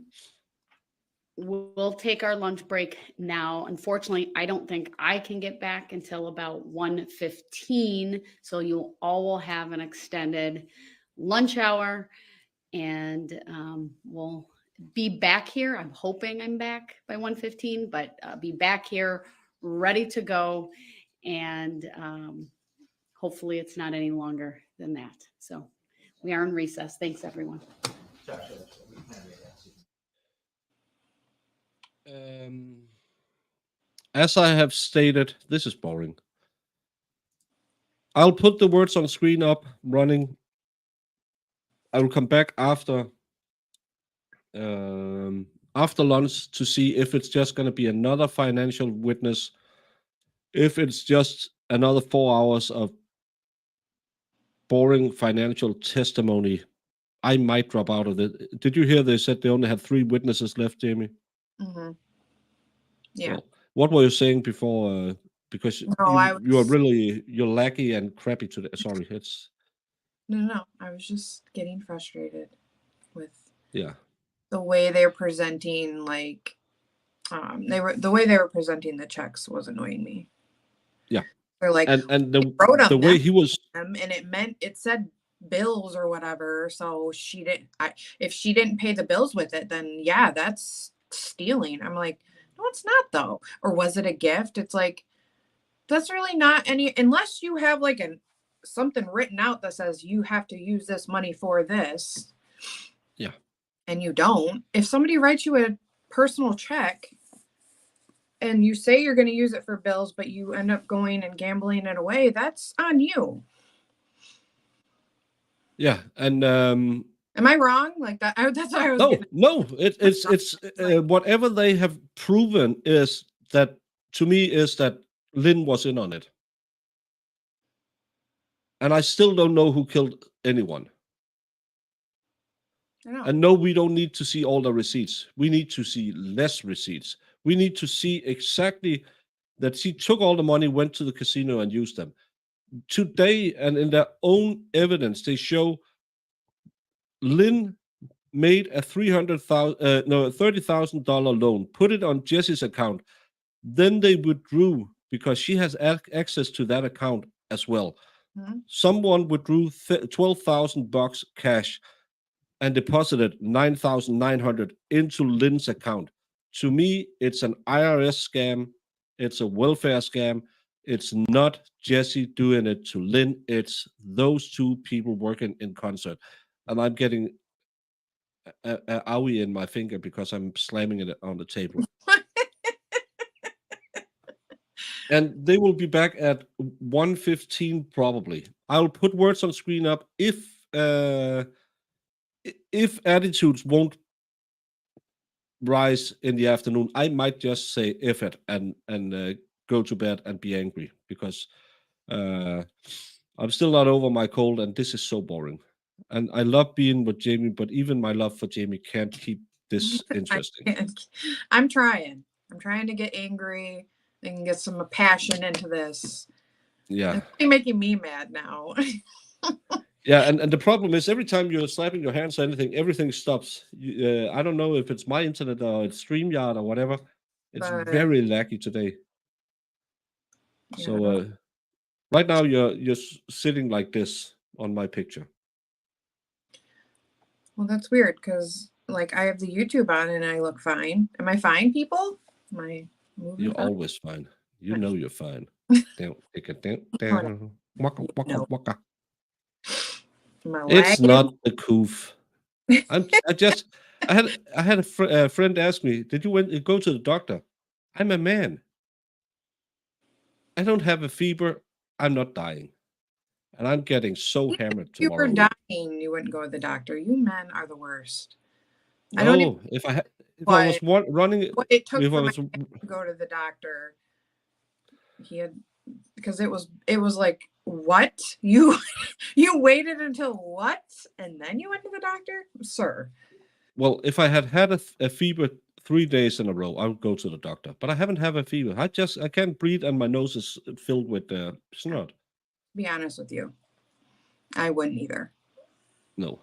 we'll take our lunch break now. Unfortunately, I don't think I can get back until about 1:15. So you all will have an extended lunch hour, and we'll be back here. I'm hoping I'm back by 1:15, but be back here ready to go. And hopefully it's not any longer than that. So we are in recess. Thanks, everyone. As I have stated, this is boring. I'll put the words on screen up running. I will come back after lunch to see if it's just going to be another financial witness if it's just another 4 hours of boring financial testimony, I might drop out of it. Did you hear they said they only had 3 witnesses left, Jamie? Hmm. Yeah. Well, what were you saying before? Because No, I you are was really, you're laggy and crappy today. Sorry, it's no. I was just getting frustrated with yeah. the way they're presenting, like the way they were presenting the checks was annoying me. Yeah. They're like, And "We wrote the on way he was, them, and it said bills or whatever, so she didn't. If she didn't pay the bills with it, then yeah, that's stealing." I'm like, no, it's not though. Or was it a gift? It's like that's really not any, unless you have like something written out that says you have to use this money for this. yeah. And you don't. If somebody writes you a personal check and you say you're going to use it for bills, but you end up going and gambling it away, that's on you. Yeah. And Am I wrong? Like that? That's what I was no, getting. no, it's whatever they have proven is that, to me, is that Lynn was in on it. And I still don't know who killed anyone. I know. And no, we don't need to see all the receipts. We need to see less receipts. We need to see exactly that she took all the money, went to the casino, and used them. Today, and in their own evidence, they show Lynn made a $30,000 loan, put it on Jesse's account. Then they withdrew because she has access to that account as well. Mhm. Someone withdrew $12,000 cash and deposited $9,900 into Lynn's account. To me, it's an IRS scam. It's a welfare scam. It's not Jessy doing it to Lynn. It's those two people working in concert. And I'm getting a owie in my finger because I'm slamming it on the table. And they will be back at 1:15 probably. I'll put words on screen up if attitudes won't rise in the afternoon. I might just say F it and go to bed and be angry because I'm still not over my cold and this is so boring. And I love being with Jamie, but even my love for Jamie can't keep this interesting. I'm trying. I'm trying to get angry and get some passion into this. Yeah. It's really making me mad now. Yeah, and the problem is every time you're slapping your hands or anything, everything stops. I don't know if it's my internet or it's StreamYard or whatever. It's But very laggy today. yeah. So right now you're sitting like this on my picture. Well, that's weird because like I have the YouTube on and I look fine. Am I fine, people? Am I moving You're fine? always fine. You know you're fine. Down, take it down, Hold down. Waka, waka, No. waka. Am I It's lagging? not the coof. I had a friend ask me, "Did you go to the doctor?" I'm a man. I don't have a fever. I'm not dying, and I'm getting so hammered If you were tomorrow. dying, you wouldn't go to the doctor. You men are the worst. I don't even No, if I But was running, what it took if I for my was, dad to go to the doctor. He had because it was like, what? You waited until what? And then you went to the doctor? Sir. well, if I had a fever 3 days in a row, I would go to the doctor. But I haven't had a fever. I can't breathe, and my nose is filled with snot. Be honest with you. I wouldn't either. No.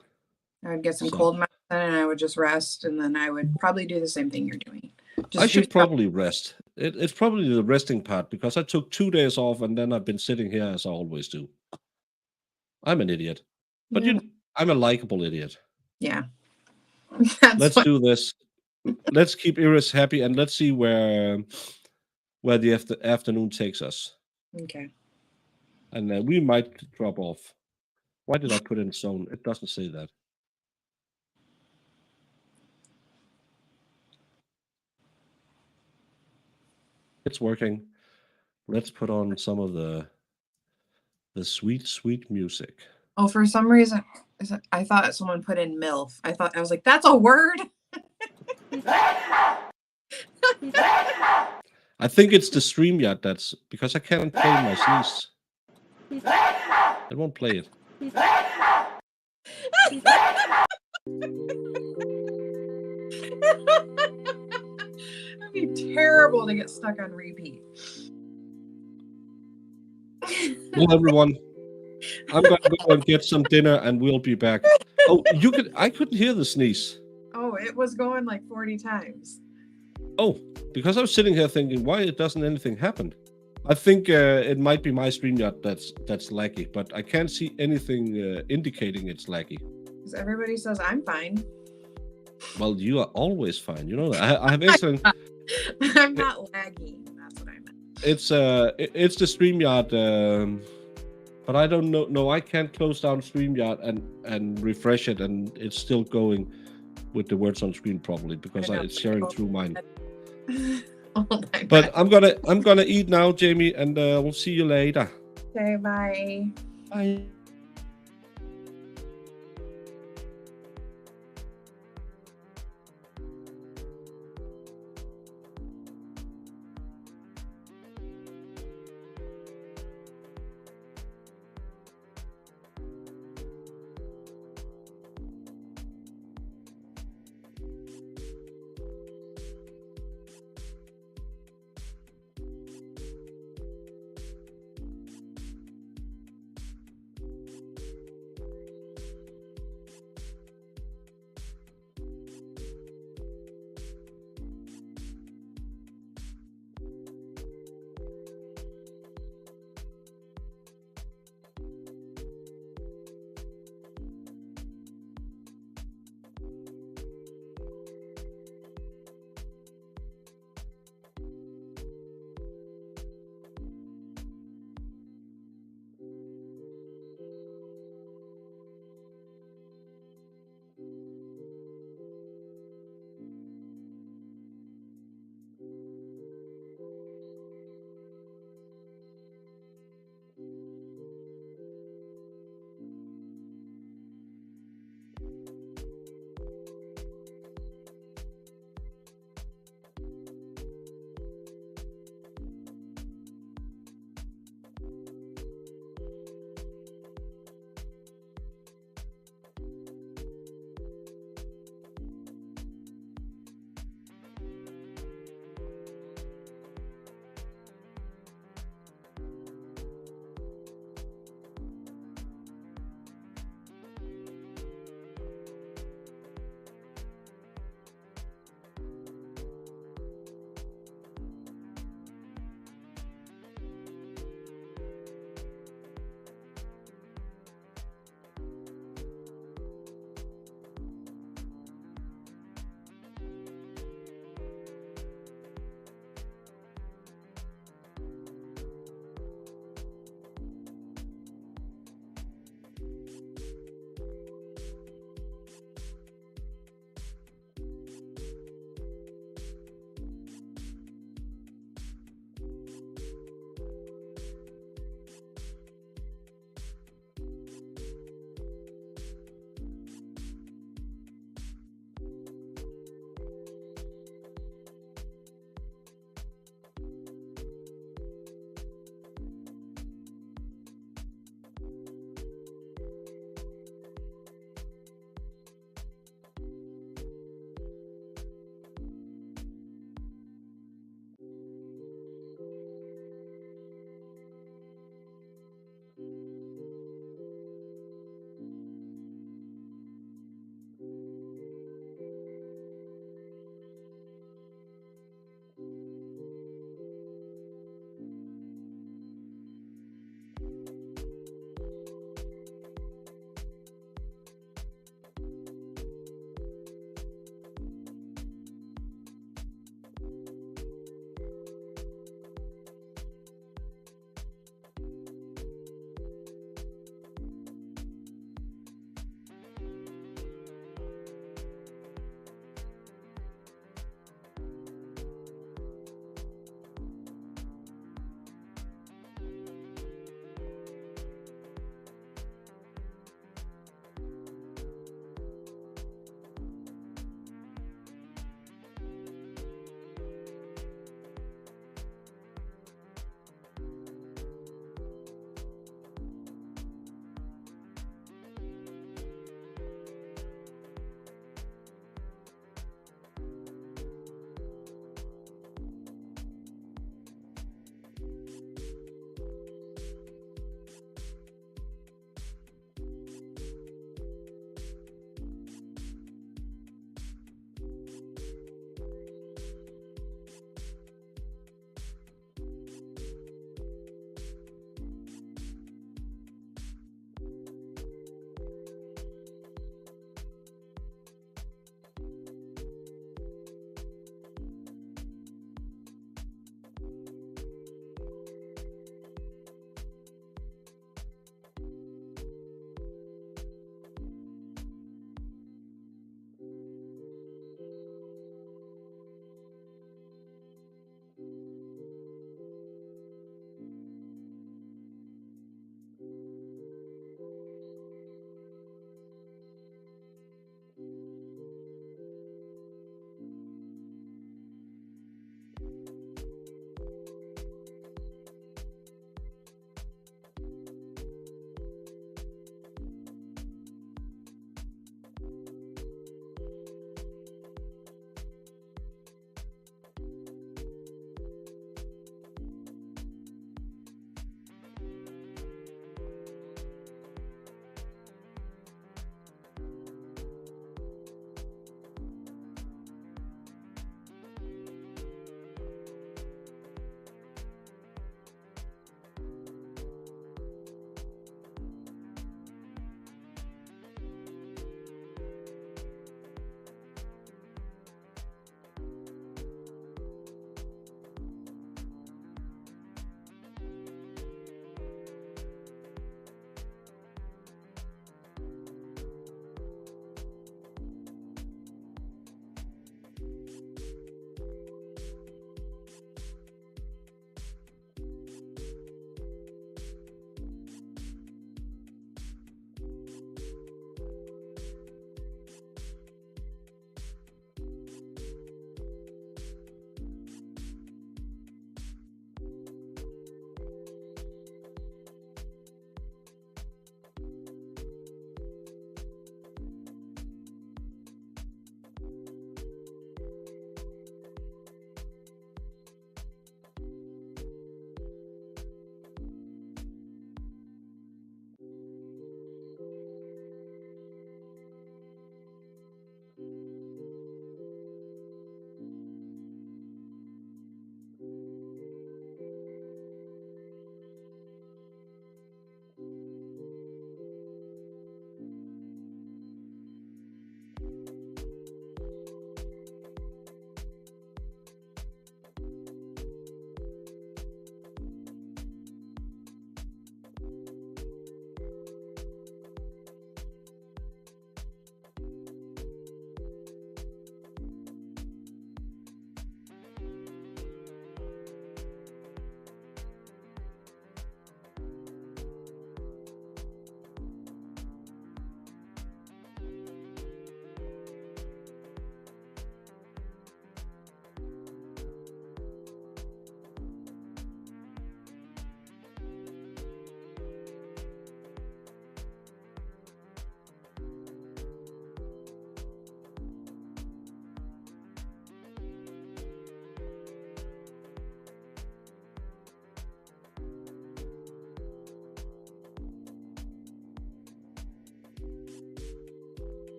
I would get some So- cold medicine and I would just rest, and then I would probably do the same thing you're doing. Just I do should probably rest. It's probably the resting part because I took 2 days off and then I've been sitting here as I always do. I'm an idiot, but I'm a likable idiot. Yeah. That's Let's what, do this. Let's keep Iris happy and let's see where the afternoon takes us. okay. And we might drop off. Why did I put in zone? It doesn't say that. It's working. Let's put on some of the sweet, sweet music. Oh, for some reason, I thought someone put in MILF. I was like, that's a word. I think it's the StreamYard that's because I can't play my sneeze. I won't play it. That'd be terrible to get stuck on repeat. Well, everyone, I'm gonna go and get some dinner, and we'll be back. Oh, I couldn't hear the sneeze. Oh, it was going like 40 times. Oh, because I was sitting here thinking, why doesn't anything happen? I think it might be my StreamYard that's laggy, but I can't see anything indicating it's laggy. Because everybody says I'm fine. Well, you are always fine. You know that. I have excellent. I'm not laggy. That's what I meant. It's the StreamYard, but I don't know. No, I can't close down StreamYard and refresh it, and it's still going with the words on screen properly because I know. it's sharing through mine. Oh my But God. I'm gonna eat now, Jamie, and we'll see you later. Okay, bye. Bye.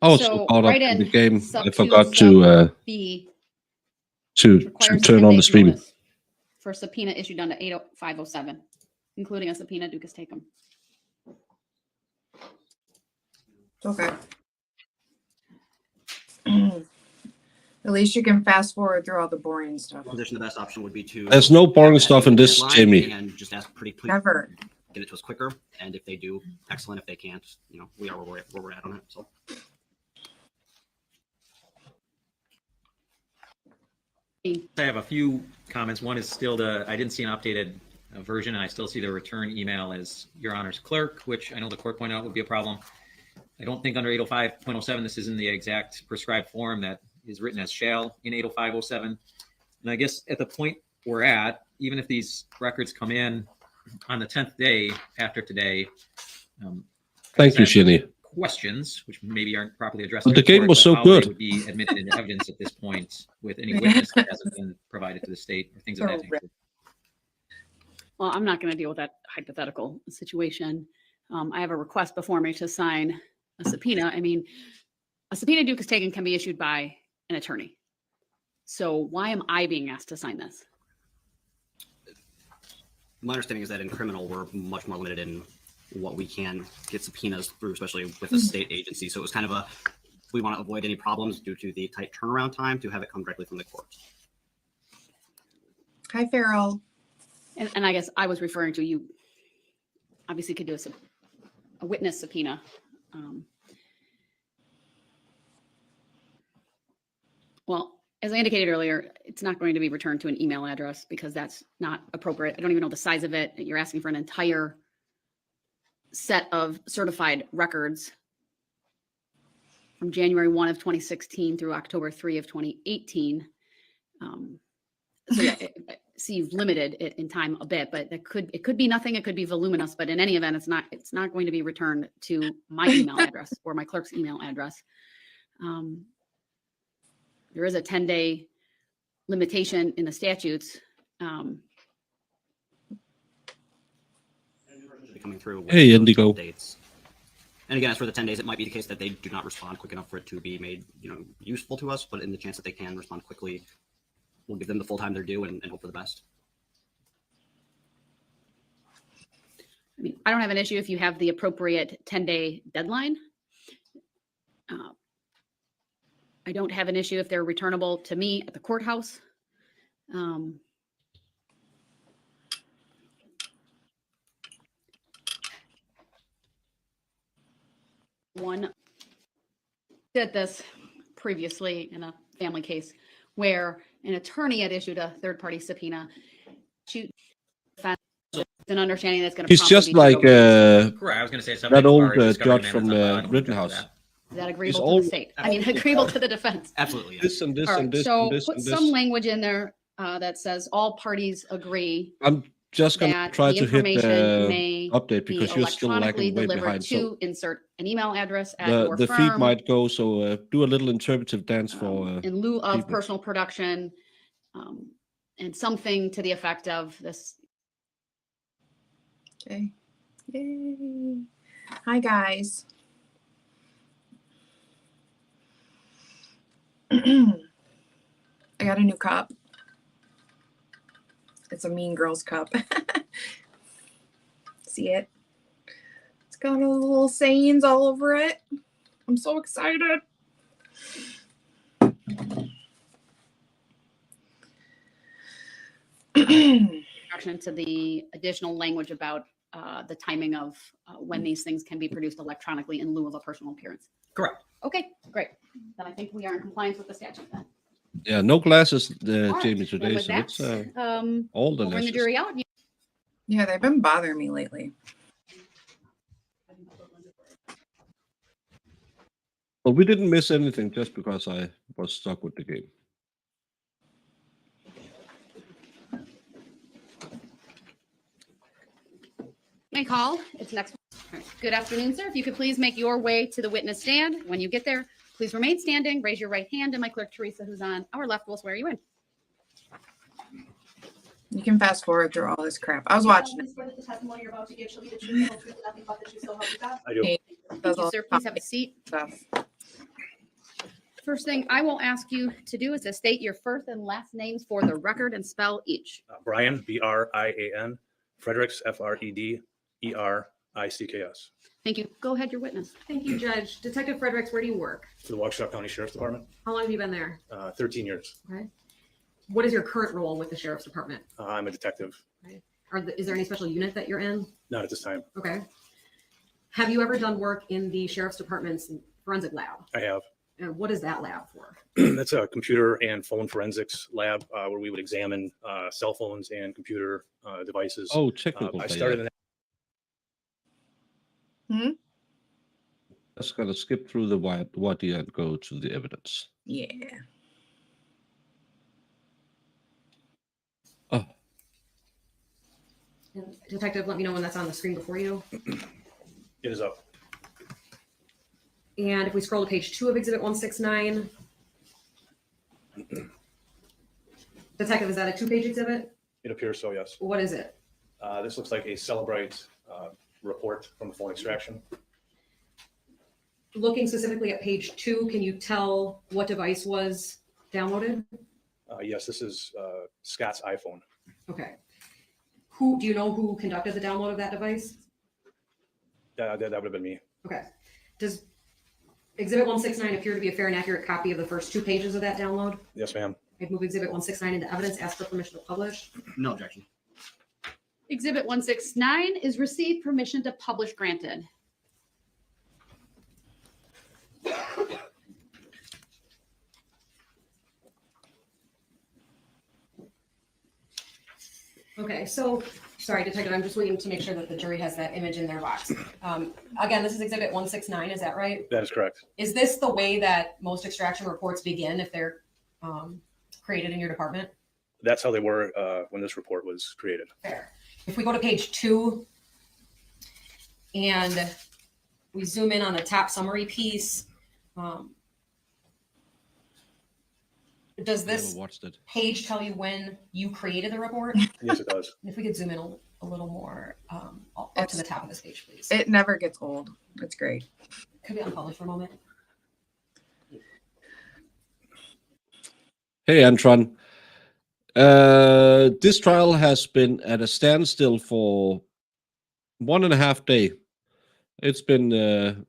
I was So so caught up right in the in game, sub I two, forgot sub to B to requires turn 10 on the days stream. notice for subpoena issued under 80507, including a subpoena Dukas Takem. Okay. At least you can fast forward through all the boring stuff. Position, the best option would be to. There's no boring have stuff that in this, deadline Jamie. And just ask pretty, please Never. get it to us quicker. And if they do, excellent. If they can't, you know, we are where we're at on it. So. I have a few comments. One is still I didn't see an updated version, and I still see the return email as Your Honor's clerk, which I know the court pointed out would be a problem. I don't think under 805.07, this is in the exact prescribed form that is written as shall in 805.07. And I guess at the point we're at, even if these records come in on the 10th day after today, Thank you, I have Shinny. questions, which maybe aren't properly addressed. But in the game report, was but so how good. They would be admitted into evidence at this point with any witness that hasn't been provided to the state or things of that nature. Well, I'm not going to deal with that hypothetical situation. I have a request before me to sign a subpoena. I mean, a subpoena Dukas Takem can be issued by an attorney. So why am I being asked to sign this? My understanding is that in criminal, we're much more limited in what we can get subpoenas through, especially with a state agency. So it was kind of we want to avoid any problems due to the tight turnaround time to have it come directly from the court. Hi, Farrell. And I guess I was referring to, you obviously could do a witness subpoena. Well, as I indicated earlier, it's not going to be returned to an email address because that's not appropriate. I don't even know the size of it. You're asking for an entire set of certified records from January 1 of 2016 through October 3 of 2018. So yeah, see, you've limited it in time a bit, but it could be nothing. It could be voluminous, but in any event, it's not going to be returned to my email address or my clerk's email address. There is a 10-day limitation in the statutes. Coming through. Hey, Indigo. Dates. And again, as for the 10 days, it might be the case that they do not respond quick enough for it to be made, useful to us. But in the chance that they can respond quickly, we'll give them the full time they're due and hope for the best. I mean, I don't have an issue if you have the appropriate 10-day deadline. I don't have an issue if they're returnable to me at the courthouse. One did this previously in a family case where an attorney had issued a third-party subpoena. Shoot, an understanding that's going to. He's just like Correct. I was going to say something. that old judge from Rittenhouse. Is that agreeable to all- the state? I mean, agreeable to the defense. Absolutely. Yeah. This and this All and right, this so and this put and some this. language in there that says all parties agree I'm just gonna that try the to hit information may update be because you're still electronically lagging way delivered behind. to So insert an email address at your the feed firm might go. So do a little interpretive dance for. in lieu of people. personal production, and something to the effect of this. Okay. Yay. Hi, guys. I got a new cup. It's a Mean Girls cup. See it? It's got all the little sayings all over it. I'm so excited. Introduction to the additional language about the timing of when these things can be produced electronically in lieu of a personal appearance. Correct. Okay, great. Then I think we are in compliance with the statute then. Yeah, no glasses, All right, Jamie, and today. with So that, it's we'll all the bring the glasses. jury out. Yeah, they've been bothering me lately. But we didn't miss anything just because I was stuck with the game. May call. It's next. All right. Good afternoon, sir. If you could please make your way to the witness stand. When you get there, please remain standing. Raise your right hand, and my clerk Teresa, who's on our left, will swear you in. You can fast forward through all this crap. I was watching it. Swear that the testimony you're about to give shall be the truth, the whole truth, and nothing but the truth, so help you God. I do. Does Thank you, all sir. the Please have a seat. stuff. First thing I will ask you to do is to state your first and last names for the record and spell each. Brian, Brian, Fredericks, Frederickks. Thank you. Go ahead, your witness. Thank you, Judge. Detective Fredericks, where do you work? For the Waukesha County Sheriff's Department, How long have you been there? 13 years. Okay. What is your current role with the Sheriff's Department? I'm a detective. Is there any special unit that you're in? Not at this time. Okay. Have you ever done work in the Sheriff's Department's forensic lab? I have. And what is that lab for? That's a computer and phone forensics lab where we would examine cell phones and computer devices. Oh, technical. I data. started in Just gonna skip through the what and go to the evidence. Yeah. Oh, And Detective, let me know when that's on the screen before you. It is up. And if we scroll to page 2 of Exhibit 169. Detective, is that a 2-page exhibit? It appears so, yes. What is it? This looks like a Celebrite report from the phone extraction. Looking specifically at page 2, can you tell what device was downloaded? Yes, this is Scott's iPhone. Okay. Do you know who conducted the download of that device? That would have been me. Okay. Does Exhibit 169 appear to be a fair and accurate copy of the first 2 pages of that download? Yes, ma'am. I'd move Exhibit 169 into evidence, ask for permission to publish. No objection. Exhibit 169 is received, permission to publish granted. Okay, so, sorry, Detective, I'm just waiting to make sure that the jury has that image in their box. Again, this is Exhibit 169, is that right? That is correct. Is this the way that most extraction reports begin if they're created in your department? That's how they were when this report was created. Fair. If we go to page 2 and we zoom in on the top summary piece, does never this watched it. page tell you when you created the report? Yes, it does. If we could zoom in a little more up to the top of this page, please. It never gets old. It's great. Could be unpublished for a moment. Hey, Antron. This trial has been at a standstill for 1.5 days. It's been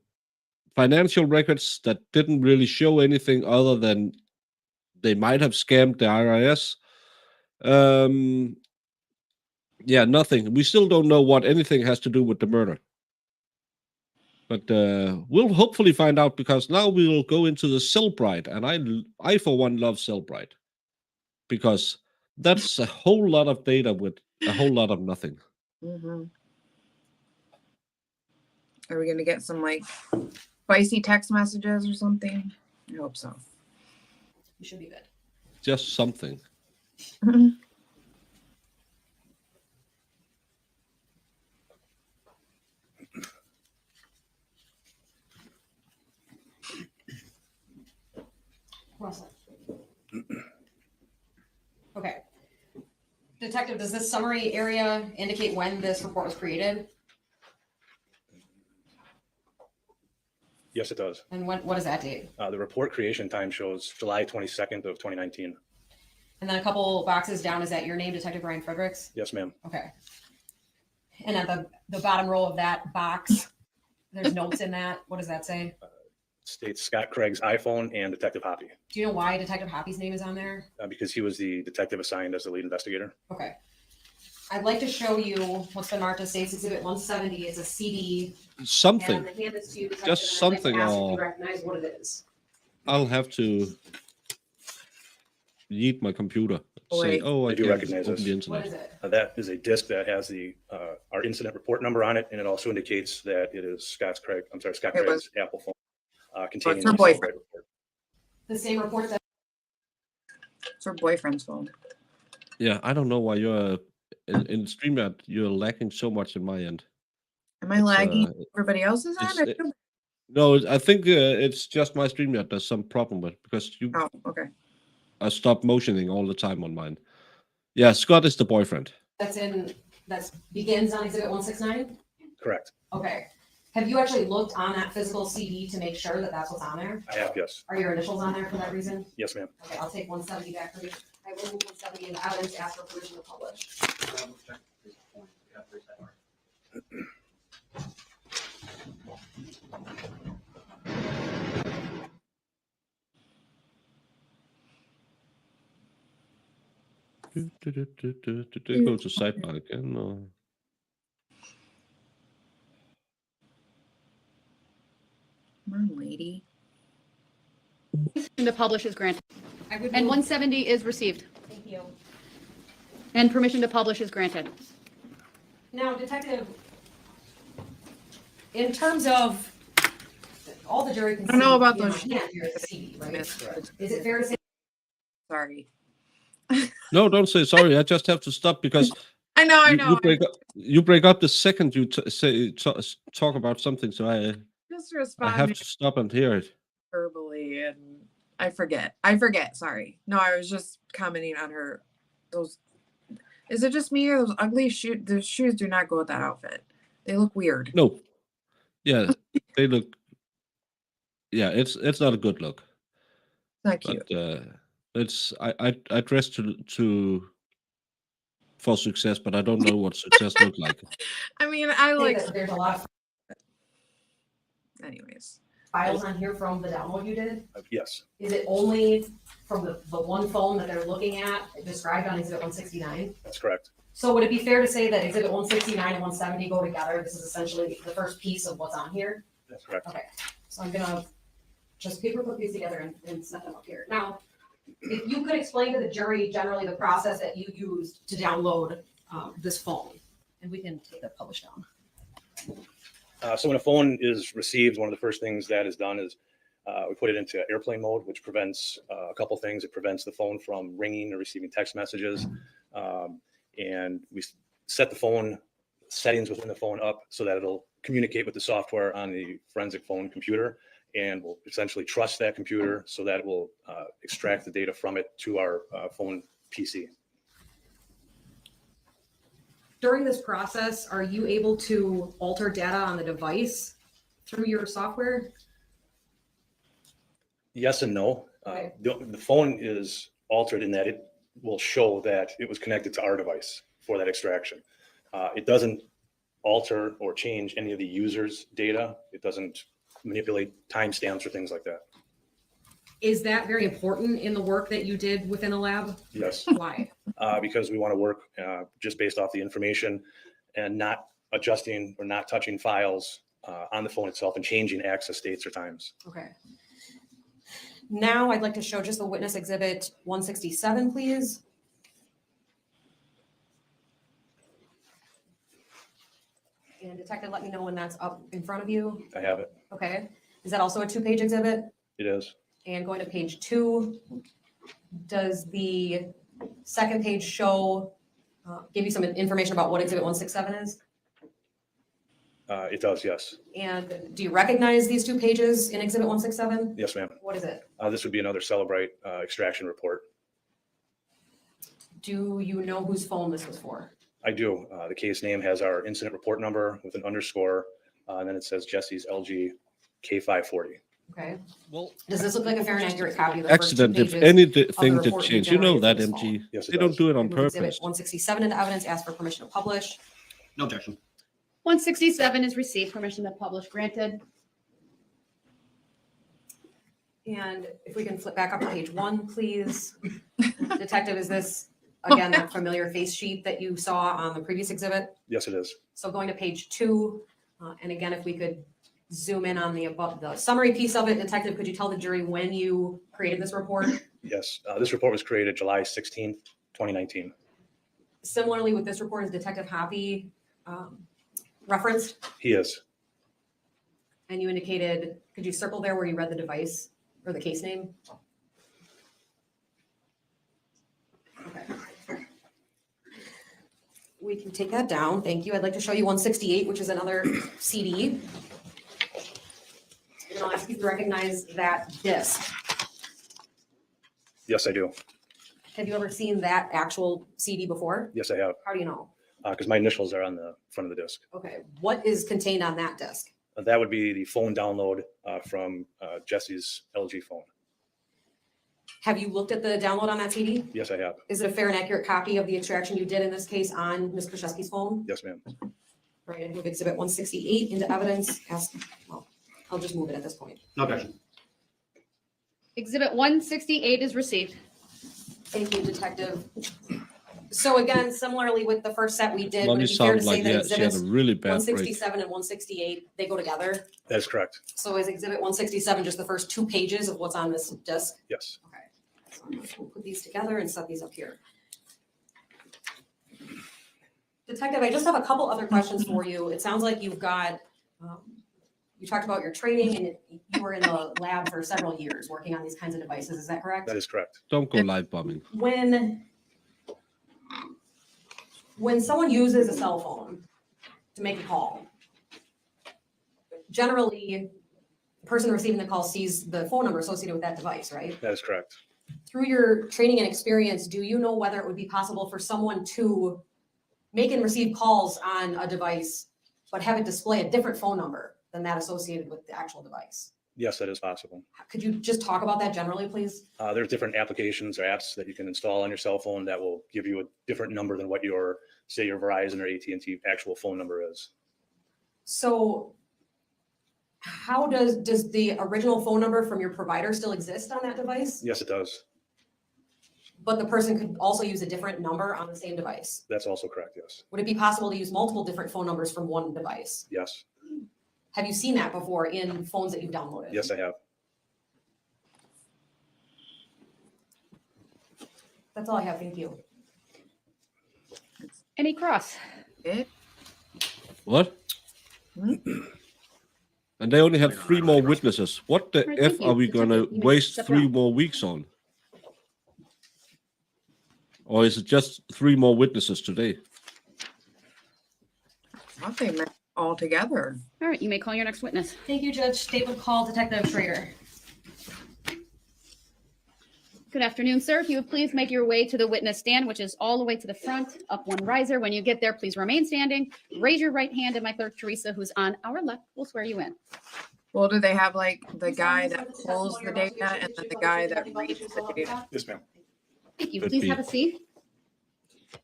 financial records that didn't really show anything other than they might have scammed the IRS. Yeah, nothing. We still don't know what anything has to do with the murder. But we'll hopefully find out, because now we will go into the Cellbrite, and I for one love Cellbrite, because that's a whole lot of data with a whole lot of nothing. Mm-hmm. Are we gonna get some like spicy text messages or something? I hope so. You should be good. Just something. Okay. Detective, does this summary area indicate when this report was created? Yes, it does. And what is that date? The report creation time shows July 22nd of 2019. And then a couple boxes down, is that your name, Detective Brian Fredericks? Yes, ma'am. Okay. And at the bottom row of that box, there's notes in that. What does that say? States Scott Craig's iPhone and Detective Hoppy, Do you know why Detective Hoppy's name is on there? because he was the detective assigned as the lead investigator. Okay. I'd like to show you what's been marked as State's Exhibit 170 is a CD. Something. And I'm gonna hand this to you, Detective, Just and I'd like to something, ask if you or- recognize what it is. I'll have to yeet my computer. Say, Wait. oh, I do can't recognize open this. the What internet. is it? That is a disc that has the our incident report number on it, and it also indicates that it is Scott It Craig's was- Apple phone containing her the boyfriend. Celebrite report. The same report that It's her boyfriend's phone. Yeah, I don't know why you're in StreamYard. You're lacking so much in my end. Am I It's, lagging everybody else's it's- end? it- No, I think it's just my StreamYard. There's some problem with, because you Oh, okay. stop motioning all the time on mine. Yeah, Scott is the boyfriend. that begins on Exhibit 169? Correct. Okay. Have you actually looked on that physical CD to make sure that that's what's on there? I have, yes. Are your initials on there for that reason? Yes, ma'am. Okay, I'll take 170 back from you. I will move 170 into evidence, ask for permission to publish. Did they go to sidebar again? Or? Come on, lady. Permission to publish is granted. I would And move- 170 is received. Thank you. And permission to publish is granted. Now, Detective, in terms of all the jury can see. I don't know about you those can't hear the CD, right? Missed. Is it fair to say Sorry. No, don't say sorry. I just have to stop because I know. you break up the second you talk about something. So I Just have responding to stop and hear it. verbally, and I forget. Sorry. No, I was just commenting on her. Those. Is it just me or those ugly shoes? The shoes do not go with that outfit. They look weird. No. Yeah, they look. Yeah, it's not a good look. Not cute. But it's I dress to for success, but I don't know what success looks like. I mean, I like. that there's a lot of Anyways, files on here from the download you did? Yes, Is it only from the one phone that they're looking at described on exhibit 169? that's correct. So would it be fair to say that exhibit 169 and 170 go together? This is essentially the first piece of what's on here? That's correct. Okay, so I'm gonna just paper put these together and set them up here. Now, if you could explain to the jury generally the process that you used to download this phone, and we can take the publish down. So when a phone is received, one of the first things that is done is we put it into airplane mode, which prevents a couple things. It prevents the phone from ringing or receiving text messages. And we set the phone settings within the phone up so that it'll communicate with the software on the forensic phone computer, and we'll essentially trust that computer so that it will extract the data from it to our phone PC. During this process, are you able to alter data on the device through your software? Yes and no. Okay. The phone is altered in that it will show that it was connected to our device for that extraction. It doesn't alter or change any of the user's data. It doesn't manipulate timestamps or things like that. Is that very important in the work that you did within the lab? Yes, Why? because we want to work just based off the information and not adjusting or not touching files on the phone itself and changing access dates or times. Okay. Now I'd like to show just the witness exhibit 167, please. And detective, let me know when that's up in front of you. I have it. Okay. Is that also a 2-page exhibit? It is. And going to page 2, does the second page show, give you some information about what exhibit 167 is? It does, yes. And do you recognize these 2 pages in exhibit 167? Yes, ma'am. What is it? This would be another Celebrite extraction report. Do you know whose phone this was for? I do. The case name has our incident report number with an underscore, and then it says Jesse's LG K540. Okay. Well, Does this look like a fair and accurate copy of the first 2 accident if pages anything did report you change. You know that, generated for this MG. Yes, it They don't does. do it on I move exhibit purpose. 167 into evidence, ask for permission to publish. No objection. 167 is received. Permission to publish granted. And if we can flip back up to page 1, please. Detective, is this, again, that familiar face sheet that you saw on the previous exhibit? Yes, it is. So going to page 2, and again, if we could zoom in on the above, the summary piece of it, Detective, could you tell the jury when you created this report? Yes. This report was created July 16th, 2019. Similarly with this report, is Detective Hoppy referenced? He is. And you indicated, could you circle there where you read the device or the case name? Okay. We can take that down. Thank you. I'd like to show you 168, which is another CD. And I'll ask you to recognize that disc. Yes, I do. Have you ever seen that actual CD before? Yes, I have. How do you know? Because my initials are on the front of the disc. Okay. What is contained on that disc? That would be the phone download from Jesse's LG phone. Have you looked at the download on that CD? Yes, I have. Is it a fair and accurate copy of the extraction you did in this case on Ms. Kurczewski's phone? Yes, ma'am. Right, and move exhibit 168 into evidence. Well, I'll just move it at this point. No objection. Exhibit 168 is received. Thank you, Detective. So again, similarly with the first set we did, would Money it be fair to sounds say like, that yeah, she had a exhibits really bad break. 167 and 168, they go together? That is correct. So is exhibit 167 just the first 2 pages of what's on this disc? Yes. Okay. So we'll put these together and set these up here. Detective, I just have a couple other questions for you. It sounds like you've got, you talked about your training and you were in the lab for several years working on these kinds of devices. Is that correct? That is correct. Don't go live bombing. When someone uses a cell phone to make a call, generally, the person receiving the call sees the phone number associated with that device, right? That is correct. Through your training and experience, do you know whether it would be possible for someone to make and receive calls on a device, but have it display a different phone number than that associated with the actual device? Yes, that is possible. Could you just talk about that generally, please? There's different applications or apps that you can install on your cell phone that will give you a different number than what your, say, your Verizon or AT&T actual phone number is. So how does the original phone number from your provider still exist on that device? Yes, it does. But the person could also use a different number on the same device? That's also correct, yes. Would it be possible to use multiple different phone numbers from one device? Yes. Have you seen that before in phones that you've downloaded? Yes, I have. That's all I have. Thank you. Any cross? It, What? And they only had 3 more witnesses. What the Right, F thank you. are we gonna Detective, you may waste step 3 around. more weeks on? Or is it just 3 more witnesses today? I thought they meant all together. All right, you may call your next witness. Thank you, Judge. State would call Detective Schrader. Good afternoon, sir. If you would please make your way to the witness stand, which is all the way to the front, up one riser. When you get there, please remain standing. Raise your right hand, and my clerk, Teresa, who's on our left, will swear you in. Well, do they have like the guy that pulls the data and then the guy that reads the data? Yes, ma'am. Thank you. Could Please be. have a seat.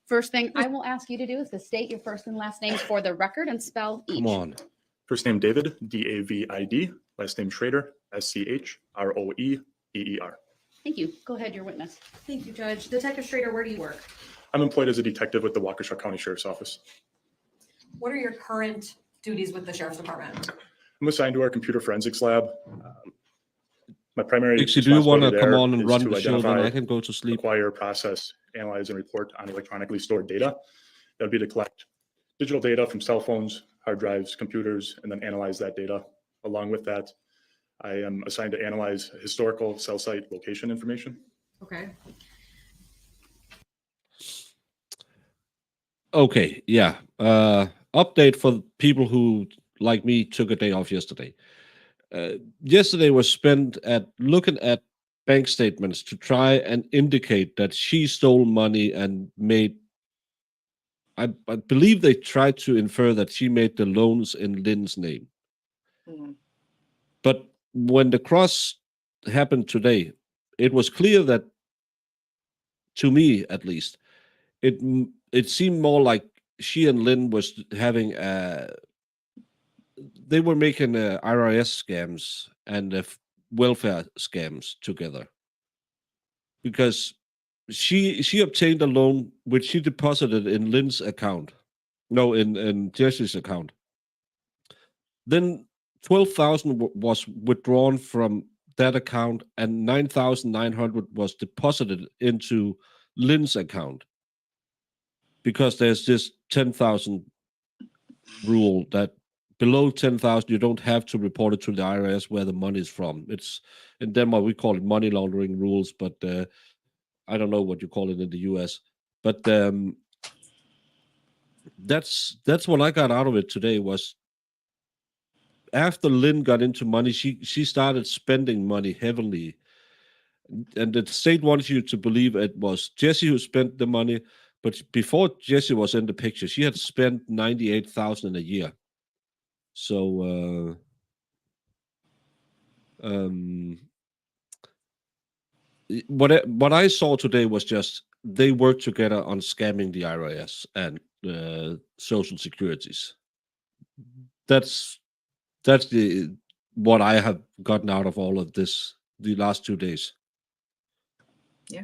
First thing I will ask you to do is to state your first and last names for the record and spell each. Come on. First name David, David. Last name Schrader, Schroeeer. Thank you. Go ahead, your witness. Thank you, Judge. Detective Schrader, where do you work? I'm employed as a detective with the Waukesha County Sheriff's Office. What are your current duties with the Sheriff's Department? I'm assigned to our computer forensics lab. My primary Dixie, do you want to responsibility come there on and is run to the show? Then identify, I can go to sleep. acquire, process, analyze, and report on electronically stored data. That would be to collect digital data from cell phones, hard drives, computers, and then analyze that data. Along with that, I am assigned to analyze historical cell site location information. Okay. Okay, yeah. Update for people who, like me, took a day off yesterday. Yesterday was spent at looking at bank statements to try and indicate that she stole money and made. I believe they tried to infer that she made the loans in Lynn's name. Hmm. But when the cross happened today, it was clear that, to me at least, it seemed more like she and Lynn was having they were making IRS scams and welfare scams together, because she obtained a loan which she deposited in Lynn's account, no, in Jesse's account. Then 12,000 was withdrawn from that account, and 9,900 was deposited into Lynn's account, because there's this 10,000 rule that below 10,000 you don't have to report it to the IRS where the money is from. It's in Denmark we call it money laundering rules, but I don't know what you call it in the US. But that's what I got out of it today. Was after Lynn got into money, she started spending money heavily, and the state wants you to believe it was Jessy who spent the money. But before Jessy was in the picture, she had spent 98,000 a year. So what I saw today was just they worked together on scamming the IRS and social securities. That's the what I have gotten out of all of this the last 2 days. Yeah.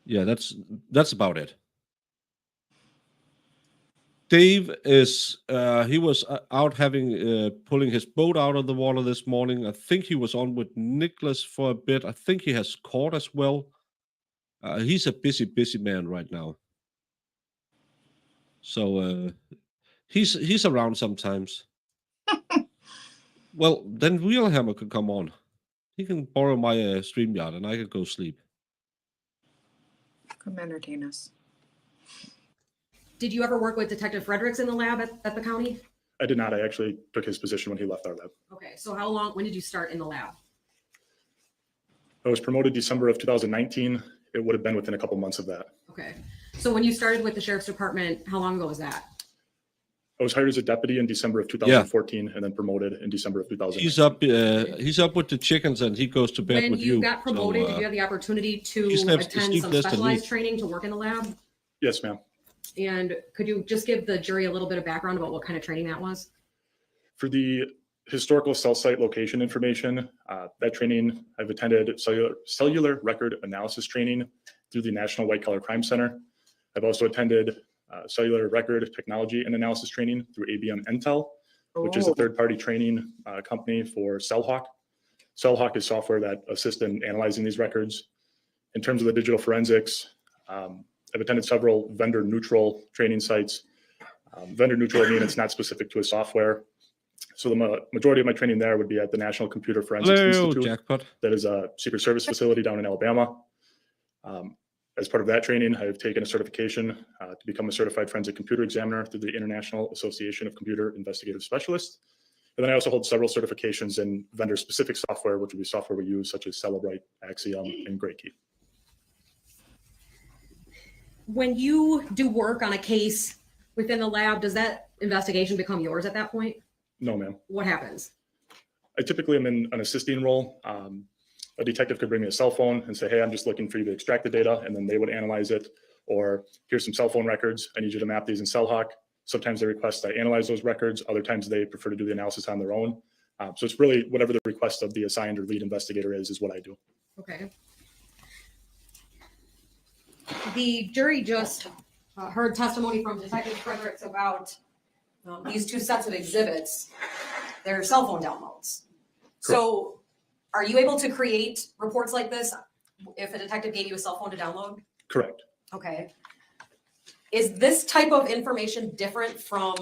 Yeah, that's about it. Dave is he was out having pulling his boat out of the water this morning. I think he was on with Nicholas for a bit. I think he has caught as well. He's a busy man right now. So he's around sometimes. Well, then Wheelhammer could come on. He can borrow my StreamYard and I could go sleep. Come entertain us. Did you ever work with Detective Fredericks in the lab at the county? I did not. I actually took his position when he left our lab. Okay, so when did you start in the lab? I was promoted December of 2019. It would have been within a couple months of that. Okay, so when you started with the sheriff's department, how long ago was that? I was hired as a deputy in December of 2014 and then promoted in December of 2019. He's up with the chickens and he goes to bed When with you you. got promoted, did you have the opportunity to he sleeps attend some less than specialized me. training to work in the lab? Yes, ma'am. And could you just give the jury a little bit of background about what kind of training that was? For the historical cell site location information, that training, I've attended cellular record analysis training through the National White Collar Crime Center. I've also attended cellular record technology and analysis training through ABM Intel, which is a third-party training company for CellHawk. CellHawk is software that assists in analyzing these records. In terms of the digital forensics, I've attended several vendor-neutral training sites. Vendor-neutral means it's not specific to a software. So the majority of my training there would be at the National Computer Forensics Institute. Jackpot. That is a secret service facility down in Alabama. As part of that training, I've taken a certification to become a certified forensic computer examiner through the International Association of Computer Investigative Specialists. And then I also hold several certifications in vendor-specific software, which would be software we use, such as Celebrite, Axiom, and Greykey. When you do work on a case within the lab, does that investigation become yours at that point? No, ma'am. What happens? I typically am in an assisting role. A detective could bring me a cell phone and say, hey, I'm just looking for you to extract the data, and then they would analyze it. Or here's some cell phone records. I need you to map these in CellHawk. Sometimes they request I analyze those records. Other times they prefer to do the analysis on their own. So it's really whatever the request of the assigned or lead investigator is what I do. Okay. The jury just heard testimony from Detective Fredericks about these two sets of exhibits, their cell phone downloads. So are you able to create reports like this if a detective gave you a cell phone to download? Correct. Okay. Is this type of information different from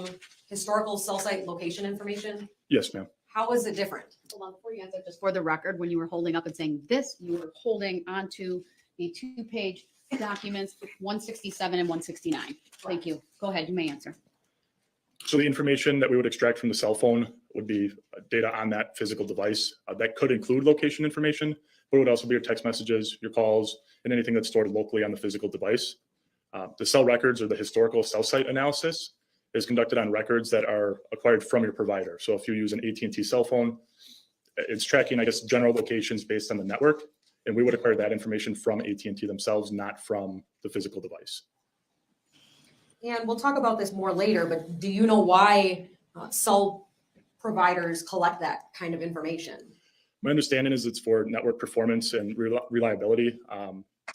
historical cell site location information? Yes, ma'am. How is it different? Hold on, before you answer, just for the record, when you were holding up and saying this, you were holding onto the 2-page documents 167 and 169. Thank you. Go ahead, you may answer. So the information that we would extract from the cell phone would be data on that physical device. That could include location information, but it would also be your text messages, your calls, and anything that's stored locally on the physical device. The cell records or the historical cell site analysis is conducted on records that are acquired from your provider. So if you use an AT&T cell phone, it's tracking, I guess, general locations based on the network, and we would acquire that information from AT&T themselves, not from the physical device. And we'll talk about this more later, but do you know why cell providers collect that kind of information? My understanding is it's for network performance and reliability.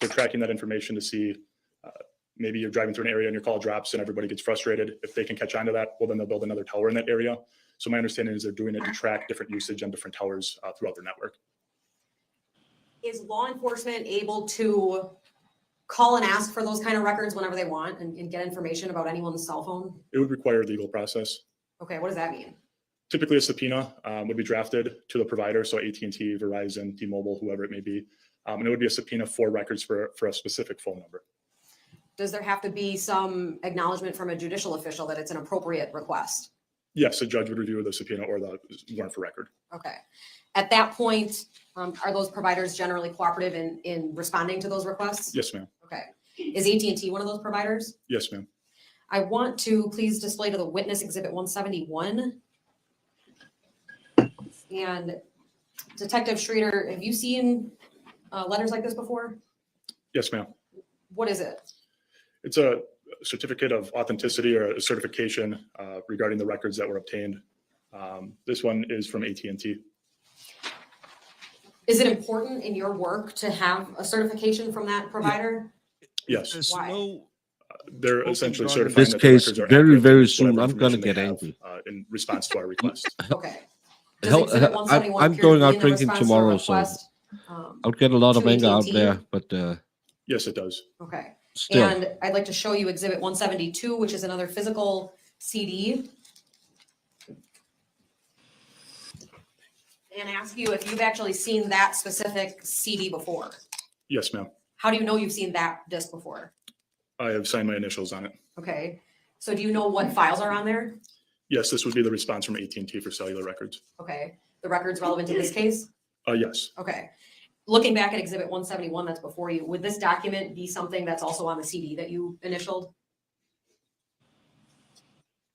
They're tracking that information to see maybe you're driving through an area and your call drops and everybody gets frustrated. If they can catch on to that, well, then they'll build another tower in that area. So my understanding is they're doing it to track different usage on different towers throughout their network. Is law enforcement able to call and ask for those kind of records whenever they want and get information about anyone's cell phone? It would require a legal process. Okay, what does that mean? Typically, a subpoena would be drafted to the provider, so AT&T, Verizon, T-Mobile, whoever it may be, and it would be a subpoena for records for a specific phone number. Does there have to be some acknowledgement from a judicial official that it's an appropriate request? Yes, a judge would review the subpoena or the warrant for record. Okay. At that point, are those providers generally cooperative in responding to those requests? Yes, ma'am. Okay. Is AT&T one of those providers? Yes, ma'am. I want to please display to the witness exhibit 171. And Detective Schrader, have you seen letters like this before? Yes, ma'am. What is it? It's a certificate of authenticity or a certification regarding the records that were obtained. This one is from AT&T. Is it important in your work to have a certification from that provider? Yes, There's Why? no they're Spoken essentially word in certifying this that the case records are very, accurate very and soon whatever I'm gonna information they get have, angry. in response to our request. Okay. Does Hell, Exhibit I'm 171 I'm appear to going be out in the drinking response to a tomorrow, so request, I'll get a lot of to anger out AT&T? there, but Yes, it does. Okay. still. And I'd like to show you Exhibit 172, which is another physical CD. And ask you if you've actually seen that specific CD before. Yes, ma'am. How do you know you've seen that disc before? I have signed my initials on it. Okay. So do you know what files are on there? Yes, this would be the response from AT&T for cellular records. Okay. The records relevant to this case? Yes, Okay. Looking back at Exhibit 171 that's before you, would this document be something that's also on the CD that you initialed?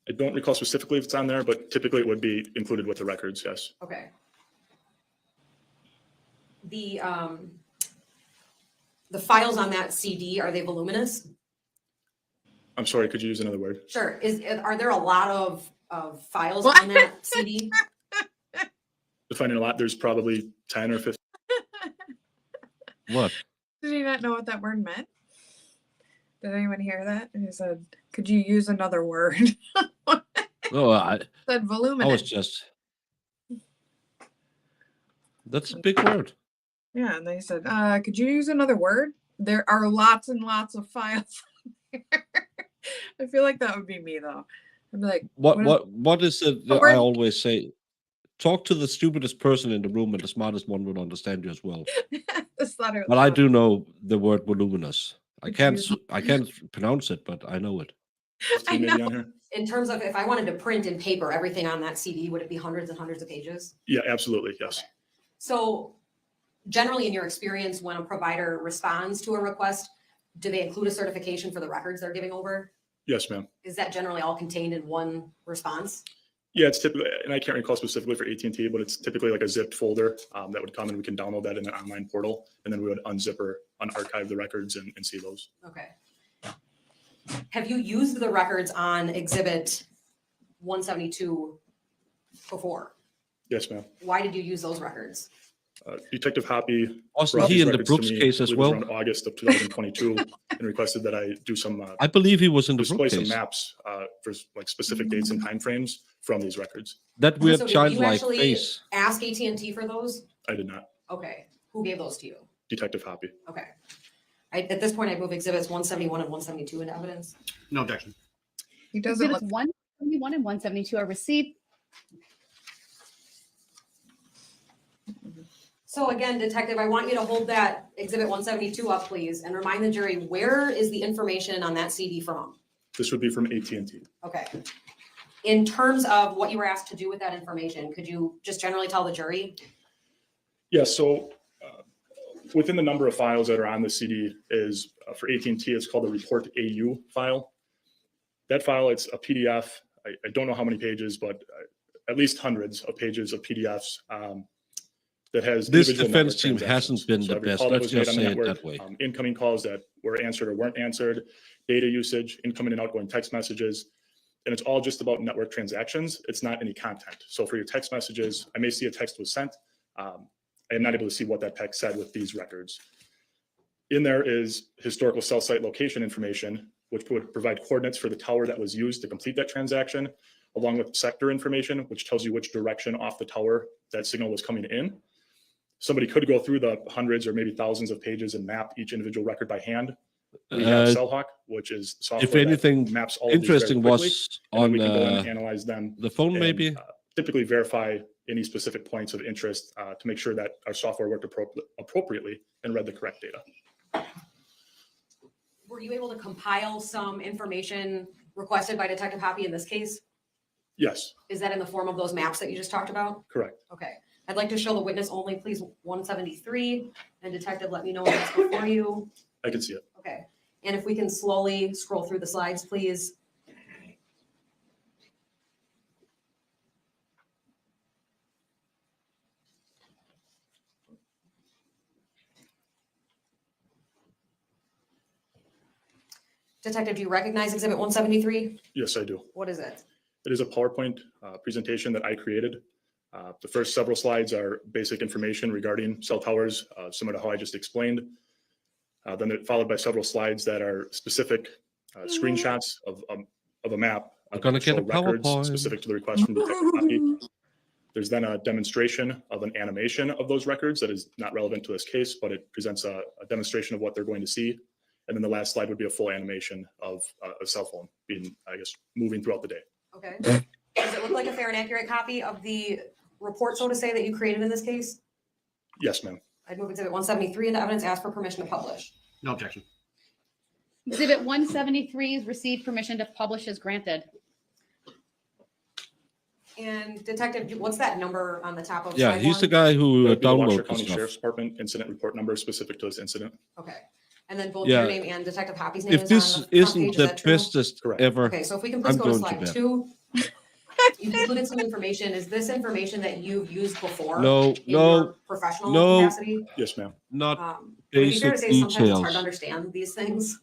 I don't recall specifically if it's on there, but typically it would be included with the records, yes. Okay. The files on that CD, are they voluminous? I'm sorry, could you use another word? Sure. Are there a lot of files What? on that CD? Defining a lot, there's probably 10 or 15. What? Did he not know what that word meant? Did anyone hear that? He said, "Could you use another word?" No, I Said was voluminous. just. That's a big word. Yeah, and they said, "Could you use another word?" There are lots and lots of files. I feel like that would be me though. I'd be like, What is it that word- I always say? Talk to the stupidest person in the room, and the smartest one will understand you as well. Just thought it But I was do know the word voluminous. I It's can't beautiful. I can't pronounce it, but I know it. 15 maybe on here? In terms of if I wanted to print in paper everything on that CD, would it be hundreds and hundreds of pages? Yeah, absolutely, yes. So generally in your experience, when a provider responds to a request, do they include a certification for the records they're giving over? Yes, ma'am. Is that generally all contained in one response? Yeah, it's typically, and I can't recall specifically for AT&T, but it's typically like a zipped folder that would come and we can download that in an online portal. And then we would unzip or unarchive the records and see those. Okay. Have you used the records on Exhibit 172 before? Yes, ma'am. Why did you use those records? Detective Hoppy Wasn't brought he these in the records to Brooks me, case I as believe it was well? around August of 2022 and requested that I do some I believe he was in the display Brooks some case. maps for like specific dates and timeframes from these records. That weird So did you childlike actually face. ask AT&T for those? I did not. Okay. Who gave those to you? Detective Hoppy. Okay. At this point, I move Exhibits 171 and 172 into evidence. No objection. He doesn't Exhibits look 171 and 172 are received. So again, Detective, I want you to hold that Exhibit 172 up, please, and remind the jury, where is the information on that CD from? This would be from AT&T. Okay. In terms of what you were asked to do with that information, could you just generally tell the jury? Yeah, so within the number of files that are on the CD is for AT&T, it's called the Report AU file. That file, it's a PDF. I don't know how many pages, but at least hundreds of pages of PDFs that has This individual defense network team transactions. hasn't been So the every best. call that Let's was made just on the say it network, that way. incoming calls that were answered or weren't answered, data usage, incoming and outgoing text messages. And it's all just about network transactions. It's not any content. So for your text messages, I may see a text was sent. I am not able to see what that text said with these records. In there is historical cell site location information, which would provide coordinates for the tower that was used to complete that transaction, along with sector information, which tells you which direction off the tower that signal was coming in. Somebody could go through the hundreds or maybe thousands of pages and map each individual record by hand. We have CellHawk, which is software If anything that maps all of these very interesting quickly, was and then on we can go in and analyze them the phone, and, maybe. typically verify any specific points of interest to make sure that our software worked appropriately and read the correct data. Were you able to compile some information requested by Detective Hoppy in this case? Yes, Is that in the form of those maps that you just talked about? correct. Okay. I'd like to show the witness only, please, 173. And Detective, let me know when that's before you. I can see it. Okay. And if we can slowly scroll through the slides, please. Detective, do you recognize Exhibit 173? Yes, I do. What is it? It is a PowerPoint presentation that I created. The first several slides are basic information regarding cell towers, similar to how I just explained. Then it followed by several slides that are specific screenshots of a map. I'm gonna that show get a records PowerPoint. specific to the request from Detective Hockey. There's then a demonstration of an animation of those records that is not relevant to this case, but it presents a demonstration of what they're going to see. And then the last slide would be a full animation of a cell phone being, I guess, moving throughout the day. Okay. Does it look like a fair and accurate copy of the report, so to say, that you created in this case? Yes, ma'am. I'd move Exhibit 173 into evidence, ask for permission to publish. No objection. Exhibit 173 is received, permission to publish is granted. And Detective, what's that number on the top of Yeah, slide he's the one? guy who That would be the Washoe downloaded the County stuff. Sheriff's Department incident report number specific to this incident. Okay. And then both Yeah. your name and Detective Hoppy's name If is this on the front isn't page, is the that true? bestest Correct. ever, Okay, so if we can please I'm go to going to slide bed. 2. You included some information. Is this information that you've used before? No, in no, your professional no. capacity? Yes, ma'am. not Would it be fair to basic say sometimes it's hard details. to understand these things?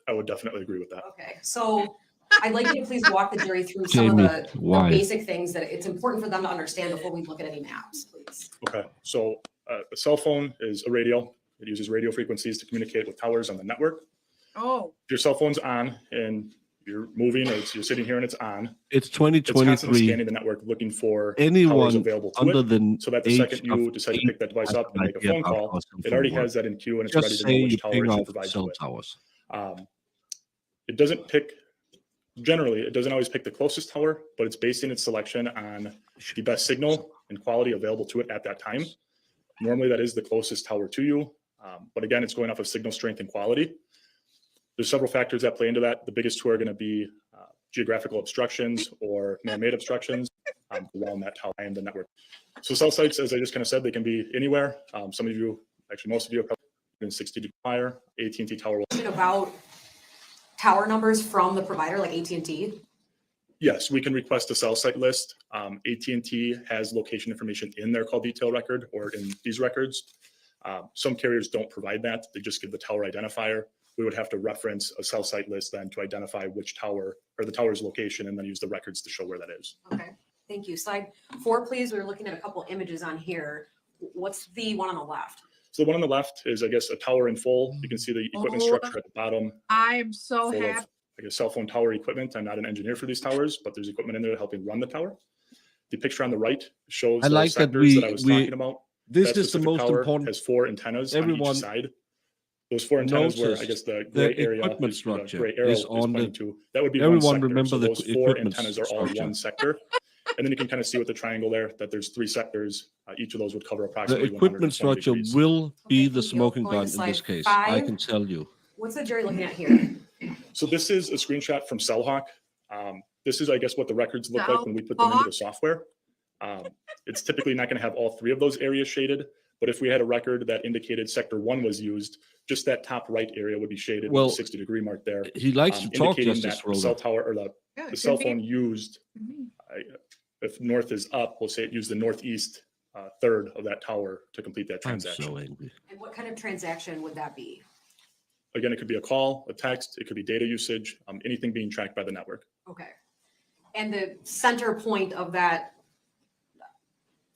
I would definitely agree with that. Okay, so I'd like you to please walk the jury through some Jamie, of the why? basic things that it's important for them to understand before we look at any maps, please. Okay, so a cell phone is a radio. It uses radio frequencies to communicate with towers on the network. Oh, If your cell phone's on and you're moving or you're sitting here and it's on, It's it's constantly 2023. scanning the network looking for towers Anyone available to under it. the So that the age second you of decide to pick that device has up and an make a idea phone about call, how cell it already phone has that in queue and it's just ready to say know you which tower ping it should off provide cell to it. towers. It doesn't pick, generally, it doesn't always pick the closest tower, but it's basing its selection on the best signal and quality available to it at that time. Normally, that is the closest tower to you. But again, it's going off of signal strength and quality. There's several factors that play into that. The biggest two are going to be geographical obstructions or man-made obstructions around that tower and the network. So cell sites, as I just kind of said, they can be anywhere. Some of you, actually most of you, are probably in 60 degrees higher. AT&T tower will. About tower numbers from the provider, like AT&T? Yes, we can request a cell site list. AT&T has location information in their call detail record or in these records. Some carriers don't provide that. They just give the tower identifier. We would have to reference a cell site list then to identify which tower or the tower's location and then use the records to show where that is. Okay, thank you. Slide 4, please. We were looking at a couple images on here. What's the one on the left? So the one on the left is, I guess, a tower in full. You can see the equipment Oh. structure at the bottom. I'm so Full of, happy. I guess, cell phone tower equipment. I'm not an engineer for these towers, but there's equipment in there helping run the tower. The picture on the right shows I the like that sectors that I was talking about. This That is the specific most tower important. has 4 antennas on Everyone each side. Those 4 antennas were, I noticed guess, the the gray area. equipment is- the structure gray arrow is is on the- pointing to. That would be one Everyone sector. remember So the those 4 equipment antennas are all structure. one sector. And then you can kind of see with the triangle there that there's 3 sectors. Each of those would cover The approximately equipment 120 structure degrees. will be Okay, the thank you. smoking Going to gun in this slide case. I 5. can tell you. What's the jury looking at here? So this is a screenshot from CellHawk. This is, I guess, what the records look like when we put them into the software. It's typically not going to have all 3 of those areas shaded, but if we had a record that indicated sector 1 was used, just that top right area would be shaded Well, with a 60-degree mark there, He likes to talk, indicating Justice that the cell Roller. tower or Yeah, the it cell could be. phone used, if north is up, we'll say it used the northeast third of that tower to complete that I'm transaction. so angry. And what kind of transaction would that be? Again, it could be a call, a text, it could be data usage, anything being tracked by the network. Okay. And the center point of that,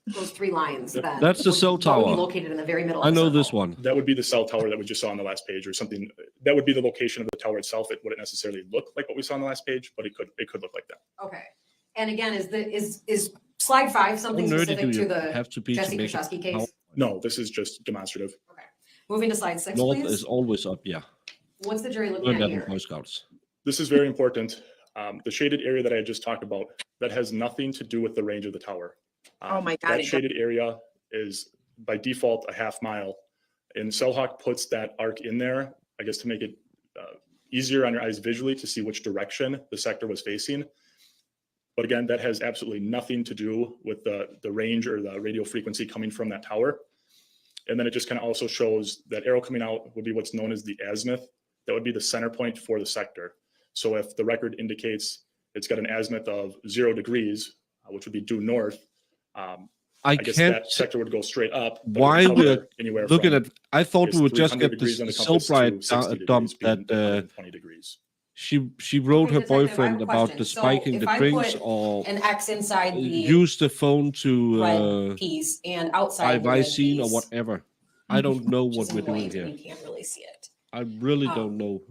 those 3 lines then? That's the would- cell what would tower. be located in the very middle of I the know circle? this one. That would be the cell tower that we just saw on the last page or something. That would be the location of the tower itself. It wouldn't necessarily look like what we saw on the last page, but it could look like that. Okay. And again, is slide 5 something How nerdy specific do to you the have to be to Jessy make it? Kurczewski case? No, this is just demonstrative. Okay. Moving to slide 6, North please. is always up, yeah. What's the jury looking Learn at that in here? Boy Scouts. This is very important. The shaded area that I just talked about, that has nothing to do with the range of the tower. Oh my God, That it shaded area is by default a half mile. And CellHawk puts that arc in there, I guess, to make it easier on your eyes visually to see which direction the sector was facing. But again, that has absolutely nothing to do with the range or the radio frequency coming from that tower. And then it just kind of also shows that arrow coming out would be what's known as the azimuth. That would be the center point for the sector. So if the record indicates it's got an azimuth of 0 degrees, which would be due north, I guess can't. that sector would go straight up. but it would Why cover we're anywhere looking from, at. I thought I guess, we would just 300 get degrees this on the compass to Silbright 60 dump degrees, being that 120 degrees. she wrote Okay, her detective, I have a boyfriend about question. the So spiking if the I drinks put or An X inside the use the phone to red piece and buy outside the red Visine or piece, whatever. I don't know which what is we're doing white, and here. you can't really see it. I really Oh. don't know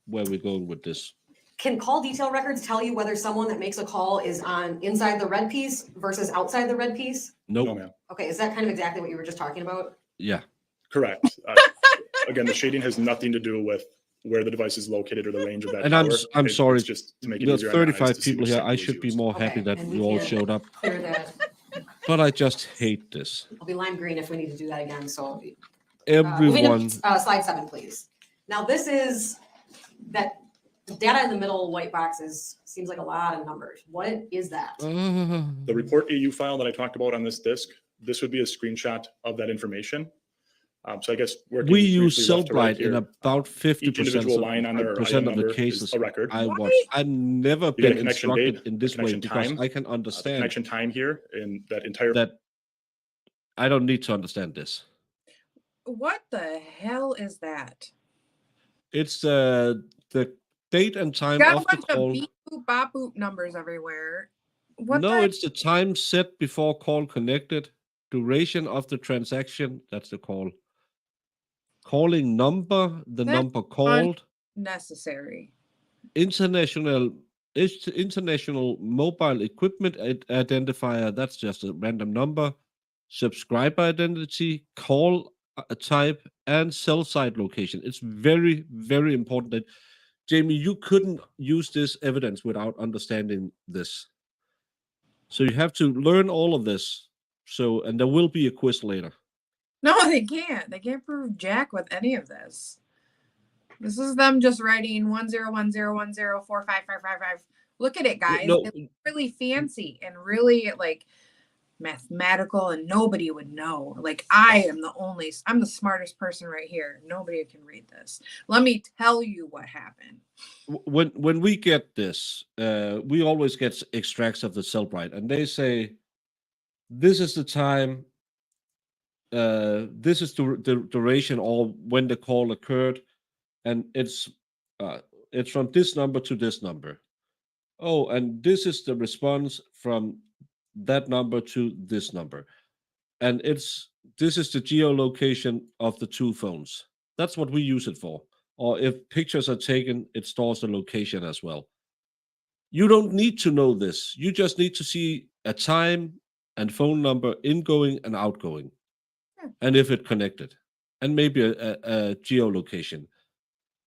where we're going with this. Can call detail records tell you whether someone that makes a call is on inside the red piece versus outside the red piece? No, Nope. ma'am. Okay, is that kind of exactly what you were just talking about? Yeah. Correct. Again, the shading has nothing to do with where the device is located or the range of that And tower. I'm sorry. It's just to make it There's easier on your eyes 35 to see people which here. sample I was should be used. more happy Okay, that and you we all can't showed up, Clear that. but I just hate this. I'll be lime green if we need to do that again, so. moving Everyone. to, slide 7, please. Now, this is that data in the middle white boxes seems like a lot of numbers. What is that? The report AU file that I talked about on this disk, this would be a screenshot of that information. So I guess working We use briefly left to right Cellbrite in here, about 50% each individual line on their of item the number cases is a record. I Why? watch. I've never You get a been connection instructed date, in a this way connection because time, I can The understand connection time here in that entire. that. I don't need to understand this. What the hell is that? It's the date and time Got a of the bunch of call. beep boop bop boop numbers everywhere. What No, the it's the time set before call connected, duration of the transaction. That's the call. Calling number, the That's number called, unnecessary? international mobile equipment identifier. That's just a random number. Subscriber identity, call type, and cell site location. It's very, very important that Jamie, you couldn't use this evidence without understanding this. So you have to learn all of this. So, and there will be a quiz later. No, they can't. They can't prove jack with any of this. This is them just writing 101010455555. Look at it, guys. No, It's really fancy and really like mathematical, and nobody would know. Like I'm the smartest person right here. Nobody can read this. Let me tell you what happened. when we get this, we always get extracts of the Cellbrite, and they say, this is the time, this is the duration or when the call occurred, and it's from this number to this number. Oh, and this is the response from that number to this number. And this is the geolocation of the two phones. That's what we use it for. Or if pictures are taken, it stores the location as well. You don't need to know this. You just need to see a time and phone number ingoing and outgoing. Yeah. And if it connected. And maybe a geolocation.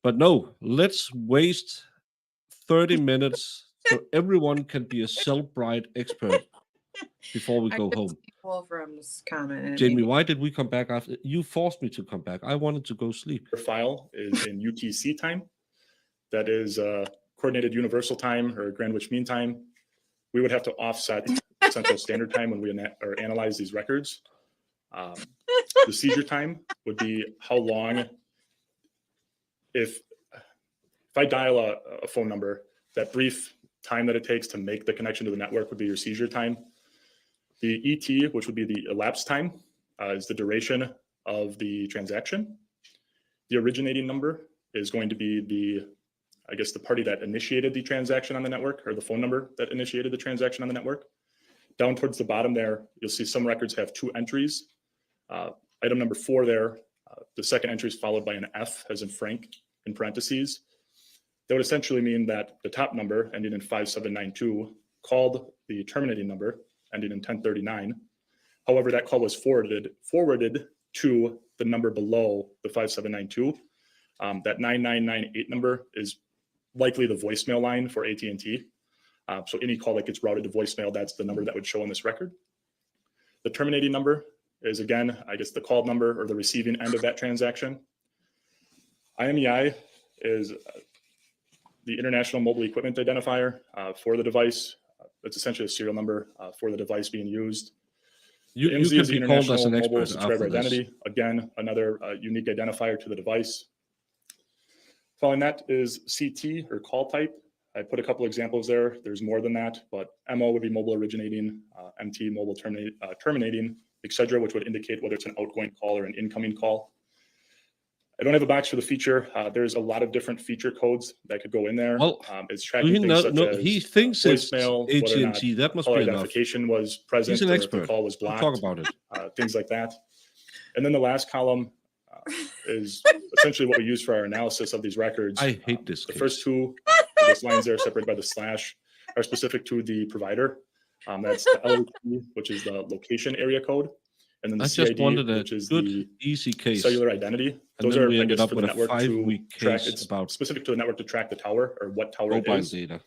But no, let's waste 30 minutes so everyone can be a Cellbrite expert before we go home. Wolfram's comment. Jamie, why did we come back after? You forced me to come back. I wanted to go sleep. Your file is in UTC time. That is coordinated universal time or Greenwich Mean Time. We would have to offset Central Standard Time when we analyze these records. The seizure time would be how long, if I dial a phone number, that brief time that it takes to make the connection to the network would be your seizure time. The ET, which would be the elapsed time, is the duration of the transaction. The originating number is going to be the party that initiated the transaction on the network, or the phone number that initiated the transaction on the network. Down towards the bottom there, you'll see some records have 2 entries. Item number 4 there, the second entry is followed by an F, as in Frank, in parentheses. That would essentially mean that the top number, ending in 5792, called the terminating number, ending in 1039. However, that call was forwarded to the number below the 5792. That 9998 number is likely the voicemail line for AT&T. So any call that gets routed to voicemail, that's the number that would show on this record. The terminating number is, again, the called number or the receiving end of that transaction. IMEI is the International Mobile Equipment Identifier for the device. It's essentially a serial number for the device being used. You IMSI can is the be called as International an Mobile expert Subscriber after this. Identity. Again, another unique identifier to the device. Following that is CT, or call type. I put a couple examples there. There's more than that, but MO would be mobile originating, MT mobile terminating, etc., which would indicate whether it's an outgoing call or an incoming call. I don't have a box for the feature. There's a lot of different feature codes that could go in there. Well, It's Do tracking you things know? such No, as he thinks it's voicemail, whether or not AT&T. That must caller be enough. identification was present, He's an or if the expert. call was We'll blocked. talk about it. Things like that. And then the last column is essentially what we use for our analysis of these records. I hate this The case. first two, I guess, lines there separated by the slash are specific to the provider. That's the LOC, which is the location area code. And then the I just CID, wanted a which is good, the easy case. cellular identity. And Those then are, we I ended guess, up for the with a network to 5-week track. case It's about specific to the network to track the tower or what tower it mobile is. data.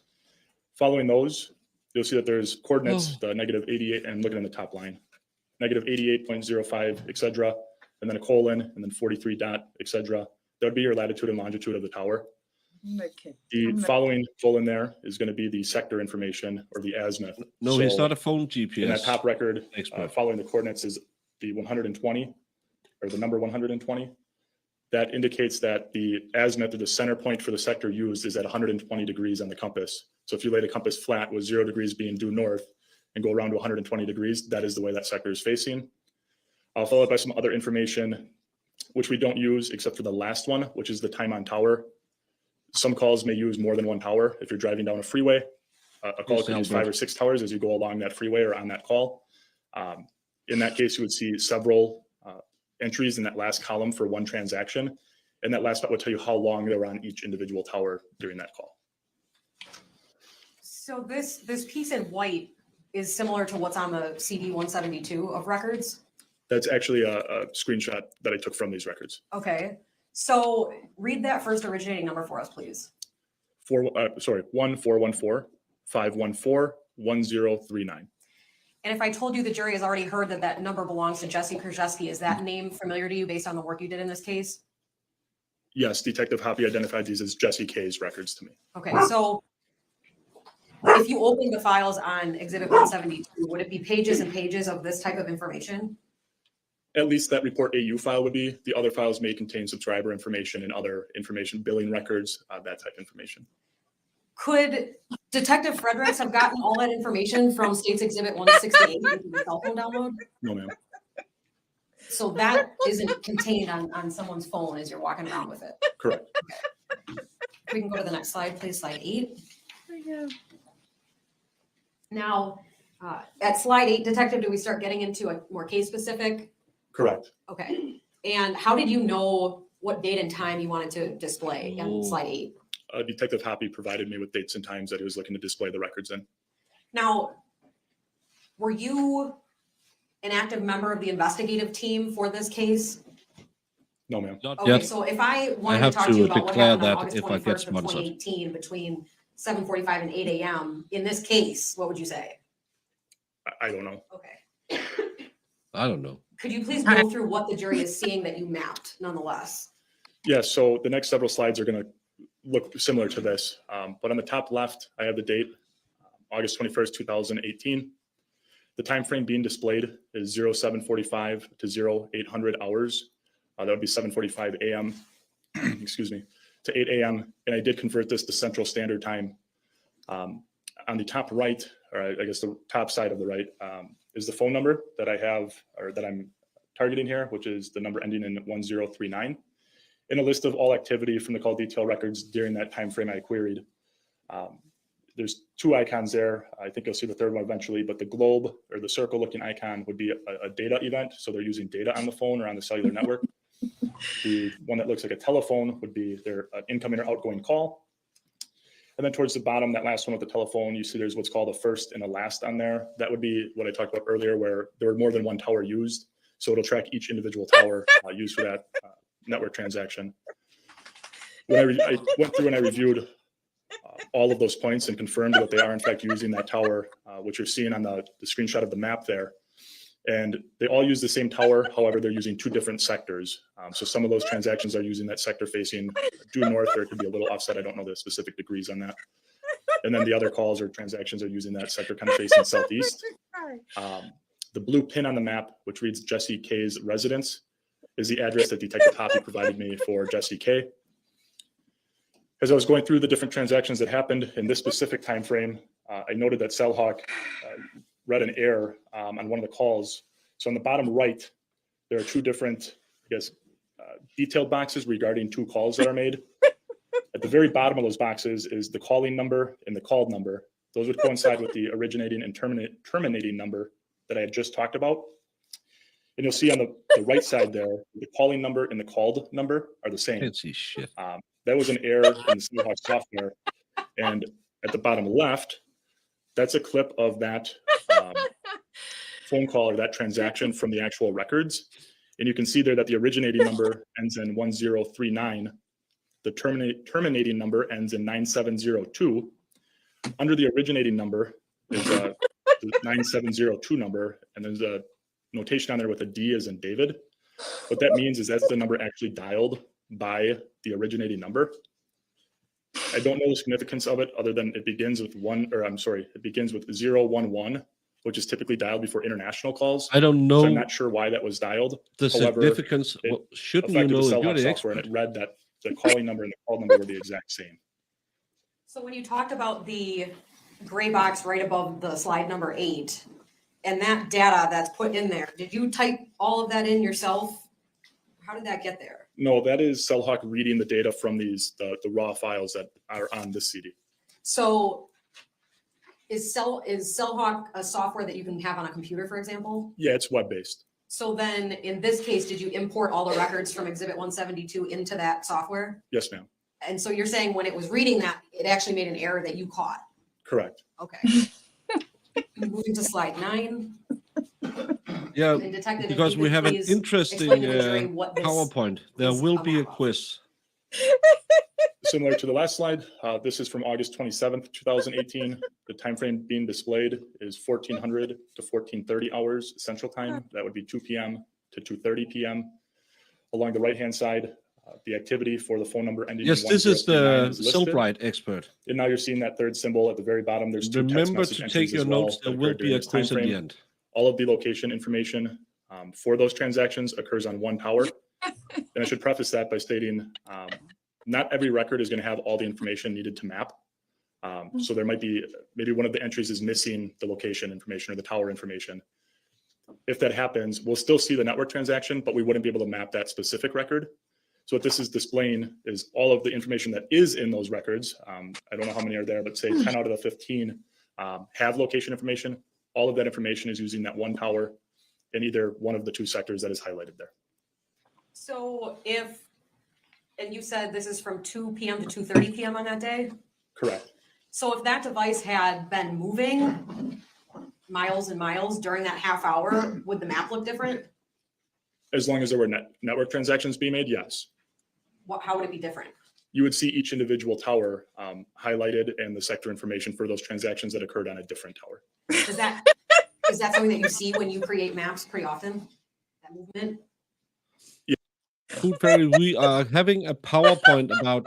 Following those, you'll see that there's coordinates, Oh. the -88, and looking in the top line, -88.05, et cetera, and then a colon, and then 43 dot, et cetera. That would be your latitude and longitude of the tower. Okay. The following colon there is going to be the sector information or the azimuth. No, he's So not a phone in GPS. that top record, expert. following the coordinates is the 120 or the number 120. That indicates that the azimuth or the center point for the sector used is at 120 degrees on the compass. So if you lay the compass flat with 0 degrees being due north and go around to 120 degrees, that is the way that sector is facing. I'll follow up by some other information, which we don't use except for the last one, which is the time on tower. Some calls may use more than one tower. If you're driving down a freeway, a call Yes, could use Albert. 5 or 6 towers as you go along that freeway or on that call. In that case, you would see several entries in that last column for one transaction. And that last spot would tell you how long they were on each individual tower during that call. So this piece in white is similar to what's on the CD 172 of records. That's actually a screenshot that I took from these records. Okay, so read that first originating number for us, please. 1414-514-1039. And if I told you the jury has already heard that that number belongs to Jessy Kurczewski, is that name familiar to you based on the work you did in this case? Yes, Detective Hoppy identified these as Jessy K's records to me. Okay, so if you open the files on Exhibit 172, would it be pages and pages of this type of information? At least that report AU file would be. The other files may contain subscriber information and other information, billing records, that type of information. Could Detective Fredericks have gotten all that information from State's Exhibit 168 into the cell phone download? No, ma'am. So that isn't contained on someone's phone as you're walking around with it. Correct. We can go to the next slide, please, slide 8. Now, at slide 8, Detective, do we start getting into a more case specific? Correct. Okay. And how did you know what date and time you wanted to display on slide 8? Detective Hoppy provided me with dates and times that he was looking to display the records in. Now, were you an active member of the investigative team for this case? No, ma'am. Not Okay, yet. so if I wanted have to talk to to you about what declare happened on that August if I get 21st of sponsored. 2018 between 7:45 and 8 a.m. in this case, what would you say? I don't know. Okay. I don't know. Could you please go through what the jury is seeing that you mapped nonetheless? Yeah, so the next several slides are going to look similar to this. But on the top left, I have the date, August 21st, 2018. The time frame being displayed is 0745 to 0800 hours. That would be 7:45 a.m., excuse me, to 8 a.m. And I did convert this to Central Standard Time. On the top right, or I guess the top side of the right, is the phone number that I have, or that I'm targeting here, which is the number ending in 1039. In a list of all activity from the call detail records during that time frame I queried. There's 2 icons there. I think you'll see the third one eventually, but the globe or the circle looking icon would be a data event. So they're using data on the phone or on the cellular network. The one that looks like a telephone would be their incoming or outgoing call. And then towards the bottom, that last one with the telephone, you see there's what's called a first and a last on there. That would be what I talked about earlier, where there were more than one tower used. So it'll track each individual tower used for that network transaction. When I went through and I reviewed all of those points and confirmed that they are in fact using that tower, which you're seeing on the screenshot of the map there. And they all use the same tower. However, they're using 2 different sectors. So some of those transactions are using that sector facing due north, or it could be a little offset. I don't know the specific degrees on that. And then the other calls or transactions are using that sector kind of facing southeast. The blue pin on the map, which reads Jessy K's residence, is the address that Detective Hoppy provided me for Jessy K. As I was going through the different transactions that happened in this specific time frame, I noted that Cellhawk read an error on one of the calls. So on the bottom right, there are 2 different, I guess, detailed boxes regarding 2 calls that are made. At the very bottom of those boxes is the calling number and the called number. Those would coincide with the originating and terminating number that I had just talked about. And you'll see on the right side there, the calling number and the called number are the same. Can't see shit. That was an error in the Seahawk software. And at the bottom left, that's a clip of that phone call or that transaction from the actual records. And you can see there that the originating number ends in 1039. The terminating number ends in 9702. Under the originating number is the 9702 number, and there's a notation on there with a D as in David. What that means is that's the number actually dialed by the originating number. I don't know the significance of it other than it begins with it begins with 011, which is typically dialed before international calls. I don't know. So I'm not sure why that was dialed. The However, significance. it Well, shouldn't you affected know the if you're Cellhawk the software, and expert? it read that the calling number and the call number were the exact same. So when you talked about the gray box right above the slide number 8, and that data that's put in there, did you type all of that in yourself? How did that get there? No, that is Cellhawk reading the data from the raw files that are on this CD. So is Cellhawk a software that you can have on a computer, for example? Yeah, it's web-based. So then in this case, did you import all the records from Exhibit 172 into that software? Yes, ma'am. And so you're saying when it was reading that, it actually made an error that you caught? Correct. Okay. Moving to slide 9. Yeah, And Detective, if because you we could have an please interesting explain to the jury what this PowerPoint. There is will be a about. quiz. Similar to the last slide, this is from August 27th, 2018. The time frame being displayed is 1400 to 1430 hours Central Time. That would be 2 p.m. to 2:30 p.m. Along the right-hand side, the activity for the phone number ending Yes, in this is 1039 the is listed. Cellbrite expert. And now you're seeing that third symbol at the very bottom. There's 2 text Remember message to entries take your as well notes. that There will occurred be during a this time quiz at the frame. end. All of the location information for those transactions occurs on one tower. And I should preface that by stating not every record is going to have all the information needed to map. So there might be, maybe one of the entries is missing the location information or the tower information. If that happens, we'll still see the network transaction, but we wouldn't be able to map that specific record. So what this is displaying is all of the information that is in those records. I don't know how many are there, but say 10 out of the 15 have location information. All of that information is using that one tower in either one of the 2 sectors that is highlighted there. So and you said this is from 2 p.m. to 2:30 p.m. on that day? Correct. So if that device had been moving miles and miles during that half hour, would the map look different? As long as there were network transactions being made, yes. How would it be different? You would see each individual tower highlighted and the sector information for those transactions that occurred on a different tower. Is that something that you see when you create maps pretty often? That movement? Food Fairy, we are having a PowerPoint about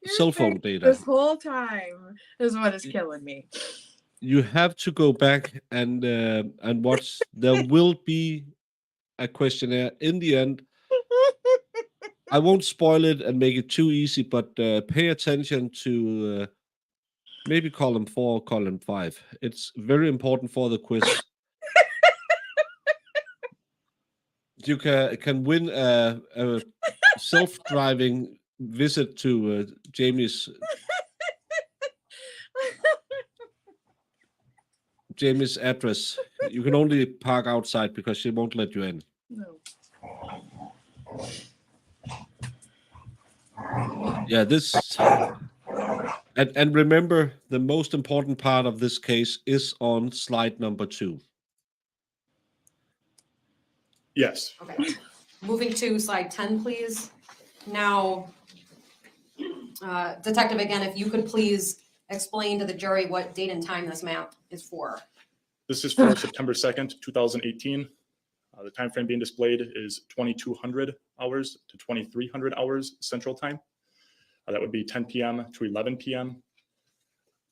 cell phone data. This whole time is what is killing me. You have to go back and watch. There will be a questionnaire in the end. I won't spoil it and make it too easy, but pay attention to maybe column 4, column 5. It's very important for the quiz. You can win a self-driving visit to Jamie's address. You can only park outside because she won't let you in. No. Yeah, this and remember, the most important part of this case is on slide number 2. Yes. Okay. Moving to slide 10, please. Now, Detective, again, if you could please explain to the jury what date and time this map is for. This is for September 2nd, 2018. The time frame being displayed is 2200 hours to 2300 hours Central Time. That would be 10 p.m. to 11 p.m.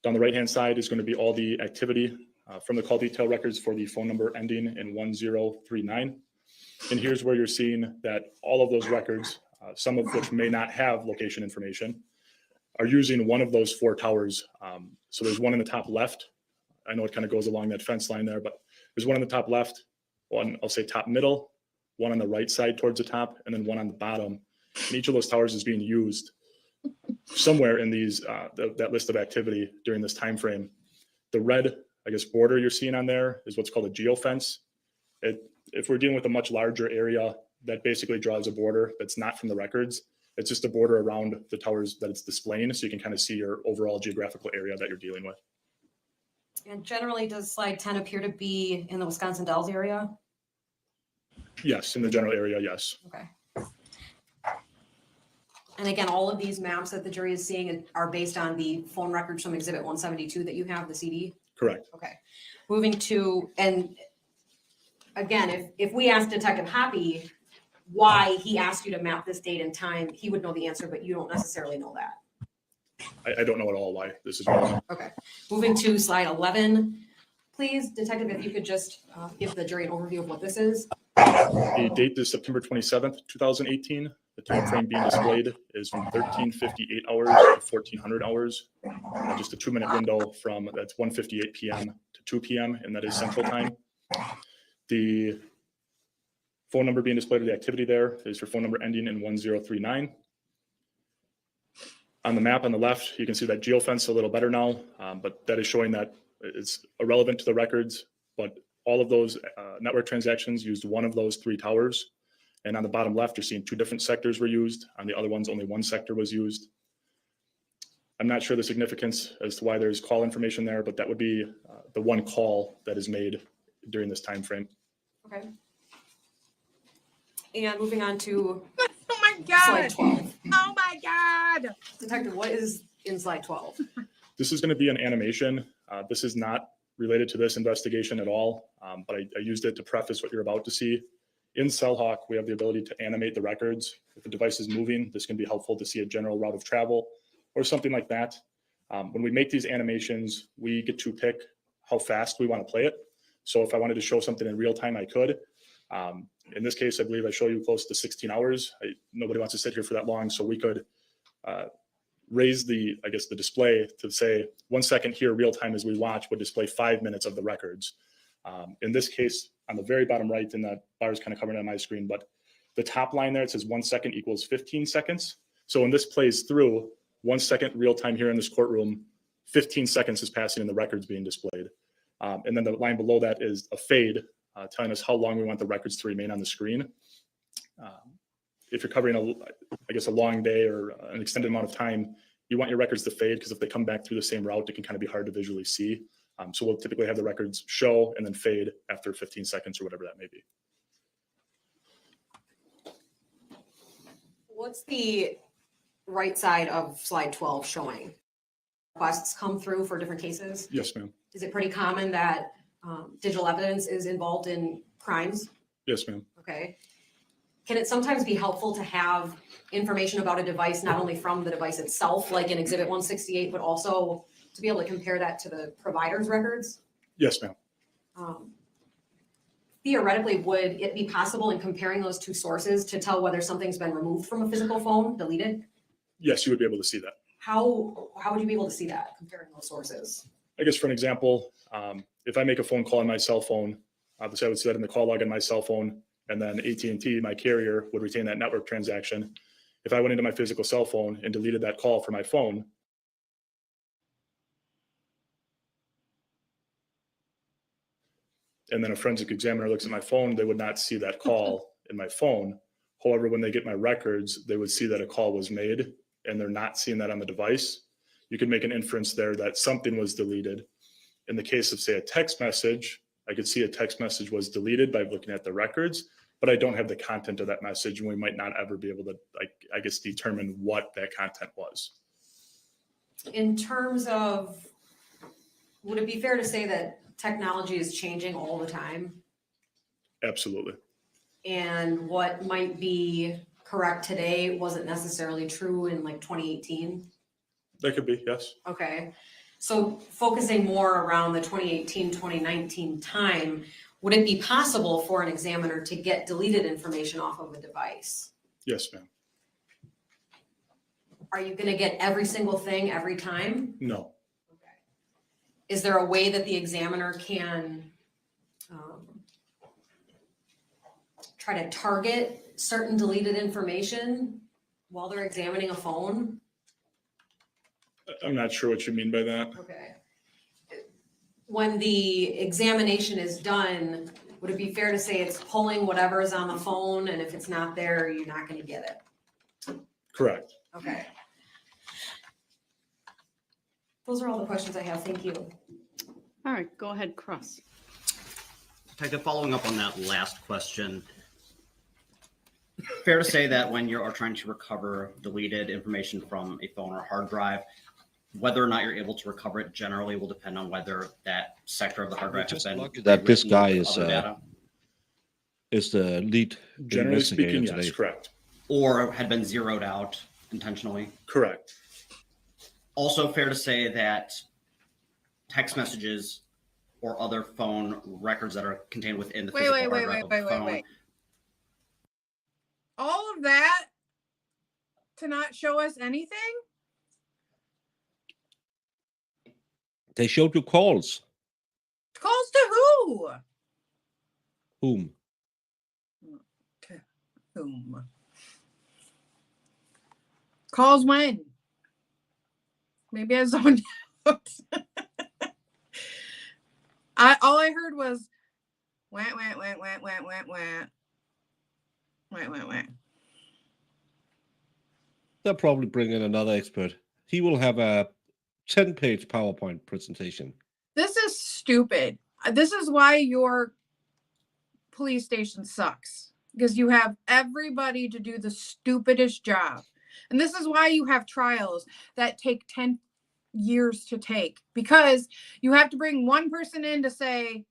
Down the right-hand side is going to be all the activity from the call detail records for the phone number ending in 1039. And here's where you're seeing that all of those records, some of which may not have location information, are using one of those 4 towers. So there's one in the top left. I know it kind of goes along that fence line there, but there's one in the top left. one, I'll say top middle, one on the right side towards the top, and then one on the bottom. And each of those towers is being used somewhere in these that list of activity during this time frame. The red, I guess, border you're seeing on there is what's called a geofence. If we're dealing with a much larger area, that basically draws a border that's not from the records. It's just a border around the towers that it's displaying, so you can kind of see your overall geographical area that you're dealing with. And generally, does slide 10 appear to be in the Wisconsin Dells area? Yes, in the general area, yes. Okay. And again, all of these maps that the jury is seeing are based on the phone records from Exhibit 172 that you have, the CD? Correct. Okay. Moving to, and again, if we asked Detective Hoppy why he asked you to map this date and time, he would know the answer, but you don't necessarily know that. I don't know at all why this is relevant. Okay. Moving to slide 11, please, Detective, if you could just give the jury an overview of what this is. The date is September 27th, 2018. The time frame being displayed is from 1358 hours to 1400 hours. Just a 2-minute window from that's 1:58 p.m. to 2 p.m. and that is Central Time. The phone number being displayed, or the activity there, is your phone number ending in 1039. On the map on the left, you can see that geofence a little better now, but that is showing that it's irrelevant to the records, but all of those network transactions used one of those 3 towers. And on the bottom left, you're seeing 2 different sectors were used. On the other ones, only 1 sector was used. I'm not sure the significance as to why there's call information there, but that would be the one call that is made during this time frame. Okay. And moving on to Oh my slide God. 12. Oh my God. Detective, what is in slide 12? This is going to be an animation. This is not related to this investigation at all, but I used it to preface what you're about to see. In CellHawk, we have the ability to animate the records. If a device is moving, this can be helpful to see a general route of travel or something like that. When we make these animations, we get to pick how fast we want to play it. So if I wanted to show something in real time, I could. In this case, I believe I show you close to 16 hours. Nobody wants to sit here for that long, so we could raise the display to say 1 second here, real time as we watch, would display 5 minutes of the records. In this case, on the very bottom right, and that bar is kind of covering on my screen, but the top line there, it says 1 second equals 15 seconds. So when this plays through, 1 second real time here in this courtroom, 15 seconds is passing and the records being displayed. And then the line below that is a fade, telling us how long we want the records to remain on the screen. If you're covering a long day or an extended amount of time, you want your records to fade because if they come back through the same route, it can kind of be hard to visually see. So we'll typically have the records show and then fade after 15 seconds or whatever that may be. What's the right side of slide 12 showing? Requests come through for different cases? Yes, ma'am. Is it pretty common that digital evidence is involved in crimes? Yes, ma'am. Okay. Can it sometimes be helpful to have information about a device, not only from the device itself, like in Exhibit 168, but also to be able to compare that to the provider's records? Yes, ma'am. Theoretically, would it be possible in comparing those 2 sources to tell whether something's been removed from a physical phone, deleted? Yes, you would be able to see that. How would you be able to see that, comparing those sources? I guess for an example, if I make a phone call on my cell phone, obviously I would see that in the call log on my cell phone, and then AT&T, my carrier, would retain that network transaction. If I went into my physical cell phone and deleted that call from my phone, and then a forensic examiner looks at my phone, they would not see that call in my phone. However, when they get my records, they would see that a call was made and they're not seeing that on the device. You could make an inference there that something was deleted. In the case of, say, a text message, I could see a text message was deleted by looking at the records, but I don't have the content of that message, and we might not ever be able to, determine what that content was. In terms of, would it be fair to say that technology is changing all the time? Absolutely. And what might be correct today wasn't necessarily true in like 2018? That could be, yes. Okay. So focusing more around the 2018, 2019 time, would it be possible for an examiner to get deleted information off of a device? Yes, ma'am. Are you going to get every single thing every time? No. Okay. Is there a way that the examiner can try to target certain deleted information while they're examining a phone? I'm not sure what you mean by that. Okay. When the examination is done, would it be fair to say it's pulling whatever is on the phone, and if it's not there, you're not gonna get it? Correct. Okay. Those are all the questions I have. Thank you. All right, go ahead, Cross. Detective, following up on that last question, fair to say that when you are trying to recover deleted information from a phone or hard drive, whether or not you're able to recover it generally will depend on whether that sector of the hard drive has Just been lucky that this rewritten guy with other data, is the lead Generally investigator speaking, today. yes, correct. or had been zeroed out intentionally. Correct. Also fair to say that text messages or other phone records that are contained within the physical hard drive of the phone. All of that to not show us anything? They showed you calls. Calls to who? Whom? To whom? Calls when? Maybe I zoned out. All I heard was wah, wah, wah, wah, wah, wah, wah. Wah, wah, wah. They'll probably bring in another expert. He will have a 10-page PowerPoint presentation. This is stupid. This is why your police station sucks. Because you have everybody to do the stupidest job. And this is why you have trials that take 10 years to take. Because you have to bring one person in to say,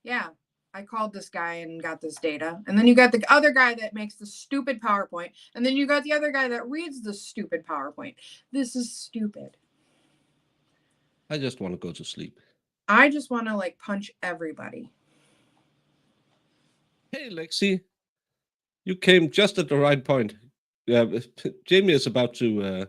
yeah, I called this guy and got this data. And then you got the other guy that makes the stupid PowerPoint. And then you got the other guy that reads the stupid PowerPoint. This is stupid. I just want to go to sleep. I just want to like punch everybody. Hey, Lexi, you came just at the right point. Yeah, Jamie is about to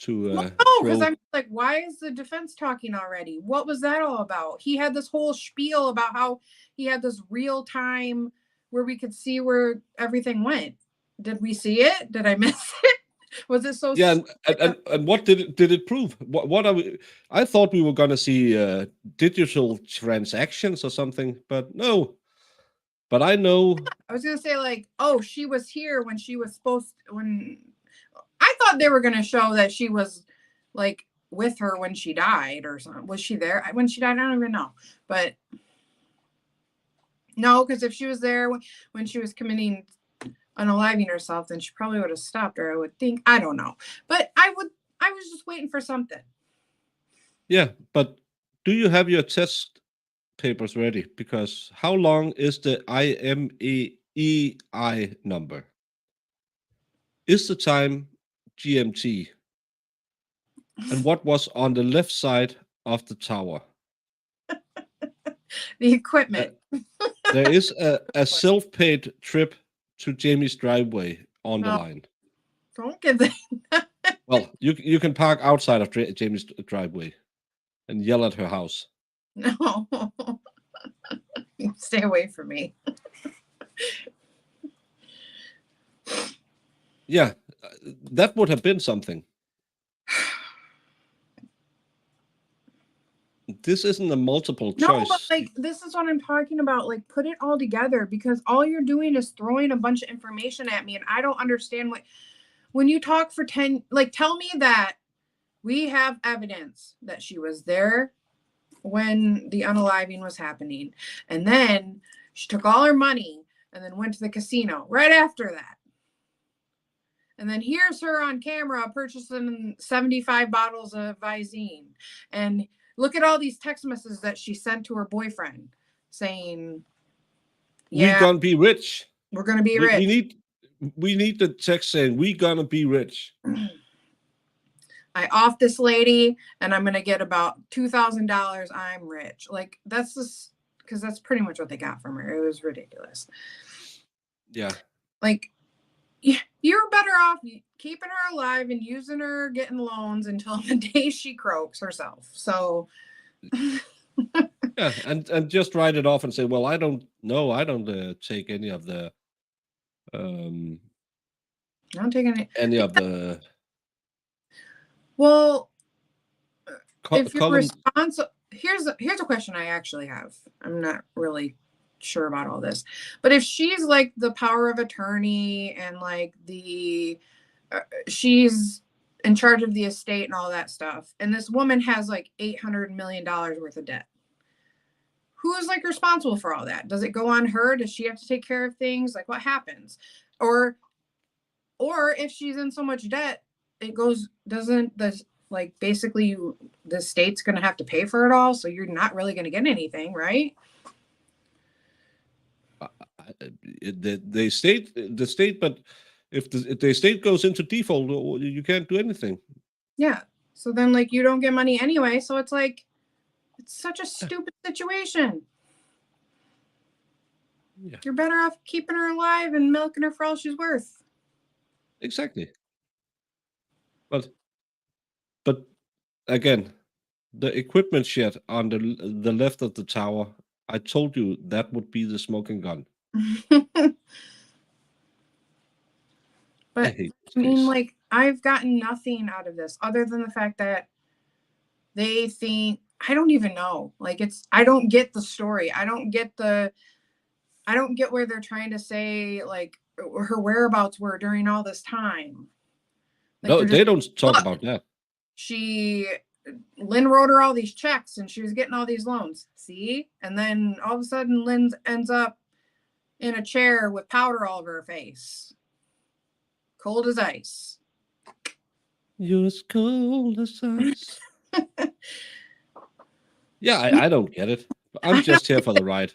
No, because I'm like, why is the defense talking already? What was that all about? He had this whole spiel about how he had this real time where we could see where everything went. Did we see it? Did I miss it? Was it so? Yeah, and what did it prove? What are we? I thought we were gonna see digital transactions or something, but no. But I know. I was gonna say like, oh, she was here when she was supposed to, when I thought they were gonna show that she was like with her when she died or something. Was she there when she died? I don't even know. But no, because if she was there when she was committing unaliving herself, then she probably would have stopped her, I would think. I don't know. But I was just waiting for something. Yeah, but do you have your test papers ready? Because how long is the IMEI number? Is the time GMT? And what was on the left side of the tower? The equipment. There is a self-paid trip to Jamie's driveway on the No. line. Don't give that. Well, you can park outside of Jamie's driveway and yell at her house. No. Stay away from me. Yeah, that would have been something. This isn't a multiple No, choice. but like this is what I'm talking about. Like put it all together because all you're doing is throwing a bunch of information at me and I don't understand when you talk for 10, like tell me that we have evidence that she was there when the unaliving was happening. And then she took all her money and then went to the casino right after that. And then here's her on camera purchasing 75 bottles of Visine. And look at all these text messages that she sent to her boyfriend saying, yeah, We're gonna be rich. We're gonna be rich. We need the text saying we're gonna be rich. I off this lady and I'm gonna get about $2,000. I'm rich. Like that's just because that's pretty much what they got from her. It was ridiculous. Yeah. Like you're better off keeping her alive and using her getting loans until the day she croaks herself. So Yeah, and just write it off and say, well, I don't know. I don't take any of the I don't take any. the Well, if you're column. responsible, here's a question I actually have. I'm not really sure about all this, but if she's like the power of attorney and like she's in charge of the estate and all that stuff, and this woman has like $800 million worth of debt, who is like responsible for all that? Does it go on her? Does she have to take care of things? Like what happens? Or if she's in so much debt, it goes, doesn't the, like basically the state's going to have to pay for it all. So you're not really going to get anything, right? The state, but if the state goes into default, you can't do anything. Yeah. So then like you don't get money anyway. So it's like, it's such a stupid situation. Yeah. You're better off keeping her alive and milking her for all she's worth. Exactly. But again, the equipment shed on the left of the tower, I told you that would be the smoking gun. But I mean, like, I've gotten nothing out of this other than the fact that they think, I don't even know. Like, I don't get the story. I don't get where they're trying to say, like, her whereabouts were during all this time. Like, No, they don't talk about that. Lynn wrote her all these checks and she was getting all these loans. See? And then all of a sudden, Lynn ends up in a chair with powder all over her face. Cold as ice. You're as cold as ice. Yeah, I don't get it. I'm just here for the ride.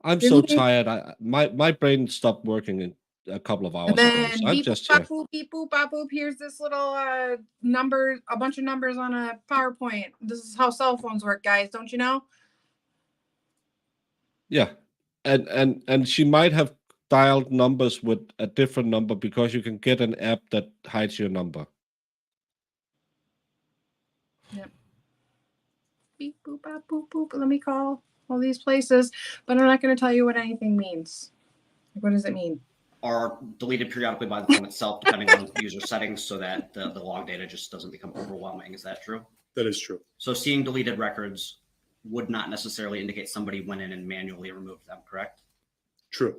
I'm so tired. My brain stopped working in a couple of hours And ago. then So I'm just here. beep boop bop boop. Here's this little number, a bunch of numbers on a PowerPoint. This is how cell phones work, guys. Don't you know? Yeah, and she might have dialed numbers with a different number because you can get an app that hides your number. Yep. Beep boop bop boop boop. Let me call all these places, but I'm not going to tell you what anything means. Like, what does it mean? Are deleted periodically by the phone itself, depending on user settings, so that the log data just doesn't become overwhelming. Is that true? That is true. So seeing deleted records would not necessarily indicate somebody went in and manually removed them, correct? True.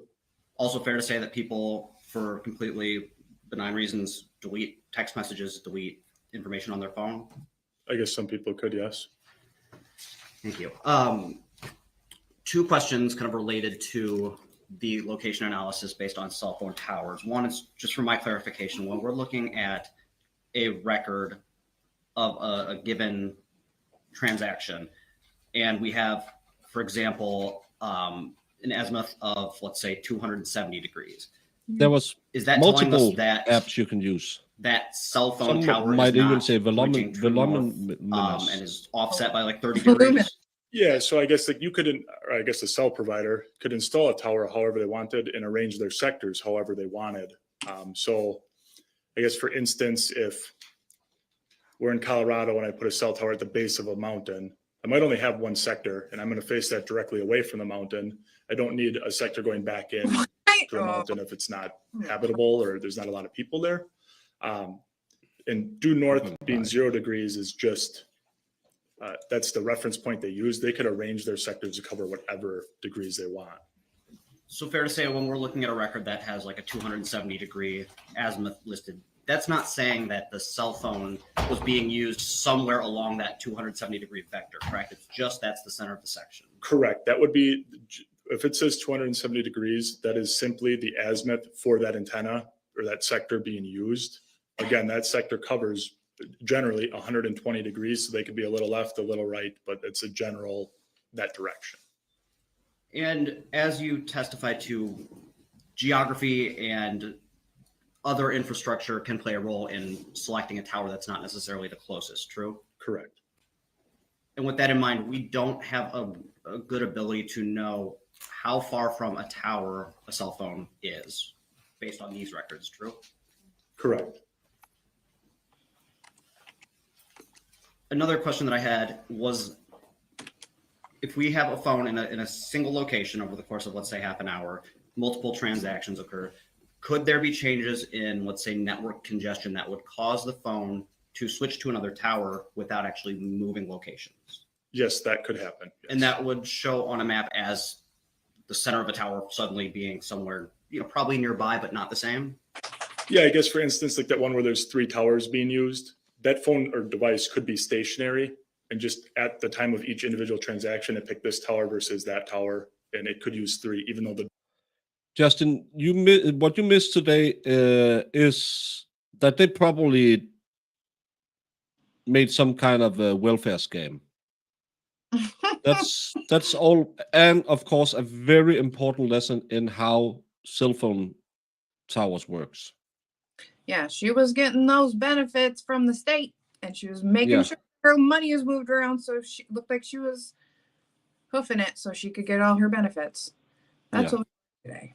Also fair to say that people, for completely benign reasons, delete text messages, delete information on their phone? I guess some people could, yes. Thank you. Two questions kind of related to the location analysis based on cell phone towers. One is just for my clarification, when we're looking at a record of a given transaction, and we have, for example, an azimuth of, let's say, 270 degrees. There was Is that telling multiple us that apps you can use. that cell phone Some tower might is even not say pointing true north, voluminous. and is offset by like 30 degrees? Yeah, so I guess like you could, or I guess the cell provider could install a tower however they wanted and arrange their sectors however they wanted. So I guess, for instance, if we're in Colorado and I put a cell tower at the base of a mountain, I might only have one sector and I'm going to face that directly away from the mountain. I don't need a sector going back in to the mountain if it's not habitable or there's not a lot of people there. And due north being 0 degrees is just, that's the reference point they use. They could arrange their sectors to cover whatever degrees they want. So fair to say when we're looking at a record that has like a 270 degree azimuth listed, that's not saying that the cell phone was being used somewhere along that 270 degree vector, correct? It's just that's the center of the section. Correct. That would be, if it says 270 degrees, that is simply the azimuth for that antenna or that sector being used. Again, that sector covers generally 120 degrees, so they could be a little left, a little right, but it's a general, that direction. And as you testify to, geography and other infrastructure can play a role in selecting a tower that's not necessarily the closest, true? Correct. And with that in mind, we don't have a good ability to know how far from a tower a cell phone is based on these records, true? Correct. Another question that I had was, if we have a phone in a single location over the course of, let's say, half an hour, multiple transactions occur, could there be changes in, let's say, network congestion that would cause the phone to switch to another tower without actually moving locations? Yes, that could happen. And yes. that would show on a map as the center of a tower suddenly being somewhere, probably nearby, but not the same. Yeah, I guess for instance, like that one where there's 3 towers being used, that phone or device could be stationary and just at the time of each individual transaction, it picked this tower versus that tower, and it could use 3, even though the Justin, what you missed today is that they probably made some kind of a welfare scam. That's all, and of course, a very important lesson in how cell phone towers works. Yeah, she was getting those benefits from the state, and she was making Yeah. sure her money is moved around, so she looked like she was hoofing it so she could get all her benefits. That's Yeah. what we did today.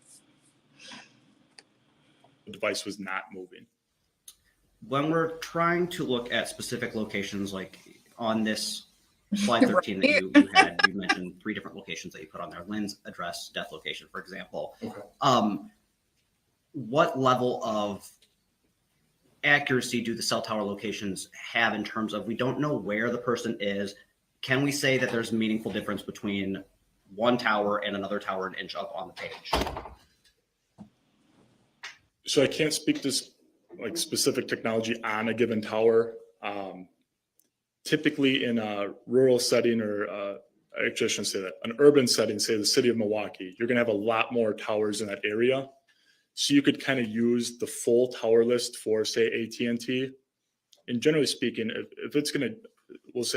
device was not moving. When we're trying to look at specific locations, like on this slide 13 that you had, you mentioned 3 different locations that you put on there: Lynn's address, death location, for example. Okay. What level of accuracy do the cell tower locations have in terms of, we don't know where the person is? Can we say that there's a meaningful difference between one tower and another tower an inch up on the page? So I can't speak to like specific technology on a given tower. Typically in a rural setting, or actually I shouldn't say that, an urban setting, say the city of Milwaukee, you're gonna have a lot more towers in that area. So you could kind of use the full tower list for, say, AT&T. And generally speaking, if it's gonna,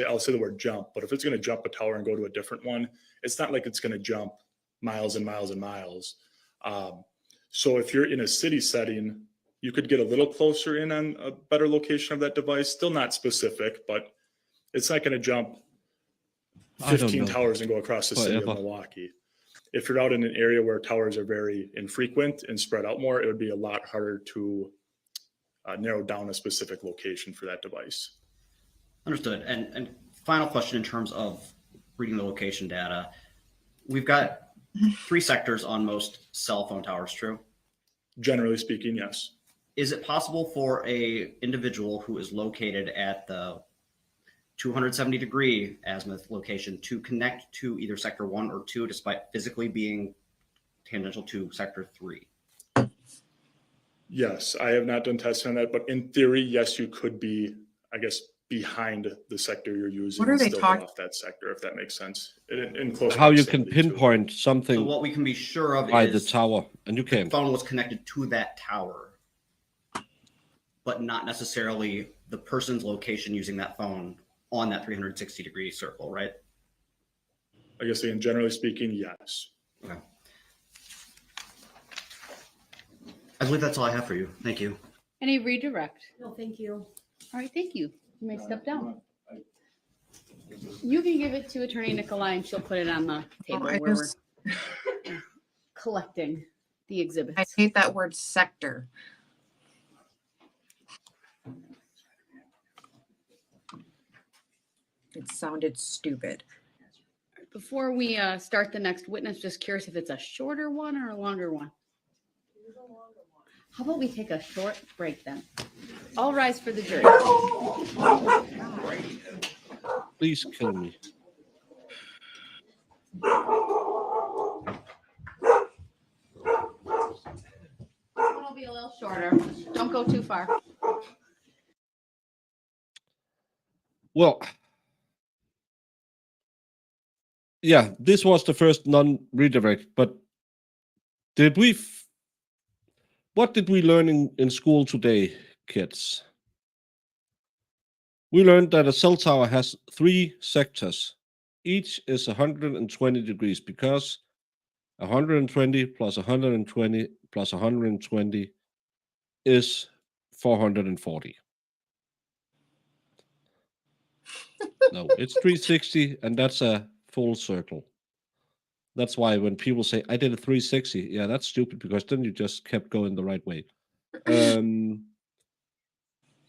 I'll say the word jump, but if it's gonna jump a tower and go to a different one, it's not like it's gonna jump miles and miles and miles. So if you're in a city setting, you could get a little closer in on a better location of that device. Still not specific, but it's not going to jump I don't 15 know. towers and go across the city of Forever. Milwaukee. If you're out in an area where towers are very infrequent and spread out more, it would be a lot harder to narrow down a specific location for that device. Understood. And final question in terms of reading the location data. We've got 3 sectors on most cell phone towers, true? Generally speaking, yes. Is it possible for a individual who is located at the 270-degree azimuth location to connect to either sector 1 or 2 despite physically being tangential to sector 3? Yes, I have not done testing on that, but in theory, yes, you could be, I guess, behind the sector you're using. What are and they still get talking- off that sector, if that makes sense. In close How you can proximity, too. pinpoint So something what we can be sure of by the is tower, and you the can. phone was connected to that tower, but not necessarily the person's location using that phone on that 360-degree circle, right? I guess, again, generally speaking, yes. Okay. I believe that's all I have for you. Thank you. Any redirect? No, thank you. All right, thank you. You may step down. You can give it to Attorney Nicolai and she'll put it on the table I where just- we're collecting the I exhibits. hate that word sector. It sounded stupid. Before we start the next witness, just curious if it's a shorter one or a longer one. How about we take a short break then? All rise for the jury. Please kill me. This one will be a little shorter. Don't go too far. Well, yeah, this was the first non-redirect, but what did we learn in school today, kids? We learned that a cell tower has 3 sectors. Each is 120 degrees because 120 plus 120 plus 120 is 440. No, it's 360, and that's a full circle. That's why when people say, I did a 360, yeah, that's stupid because then you just kept going the right way. And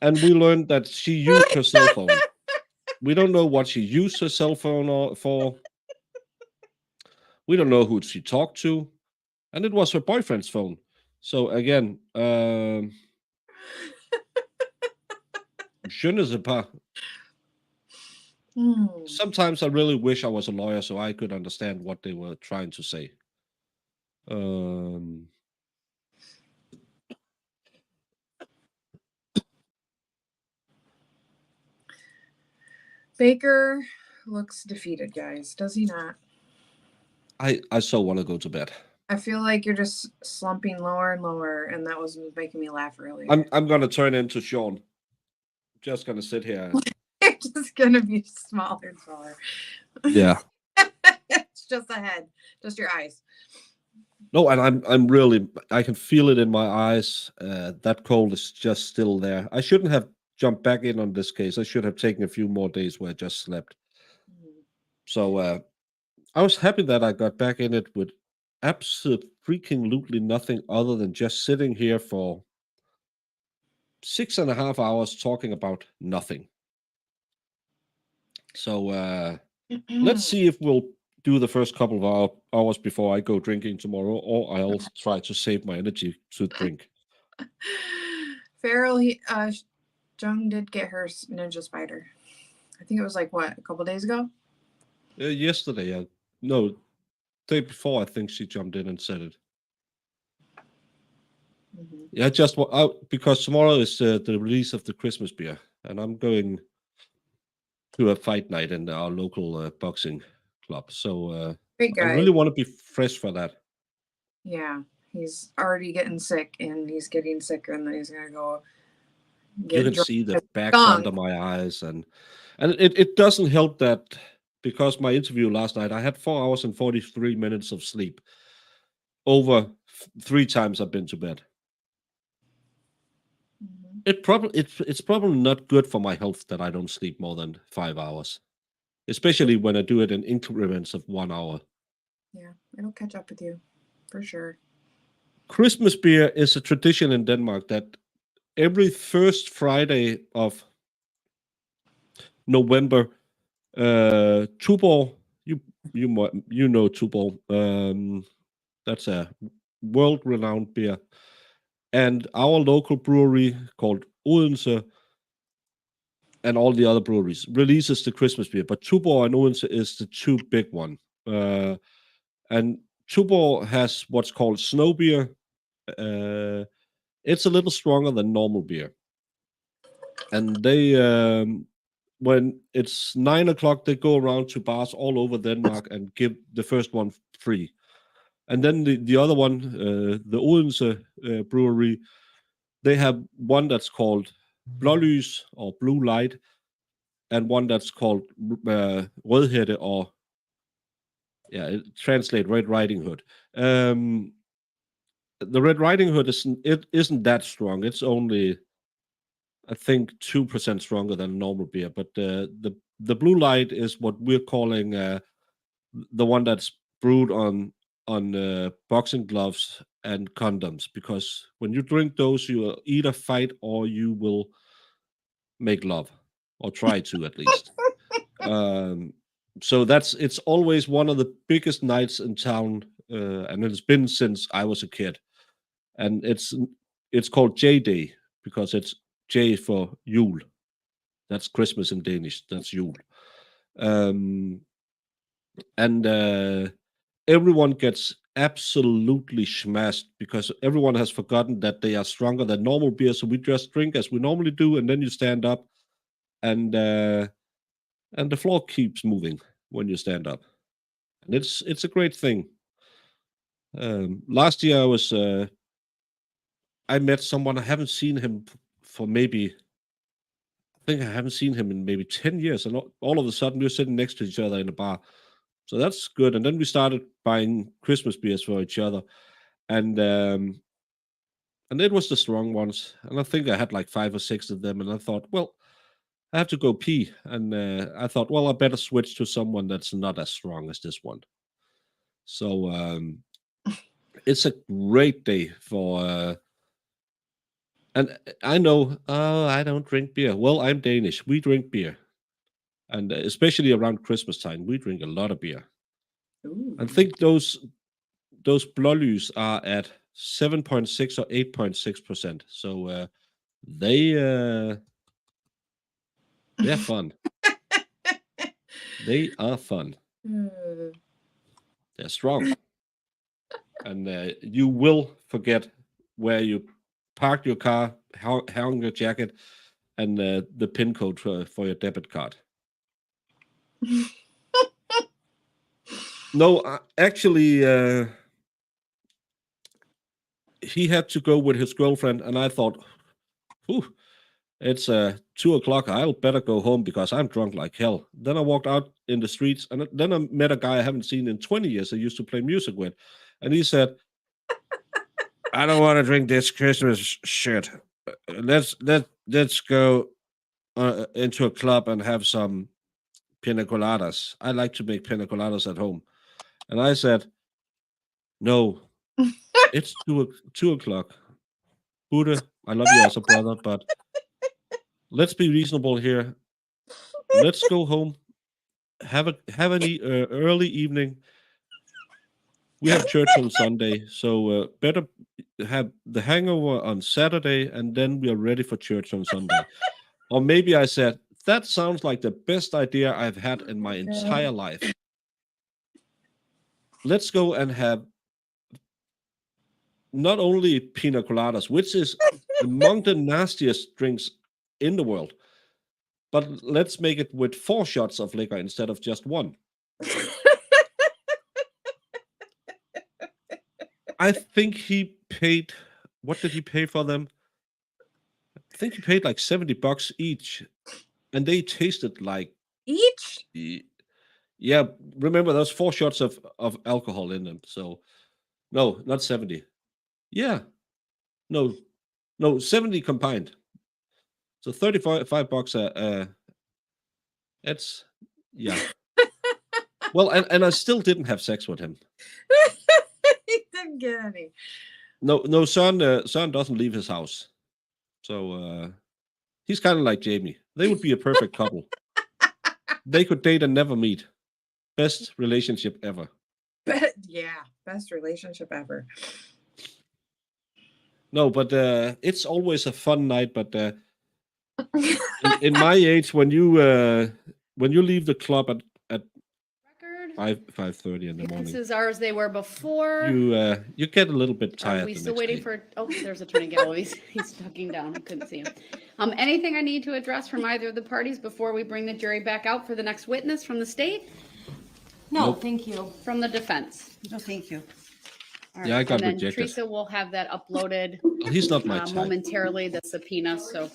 we learned that she used her cell phone. We don't know what she used her cell phone for, We don't know who she talked to, and it was her boyfriend's phone. So again, je ne sais pas. Sometimes I really wish I was a lawyer so I could understand what they were trying to say. Baker looks defeated, guys. Does he not? I so want to go to bed. I feel like you're just slumping lower and lower, and that was making me laugh earlier. I'm gonna turn into Sean. Just gonna sit here. You're just gonna be smaller and smaller. Yeah. It's just a head, just your eyes. No, and I'm really, I can feel it in my eyes. That cold is just still there. I shouldn't have jumped back in on this case. I should have taken a few more days where I just slept. So I was happy that I got back in it with absolutely nothing other than just sitting here for 6.5 hours talking about nothing. So let's see if we'll do the first couple of hours before I go drinking tomorrow, or I'll try to save my energy to drink. Farrell, Jung did get her ninja spider. I think it was like what, a couple days ago? Yesterday, no, day before, I think she jumped in and said it. Yeah, just because tomorrow is the release of the Christmas beer, and I'm going to a fight night in our local boxing club. So Great I guy. really want to be fresh for that. Yeah, he's already getting sick, and he's getting sicker, and then he's gonna go. You can see the bags under my eyes, and it doesn't help that because my interview last night, I had 4 hours and 43 minutes of sleep. Over 3 times I've been to bed. It's probably not good for my health that I don't sleep more than 5 hours, especially when I do it in increments of 1 hour. Yeah, it'll catch up with you for sure. Christmas beer is a tradition in Denmark that every first Friday of November, Tuborg, you know Tuborg, that's a world-renowned beer, and our local brewery called Odense and all the other breweries releases the Christmas beer, but Tuborg and Odense is the two big one. And Tuborg has what's called snow beer. It's a little stronger than normal beer. And they, when it's 9 o'clock, they go around to bars all over Denmark and give the first one free. And then the other one, the Odense brewery, they have one that's called Blålys or Blue Light, and one that's called Rødhætte, or it translates Red Riding Hood. The Red Riding Hood isn't that strong. It's only, I think, 2% stronger than normal beer. But the Blue Light is what we're calling the one that's brewed on boxing gloves and condoms, because when you drink those, you either fight or you will make love, or try to at least. So it's always one of the biggest nights in town, and it's been since I was a kid. And it's called J Day because it's J for Jul. That's Christmas in Danish. That's Jul. And everyone gets absolutely smashed because everyone has forgotten that they are stronger than normal beer. So we just drink as we normally do, and then you stand up, and the floor keeps moving when you stand up, and it's a great thing. Last year I met someone. I haven't seen him for maybe, I think I haven't seen him in maybe 10 years, and all of a sudden we were sitting next to each other in a bar. So that's good. And then we started buying Christmas beers for each other, and it was the strong ones, and I think I had like 5 or 6 of them, and I thought, well, I have to go pee, and I thought, well, I better switch to someone that's not as strong as this one. So it's a great day for, and I know, I don't drink beer. Well, I'm Danish. We drink beer, and especially around Christmas time, we drink a lot of beer. Ooh. I think those blålys are at 7.6 or 8.6%. So they're fun. They are fun. They're strong. And you will forget where you parked your car, hung your jacket, and the PIN code for your debit card. No, actually, he had to go with his girlfriend, and I thought, whew, it's 2:00. I'll better go home because I'm drunk like hell. Then I walked out in the streets, and then I met a guy I haven't seen in 20 years I used to play music with. And he said, I don't want to drink this Christmas shit. Let's go into a club and have some pina coladas. I like to make pina coladas at home. And I said, no, it's 2:00. Buddha, I love you as a brother, but let's be reasonable here. Let's go home. Have an early evening. We have church on Sunday, so better have the hangover on Saturday, and then we are ready for church on Sunday. Or maybe I said, that sounds like the best idea I've had in my entire life. Let's go and have not only pina coladas, which is among the nastiest drinks in the world, but let's make it with 4 shots of liquor instead of just 1. I think he paid, what did he pay for them? I think he paid like $70 each, and they tasted like Each? yeah. Remember, there's 4 shots of alcohol in them. So no, not 70. Yeah, no, 70 combined. So $35. It's yeah. Well, and I still didn't have sex with him. He didn't get any. No, son doesn't leave his house. So he's kind of like Jamie. They would be a perfect couple. They could date and never meet. Best relationship ever. Yeah, best relationship ever. No, but it's always a fun night. But in my age, when you leave the club at Record. 5:30 in the morning, Expenses are as they were before. you get a little bit tired. Are we the still next waiting day. for, oh, there's Attorney Gallo. He's tucking down. I couldn't see him. Anything I need to address from either of the parties before we bring the jury back out for the next witness from the state, No, Nope. thank you. from the defense? No, thank you. All Yeah, I got and then rejected. Teresa will have that uploaded Well, he's not my type. momentarily, the subpoena, so.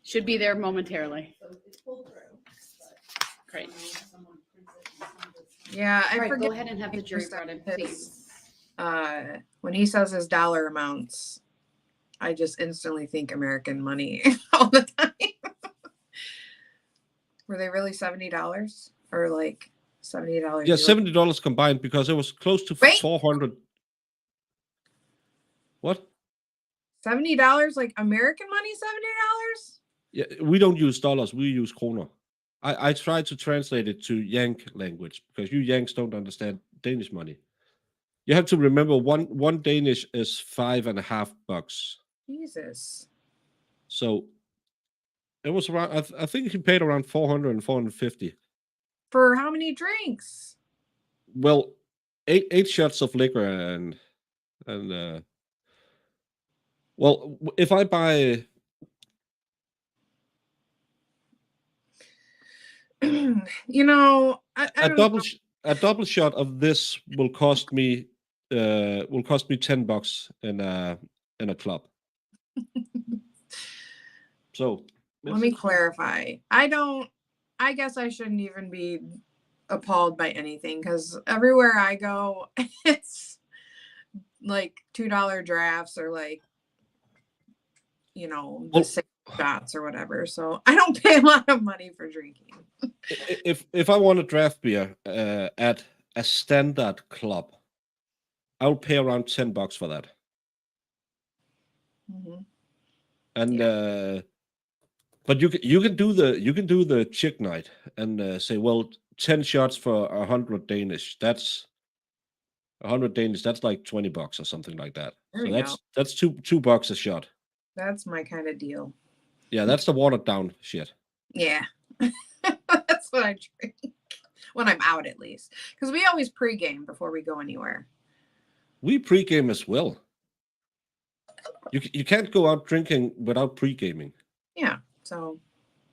Should be there momentarily. Great. Yeah, I All right, forget go ahead and have the jury brought in, please. when he says his dollar amounts, I just instantly think American money all the time. Were they really $70 or like $70? Yeah, $70 combined because it was close to Wait. 400. What? $70 like American money? $70? Yeah, we don't use dollars. We use kroner. I tried to translate it to Yank language because you Yanks don't understand Danish money. You have to remember one Danish is $5.50. Jesus. So it was around. I think he paid around 400 and 450. For how many drinks? Well, eight shots of liquor and well, if I buy You know, I a don't know. a double shot of this will cost me $10 in a club. So Let me clarify. I guess I shouldn't even be appalled by anything because everywhere I go, it's like $2 drafts or like, you know, the 6 shots or whatever. So I don't pay a lot of money for drinking. If I want a draft beer at a standard club, I'll pay around $10 for that. Mhm. And But you can do the chick night and say, well, 10 shots for 100 Danish. That's 100 Danish. That's like $20 or something like that. There So we go. that's $2 a shot. That's my kind of deal. Yeah, that's the watered down shit. Yeah. That's what I drink when I'm out, at least. Because we always pregame before we go anywhere. We pregame as well. You can't go out drinking without pre-gaming. Yeah. So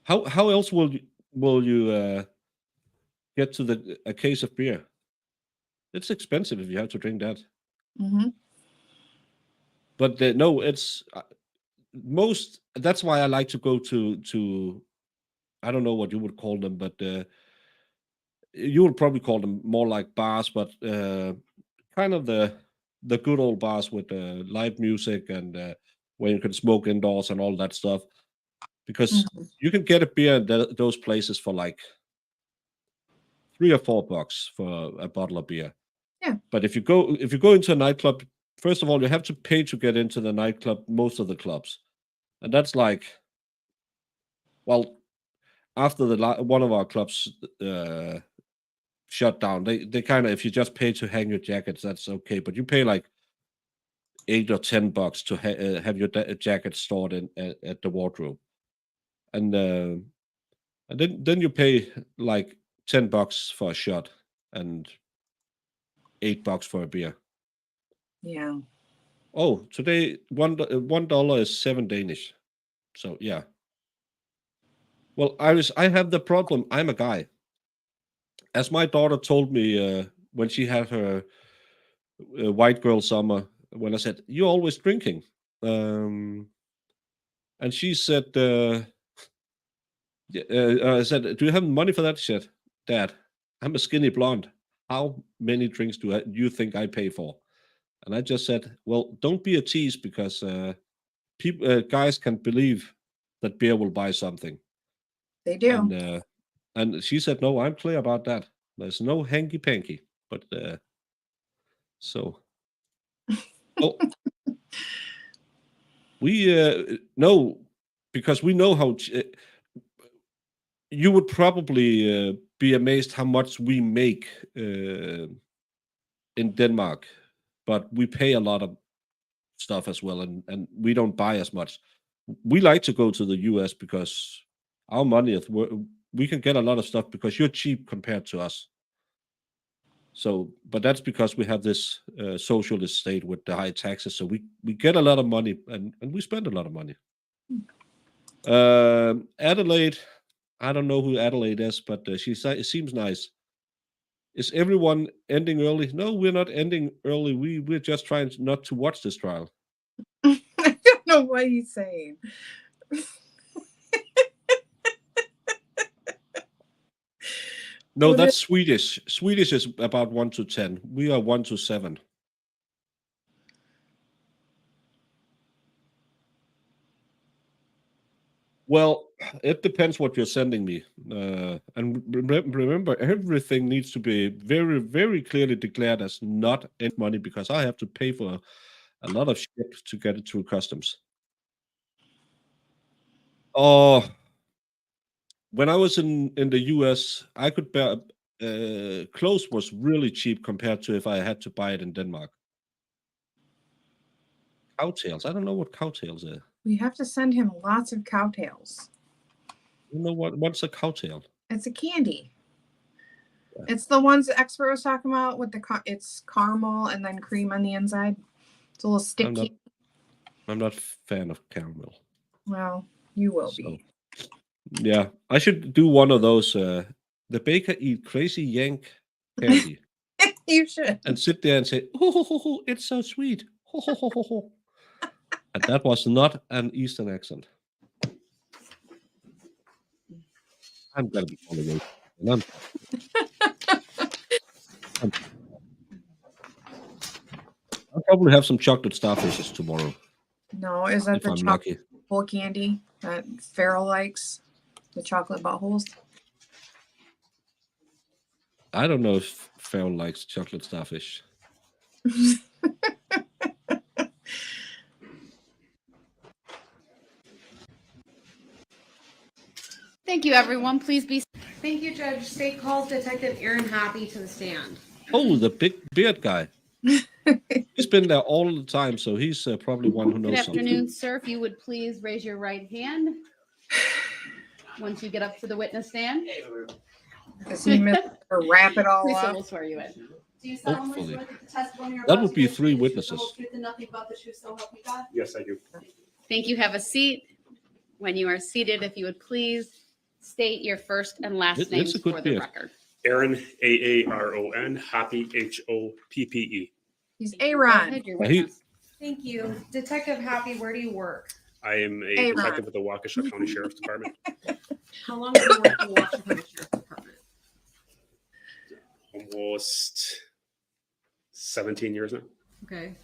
How else will you get to a case of beer? It's expensive if you have to drink that. mhm. But no, it's most. That's why I like to go to. I don't know what you would call them, but you would probably call them more like bars, but kind of the good old bars with live music and where you can smoke indoors and all that stuff. Because Mhm. you can get a beer in those places for like $3 or $4 for a bottle of beer. Yeah. But if you go into a nightclub, first of all, you have to pay to get into the nightclub, most of the clubs. And that's like, well, after one of our clubs shut down, they kind of, if you just pay to hang your jackets, that's okay. But you pay like $8 or $10 to have your jacket stored at the wardrobe. And then you pay like $10 for a shot and $8 for a beer. Yeah. Oh, today $1 is 7 Danish. So yeah. Well, I have the problem. I'm a guy. As my daughter told me when she had her white girl summer, when I said, "You're always drinking," and she said, I said, "Do you have money for that?" She said, "Dad, I'm a skinny blonde. How many drinks do you think I pay for?" And I just said, "Well, don't be a tease because people, guys can believe that beer will buy something." They do. And she said, "No, I'm clear about that. There's no hanky panky." But so, oh, we know because we know how you would probably be amazed how much we make in Denmark, but we pay a lot of stuff as well, and we don't buy as much. We like to go to the US because our money is we can get a lot of stuff because you're cheap compared to us. So, but that's because we have this socialist state with the high taxes. So we get a lot of money and we spend a lot of money. Adelaide, I don't know who Adelaide is, but it seems nice. Is everyone ending early? No, we're not ending early. We're just trying not to watch this trial. I don't know what he's saying. No, What that's Swedish. Swedish is about 1 to 10. We are 1 to 7. Well, it depends what you're sending me. And remember, everything needs to be very, very clearly declared as not end money because I have to pay for a lot of shit to get it through customs. Oh, when I was in the US, I could bear clothes was really cheap compared to if I had to buy it in Denmark. Cowtails. I don't know what cowtails are. We have to send him lots of cowtails. You know what's a cowtail? It's a candy. Yeah. It's the ones the expert was talking about with it's caramel and then cream on the inside. It's a little sticky. I'm not a fan of caramel. Well, you will So, be. yeah, I should do one of those. The baker eat crazy yank candy You should. and sit there and say, "Oh, it's so sweet." And that was not an Eastern accent. I'm gonna be calling it. I'll probably have some chocolate starfishes tomorrow No, is that if the I'm chocolate lucky. hole candy that Farrell likes? The chocolate buttholes? I don't know if Farrell likes chocolate starfish. Thank you, everyone. Please be. Thank you, Judge. State calls Detective Aaron Hoppy to the stand. Oh, the big beard guy. He's been there all the time, so he's probably one who Good knows afternoon, sir. If you would please raise your right hand once you get up to the witness stand. Does he miss or wrap it all Lisa up? will swear you in. Do you solemnly Hopefully. swear that the testimony you're That about would to be give 3 is the truth, the whole witnesses. truth, and nothing but the truth, so help you God? Yes, I do. Thank you. Have a seat. When you are seated, if you would please state your first and last It's names a good for the beard. record. Aaron, Aaron, Hoppy, Hoppe. He's Go Aaron. ahead, your He- witness. Thank you. Detective Hoppy, where do you work? I am a Aaron. detective with the Waukesha County Sheriff's Department. How long have you worked at the Washington County Sheriff's Department? Almost 17 years now. Okay.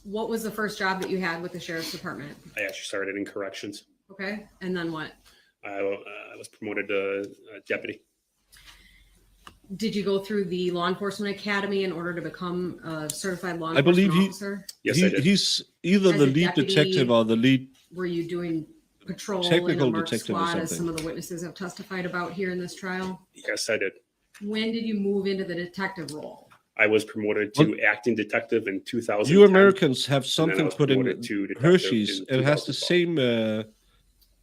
What was the first job that you had with the Sheriff's Department? I actually started in corrections. Okay, and then what? I was promoted to deputy. Did you go through the law enforcement academy in order to become a certified law I believe enforcement he- officer? Yes, he- I did. he's either As the a lead deputy- detective or the lead. Were you doing patrol in Technical a marked detective or squad, as something. some of the witnesses have testified about here in this trial? Yes, I did. When did you move into the detective role? I was promoted to acting detective in 2010. You Americans have and then I something was put in promoted to detective Hershey's. in It has the 2012. same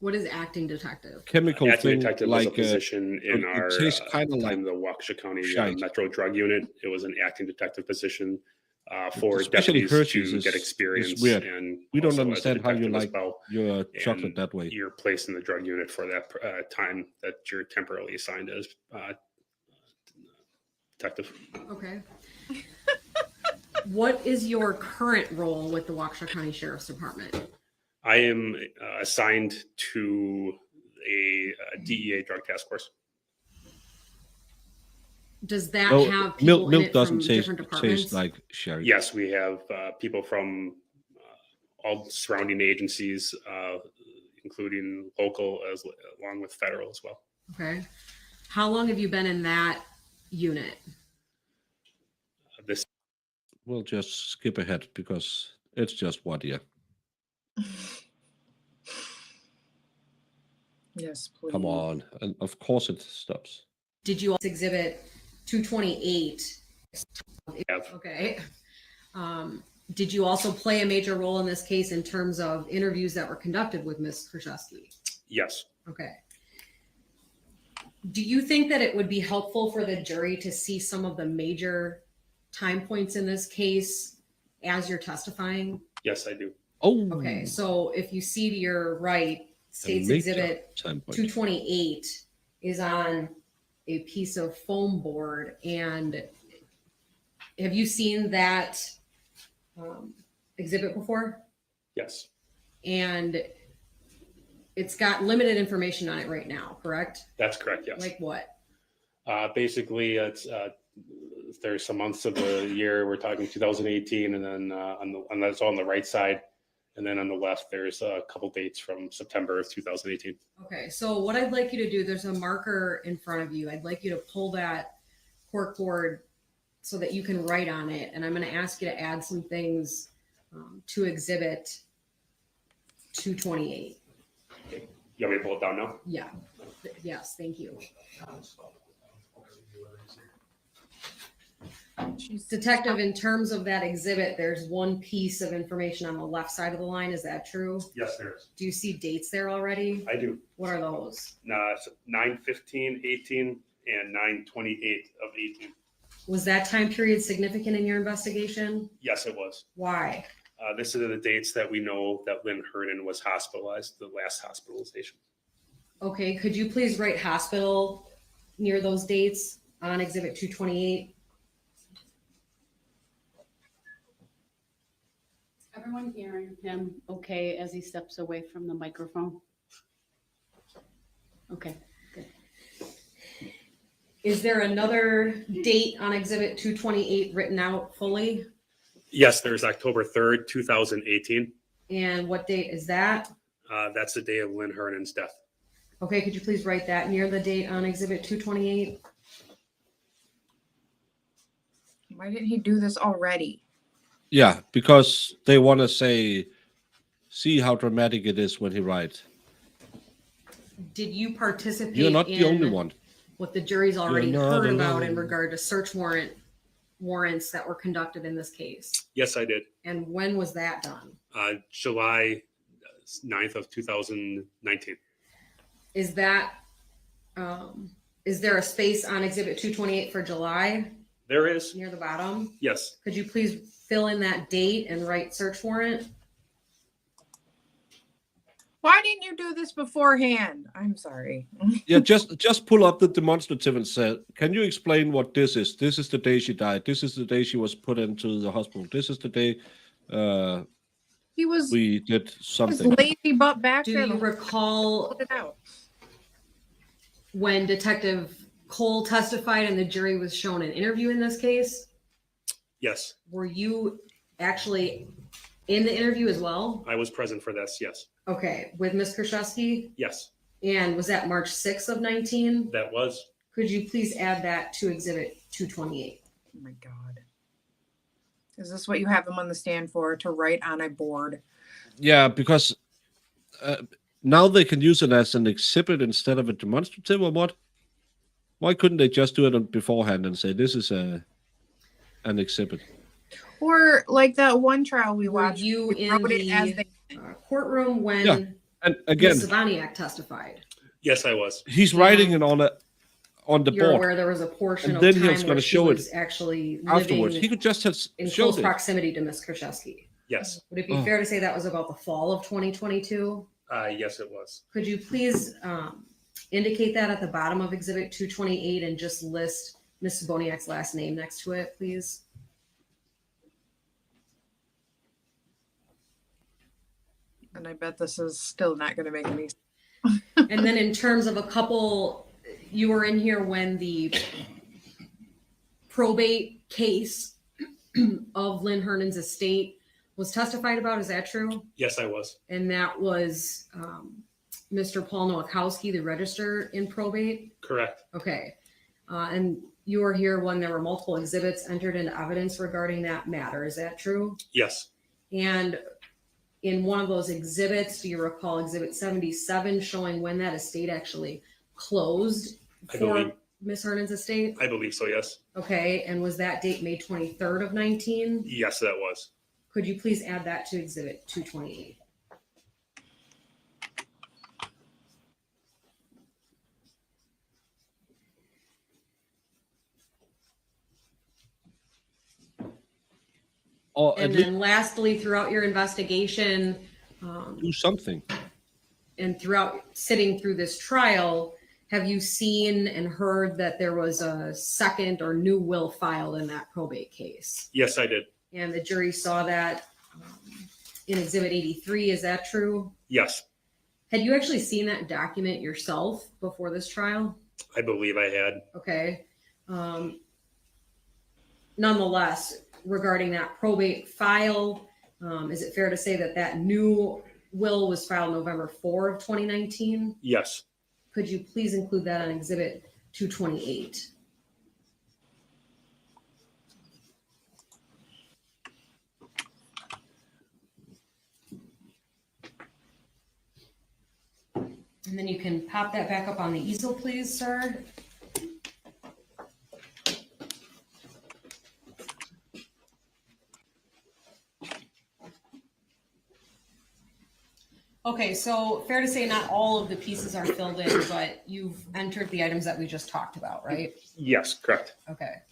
What is acting detective? chemical Acting thing, detective was a like position in it our tastes kinda like time, the Waukesha County shite. Metro Drug Unit. It was an acting detective position for Especially deputies Hershey's to is- get is experience. weird. And We don't also as a understand how you detective as like well. your chocolate And that way. You're placed in the drug unit for that time that you're temporarily assigned as detective. Okay. What is your current role with the Waukesha County Sheriff's Department? I am assigned to a DEA drug task force. Does that No, have people in milk it from doesn't different departments? taste like sherry. Yes, we have people from all surrounding agencies, including local along with federal as well. Okay. How long have you been in that unit? This We'll just skip ahead because it's just 1 year. Yes, please. Come on. And of course it stops. Did you also exhibit 228? have Okay. Did you also play a major role in this case in terms of interviews that were conducted with Ms. Kurczewski? yes, Okay. Do you think that it would be helpful for the jury to see some of the major time points in this case as you're testifying? yes, I do. Oh, Okay, so if you see to your right, State's major Exhibit time point. 228 is on a piece of foam board. And have you seen that exhibit before? Yes, And it's got limited information on it right now, correct? that's correct. Yes. Like what? Basically, it's there's some months of the year. We're talking 2018, and then on that's on the right side, and then on the left there's a couple dates from September of 2018. Okay, so what I'd like you to do, there's a marker in front of you. I'd like you to pull that cork board so that you can write on it. And I'm going to ask you to add some things to exhibit 228. You want me to pull it down now? Yeah. Yes, thank you. Detective, in terms of that exhibit, there's one piece of information on the left side of the line. Is that true? Yes, there is. Do you see dates there already? I do. What are those? 9/15/18 and 9/28 of 18. Was that time period significant in your investigation? Yes, it was. Why? This are the dates that we know that Lynn Hernan was hospitalized, the last hospitalization. Okay, could you please write hospital near those dates on exhibit 228? Everyone hearing him okay as he steps away from the microphone? Okay. Is there another date on exhibit 228 written out fully? Yes, there's October 3rd, 2018. And what date is that? That's the day of Lynn Hernan's death. Okay, could you please write that near the date on exhibit 228? Why didn't he do this already? Yeah, because they want to say, see how dramatic it is when he writes. Did you participate You're not the only in one. what the jury's already You're not heard about in alone. regard to search warrants that were conducted in this case? Yes, I did. And when was that done? July 9th of 2019. Is that, is there a space on Exhibit 228 for July There is. near the bottom? Yes. Could you please fill in that date and write search warrant? Why didn't you do this beforehand? I'm sorry. Yeah, just pull up the demonstrative and say, can you explain what this is? This is the day she died. This is the day she was put into the hospital. This is the day He was we did his something. lazy butt back Do there. you to recall put it out. when Detective Cole testified and the jury was shown an interview in this case? Yes. Were you actually in the interview as well? I was present for this. Yes. Okay, with Ms. Kurczewski? Yes. And was that March 6th of 19? That was. Could you please add that to Exhibit 228? Oh my God. Is this what you have him on the stand for? To write on a board? Yeah, because now they can use it as an exhibit instead of a demonstrative, or what? Why couldn't they just do it beforehand and say this is an exhibit? Or like that one trial we Were watched. you we in wrote it as the they- courtroom when Yeah, and again, Ms. Savaniak testified? Yes, I was. he's writing it on the You're board, aware there was a portion and of then time he was where going to she show was it actually afterwards. living He could just have in showed close it. proximity to Ms. Kurczewski. Yes. Would it be Oh. fair to say that was about the fall of 2022? Yes, it was. Could you please indicate that at the bottom of Exhibit 228 and just list Ms. Saboniak's last name next to it, please? And I bet this is still not going to make any sense. And then in terms of a couple, you were in here when the probate case of Lynn Hernan's estate was testified about. Is that true? Yes, I was. And that was Mr. Paul Nowakowski, the register in probate? Correct. Okay. And you were here when there were multiple exhibits entered into evidence regarding that matter. Is that true? Yes. And in one of those exhibits, do you recall Exhibit 77 showing when that estate actually closed I for believe. Ms. Hernan's estate? I believe so. Yes. Okay. And was that date May 23rd of 19? Yes, that was. Could you please add that to Exhibit 228? Or at And least then lastly, throughout your investigation, do something. and throughout sitting through this trial, have you seen and heard that there was a second or new will filed in that probate case? Yes, I did. And the jury saw that in Exhibit 83. Is that true? Yes, Had you actually seen that document yourself before this trial? I believe I had. Okay. Nonetheless, regarding that probate file, is it fair to say that that new will was filed November 4 of 2019? Yes. Could you please include that on Exhibit 228? And then you can pop that back up on the easel, please, sir. Okay, so fair to say not all of the pieces are filled in, but you've entered the items that we just talked about, right? Yes, correct. Okay.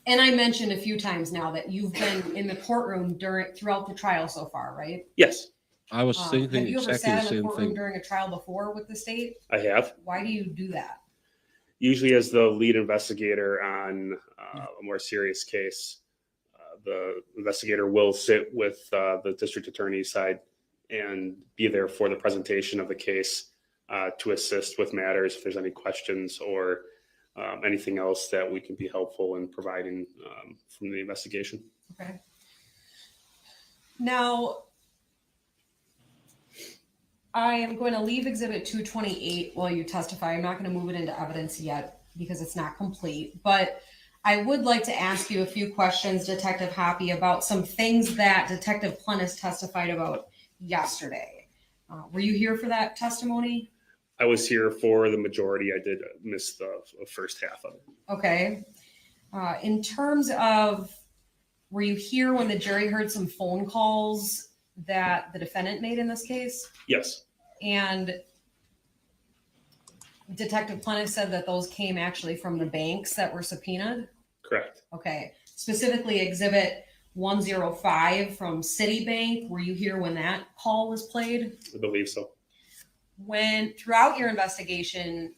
And I mentioned a few times now that you've been in the courtroom throughout the trial so far, right? Yes, I was Have thinking you ever exactly sat the in a same courtroom thing. during a trial before with the state? I have. Why do you do that? Usually as the lead investigator on a more serious case, the investigator will sit with the district attorney's side and be there for the presentation of the case to assist with matters if there's any questions or anything else that we can be helpful in providing from the investigation. Okay. Now, I am going to leave Exhibit 228 while you testify. I'm not going to move it into evidence yet because it's not complete, but I would like to ask you a few questions, Detective Hoppy, about some things that Detective Plennis testified about yesterday. Were you here for that testimony? I was here for the majority. I did miss the first half of it. Okay. In terms of, were you here when the jury heard some phone calls that the defendant made in this case? Yes, And Detective Pleniff said that those came actually from the banks that were subpoenaed? correct. Okay. Specifically Exhibit 105 from Citibank. Were you here when that call was played? I believe so. When, throughout your investigation,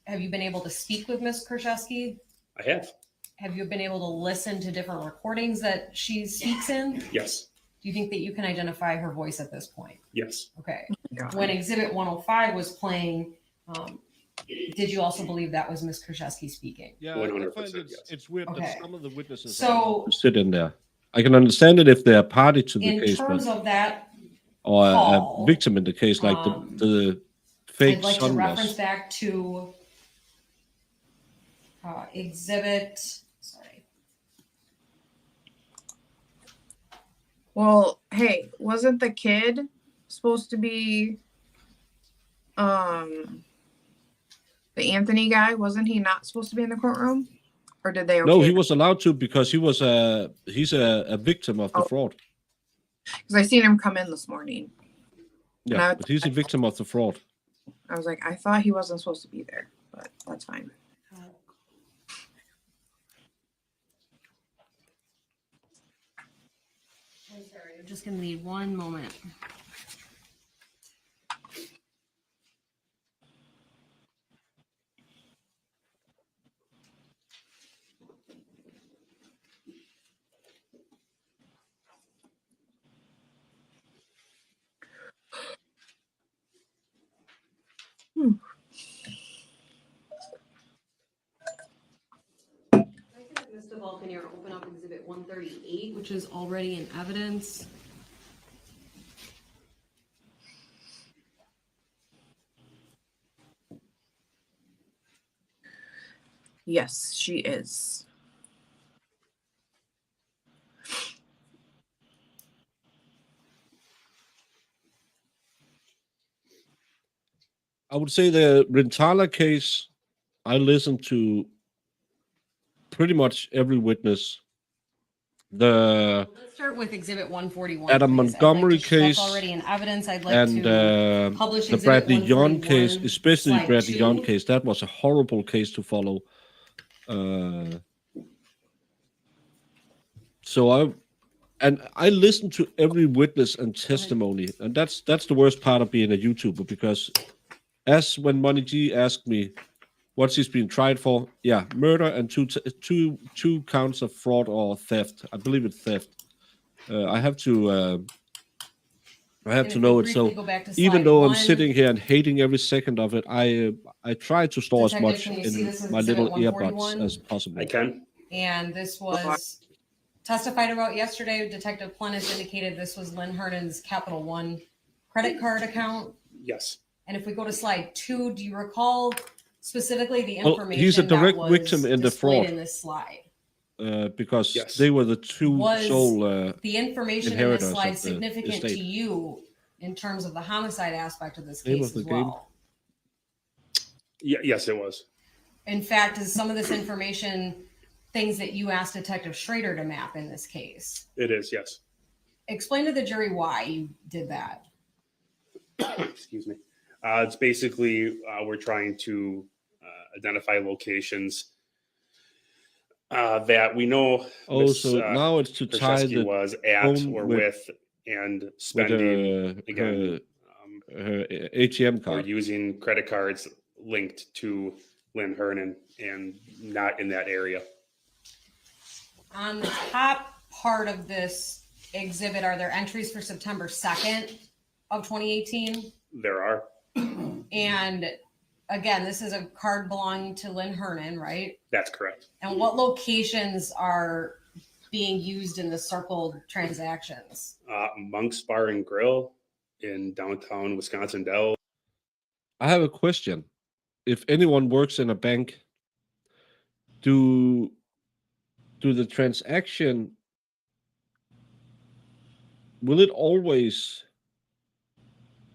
have you been able to speak with Ms. Kurczewski? I have. Have you been able to listen to different recordings that she speaks in? Yes, Do you think that you can identify her voice at this point? yes, Okay. God. When Exhibit 105 was playing, did you also believe that was Ms. Kurczewski speaking? Yeah, 100%, yes. it's weird Okay. that some of the witnesses So sit in there. I can understand it if they're party to the in case, terms but of that, or call, a victim in the case, like the fake I'd like to son reference was. back to Exhibit, sorry. Well, hey, wasn't the kid supposed to be the Anthony guy? Wasn't he not supposed to be in the courtroom? Or did they No, okay he was allowed to because he's a victim of the fraud. because I seen him come in this morning. Yeah, No. but he's a victim of the fraud. I was like, I thought he wasn't supposed to be there, but that's fine. I'm sorry, I'm just gonna need one moment. Mr. Ball, can you open up Exhibit 138, which is already in evidence? Yes, she is. I would say the Rentala case, I listened to pretty much every witness. The Let's start with Exhibit 141. Adam please. I'd like Montgomery to check case already in evidence. I'd like and to publish the Exhibit Bradley Young case, 141, especially slide Bradley 2. Young case, that was a horrible case to follow. So I listened to every witness and testimony, and that's the worst part of being a YouTuber, because as when Money G asked me what she's been tried for, yeah, murder and two counts of fraud or theft. I believe it's theft. I have to And if know we it. briefly So go back to even slide though I'm 1, sitting here and hating every second of it, I try to store as Detective, much can you see in this is my Exhibit little earbuds 141? as possible. I can. and this was testified about yesterday. Detective Plennis indicated this was Lynn Hernan's Capital One credit card account. Yes, And if we go to slide 2, do you recall specifically the Well, information he's a direct that was victim in the displayed fraud. in this slide? Because Yes. they were the two Was sole. The information in inheritors this of slide the significant to estate. you in terms of the homicide aspect of this Name case of the as game? well? yes, it was. In fact, is some of this information things that you asked Detective Schrader to map in this case? It is, yes. Explain to the jury why you did that. Excuse me. It's basically we're trying to identify locations that we know Oh, Miss, so now it's to tie Kurczewski the was at phone or with- with and with spending again her ATM or card. using credit cards linked to Lynn Hernan and not in that area. On the top part of this exhibit, are there entries for September 2nd of 2018? There are. And again, this is a card belonging to Lynn Hernan, right? That's correct. And what locations are being used in the circled transactions? Monk's Bar and Grill in downtown Wisconsin Dells. I have a question. If anyone works in a bank, do the transaction, will it always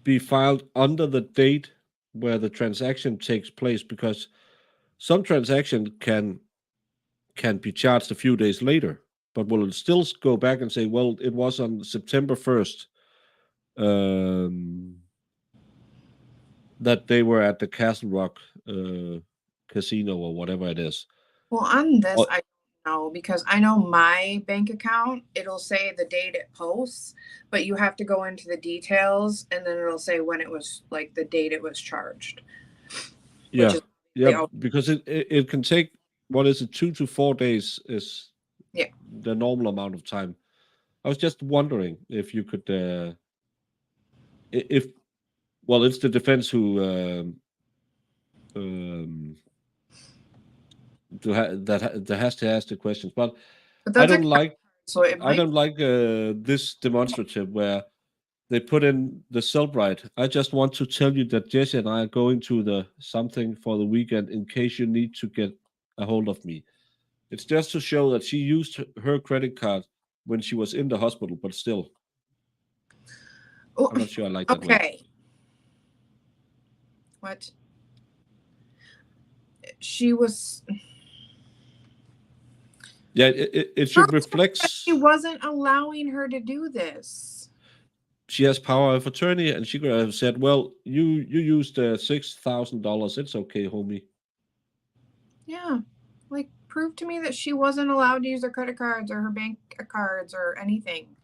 be filed under the date where the transaction takes place? Because some transaction can be charged a few days later, but will it still go back and say, well, it was on September 1st that they were at the Castle Rock casino or whatever it is? Well, on this, Oh. I don't know because I know my bank account, it'll say the date it posts, but you have to go into the details and then it'll say when it was like the date it was charged. Yeah, yeah, all- because it can take, what is it, 2 to 4 days is Yeah. the normal amount of time. I was just wondering if you could, if, well, it's the defense who that has to ask the questions, but But I that's a don't like so it I might don't like this demonstrative where they put in the Cellbrite. I just want to tell you that Jessy and I are going to the something for the weekend in case you need to get a hold of me. It's just to show that she used her credit card when she was in the hospital, but still, Oh, I'm not sure I like that way. okay. What? She was Yeah, it should reflect she wasn't allowing her to do this. she has power of attorney, and she could have said, "Well, you used $6,000. It's okay, homie." Yeah. Like prove to me that she wasn't allowed to use her credit cards or her bank cards or anything.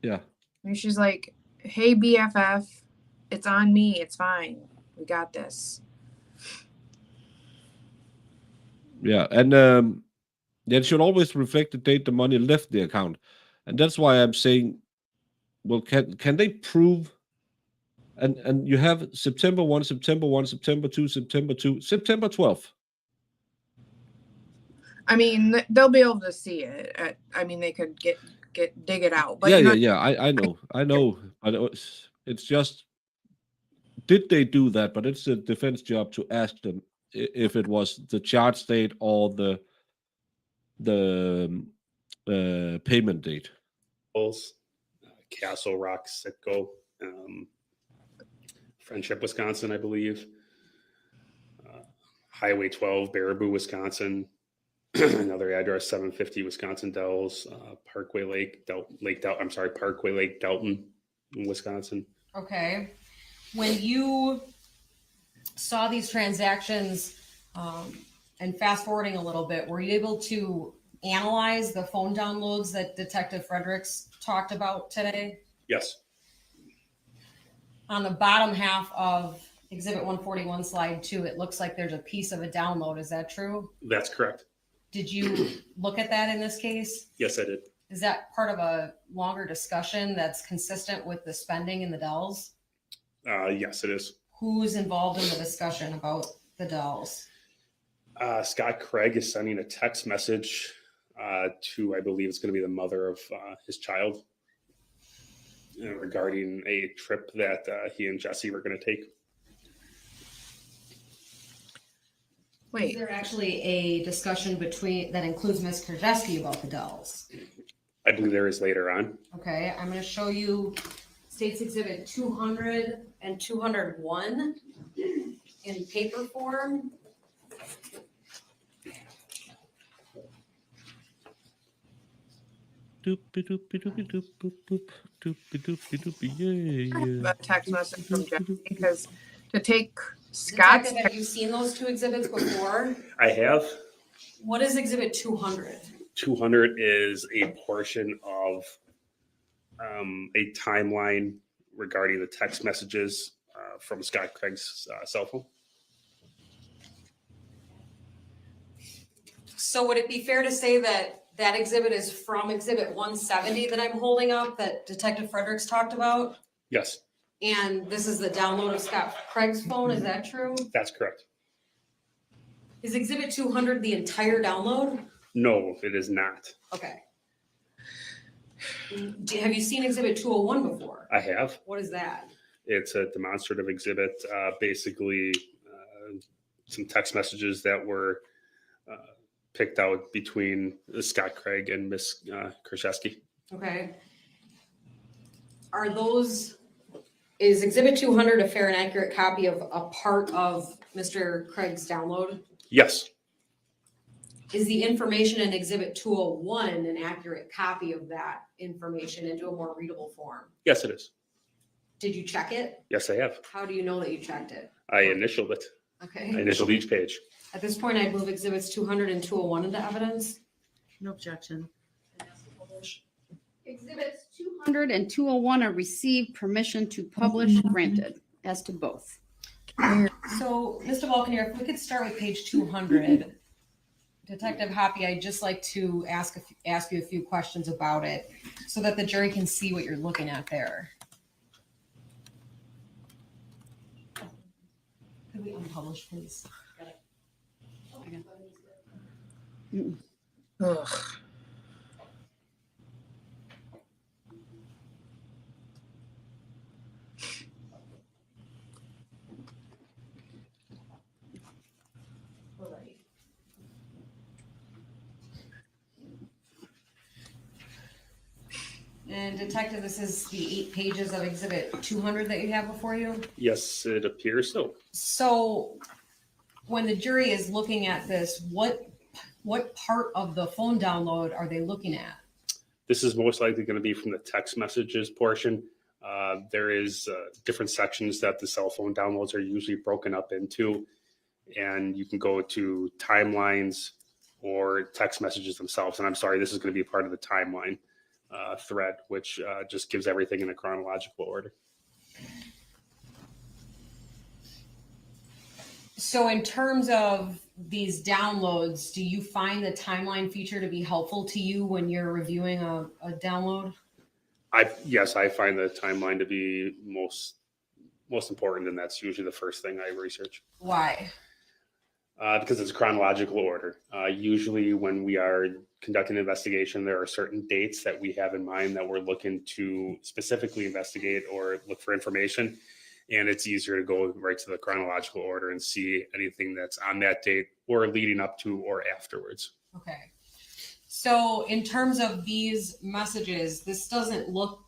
Yeah, I mean, she's like, "Hey BFF, it's on me. It's fine. We got this." yeah, and it should always reflect the date the money left the account, and that's why I'm saying, well, can they prove? And you have September 1, September 1, September 2, September 2, September 12th. I mean, they'll be able to see it. I mean, they could dig it out. But Yeah, you know, yeah, yeah. I know, but it's just, did they do that? But it's the defense job to ask them if it was the charge date or the payment date. Castle Rock, Sitco, Friendship, Wisconsin, I believe. Highway 12, Baraboo, Wisconsin. Another address, 750 Wisconsin Dells, Parkway Lake, Parkway Lake, Delton, Wisconsin. Okay. When you saw these transactions, and fast forwarding a little bit, were you able to analyze the phone downloads that Detective Fredericks talked about today? Yes. On the bottom half of Exhibit 141, Slide 2, it looks like there's a piece of a download. Is that true? That's correct. Did you look at that in this case? Yes, I did. Is that part of a longer discussion that's consistent with the spending in the Dells? Yes, it is. Who's involved in the discussion about the Dells? Scott Craig is sending a text message to, I believe it's going to be the mother of his child regarding a trip that he and Jessy were going to take. Is there actually a discussion that includes Ms. Kurczewski about the Dells? I believe there is later on. Okay, I'm going to show you State's Exhibit 200 and 201 in paper form. A text message from Jessy because to take Scott's Detective, have you seen those two exhibits before? I have. What is Exhibit 200? 200 is a portion of a timeline regarding the text messages from Scott Craig's cell phone. So would it be fair to say that that exhibit is from Exhibit 170 that I'm holding up that Detective Fredericks talked about? Yes, And this is the download of Scott Craig's phone, is that true? that's correct. Is Exhibit 200 the entire download? No, it is not. Okay. Have you seen Exhibit 201 before? I have. What is that? It's a demonstrative exhibit, basically some text messages that were picked out between Scott Craig and Miss Kurczewski. Okay. Are those is Exhibit 200 a fair and accurate copy of a part of Mr. Craig's download? Yes, Is the information in Exhibit 201 an accurate copy of that information into a more readable form? yes, it is. Did you check it? Yes, I have. How do you know that you checked it? I initialed it. I Okay. initialed each page. At this point, I'd move Exhibits 200 and 201 into evidence. No objection. Exhibits 200 and 201 are received, permission to publish granted as to both. So, Mr. Balconier, if we could start with page 200. Detective Hoppy, I'd just like to ask you a few questions about it so that the jury can see what you're looking at there. Could we unpublish, please? Ugh. And Detective, this is the 8 pages of Exhibit 200 that you have before you. Yes, it appears so. So when the jury is looking at this, what part of the phone download are they looking at? This is most likely going to be from the text messages portion. There is different sections that the cell phone downloads are usually broken up into, and you can go to timelines or text messages themselves. And I'm sorry, this is going to be part of the timeline thread, which just gives everything in a chronological order. So in terms of these downloads, do you find the timeline feature to be helpful to you when you're reviewing a download? Yes, I find the timeline to be most important, and that's usually the first thing I research. Why? Because it's a chronological order. Usually when we are conducting an investigation, there are certain dates that we have in mind that we're looking to specifically investigate or look for information. And it's easier to go right to the chronological order and see anything that's on that date or leading up to or afterwards. Okay. So in terms of these messages, this doesn't look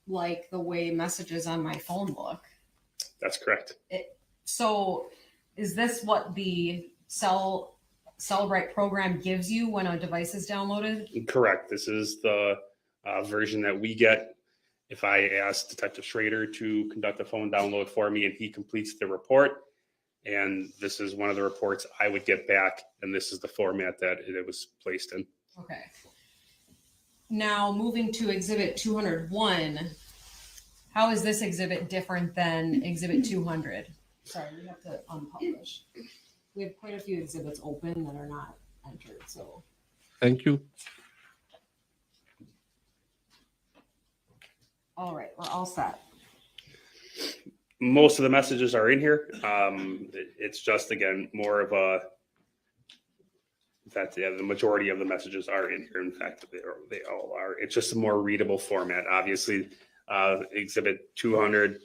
like the way messages on my phone look. That's correct. So is this what the Celebrite program gives you when a device is downloaded? Correct. This is the version that we get. If I ask Detective Schrader to conduct a phone download for me and he completes the report, and this is one of the reports I would get back, and this is the format that it was placed in. Okay. Now moving to Exhibit 201, how is this exhibit different than Exhibit 200? Sorry, we have to unpublish. We have quite a few exhibits open that are not entered, so. Thank you. All right, we're all set. Most of the messages are in here. It's just, again, more of a, in fact, yeah, the majority of the messages are in here. In fact, they all are. It's just a more readable format. Obviously, Exhibit 200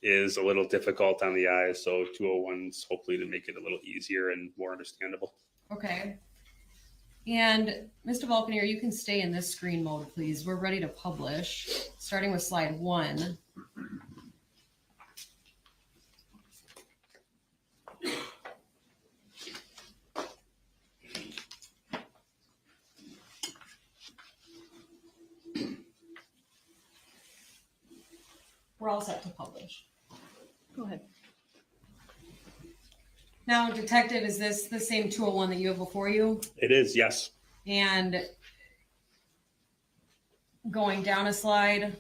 is a little difficult on the eyes, so 201's hopefully to make it a little easier and more understandable. Okay. And Mr. Balconier, you can stay in this screen mode, please. We're ready to publish, starting with slide 1. We're all set to publish. Go ahead. Now, Detective, is this the same 201 that you have before you? It is, yes. And going down a slide,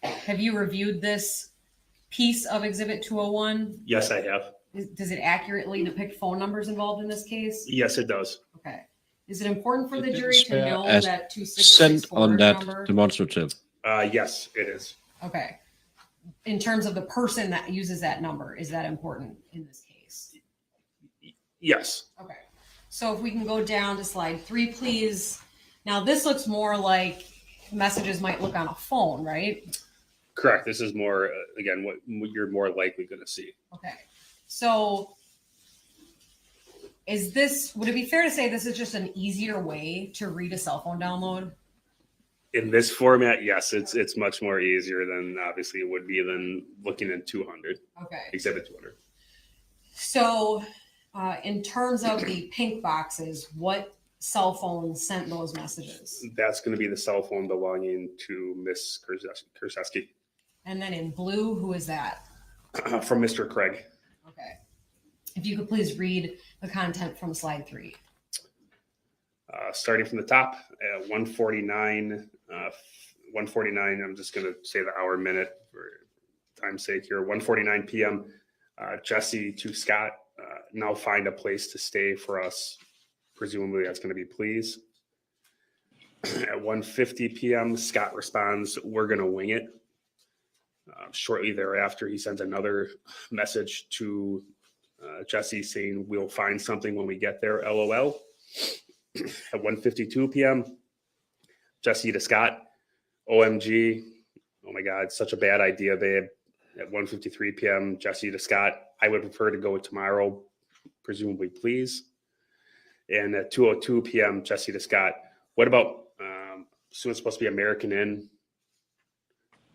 have you reviewed this piece of Exhibit 201? Yes, I have. Does it accurately depict phone numbers involved in this case? Yes, it does. Okay. Is it important for the It jury is to know as that Sent 2664 on that number? demonstrative. Yes, it is. Okay. In terms of the person that uses that number, is that important in this case? Yes. Okay. So if we can go down to slide 3, please. Now this looks more like messages might look on a phone, right? Correct. This is more, again, what you're more likely going to see. Okay. So would it be fair to say this is just an easier way to read a cell phone download? In this format, yes, it's much more easier than obviously it would be than looking at 200, Okay. exhibit 200. So, in terms of the pink boxes, what cell phone sent those messages? That's going to be the cell phone belonging to Miss Kurczewski And then in blue, who is that? from Mr. Craig. Okay. If you could please read the content from slide 3. Starting from the top at 149, 149, I'm just going to say the hour minute for time's sake here. 1:49 p.m. Jessy to Scott, now find a place to stay for us. Presumably that's going to be please. At 1:50 p.m., Scott responds, "We're going to wing it." Shortly thereafter, he sends another message to Jessy saying, "We'll find something when we get there, LOL." At 1:52 p.m., Jessy to Scott, "OMG, oh my God, such a bad idea, babe." At 1:53 p.m., Jessy to Scott, "I would prefer to go tomorrow, presumably please." And at 2:02 p.m., Jessy to Scott, "What about, soon it's supposed to be American Inn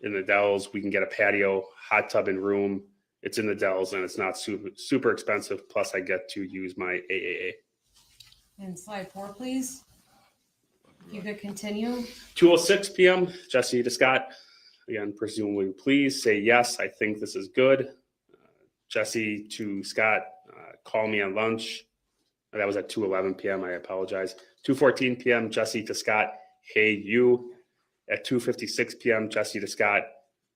in the Dells. We can get a patio, hot tub and room. It's in the Dells and it's not super expensive. Plus I get to use my AAA." And slide 4, please. If you could continue. 2:06 p.m., Jessy to Scott, again, presumably please say yes, I think this is good. Jessy to Scott, call me on lunch. That was at 2:11 p.m. I apologize. 2:14 p.m. Jessy to Scott, hey you. At 2:56 p.m. Jessy to Scott,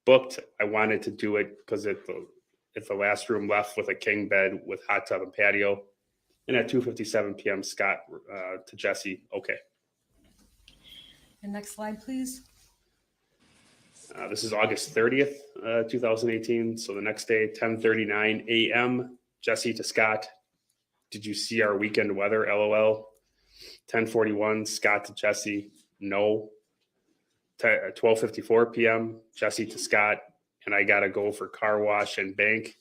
booked. I wanted to do it because it's the last room left with a king bed with hot tub and patio. And at 2:57 p.m. Scott to Jessy, okay. And next slide, please. This is August 30th, 2018. So the next day, 10:39 a.m. Jessy to Scott, did you see our weekend weather? LOL. 10:41 Scott to Jessy, no. 12:54 p.m. Jessy to Scott, and I gotta go for car wash and bank.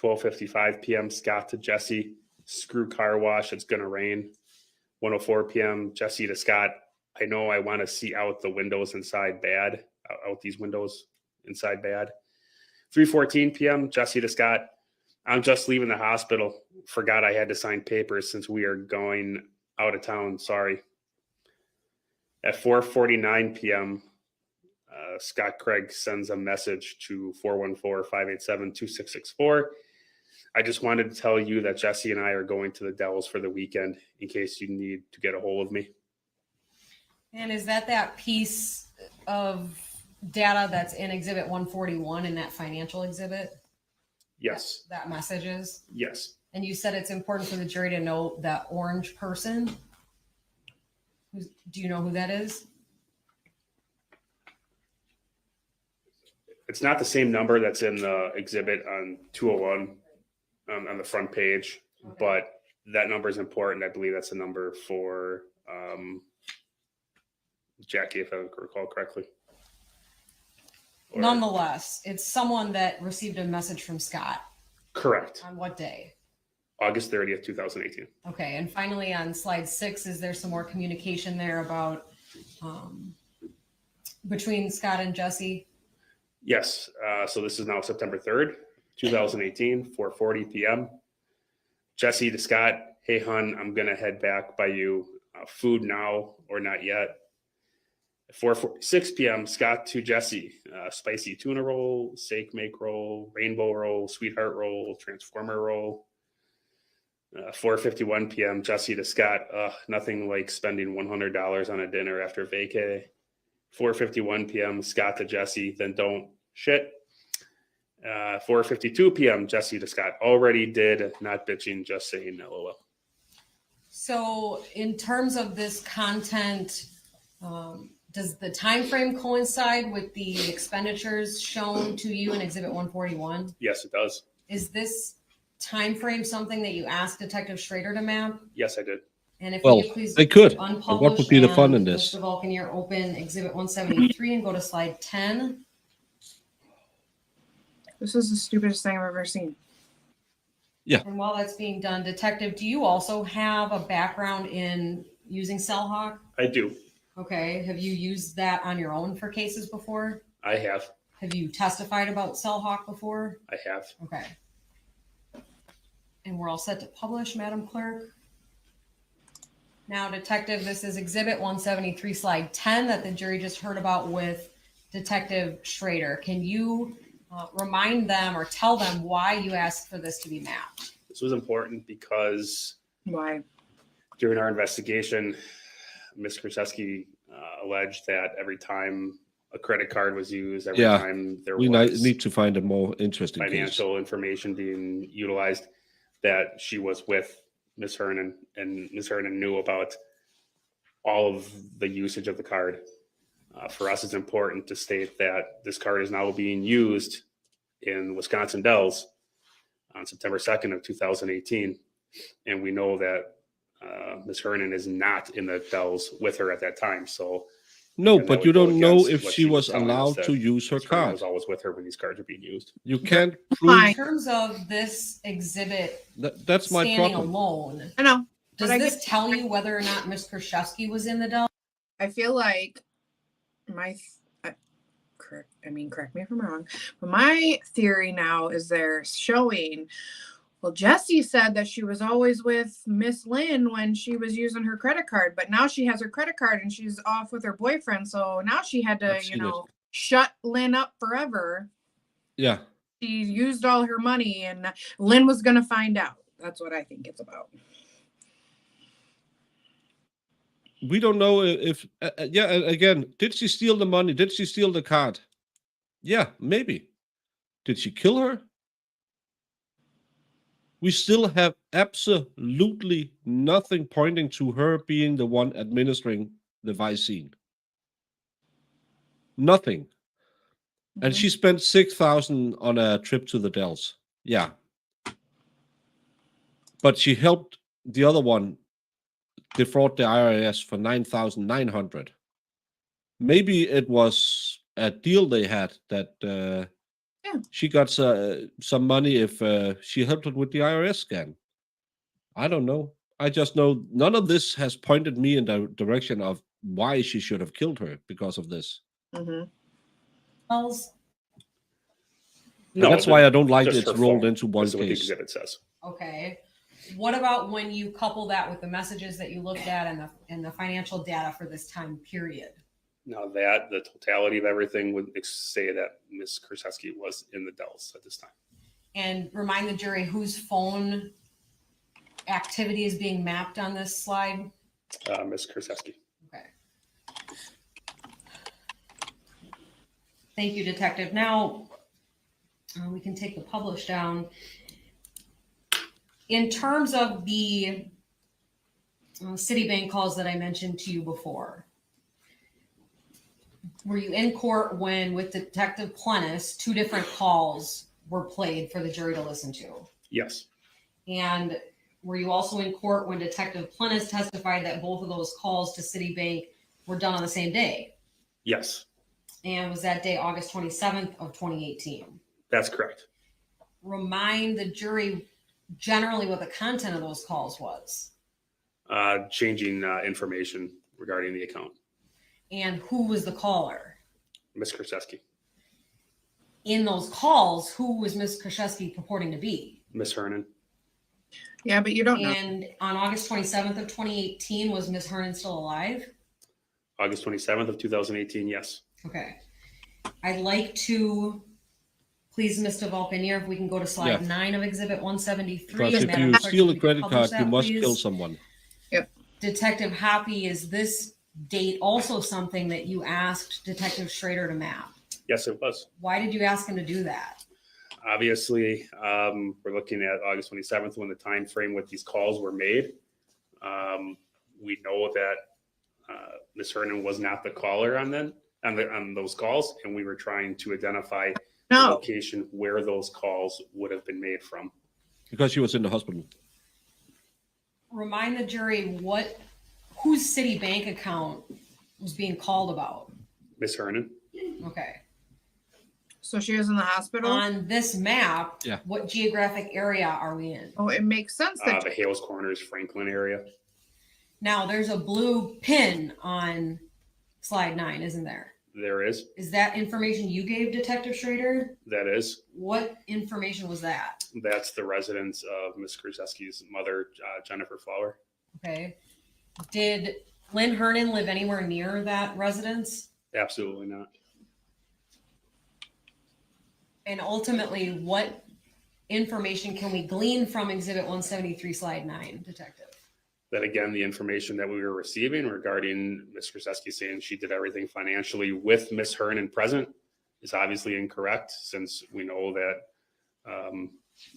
12:55 p.m. Scott to Jessy, screw car wash, it's gonna rain. 1:04 p.m. Jessy to Scott, I know I want to see out the windows inside bad, out these windows inside bad. 3:14 p.m. Jessy to Scott, I'm just leaving the hospital. Forgot I had to sign papers since we are going out of town. Sorry. At 4:49 p.m., Scott Craig sends a message to 414-587-2664. I just wanted to tell you that Jessy and I are going to the Dells for the weekend in case you need to get a hold of me. And is that piece of data that's in exhibit 141 in that financial exhibit? Yes. That message is? Yes. And you said it's important for the jury to know that orange person. Do you know who that is? It's not the same number that's in the exhibit on 201 on the front page, but that number is important. I believe that's a number for Jackie, if I recall correctly. Nonetheless, it's someone that received a message from Scott. Correct. On what day? August 30th, 2018. Okay, and finally on slide 6, is there some more communication there about between Scott and Jessy? Yes. So this is now September 3rd, 2018, 4:40 p.m. Jessy to Scott, hey, hun, I'm going to head back by you. Food now or not yet. 4:46 p.m. Scott to Jessy, spicy tuna roll, steak make roll, rainbow roll, sweetheart roll, transformer roll. 4:51 p.m. Jessy to Scott, nothing like spending $100 on a dinner after vacay. 4:51 p.m. Scott to Jessy, then don't shit. 4:52 p.m. Jessy to Scott, already did, not bitching, just saying LOL. So in terms of this content, does the time frame coincide with the expenditures shown to you in exhibit 141? Yes, it does. Is this time frame something that you asked Detective Schrader to map? Yes, I did. And if Well, you could please they could. unpublish But what would be the fun in and, this? Mr. Vulcan, you're open exhibit 173 and go to slide 10. This is the stupidest thing I've ever seen. Yeah. And while that's being done, Detective, do you also have a background in using CellHawk? I do. Okay, have you used that on your own for cases before? I have. Have you testified about Cellhawk before? I have. Okay. And we're all set to publish, Madam Clerk. Now, Detective, this is Exhibit 173, Slide 10 that the jury just heard about with Detective Schrader. Can you remind them or tell them why you asked for this to be mapped? This was important because Why? during our investigation, Ms. Kurczewski alleged that every time a credit card was used, every Yeah, time there We was need to find a more interesting case. financial information being utilized, that she was with Ms. Hernan, and Ms. Hernan knew about all of the usage of the card. For us, it's important to state that this card is now being used in Wisconsin Dells on September 2nd of 2018. And we know that Ms. Hernan is not in the Dells with her at that time. So No, and that but would you go don't know against if what she was telling us, allowed that to use her Ms. Hernan card. was always with her when these cards are being used. You can't In prove terms of this exhibit that's my standing problem. alone, I know. does But I this get- tell you whether or not Ms. Kurczewski was in the Dell? I feel like correct me if I'm wrong, but my theory now is they're showing, well, Jessy said that she was always with Miss Lynn when she was using her credit card, but now she has her credit card and she's off with her boyfriend. So now she had to, I've seen it. shut Lynn up forever. Yeah. She used all her money and Lynn was going to find out. That's what I think it's about. We don't know if again, did she steal the money? Did she steal the card? Yeah, maybe. Did she kill her? We still have absolutely nothing pointing to her being the one administering the Visine. Nothing. And she spent 6,000 on a trip to the Dells. Yeah. But she helped the other one defraud the IRS for 9,900. Maybe it was a deal they had that she got some money if she helped her with the IRS scan. I don't know. I just know none of this has pointed me in the direction of why she should have killed her because of this. Mm-hmm. Wells? And that's why I don't like just it's her rolled phone. into one This is what the case. exhibit says. Okay. What about when you couple that with the messages that you looked at and the financial data for this time period? Now that the totality of everything would say that Ms. Kurczewski was in the Dells at this time. And remind the jury whose phone activity is being mapped on this slide. Ms. Kurczewski. Okay. Thank you, Detective. Now we can take the publish down. In terms of the Citibank calls that I mentioned to you before, were you in court when, with Detective Plennis, 2 different calls were played for the jury to listen to? Yes. And were you also in court when Detective Plennis testified that both of those calls to Citibank were done on the same day? Yes. And was that day August 27th of 2018? That's correct. Remind the jury generally what the content of those calls was. Changing information regarding the account. And who was the caller? Ms. Kurczewski. In those calls, who was Ms. Kurczewski purporting to be? Ms. Hernan. Yeah, but you don't know. And on August 27th of 2018, was Ms. Hernan still alive? August 27th of 2018, yes. Okay. I'd like to, please, Mr. Volpinier, if we can go to slide 9 of Exhibit 173. Because if Madam you Clerk, steal can a we credit publish card, you that, must please? kill someone. Detective Hoppy, is this date also something that you asked Detective Schrader to map? Yes, it was. Why did you ask him to do that? Obviously, we're looking at August 27th when the time frame with these calls were made. We know that Ms. Hernan was not the caller on those calls, and we were trying to identify the location where those calls would have been made from. Because she was in the hospital. Remind the jury whose Citibank account was being called about. Ms. Hernan. Okay. So she was in the hospital? On this map, Yeah. what geographic area are we in? Oh, it makes sense that The Hales Corners, Franklin area. Now, there's a blue pin on slide 9, isn't there? There is, Is that information you gave Detective Schrader? that is, What information was that? that's the residence of Ms. Kurczewski's mother, Jennifer Flower. Okay. Did Lynn Hernan live anywhere near that residence? Absolutely not. And ultimately, what information can we glean from Exhibit 173, slide 9, Detective? That again, the information that we were receiving regarding Ms. Kurczewski saying she did everything financially with Ms. Hernan present is obviously incorrect, since we know that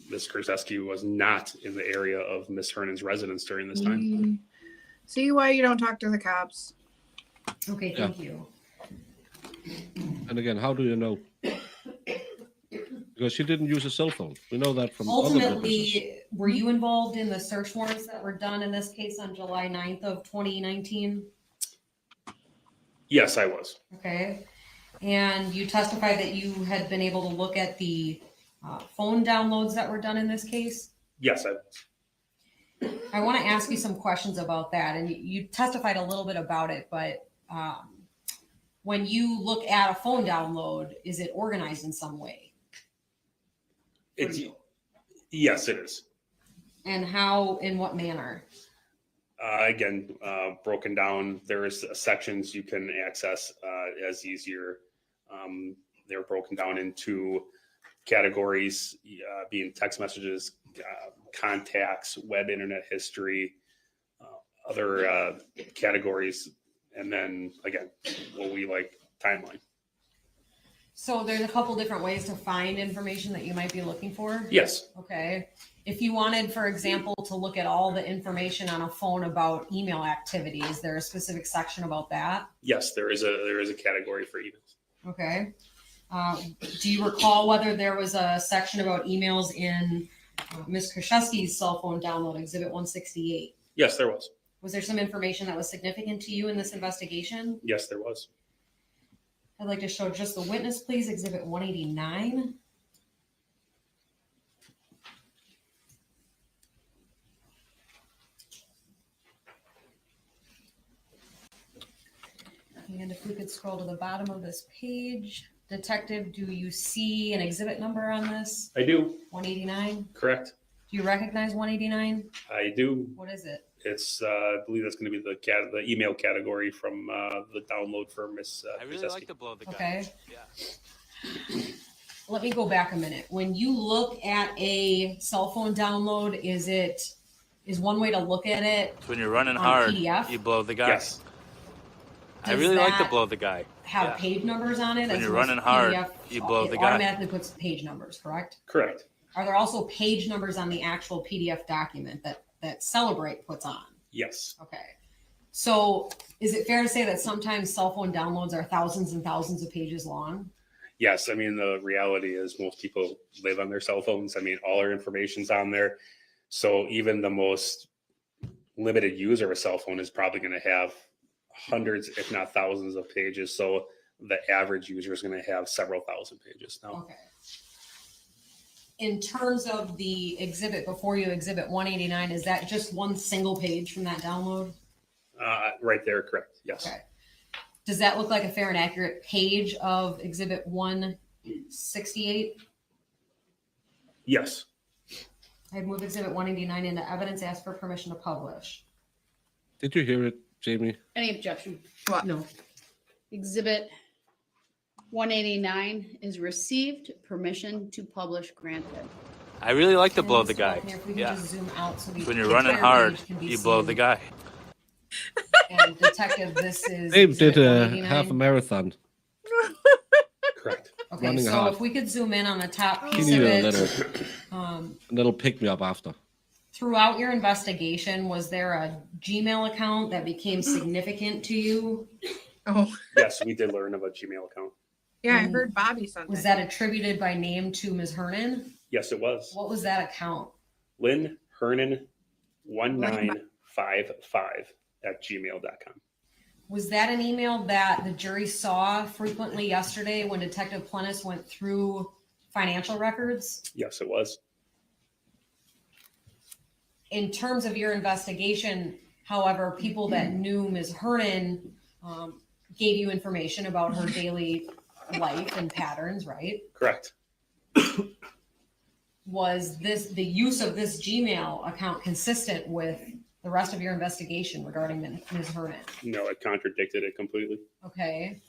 Ms. Kurczewski was not in the area of Ms. Hernan's residence during this time. See why you don't talk to the cops. Okay, thank you. And again, how do you know? Because she didn't use a cell phone. We know that from other witnesses. Ultimately, were you involved in the search warrants that were done in this case on July 9th of 2019? Yes, I was. Okay. And you testified that you had been able to look at the phone downloads that were done in this case? Yes, I was. I want to ask you some questions about that. And you testified a little bit about it, but when you look at a phone download, is it organized in some way? It's, yes, it is. And how, in what manner? Again, broken down, there's sections you can access as easier. They're broken down into categories, being text messages, contacts, web internet history, other categories, and then again, what we like, timeline. So there's a couple different ways to find information that you might be looking for? Yes. Okay. If you wanted, for example, to look at all the information on a phone about email activity, is there a specific section about that? Yes, there is a category for emails. Okay. Do you recall whether there was a section about emails in Ms. Kurczewski's cell phone download, Exhibit 168? Yes, there was. Was there some information that was significant to you in this investigation? Yes, there was. I'd like to show just the witness, please, Exhibit 189. And if we could scroll to the bottom of this page. Detective, do you see an exhibit number on this? I do. 189? Correct. Do you recognize 189? I do. What is it? It's I believe that's going to be the email category from the download for Miss. I really like to blow the guy. Okay. Yeah. Let me go back a minute. When you look at a cell phone download, is one way to look at it When you're running on hard, PDF? you blow the guy. Yes. I Does really like to that blow the guy. have Yeah. page numbers on it? When as you're most running hard, PDF, you blow it the guy. automatically puts page numbers, correct? Correct. Are there also page numbers on the actual PDF document that Celebrate puts on? Yes. Okay. So is it fair to say that sometimes cell phone downloads are thousands and thousands of pages long? Yes. I mean, the reality is most people live on their cell phones. I mean, all our information's on there. So even the most limited user of a cell phone is probably going to have hundreds, if not thousands of pages. So the average user is going to have several thousand pages now. Okay. In terms of the exhibit before you, Exhibit 189, is that just one single page from that download? Right there. Correct. Yes. Okay. Does that look like a fair and accurate page of Exhibit 168? Yes. I'd move Exhibit 189 into evidence, ask for permission to publish. Did you hear it, Jamie? Any objection? What? No. Exhibit 189 is received, permission to publish granted. I really like to And blow the Mr. guy. Wapner, if we can Yeah. just zoom out so the When you're running entire hard, page can be you blow seen. the guy. And Detective, this is. Dave did Exhibit a 189. half a marathon. Correct. Okay, running so hard. if we could zoom in on the top He piece of needed a it. little pick me up after. Throughout your investigation, was there a Gmail account that became significant to you? Oh, Yes. We did learn of a Gmail account. yeah, I heard Bobby something. Was that attributed by name to Ms. Hernan? Yes, it was. What was that account? Lynn Hernan 1955@gmail.com. Was that an email that the jury saw frequently yesterday when Detective Plennis went through financial records? Yes, it was. In terms of your investigation, however, people that knew Ms. Hernan, gave you information about her daily life and patterns, right? Correct. Was the use of this Gmail account consistent with the rest of your investigation regarding Ms. Herman? No, it contradicted it completely. Okay.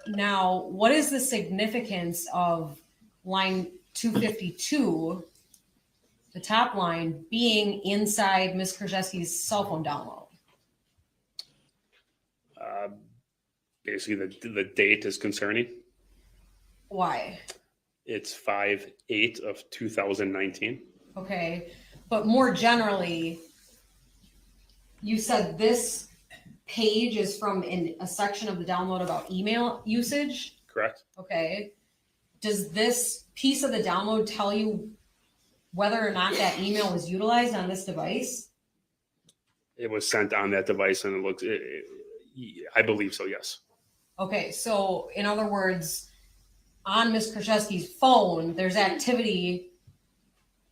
Now, what is the significance of line 252, the top line, being inside Ms. Kurczewski's cell phone download? Basically, the date is concerning. Why? It's 5/8 of 2019. Okay. But more generally, you said this page is from a section of the download about email usage. Correct. Okay. Does this piece of the download tell you whether or not that email was utilized on this device? It was sent on that device, and it looks. I believe so. Yes. Okay. So, in other words, on Ms. Kurczewski's phone, there's activity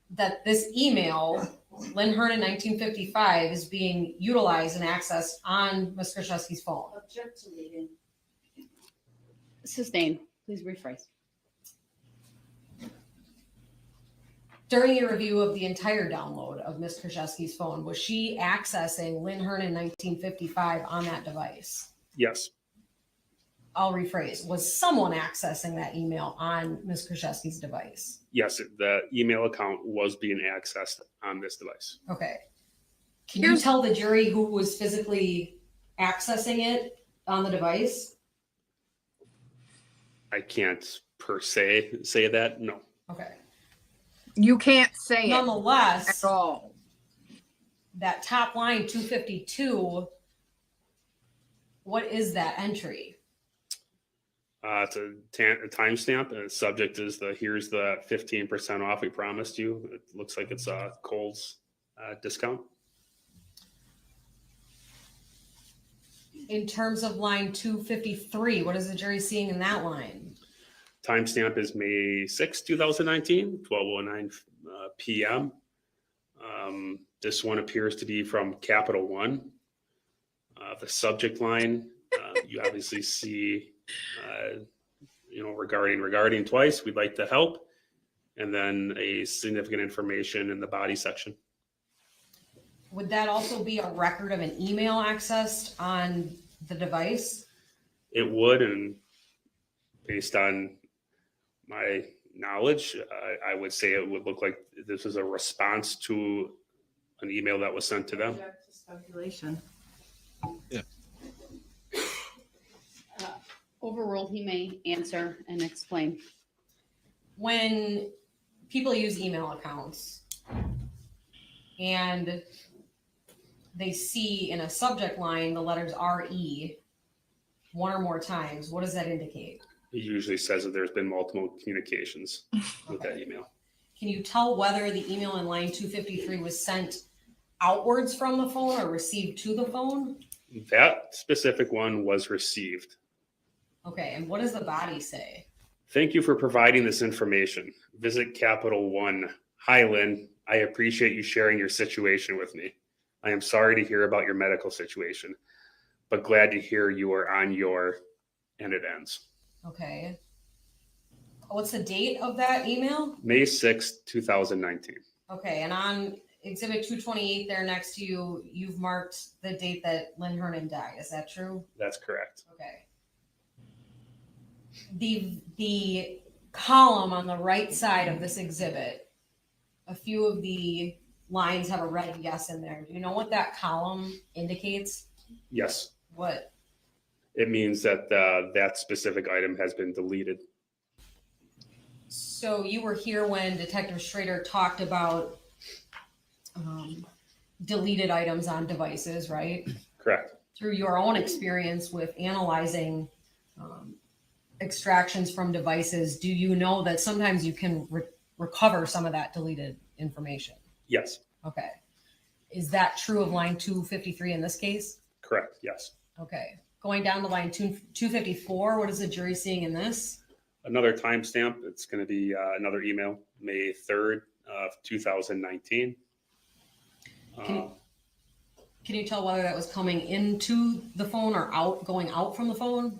that this email, Lynn Hernan 1955, is being utilized and accessed on Ms. Kurczewski's phone. Object to leaving. Sustained. Please rephrase. During your review of the entire download of Ms. Kurczewski's phone, was she accessing Lynn Hernan 1955 on that device? Yes. I'll rephrase. Was someone accessing that email on Ms. Kurczewski's device? Yes. The email account was being accessed on this device. Okay. Can you tell the jury who was physically accessing it on the device? I can't per se say that. No. Okay. You can't say it Nonetheless, at all. that top line 252, what is that entry? It's a timestamp, and the subject is here's the 15% off we promised you. It looks like it's a Kohl's discount. In terms of line 253, what is the jury seeing in that line? Timestamp is May 6, 2019, 12:09 p.m. This one appears to be from Capital One. The subject line, you obviously see, regarding twice, we'd like to help. And then a significant information in the body section. Would that also be a record of an email accessed on the device? It would, and based on my knowledge, I would say it would look like this is a response to an email that was sent to them. Object to speculation. Overruled, he may answer and explain. When people use email accounts and they see in a subject line the letters RE one or more times, what does that indicate? It usually says that there's been multiple communications with that email. Can you tell whether the email in line 253 was sent outwards from the phone or received to the phone? That specific one was received. Okay, and what does the body say? Thank you for providing this information. Visit Capital One. Hi, Lynn. I appreciate you sharing your situation with me. I am sorry to hear about your medical situation, but glad to hear you are on your, and it ends. Okay. What's the date of that email? May 6th, 2019. Okay, and on exhibit 228 there next to you, you've marked the date that Lynn Hernan died. Is that true? That's correct. Okay. The column on the right side of this exhibit, a few of the lines have a red yes in there. Do you know what that column indicates? Yes. What? It means that that specific item has been deleted. So you were here when Detective Schrader talked about deleted items on devices, right? Correct. Through your own experience with analyzing extractions from devices, do you know that sometimes you can recover some of that deleted information? Yes. Okay. Is that true of line 253 in this case? Correct. Yes. Okay. Going down to line 254, what is the jury seeing in this? Another timestamp. It's going to be another email, May 3rd of 2019. Can you tell whether that was coming into the phone or going out from the phone?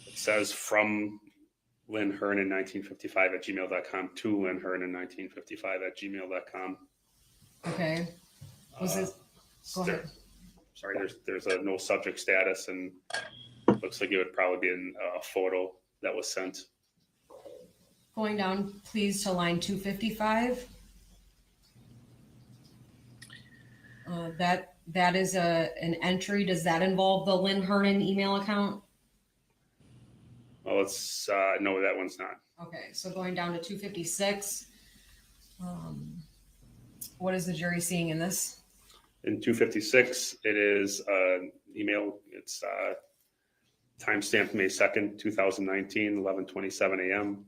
It says from Lynn Hernan 1955 at gmail.com to Lynn Hernan 1955 at gmail.com. Okay. Was this, go There- ahead. Sorry, there's a no subject status, and looks like it would probably be a photo that was sent. Going down, please, to line 255. That is an entry. Does that involve the Lynn Hernan email account? Well, it's no, that one's not. Okay, so going down to 256. What is the jury seeing in this? In 256, it is an email. It's timestamped May 2nd, 2019, 11:27 a.m.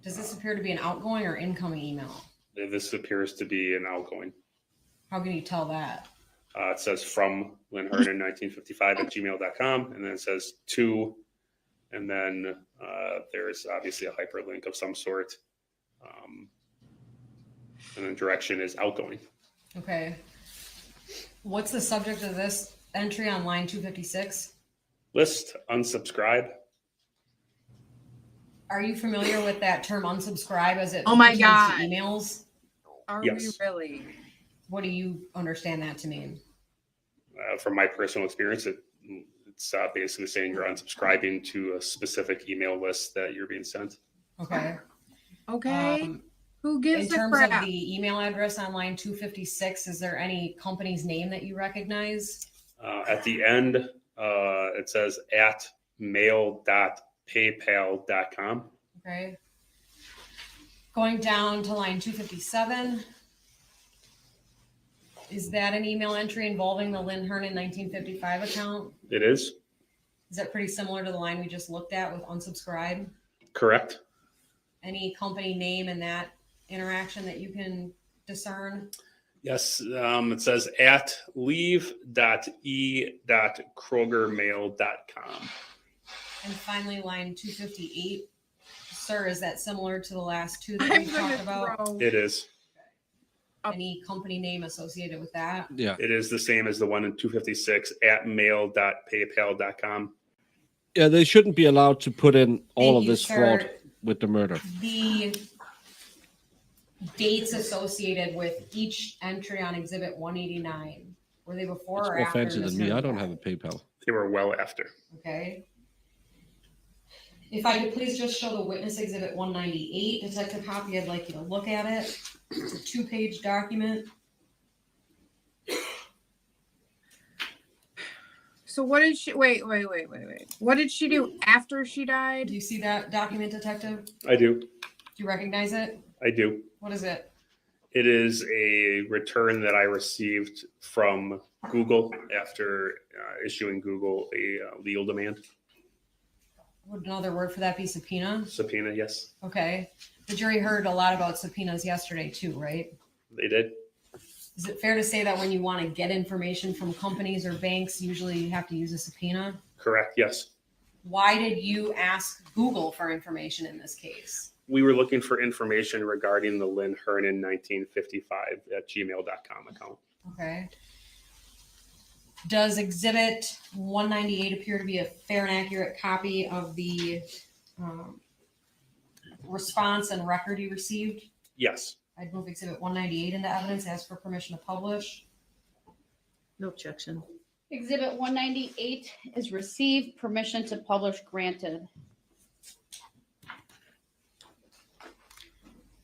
Does this appear to be an outgoing or incoming email? This appears to be an outgoing. How can you tell that? It says from Lynn Hernan 1955 at gmail.com, and then it says to, and then there's obviously a hyperlink of some sort. And then direction is outgoing. Okay. What's the subject of this entry on line 256? List, unsubscribe. Are you familiar with that term unsubscribe as it Oh my pertains to God. emails? Are Yes. we really? What do you understand that to mean? From my personal experience, it's basically saying you're unsubscribing to a specific email list that you're being sent. Okay. Okay. Who In gives a terms crap? of the email address on line 256, is there any company's name that you recognize? At the end, it says at mail.paypal.com. Okay. Going down to line 257. Is that an email entry involving the Lynn Hernan 1955 account? It is Is that pretty similar to the line we just looked at with unsubscribe? correct. Any company name in that interaction that you can discern? Yes, it says at leave.e.krogermail.com. And finally, line 258. Sir, is that similar to the last two that we I'm gonna talked about? throw. It is. Any company name associated with that? Yeah. It is the same as the one in 256 at mail.paypal.com. Yeah, they shouldn't be allowed to put in all Thank of you, this sir. fraud with the murder. The dates associated with each entry on exhibit 189, were they before It's or more after? fancy than Ms. me. I Hernan don't died? have a PayPal. They were well after. Okay. If I could please just show the witness exhibit 198, Detective Hoppy, I'd like you to look at it. It's a 2-page document. So what did she? Wait. What did she do after she Do died? you see that document, Detective? Do I do. you recognize it? I do. What is it? It is a return that I received from Google after issuing Google a legal demand. Would another word for that be subpoena? Subpoena, yes, Okay. The jury heard a lot about subpoenas yesterday too, right? they did. Is it fair to say that when you want to get information from companies or banks, usually you have to use a subpoena? Correct, yes. Why did you ask Google for information in this case? We were looking for information regarding the Lynn Hernan 1955 at gmail.com account. Okay. Does exhibit 198 appear to be a fair and accurate copy of the response and record you received? Yes, I'd move exhibit 198 into evidence, ask for permission to publish. No objection. Exhibit 198 is received, permission to publish granted.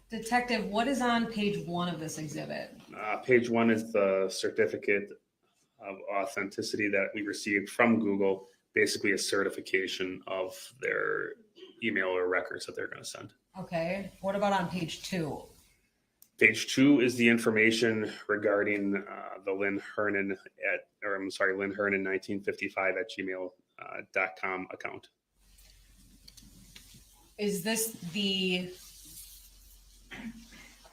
Detective, what is on page 1 of this exhibit? page 1 is the certificate of authenticity that we received from Google, basically a certification of their email or records that they're going to send. Okay. What about on page 2? Page 2 is the information regarding the Lynn Hernan Lynn Hernan 1955 at gmail.com account. Is this the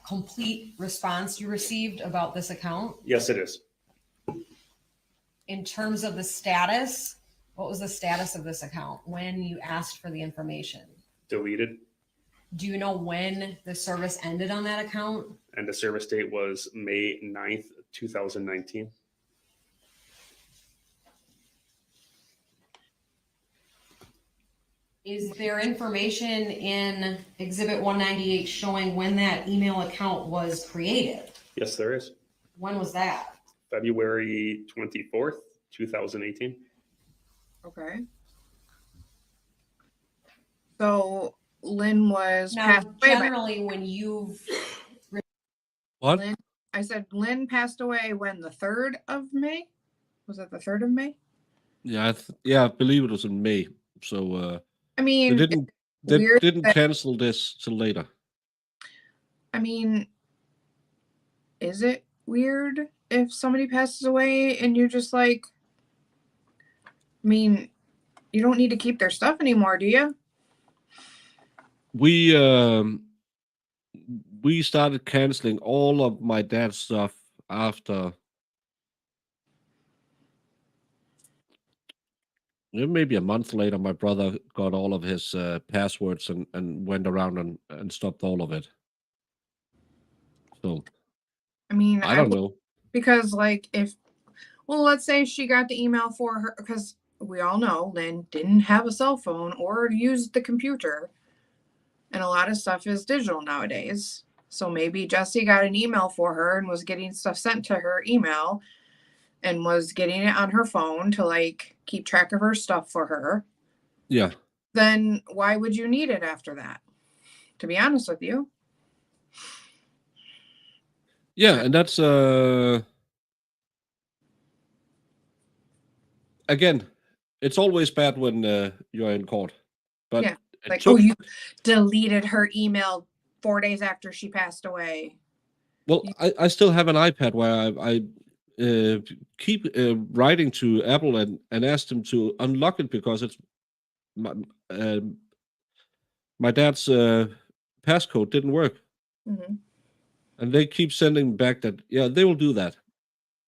complete response you received about this account? Yes, it is. In terms of the status, what was the status of this account when you asked for the information? Deleted, Do you know when the service ended on that account? and the service date was May 9th, 2019. Is there information in Exhibit 198 showing when that email account was created? Yes, there is. When was that? February 24th, 2018. Okay. So Lynn was Now, passed away by generally, when you've What? Lynn. I said Lynn passed away when, the 3rd of May? Was it the 3rd of May? Yeah, I believe it was in May. So I they mean, didn't weird that- cancel this till later. I mean, is it weird if somebody passes away and you're just like, I mean, you don't need to keep their stuff anymore, do you? We started canceling all of my dad's stuff after maybe a month later. My brother got all of his passwords and went around and stopped all of it. So I mean, I don't know. Because like well, let's say she got the email for her, because we all know Lynn didn't have a cell phone or used the computer. And a lot of stuff is digital nowadays. So maybe Jessy got an email for her and was getting stuff sent to her email and was getting it on her phone to like keep track of her stuff for her. Yeah. Then why would you need it after that? To be honest with you. Yeah, and that's again, it's always bad when you're in court. But Yeah, it like, took, oh, you deleted her email 4 days after she passed away. well, I still have an iPad where I keep writing to Apple and ask them to unlock it because it's my dad's passcode didn't work. Mm-hmm. And they keep sending back that, yeah, they will do that.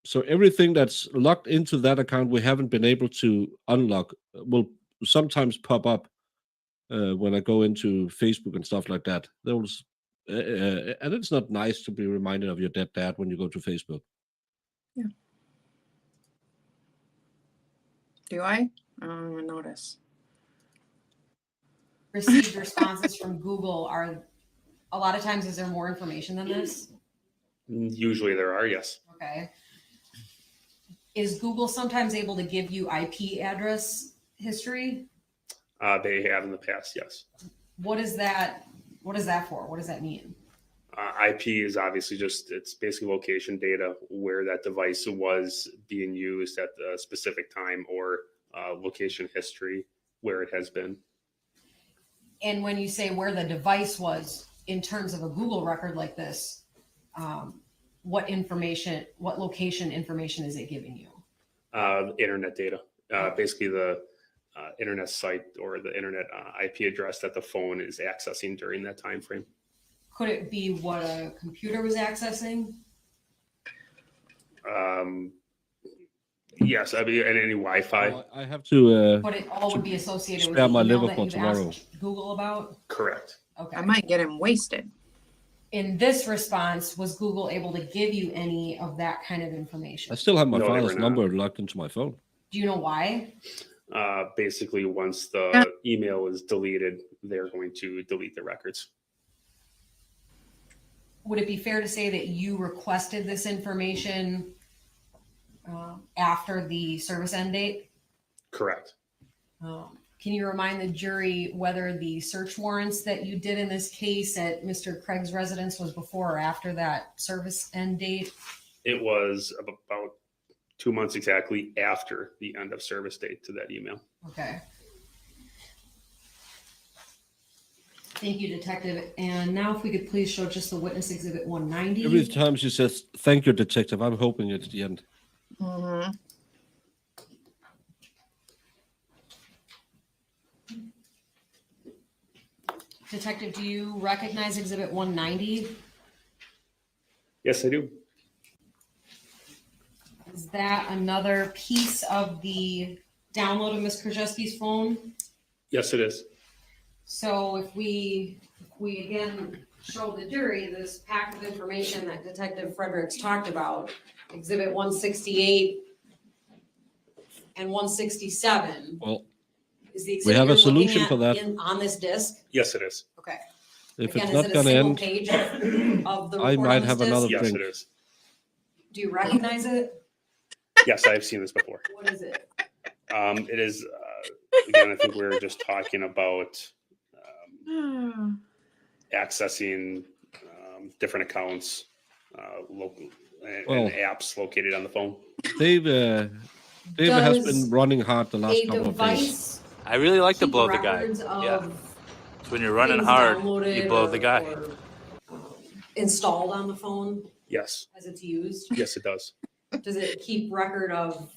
So everything that's locked into that account we haven't been able to unlock will sometimes pop up when I go into Facebook and stuff like that. Those, and it's not nice to be reminded of your dead dad when you go to Facebook. Yeah. Do I? I don't even notice. received responses from Google, are a lot of times, is there more information than this? Usually there are, yes. Okay. Is Google sometimes able to give you IP address history? They have in the past, yes. What is that? What is that for? What does that mean? IP is obviously just, it's basically location data where that device was being used at the specific time, or location history where it has been. And when you say where the device was in terms of a Google record like this, what information, what location information is it giving you? Internet data, basically the internet site or the internet IP address that the phone is accessing during that time frame. Could it be what a computer was accessing? Yes, I mean, and any Wi-Fi. Well, I have to. But it all would be associated with spare the my email liver that for you've tomorrow. asked Google about? Correct. Okay. I might get him wasted. In this response, was Google able to give you any of that kind of I information? still have my No, they father's were not. number locked into my phone. Do you know why? Basically, once the email is deleted, they're going to delete the records. Would it be fair to say that you requested this information after the service end date? Correct. Can you remind the jury whether the search warrants that you did in this case at Mr. Craig's residence was before or after that service end date? It was about 2 months exactly after the end of service date to that email. Okay. Thank you, Detective. And now if we could please show just the witness exhibit 190. Every time she says, "Thank you, detective," I'm hoping it's the end. Mm-hmm. Detective, do you recognize exhibit 190? Yes, I do. Is that another piece of the download of Ms. Kurczewski's phone? Yes, it is. So if we again show the jury this pack of information that Detective Fredericks talked about, Exhibit 168 and 167. Well, Is the we exhibit have a you're looking solution at for that. on this disc? Yes, it is. Okay. If Again, it's is not it a gonna single end, page of the I report might on this have disc? another Yes, drink. it is. Do you recognize it? Yes, I've seen this before. What is it? It is, again, I think we were just talking about accessing different accounts, local Well- and apps located on the phone. David has Does been running hard the last a couple of days. device I really like to keep blow the guy. records Yeah. of So when you're running things hard, you downloaded blow the guy. or, installed on the phone Yes, as it's used? yes, it does. Does it keep record of,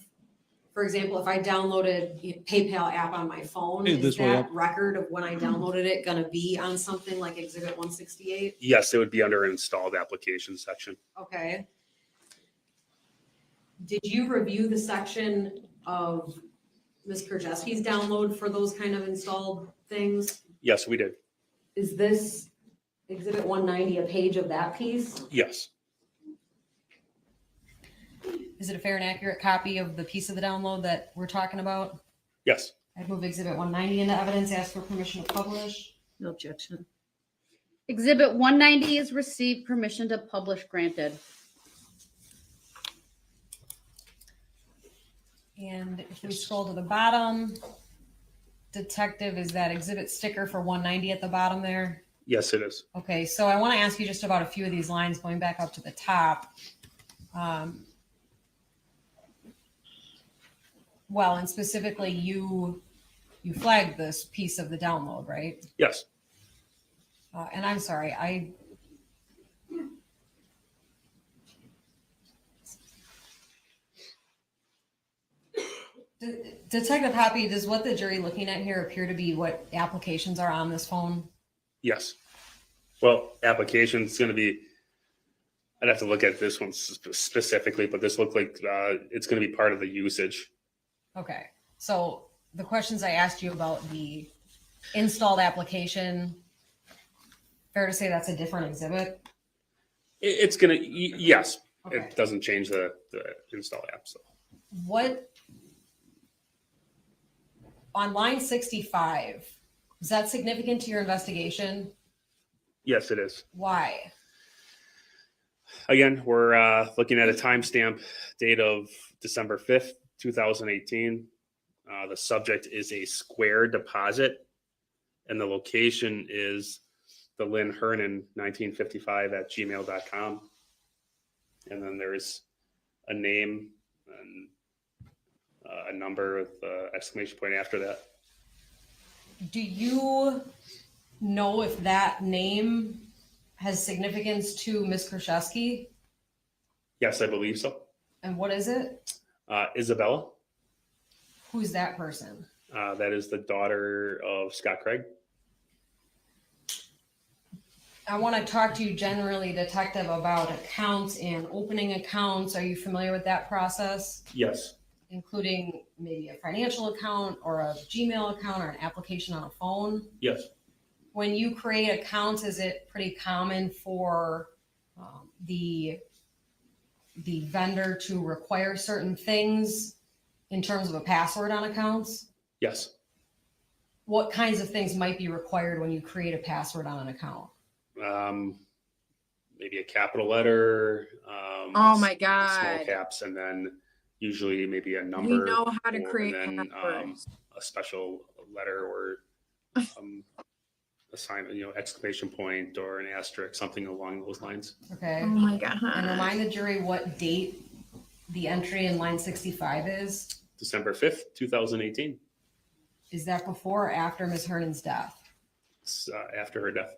for example, if I downloaded a PayPal app on my phone, Hey, is this way that up. record of when I downloaded it gonna be on something like Exhibit 168? Yes, it would be under installed application section. Okay. Did you review the section of Ms. Kurczewski's download for those kind of installed things? Yes, we did. Is this Exhibit 190 a page of that piece? Yes, Is it a fair and accurate copy of the piece of the download that we're talking about? yes. I'd move Exhibit 190 into evidence, ask for permission to publish. No objection. Exhibit 190 is received, permission to publish granted. And if we scroll to the bottom, Detective, is that exhibit sticker for 190 at the bottom there? Yes, it is. Okay, so I want to ask you just about a few of these lines going back up to the top. Well, and specifically you flagged this piece of the download, right? Yes. And I'm sorry, Detective Hoppy, does what the jury looking at here appear to be what applications are on this phone? Yes. Well, application's going to be, I'd have to look at this one specifically, but this looked like it's going to be part of the usage. Okay, so the questions I asked you about the installed application, fair to say that's a different exhibit? It's going to, yes, Okay. it doesn't change the install app. So What, on line 65, is that significant to your investigation? yes, it is. Why? Again, we're looking at a timestamp date of December 5th, 2018. The subject is a Square deposit, and the location is the Lynn Hernan 1955 at gmail.com. And then there's a name and a number with exclamation point after that. Do you know if that name has significance to Ms. Kurczewski? Yes, I believe so. And what is it? Isabella, Who's that person? that is the daughter of Scott Craig. I want to talk to you generally, Detective, about accounts and opening accounts. Are you familiar with that process? Yes. Including maybe a financial account or a Gmail account or an application on a phone? Yes. When you create accounts, is it pretty common for the vendor to require certain things in terms of a password on accounts? Yes. What kinds of things might be required when you create a password on an account? Maybe a capital letter. Oh my Small God. caps, and then usually maybe a number. We know how to or- create and then, passwords. a special letter or a sign, exclamation point or an asterisk, something along those lines. Okay. Oh my And God. remind the jury what date the entry in line 65 is. December 5th, 2018. Is that before or after Ms. Hernan's death? It's after her death.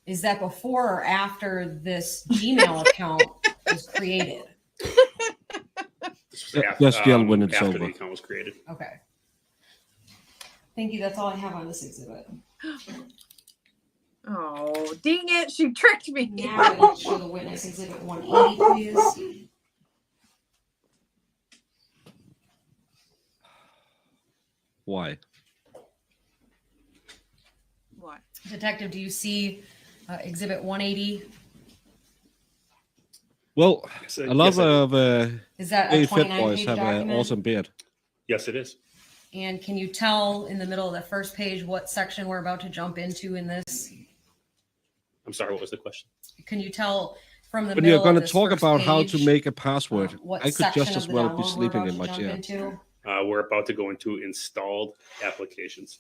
Is that before or after this Gmail account was created? This was That's still when it's after over. the account was created. Okay. Thank you. That's all I have on this exhibit. Oh, dang it. She tricked me. Now I'm going to show the witness exhibit 180, please. Why? What? Detective, do you see Exhibit 180, Well, So, a lot yes, I do. of is that a A Fit 29 boys page have an document? awesome beard. Yes, it is. And can you tell in the middle of the first page what section we're about to jump into in this? I'm sorry, what was the question? Can you tell from the When you're middle of going to this talk first about how to page, make a password, what I could section just of as the well be download we're sleeping about in to my jump chair. into? We're about to go into installed applications.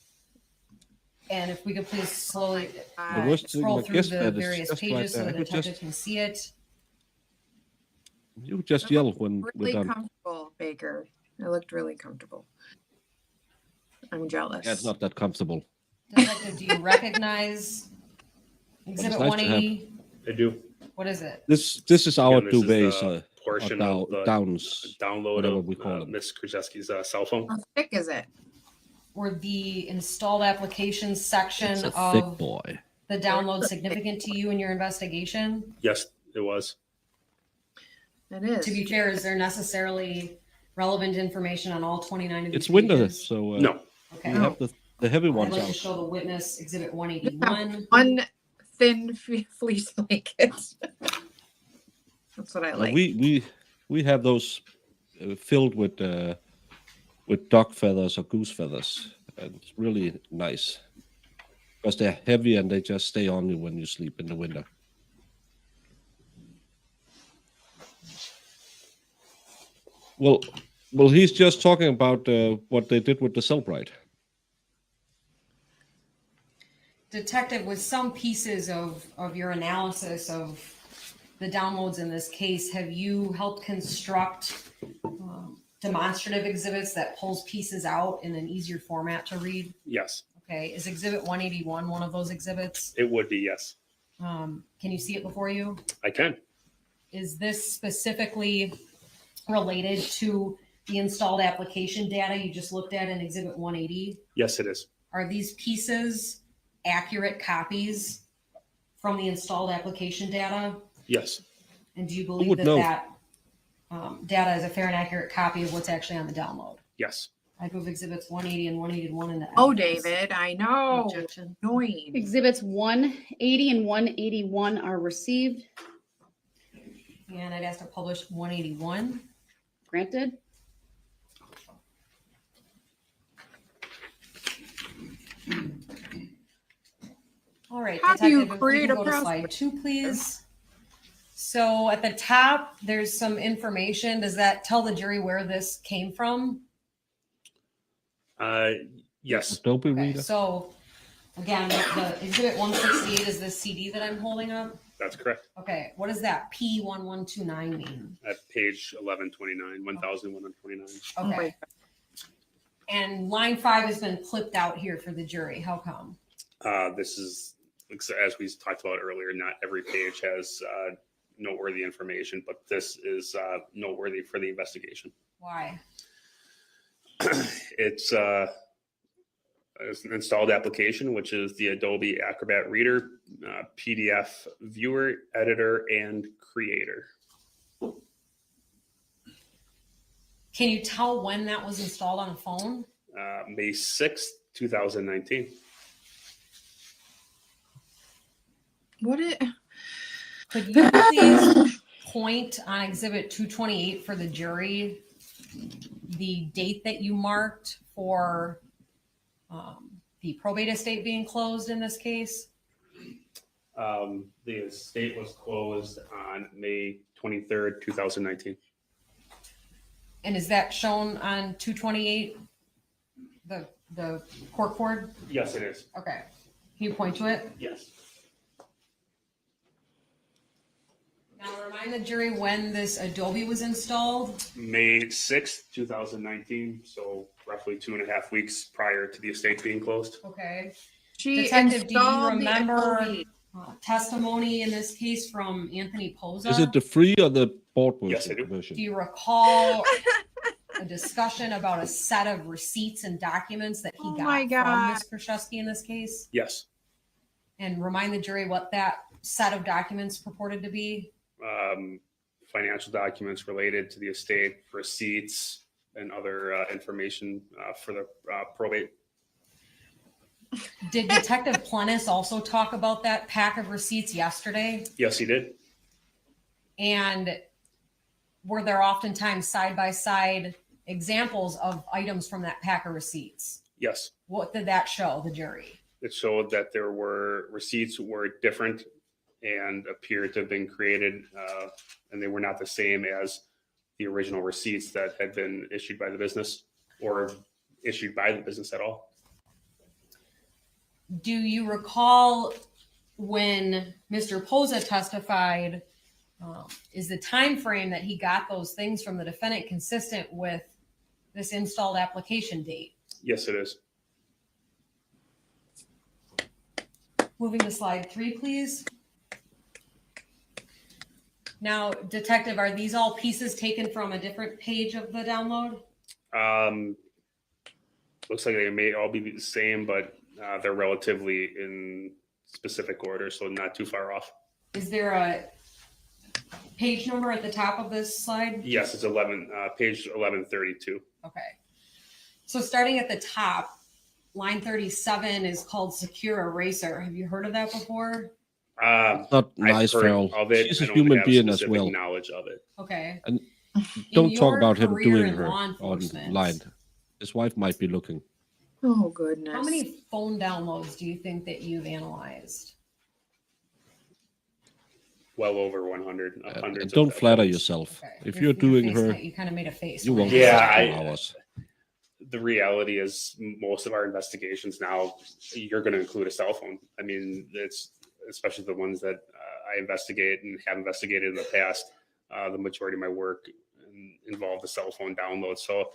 And if we could please slowly The worst thing, scroll my through guest the bed is various just right pages so there. the I could detective just, can see it. you just yell when we're Really done. comfortable, Baker. It looked really comfortable. I'm jealous. Yeah, it's not that comfortable. Detective, do you recognize Exhibit nice to have. 180? I do. What is it? This is our Again, this is duvets, the portion or of the downs, download whatever of we call them. Ms. Kurczewski's cell phone. How thick is it? Or the installed applications section It's a thick of boy. the download significant to you in your investigation? Yes, it was. It is. To be fair, is there necessarily relevant information on all 29 of these It's winter, pages? so No. Okay. we have the heavy I'd ones like to out. show the witness Exhibit Yeah, 181. one thin fleece blanket. That's what I like. We have those filled with duck feathers or goose feathers, and it's really nice because they're heavy and they just stay on you when you sleep in the winter. Well, he's just talking about what they did with the Cellbrite. Detective, with some pieces of your analysis of the downloads in this case, have you helped construct demonstrative exhibits that pulls pieces out in an easier format to read? Yes, Okay, is Exhibit 181 one of those exhibits? it would be. Yes, Can you see it before you? I can. Is this specifically related to the installed application data you just looked at in Exhibit 180? Yes, it is. Are these pieces accurate copies from the installed application data? Yes, And do you Who believe would that know? data is a fair and accurate copy of what's actually on the download? yes. I move Exhibits 180 and 181 into Oh, evidence. David, I know. Objection. Annoying. Exhibits 180 and 181 are received. And I'd ask to publish 181. Granted. All right, How do you Detective, if we create can a go to process? slide 2, please. So at the top, there's some information. Does that tell the jury where this came from? Yes. Adobe Okay, Reader. so again, the Exhibit 168 is the CD that I'm holding up. That's correct. Okay, what does that P1129 mean? At page 1129, 1129. Oh my Okay. And line 5 has been clipped out here for the jury. How come? This is, as we talked about earlier, not every page has noteworthy information, but this is noteworthy for the investigation. Why? It's an installed application, which is the Adobe Acrobat Reader, PDF viewer, editor, and creator. Can you tell when that was installed on a phone? May 6th, 2019. What it? Could you please point on Exhibit 228 for the jury the date that you marked for the probate estate being closed in this case? The estate was closed on May 23rd, 2019. And is that shown on 228, the court cord? Yes, it is. Okay. Can you point to it? Yes. Now remind the jury when this Adobe was installed. May 6th, 2019. So roughly 2.5 weeks prior to the estate being closed. Okay. She Detective, do you installed the remember Adobe. testimony in this case from Anthony Posa? Is it the free or the board Yes, I do. version? Do you recall a discussion about a set of receipts and documents that he Oh got my from God. Ms. Kurczewski in this case? Yes. And remind the jury what that set of documents purported to be? Financial documents related to the estate, receipts, and other information for the probate. Did Detective Plennis also talk about that pack of receipts yesterday? Yes, he did. And were there oftentimes side-by-side examples of items from that pack of receipts? Yes. What did that show the jury? It showed that there were receipts were different and appeared to have been created, and they were not the same as the original receipts that had been issued by the business or issued by the business at all. Do you recall when Mr. Posa testified, is the time frame that he got those things from the defendant consistent with this installed application date? Yes, it is. Moving to slide 3, please. Now, Detective, are these all pieces taken from a different page of the download? Looks like they may all be the same, but they're relatively in specific order, so not too far off. Is there a page number at the top of this slide? Yes, it's page 1132. Okay. So starting at the top, line 37 is called Secure Eraser. Have you heard of that before? Not nice, I've heard Farrell. of it. She's I a don't human have being as specific well. knowledge of it. Okay. And In don't talk your about him career doing in her law enforcement, online. His wife might be looking. Oh, goodness. how many phone downloads do you think that you've analyzed? Well over 100. Hundreds Don't of flatter thousands. yourself. Okay. If Your- you're your doing face her, you kind of made a face. you when I won't said Yeah, last that. 2 hours. The reality is most of our investigations now, you're going to include a cell phone. I mean, it's especially the ones that I investigate and have investigated in the past. The majority of my work involved the cell phone download. So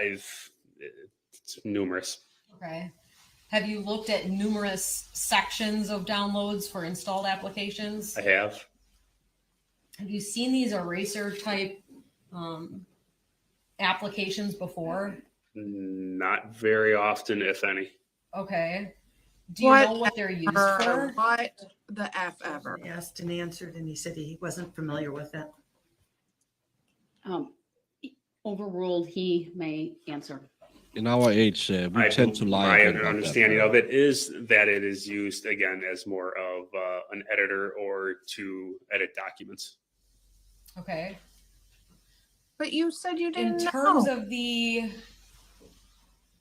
it's numerous. Okay. Have you looked at numerous sections of downloads for installed applications? I have. Have you seen these eraser type applications before? Not very often, if any. Okay. Do you know what they're used for? Or what the F ever? Asked and answered, and he said he wasn't familiar with it. Overruled, he may answer. In our age, we tend to lie. My a bit about that, understanding Farrell. of it is that it is used again as more of an editor or to edit documents. Okay. But you said you In didn't terms know. of the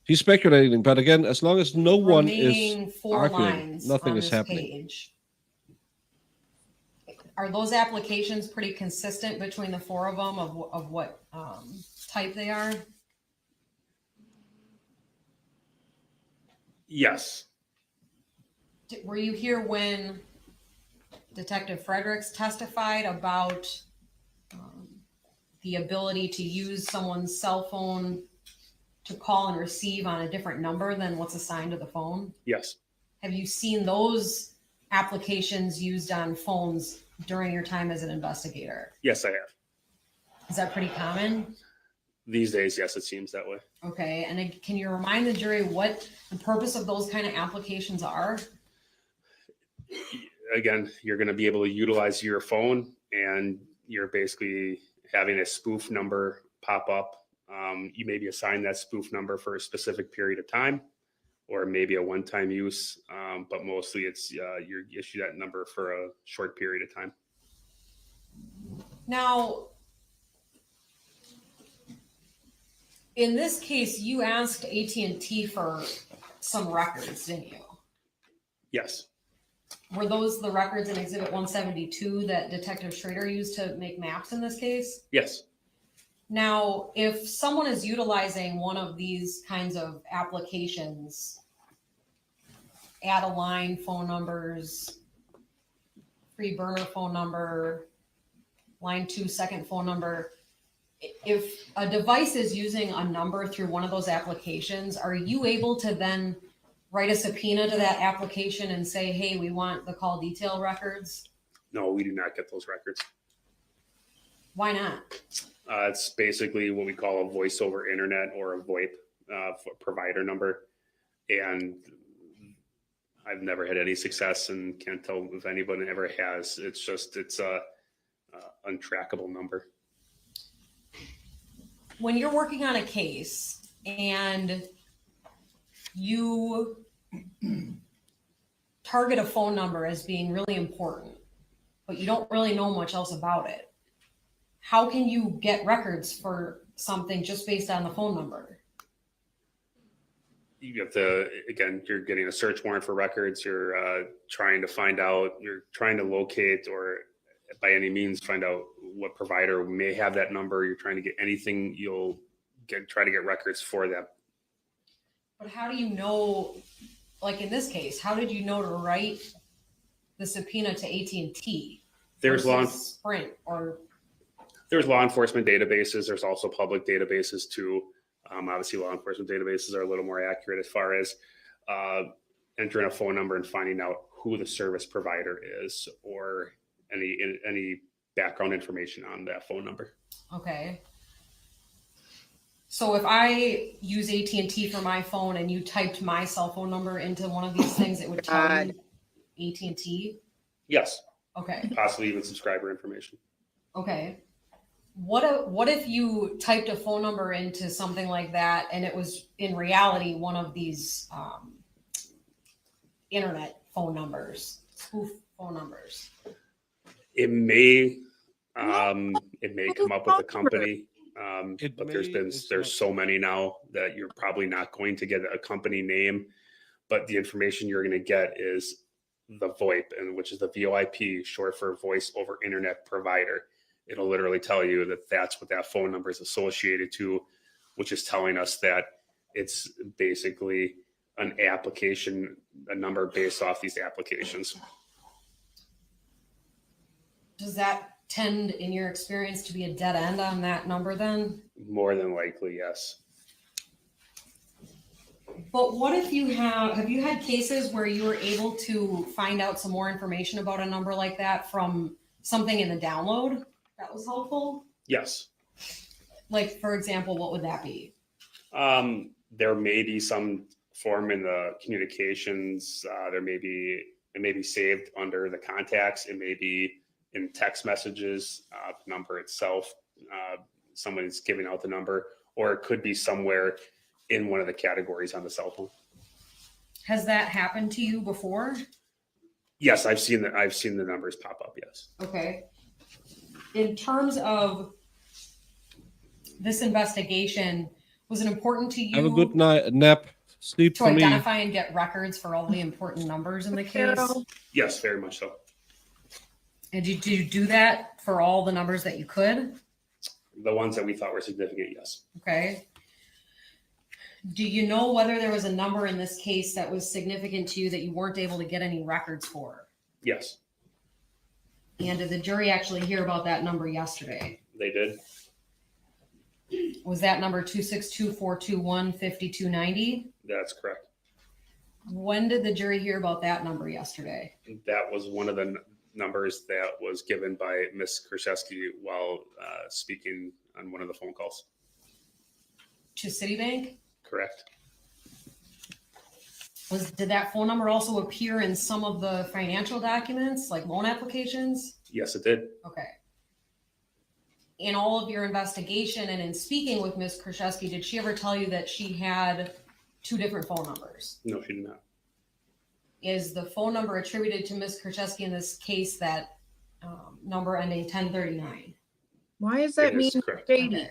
He's speculating, but again, as long as no one remaining is 4 arguing, lines nothing on is this happening. page, are those applications pretty consistent between the 4 of them of what type they are? Yes. Were you here when Detective Fredericks testified about the ability to use someone's cell phone to call and receive on a different number than what's assigned to the phone? Yes. Have you seen those applications used on phones during your time as an investigator? Yes, I have. Is that pretty common? These days, yes, it seems that way. Okay, and then can you remind the jury what the purpose of those kind of applications are? Again, you're going to be able to utilize your phone and you're basically having a spoof number pop up. You may be assigned that spoof number for a specific period of time or maybe a one-time use, but mostly it's you issue that number for a short period of time. Now, in this case, you asked AT&T for some records, didn't you? Yes. Were those the records in Exhibit 172 that Detective Schrader used to make maps in this case? Yes. Now, if someone is utilizing one of these kinds of applications, add a line, phone numbers, free burner phone number, line 2, second phone number, if a device is using a number through one of those applications, are you able to then write a subpoena to that application and say, hey, we want the call detail records? No, we do not get those records. Why not? It's basically what we call a voice over internet or a VoIP provider number. And I've never had any success and can't tell if anyone ever has. It's a untrackable number. When you're working on a case and you target a phone number as being really important, but you don't really know much else about it, how can you get records for something just based on the phone number? You have to, again, you're getting a search warrant for records. You're trying to find out, you're trying to locate or by any means find out what provider may have that number. You're trying to get anything, try to get records for them. But how do you know, like in this case, how did you know to write the subpoena to AT&T? There's Sprint or there's law enforcement databases. There's also public databases too. Obviously, law enforcement databases are a little more accurate as far as entering a phone number and finding out who the service provider is or any background information on that phone number. okay. So if I use AT&T for my phone and you typed my cell phone number into one of these things, it would tell you AT&T? Yes, Okay, possibly even subscriber information. okay. What if you typed a phone number into something like that and it was in reality one of these internet phone numbers, spoof phone numbers? It may come up with a company, but there's so many now that you're probably not going to get a company name, but the information you're going to get is the VoIP, and which is the VoIP, short for Voice over Internet Provider. It'll literally tell you that that's what that phone number is associated to, which is telling us that it's basically an application, a number based off these applications. Does that tend, in your experience, to be a dead end on that number then? More than likely, yes. But what if you have you had cases where you were able to find out some more information about a number like that from something in the download that was helpful? Yes. Like, for example, what would that be? There may be some form in the communications. It may be saved under the contacts. It may be in text messages, the number itself. Someone is giving out the number, or it could be somewhere in one of the categories on the cell phone. Has that happened to you before? Yes, I've seen the numbers pop up. Yes. Okay. In terms of this investigation, was it important to you Have a good night, nap, sleep to for me. identify and get records for all the important numbers in the case? Yes, very much so. And did you do that for all the numbers that you could? The ones that we thought were significant, yes. Okay. Do you know whether there was a number in this case that was significant to you that you weren't able to get any records for? Yes, And did the jury actually hear about that number yesterday? they did. Was that number 262-421-5290? That's correct. When did the jury hear about that number yesterday? That was one of the numbers that was given by Ms. Kurczewski while speaking on one of the phone calls. To Citibank? Correct. Did that phone number also appear in some of the financial documents, like loan applications? Yes, it did. Okay. In all of your investigation and in speaking with Ms. Kurczewski, did she ever tell you that she had two different phone numbers? No, she did not. Is the phone number attributed to Ms. Kurczewski in this case that number ending 1039? Why does that It mean is correct. shady? Okay.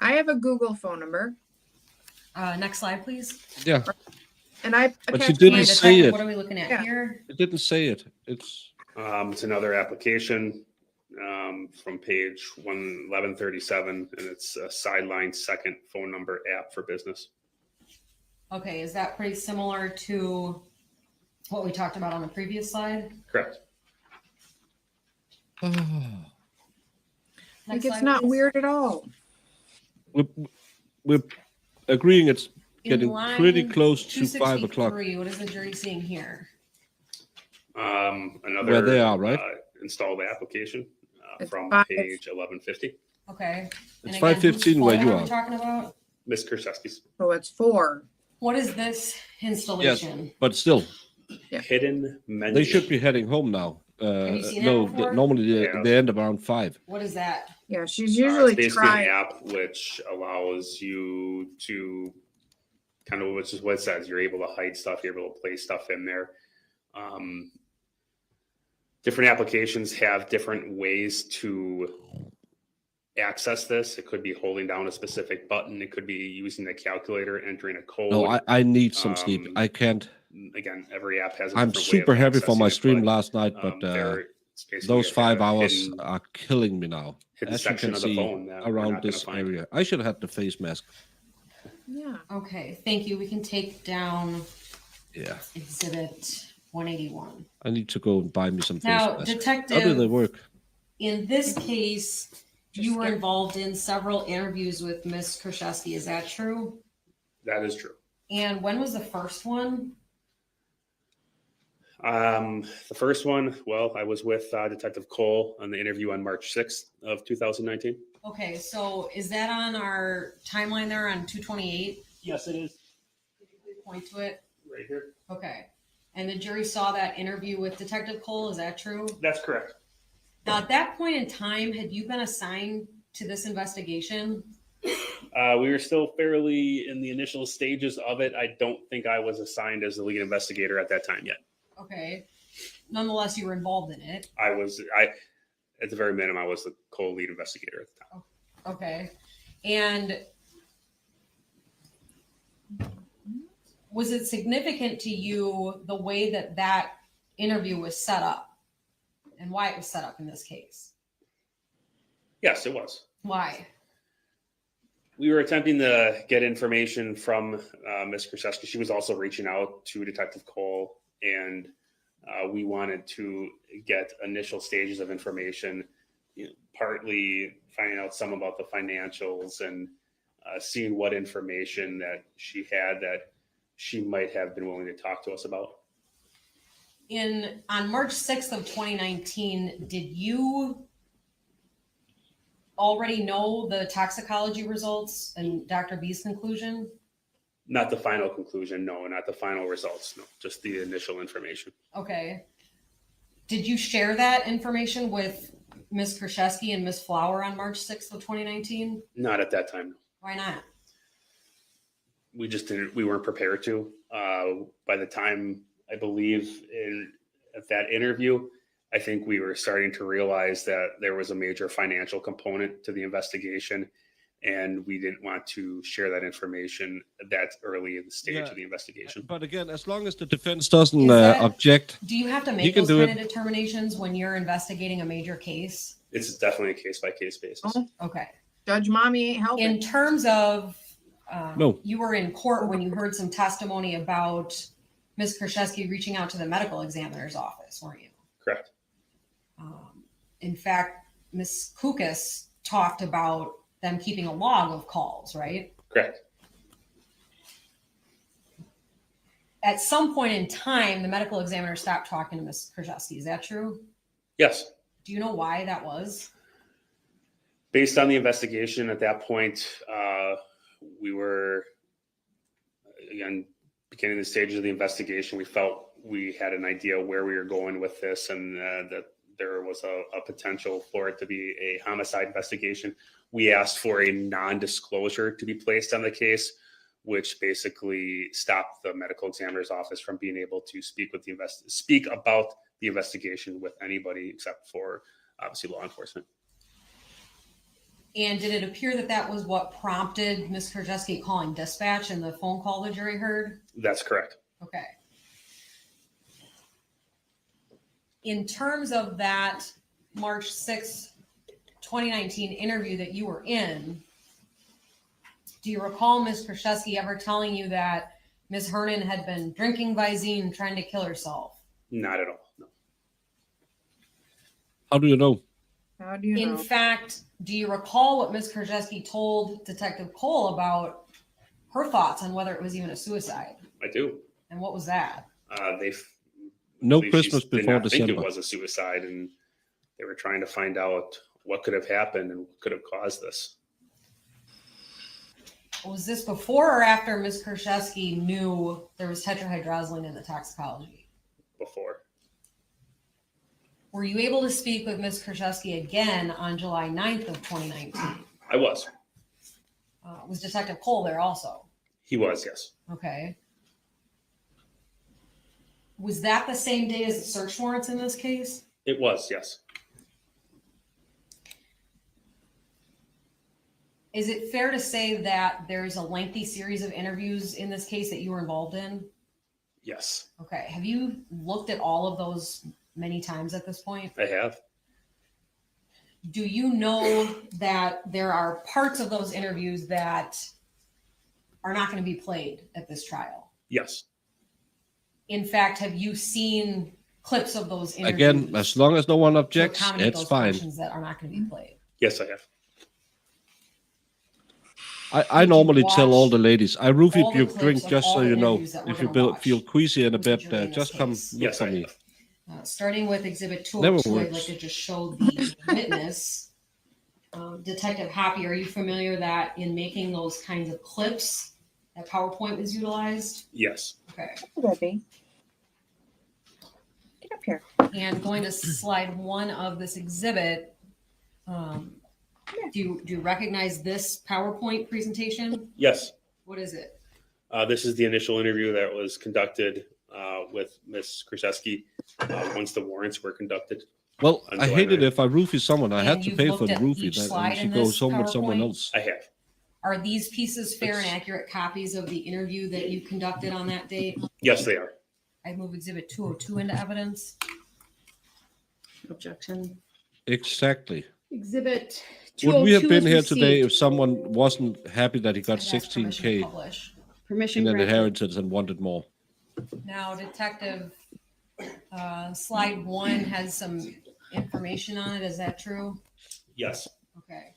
I have a Google phone number, Next slide, please. Yeah, and I But she attached didn't my say Detective, it. what are we looking at Yeah. here? it didn't say it. It's It's another application from page 1137, and it's a Sideline second phone number app for business. Okay, is that pretty similar to what we talked about on the previous slide? Correct. like Next it's slide, not please. weird at all. we're agreeing it's In getting line pretty close to 5 o'clock. 263, what is the jury seeing here? Another Where they are, right? Installed application It's from 5. page 1150. Okay. It's And again, whose 5:15 where phone you are we are. talking about? Ms. Kurczewski's. So it's 4. What is this installation? But still, Yeah. Hidden menu. they should be heading home now. you seen No, that before? normally Yeah. they end around 5. What is that? Yeah, she's usually it's basically trying. an app which allows you to kind of which is what it says. You're able to hide stuff. You're able to place stuff in there. Different applications have different ways to access this. It could be holding down a specific button. It could be using the calculator, entering a code. No, I need some sleep. I can't. Again, every app has. I'm super happy for my stream last night, but it's those 5 hours hidden, are killing me now. hidden As you section can of the see phone that we're around not gonna this find. area. I should have had the face mask. Yeah. Okay, thank you. We can take down Yeah. exhibit 181. I need to go and buy me some face Now, masks. How do they Detective, work? in this case, you were scared. involved in several interviews with Ms. Kurczewski. Is that true? That is true. And when was the first one? The first one, well, I was with Detective Cole on the interview on March 6th of 2019. Okay, so is that on our timeline there on 228? Yes, it is. Could you please point to it? Right here. Okay. And the jury saw that interview with Detective Cole. Is that true? That's correct. Now, at that point in time, had you been assigned to this investigation? We were still fairly in the initial stages of it. I don't think I was assigned as the lead investigator at that time yet. Okay. Nonetheless, you were involved in it. At the very minimum, I was the co-lead investigator at the time. Okay. And was it significant to you the way that that interview was set up and why it was set up in this case? Yes, it was. Why? We were attempting to get information from Ms. Kurczewski. She was also reaching out to Detective Cole, and we wanted to get initial stages of information, partly finding out some about the financials and seeing what information that she had that she might have been willing to talk to us about. On March 6th of 2019, did you already know the toxicology results and Dr. B's conclusion? Not the final conclusion, no, not the final results, no, just the initial information. Okay. Did you share that information with Ms. Kurczewski and Ms. Flower on March 6th of 2019? Not at that time, no. Why not? We just didn't, we weren't prepared to. By the time, I believe, at that interview, I think we were starting to realize that there was a major financial component to the investigation, and we didn't want to share that information that early in the stage of the investigation. But again, as long as the defense doesn't Is that- object, Do you have to You make can those do kind of determinations when you're investigating a major case? It's definitely a case-by-case basis. Okay. Judge Mommy ain't helping. In terms of, No. you were in court when you heard some testimony about Ms. Kurczewski reaching out to the medical examiner's office, weren't you? Correct. In fact, Ms. Kukas talked about them keeping a log of calls, right? Correct. At some point in time, the medical examiner stopped talking to Ms. Kurczewski. Is that true? Yes. Do you know why that was? Based on the investigation at that point, we were, again, beginning the stages of the investigation. We felt we had an idea where we were going with this, and that there was a potential for it to be a homicide investigation. We asked for a non-disclosure to be placed on the case, which basically stopped the medical examiner's office from being able to speak about the investigation with anybody except for obviously law enforcement. And did it appear that that was what prompted Ms. Kurczewski calling dispatch in the phone call the jury heard? That's correct. Okay. In terms of that March 6th, 2019 interview that you were in, do you recall Ms. Kurczewski ever telling you that Ms. Hernan had been drinking Visine, trying to kill herself? Not at all, no. how do you know? How do you In know? fact, do you recall what Ms. Kurczewski told Detective Cole about her thoughts on whether it was even a suicide? I do. And what was that? No believe Christmas she did before not think December. it was a suicide, and they were trying to find out what could have happened and what could have caused this. Was this before or after Ms. Kurczewski knew there was tetrahydrozoline in the toxicology? Before. Were you able to speak with Ms. Kurczewski again on July 9th of 2019? I was. Was Detective Cole there also? He was, yes. Okay. Was that the same day as the search warrants in this case? It was, yes. Is it fair to say that there's a lengthy series of interviews in this case that you were involved in? Yes, Okay. Have you looked at all of those many times at this point? I have. Do you know that there are parts of those interviews that are not going to be played at this trial? Yes. In fact, have you seen clips of those interviews? Again, as long as no one to objects, accommodate it's those fine. questions that are not going to be played? Yes, I have. I Did you normally tell all watch the ladies, I roofie all the your clips drink of just all so the you know. interviews that we're If you gonna watch feel queasy in a with the bit, jury in this just come case? look Yes, for I me. have. Starting with Exhibit Never 202, I'd like works. to just show the witness. Detective Happy, are you familiar that in making those kinds of clips, that PowerPoint was utilized? Yes. Okay. Debbie. Get up here. And going to slide 1 of this exhibit, do you recognize this PowerPoint presentation? Yes. What is it? This is the initial interview that was conducted with Ms. Kurczewski once the warrants were conducted. Well, On I July hate it 9th. if I roofie someone. I And had to you've pay for looked the at roofie, each and slide she in goes this home with someone PowerPoint? else. I have. Are these pieces fair and accurate copies of the interview that you conducted on that date? Yes, they are. I move Exhibit 202 into evidence. Objection. Exactly. Exhibit Would we have 202 been is here today received. if someone wasn't happy that he got I'd ask permission to 16K publish. Permission in an granted. inheritance and wanted more? Now, Detective, slide 1 has some information on it. Is that true? Yes. Okay.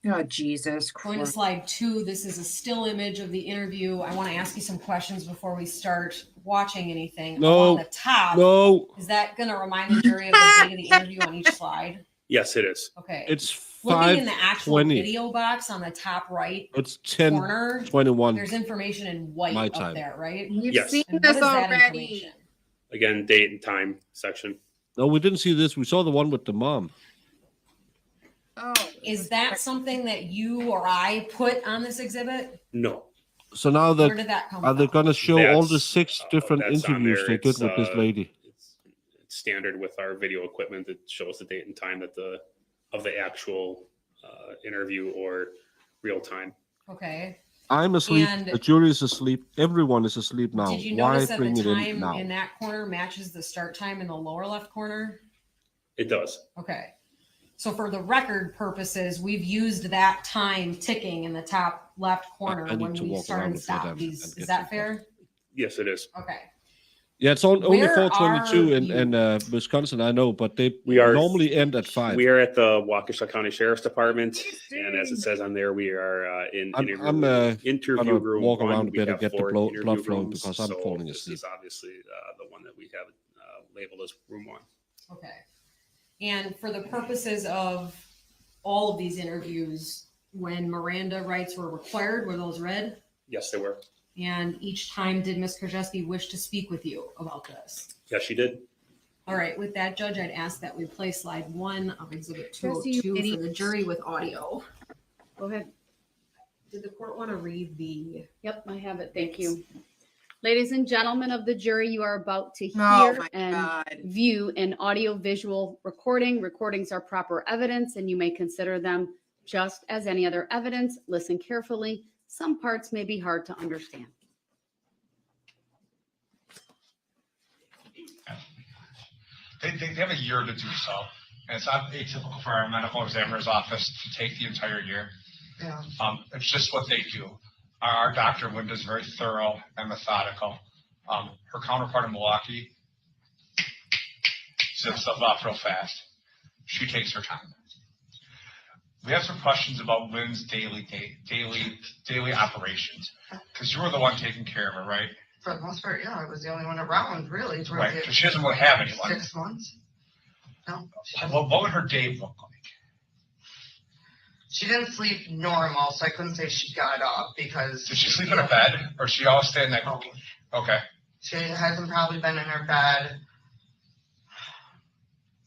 Oh, Jesus Going to Christ. slide 2, this is a still image of the interview. I want to ask you some questions before we start watching anything. No. Along the top, No, is that going to remind the jury of the date of the interview on each slide? Yes, it is. Okay. it's Looking in the actual 5:20. video box on the top right It's corner, 10:21. there's information in white My up time. there, right? You've Yes. seen And what this is that already. information? Again, date and time section. No, we didn't see this. We saw the one with the mom. Oh. Is that something that you or I put on this exhibit? No. So now Where that did that come are they from? going to show all the That's, 6 different that's on interviews there. they did It's, with this lady? It's standard with our video equipment that shows the date and time of the actual interview or real time. Okay. I'm asleep. And- The jury is asleep. Everyone is asleep now. Did you Why notice that bring the it in time now? in that corner matches the start time in the lower left corner? It does. Okay. So for the record purposes, we've used that time ticking in the top left corner I need when to we walk start around and with stop them these. and Is get that some fair? Yes, it is. Okay. Yeah, it's only Where 4:22 are in Wisconsin, I know, but they We are normally end at 5. We are at the Waukesha County Sheriff's Department, and as it says on there, we are in I'm interview gonna room walk 1. around a We bit and have get the 4 blood interview flowing rooms, because I'm so falling this asleep. is obviously the one that we have labeled as room 1. Okay. And for the purposes of all of these interviews, when Miranda rights were required, were those read? Yes, they were. And each time did Ms. Kurczewski wish to speak with you about this? Yes, she did. All right, with that, Judge, I'd ask that we play slide 1 of Exhibit Jessy, you 202 for idiot. the jury with audio. Go ahead. Did the court want to read the? Yep, I have it. Thank you. Ladies and gentlemen of the jury, you are about to Oh hear my and God. view an audio-visual recording. Recordings are proper evidence, and you may consider them just as any other evidence. Listen carefully. Some parts may be hard to understand. They have a year to do so, and it's not atypical for our medical examiner's office to take the entire year. Yeah. It's just what they do. Our Dr. Linda is very thorough and methodical. Her counterpart in Milwaukee zips stuff off real fast. She takes her time. We have some questions about Lynn's daily operations, because you were the one taking care of her, right? For the most part, yeah, I was the only one around, really. towards Right. the So she doesn't really have anyone. 6 months. No. What would her day look like? She didn't sleep normal, so I couldn't say she got up because. Did she sleep in her bed, or she always stay in that? Okay. She hasn't probably been in her bed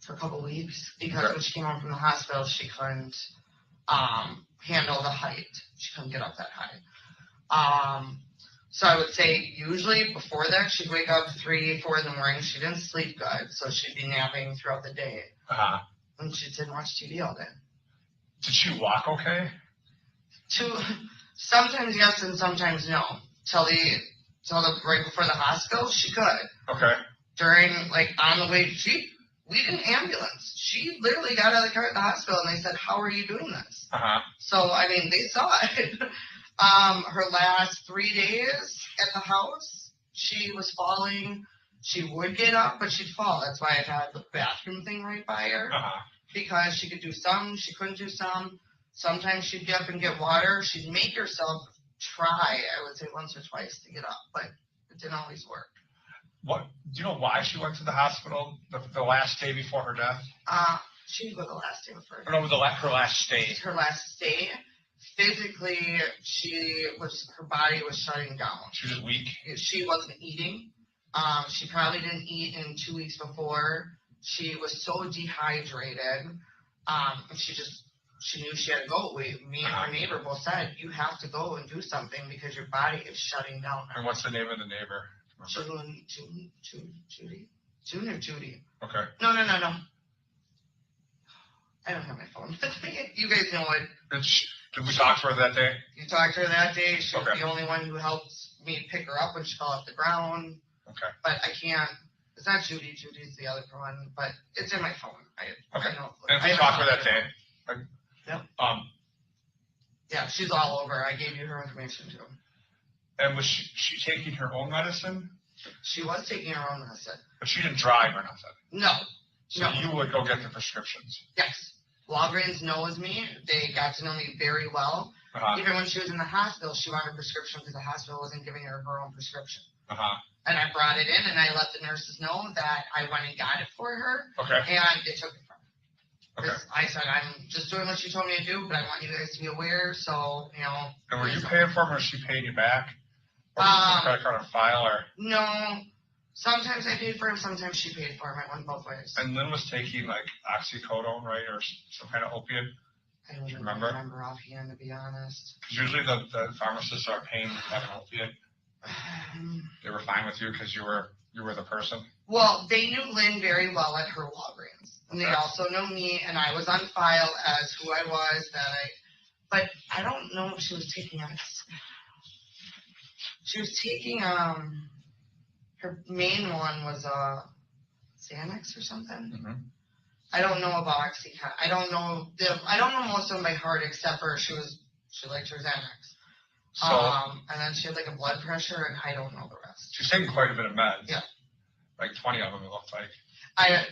for a couple weeks because when she came home from the hospital, she couldn't handle the height. She couldn't get up that high. So I would say usually before that, she'd wake up 3, 4 in the morning. She didn't sleep good, so she'd be napping throughout the day. And she didn't watch TV all day. Did she walk okay? Sometimes yes and sometimes no. Till right before the hospital, she could. Okay. During, like, on the way, we didn't ambulance. She literally got out of the car at the hospital and they said, how are you doing this? So, I mean, they saw it. Her last 3 days at the house, she was falling. She would get up, but she'd fall. That's why I had the bathroom thing right by her. Because she could do some, she couldn't do some. Sometimes she'd get up and get water. She'd make herself try, I would say once or twice to get up, but it didn't always work. What, do you know why she went to the hospital the last day before her death? She didn't go the last day before her death. No, her last stay. Her last stay. Physically, her body was shutting down. She was weak? She wasn't eating. She probably didn't eat in 2 weeks before. She was so dehydrated. She knew she had to go. Me and her neighbor both said, you have to go and do something because your body is shutting down. And what's the name of the neighbor? June or Judy? Okay. No. I don't have my phone. You guys know it. Did we talk to her that day? You talked to her that day. She was the only one who helped me pick her up when she fell off the ground. Okay. But I can't. It's not Judy. Judy's the other one, but it's in my phone. Okay. I know. And we talked to her that day. Yep. Yeah, she's all over. I gave you her information too. And was she taking her own medicine? She was taking her own medicine. But she didn't drive or nothing? No. So you would go get the prescriptions? Yes. Walgreens knows me. They got to know me very well. Even when she was in the hospital, she wanted a prescription because the hospital wasn't giving her her own prescription. And I brought it in and I let the nurses know that I went and got it for her. Okay. And they took it from her. Okay. I said, I'm just doing what she told me to do, but I want you guys to be aware, so, you know. And were you paying for them or was she paying you back? Or credit card on file or? No. Sometimes I paid for him, sometimes she paid for him. I went both ways. And Lynn was taking like oxycodone, right? Or some kind of opiate? I don't even remember offhand, to be honest. Because usually the pharmacists are paying to have an opiate. They were fine with you because you were the person? Well, they knew Lynn very well at her Walgreens. And they also know me, and I was on file as who I was, but I don't know if she was taking us. She was taking, her main one was Xanax or something. I don't know about Oxycontin. I don't know most of them by heart except for she liked her Xanax. So, and then she had like a blood pressure, and I don't know the rest. She's taking quite a bit of meds. Yeah. Like 20 of them, it looked like.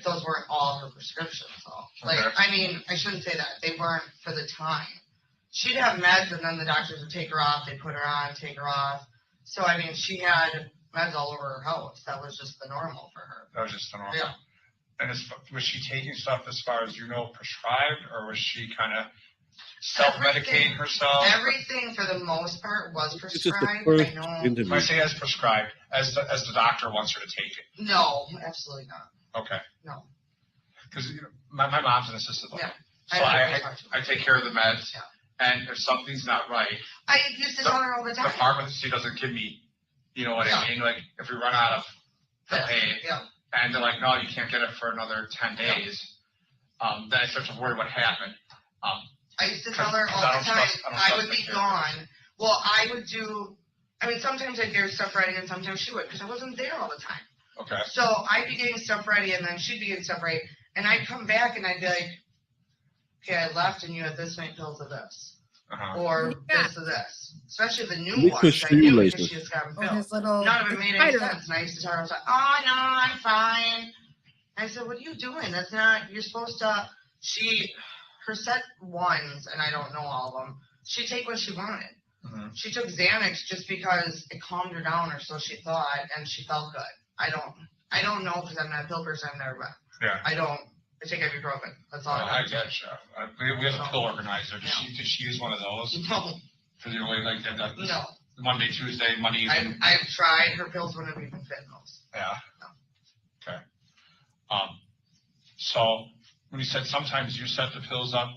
Those weren't all her prescriptions, though. Like, I mean, I shouldn't say that. They weren't for the time. She'd have meds, and then the doctors would take her off. They'd put her on, take her off. So, I mean, she had meds all over her house. That was just the normal for her. That was just the normal. Yeah. And was she taking stuff as far as you know prescribed, or was she kind of self-medicating herself? Everything for the most part was prescribed. This is the I first know. interview. If I say as prescribed, as the doctor wants her to take it. No, absolutely not. Okay. No. Because my mom's an assistant living. Yeah. So I take care of the meds. Yeah. And if something's not right, I used to tell her all the time. The pharmacy doesn't give me, you know what I mean? Like if we run out of the pay, and they're like, no, you can't get it for another 10 days, then I start to worry what happened. I used to tell her all the time, I would be gone. Well, sometimes I'd get her stuff ready and sometimes she would, because I wasn't there all the time. Okay. So I'd be getting stuff ready and then she'd be getting stuff ready. And I'd come back and I'd be like, okay, I left and you had this many pills of this. Or this of this. Especially the new ones. I knew because she was having pills. None of it made any sense. And I used to tell her, I was like, oh, no, I'm fine. I said, what are you doing? That's not, you're supposed to, her set ones, and I don't know all of them, she'd take what she wanted. She took Xanax just because it calmed her down, or so she thought, and she felt good. I don't know because I'm not a pill person. I've never been. Yeah. I take ibuprofen. That's all. I get you. We have a pill organizer. Did she use one of those? No. Because you know, like that. No. Monday, Tuesday, Monday. I've tried. Her pills wouldn't even fit in those. Yeah. No. Okay. So when you said sometimes you set the pills up,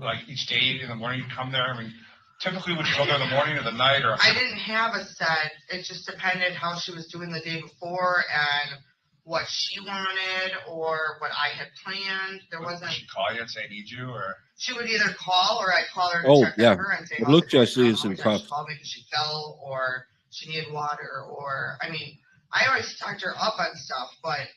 like each day in the morning you come there. I mean, typically would you go there in the morning or the night or? I didn't have a set. It just depended how she was doing the day before and what she wanted or what I had planned. There wasn't. Would she call you and say, I need you, or? She would either call or I'd call her to Oh, check yeah. on her and say, But how's look, it going? Jessy is How in many times cuffs. she called me because she fell or she needed water or, I mean, I always talked her up on stuff, but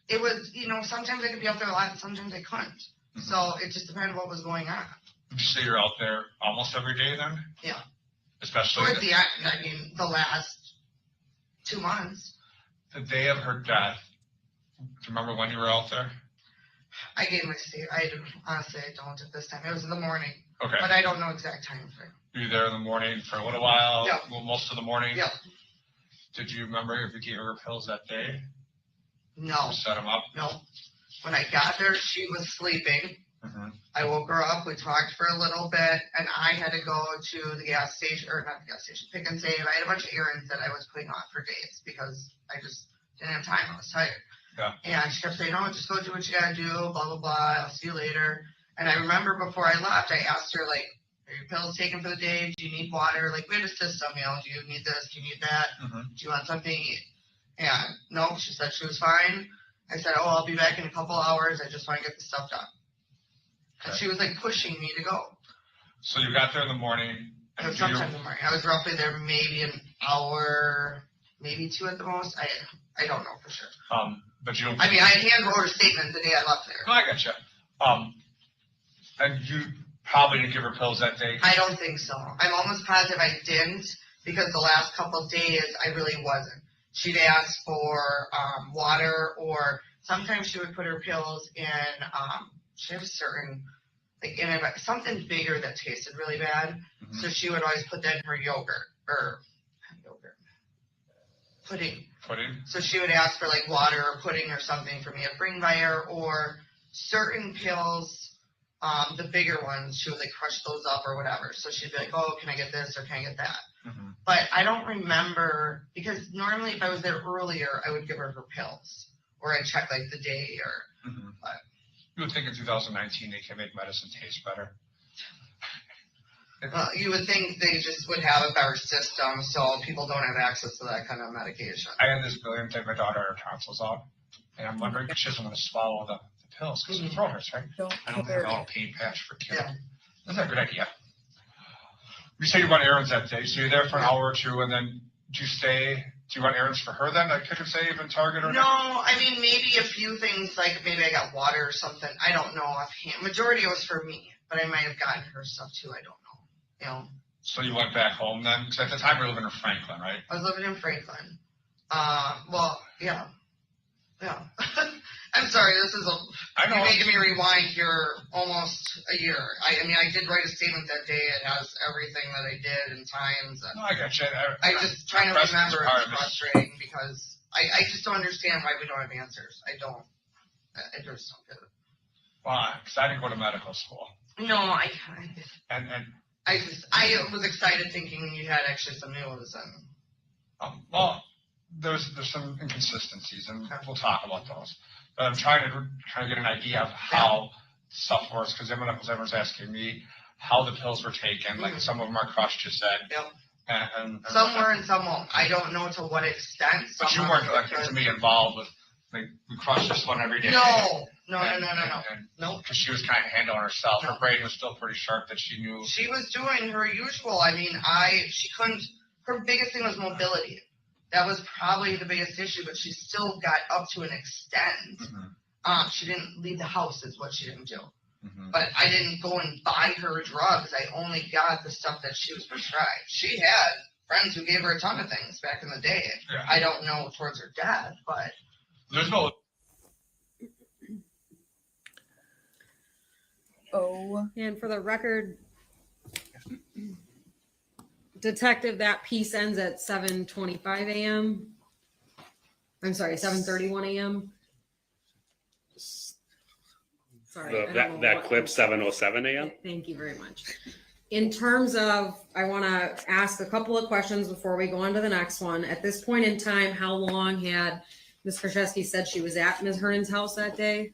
it was, you know, sometimes I could be out there a lot and sometimes I couldn't. Mm-hmm. So it just depended what was going on. Would you say you're out there almost every day then? Yeah. Especially Towards the end, I mean, the last 2 months. the day of her death. Do you remember when you were out there? I gave my state. Honestly, I don't at this time. It was in the morning. Okay. But I don't know exact time frame. Were you there in the morning for a little while? Yeah. Well, most of the morning? Yeah. Did you remember if you gave her pills that day? No. You set them up? No. When I got there, she was sleeping. Mm-hmm. I woke her up. We talked for a little bit, and I had to go to the gas station, or not the gas station, Pick and Save. I had a bunch of errands that I was putting off for days because I just didn't have time. I was tired. Yeah. And she kept saying, "Oh, just go do what you gotta do. Blah blah blah. I'll see you later." And I remember before I left, I asked her like, "Are your pills taken for the day? Do you need water? Like, we had a system, you know. Do you need this? Do you need that? Mm-hmm. Do you want something to eat?" And no, she said she was fine. I said, "Oh, I'll be back in a couple hours. I just want to get the stuff done." And she was like pushing me to go. So you got there in the morning. It was sometime in the morning. I was roughly there maybe an hour, maybe 2 at the most. I don't know for sure. But you don't. I mean, I hand wrote her statement the day I left there. Oh, I gotcha. And you probably didn't give her pills that day. I don't think so. I'm almost positive I didn't because the last couple of days I really wasn't. She'd ask for water, or sometimes she would put her pills in. She had a certain something bigger that tasted really bad. Mm-hmm. So she would always put that in her pudding. Pudding. So she would ask for like water or pudding or something for me to bring by her, or certain pills, the bigger ones, she would like crush those up or whatever. So she'd be like, "Oh, can I get this or can I get that?" Mm-hmm. But I don't remember, because normally if I was there earlier, I would give her pills, or I'd check like the day or. Mm-hmm. But you would think in 2019 they can make medicine taste better. Well, you would think they just would have a better system so people don't have access to that kind of medication. I had this brilliant thing. My daughter had her tonsils out, and I'm wondering if she doesn't want to swallow the pills because the throat hurts, right? I don't think all pain patch for kids. Yeah. That's a good idea. You say you run errands that day, so you're there for an hour or two, and then do you stay? Do you run errands for her then, like Pick and Save and Target or no? I mean, maybe a few things, like maybe I got water or something. I don't know offhand. Majority was for me, but I might have gotten her stuff too. I don't know. You know. So you went back home then? Because at the time you were living in Franklin, right? I was living in Franklin. Well, yeah. Yeah. I'm sorry, you're making me rewind here almost a year. I mean, I did write a statement that day. It has everything that I did and times. And no, I got you. I just trying to remember. It's frustrating because I just don't understand why we don't have answers. I just don't get it. Why? Because I didn't go to medical school. No, And I was excited thinking you had actually some news and. Well, there's some inconsistencies, and we'll talk about those. But I'm trying to get an idea of how stuff works, because everyone's asking me how the pills were taken. Like some of them are crushed, you said. Yep. And some were and some won't. I don't know to what extent. But you weren't to me involved with, like, we crushed this one every day. No. No. Because she was kind of handling herself. Her brain was still pretty sharp that she knew. She was doing her usual. I mean, she couldn't. Her biggest thing was mobility. That was probably the biggest issue, but she still got up to an extent. Mm-hmm. She didn't leave the house is what she didn't do. Mm-hmm. But I didn't go and buy her drugs. I only got the stuff that she was prescribed. She had friends who gave her a ton of things back in the day. Yeah. I don't know towards her death, but. There's no. Oh. And for the record, Detective, that piece ends at 7:25 a.m. I'm sorry, 7:31 a.m. Sorry. That clip, 7:07 a.m. Thank you very much. In terms of, I want to ask a couple of questions before we go on to the next one. At this point in time, how long had Ms. Kurczewski said she was at Ms. Hernan's house that day?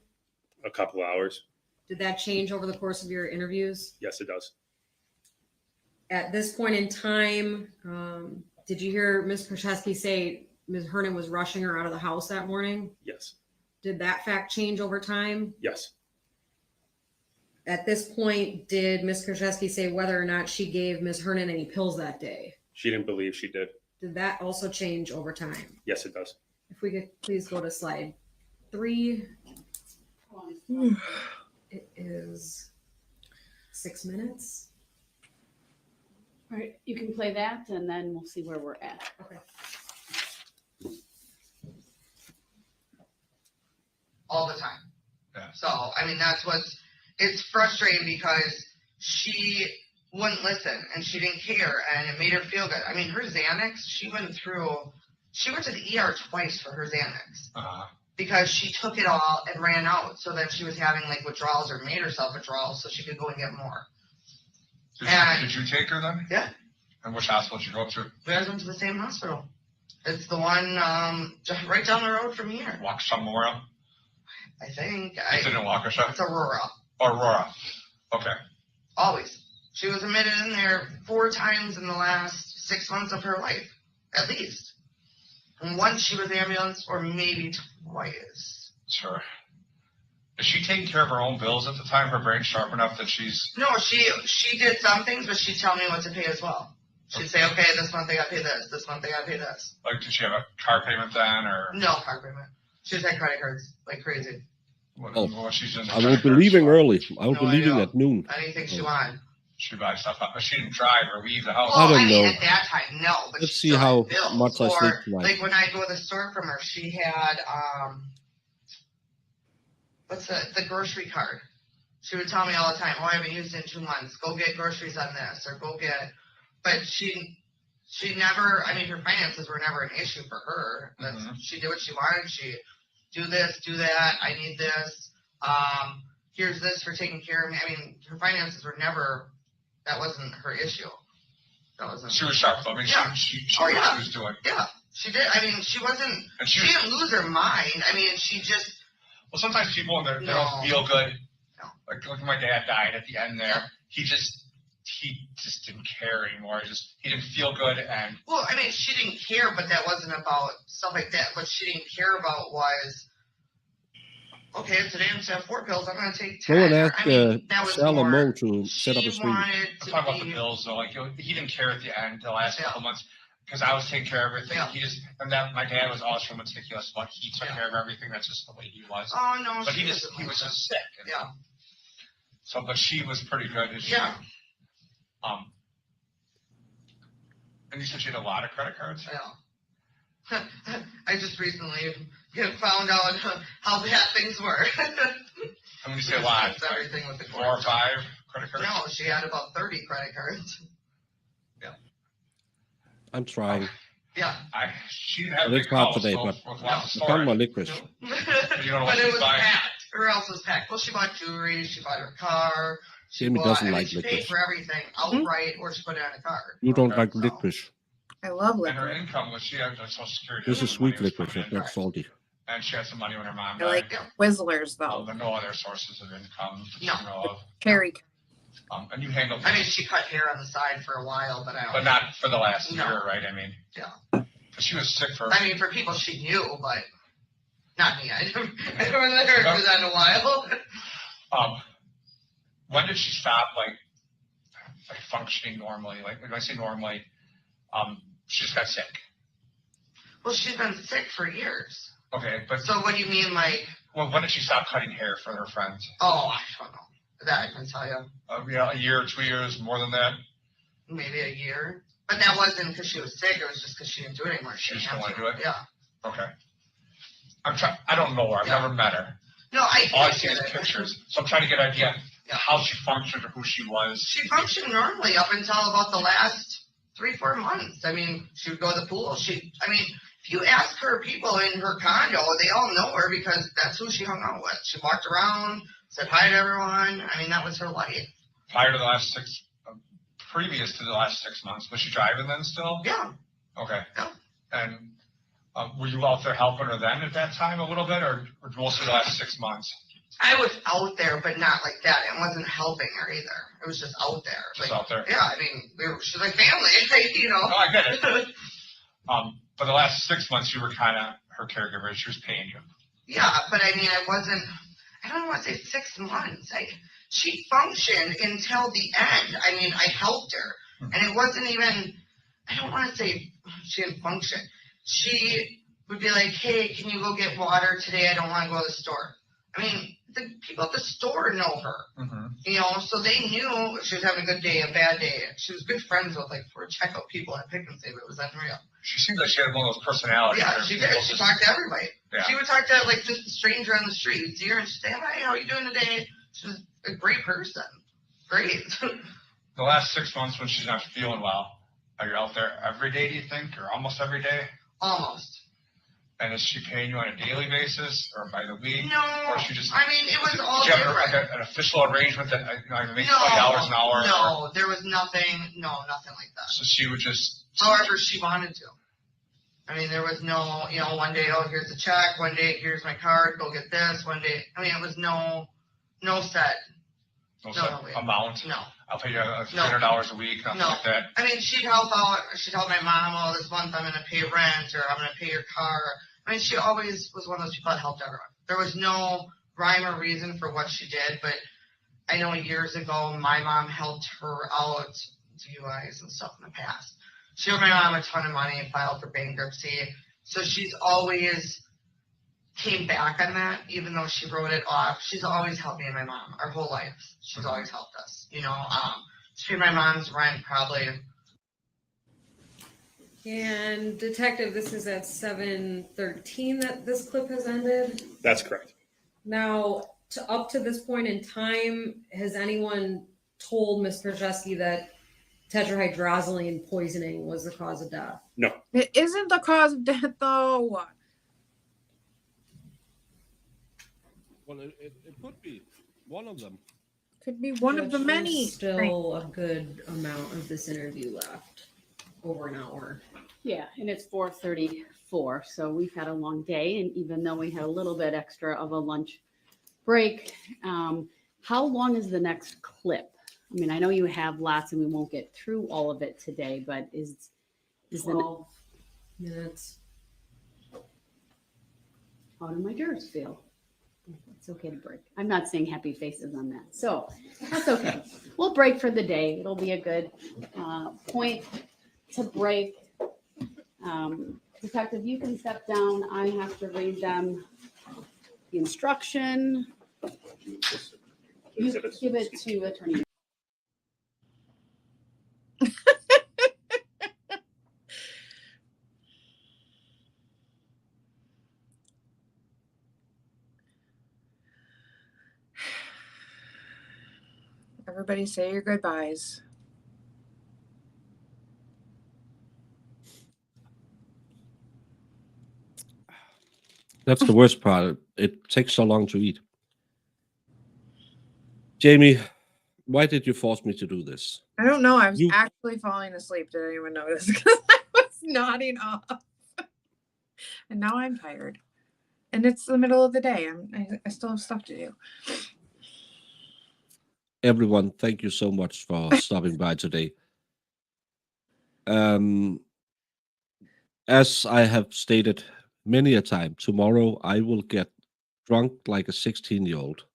A couple hours. Did that change over the course of your interviews? Yes, it does. at this point in time, did you hear Ms. Kurczewski say Ms. Hernan was rushing her out of the house that morning? Yes. Did that fact change over time? Yes. At this point, did Ms. Kurczewski say whether or not she gave Ms. Hernan any pills that day? She didn't believe she did. Did that also change over time? Yes, it does. If we could please go to slide 3. It is 6 minutes. All right, you can play that and then we'll see where we're at. Okay. All the time. Yeah. So, I mean, it's frustrating because she wouldn't listen and she didn't care and it made her feel good. I mean, her Xanax, she went to the ER twice for her Xanax because she took it all and ran out so that she was having like withdrawals or made herself withdrawals so she could go and get more. Did you take her then? Yeah. And which hospital did you go to? We guys went to the same hospital. It's the one just right down the road from here. Waukesha Memorial? I think. It's in Waukesha? It's Aurora. Aurora. Okay. Always. She was admitted in there 4 times in the last 6 months of her life, at least. And once she was ambulance, or maybe twice. Sure. Is she taking care of her own bills at the time? Her brain's sharp enough that she's... No, she did some things, but she'd tell me what to pay as well. She'd say, okay, this month I got to pay this. This month I got to pay this. Like, did she have a car payment then, or... No car payment. She just had credit cards like crazy. What she's in the I will credit be card leaving store? early. I will No, be I leaving know. at noon. Anything she wanted. She buys stuff up, but she didn't drive or leave the house. I don't mean, know. at that time, no. But Let's she see still how had bills. much I sleep Or, tonight. like when I go to the store from her, she had what's the grocery card? She would tell me all the time, "Oh, I haven't used it in 2 months. Go get groceries on this, or go get." But she never. I mean, her finances were never an issue for her. She did what she wanted. She do this, do that. I need this. Here's this for taking care of me. I mean, her finances were never. That wasn't her issue. That wasn't. She was sharp, though. I mean, Yeah. she Oh, knew what yeah. she was doing. Yeah, she did. I mean, she wasn't. And She didn't lose her mind. I mean, she just. Well, sometimes people, when they No. don't feel good, No. like look, my dad died at the end there. He just didn't care anymore. He didn't feel good, and Well, I mean, she didn't care, but that wasn't about stuff like that. What she didn't care about was, okay, today I'm to have 4 pills. I'm going to take 10. Go and ask I mean, that was Sal and more. Mo to set up a She screen. wanted I'm to talking about the be. bills though. Like he didn't care at the end, the last Yeah. couple months, because I was taking care of everything. Yeah. My dad was also meticulous, but he took care of everything. That's just the way he was. Oh no, But she he wasn't like was that. just sick. Yeah. So, but she was pretty good. Yeah. And you said she had a lot of credit cards. Yeah. I just recently found out how bad things were. And when you say a lot, It's everything with the 4 or 5 credit cards. No, she had about 30 credit cards. I'm trying. Yeah. She didn't I have did big part house, today, so but with lots of I found my storage. licorice. You don't know what But it she's was buying. packed. Her house was packed. Well, she bought jewelry. She bought her car. She Jamie bought, doesn't I mean, like she paid licorice. for everything outright, or she put it on a card. You don't like So- licorice. I love And her liquor. income was she had Social Security. This is sweet money was licorice. coming It's in, not salty. and she had some money when her mom I died. like Twizzlers though. But no other sources of income that No. you know of. Cherry. And you handled I mean, she cut hair on the side for a while, but I don't. but not for the last No. year, right? I mean, Yeah. 'cause she was sick for. I mean, for people she knew, but not me. I haven't let her do that in a while. When did she stop like functioning normally? Like when I say normally, she just got sick. Well, she's been sick for years. Okay, but So what do you mean, like? well, when did she stop cutting hair for her friends? Oh, I don't know. That I can tell you. Yeah, a year, 2 years, more than that. Maybe a year. But that wasn't because she was sick. It was just because she didn't do it anymore. She just didn't didn't have want to do it? Yeah. Okay. I don't know her. I've Yeah. never met her. No, I All I get see is it. pictures. So I'm trying to get an idea Yeah. how she functioned or who she was. She functioned normally up until about the last 3-4 months. I mean, she would go to the pool. If you ask her people in her condo, they all know her because that's who she hung out with. She walked around, said hi to everyone. I mean, that was her life. Prior to the last previous to the last 6 months, was she driving then still? Yeah. Okay. Yeah. And were you out there helping her then at that time a little bit, or mostly the last 6 months? I was out there, but not like that. It wasn't helping her either. It was just out there. Just Like, out there? Yeah, I mean, she's like family, you know. No, I get it. For the last 6 months, you were kind of her caregiver. She was paying you. Yeah, but I mean, I don't want to say 6 months. She functioned until the end. I mean, I helped her. And it wasn't even, I don't want to say she didn't function. She would be like, hey, can you go get water today? I don't want to go to the store. I mean, the people at the store know her, you know, so they knew if she was having a good day, a bad day. She was good friends with, like, 4 checkout people at Pick and Save. It was unreal. She seemed like she had one of those personalities. Yeah, where she people did. She just- talked to everybody. Yeah. She would talk to, like, just a stranger on the street. You'd see her and she'd say, hi, how are you doing today? She was a great person. Great. The last 6 months when she's not feeling well, are you out there every day, do you think, or almost every day? Almost. And is she paying you on a daily basis or by the week? No, Or she just, I mean, it was all did you have different. like an official arrangement that I make $20 an hour? No, there was nothing like that. So she would just. However she wanted to. I mean, there was no, you know, one day, oh, here's a check. One day, here's my card. Go get this. One day, I mean, it was no set. No amount? No. I'll pay you $300 a week, nothing like that. I mean, she'd help out. She'd help my mom, oh, this month I'm going to pay rent, or I'm going to pay your car. I mean, she always was one of those people that helped everyone. There was no rhyme or reason for what she did, but I know years ago, my mom helped her out with DUIs and stuff in the past. She owed my mom a ton of money and filed for bankruptcy. So she's always came back on that, even though she wrote it off. She's always helped me and my mom our whole life. She's always helped us, you know. She paid my mom's rent probably. And Detective, this is at 7:13 that this clip has ended. That's correct. Now, up to this point in time, has anyone told Ms. Kurczewski that tetrahydrozoline poisoning was the cause of death? No. It isn't the cause of death, though. Well, it could be one of them. Could be one of the Which many. is still a good amount of this interview left. Over an hour. Yeah, and it's 4:34, so we've had a long day, and even though we had a little bit extra of a lunch break, how long is the next clip? I mean, I know you have lots, and we won't get through all of it today, but is 12 minutes. How do my jurors feel? It's okay to break. I'm not seeing happy faces on that, so that's okay. We'll break for the day. It'll be a good point to break. Detective, you can step down. I have to read them the instruction. You give it to attorney. Everybody say your goodbyes. That's the worst part. It takes so long to eat. Jamie, why did you force me to do this? I don't know. I was actually falling asleep. Did anyone notice? Because I was nodding off. And now I'm tired. And it's the middle of the day. I still have stuff to do. Everyone, thank you so much for stopping by today. As I have stated many a time, tomorrow I will get drunk like a 16-year-old.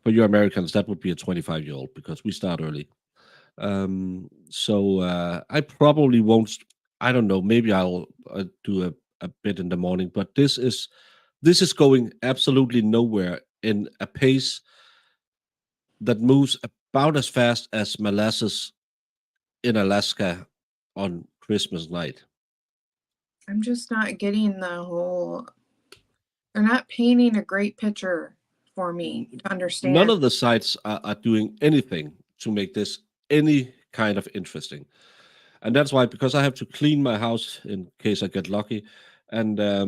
For you Americans, that would be a 25-year-old because we start early. So I probably won't. I don't know. Maybe I'll do a bit in the morning. But this is going absolutely nowhere in a pace that moves about as fast as molasses in Alaska on Christmas night. I'm just not getting the whole. They're not painting a great picture for me to understand. None of the sites are doing anything to make this any kind of interesting. And that's why, because I have to clean my house in case I get lucky. And I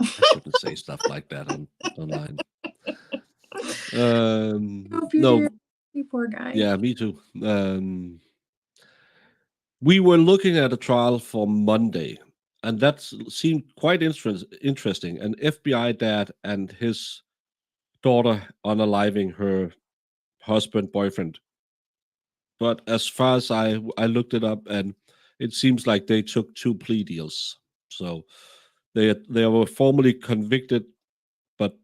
shouldn't say stuff like that online. No, you poor guy. Yeah, me too. We were looking at a trial for Monday, and that seemed quite interesting. An FBI dad and his daughter unaliving her husband, boyfriend. But as far as I looked it up, and it seems like they took 2 plea deals. So they were formally convicted, but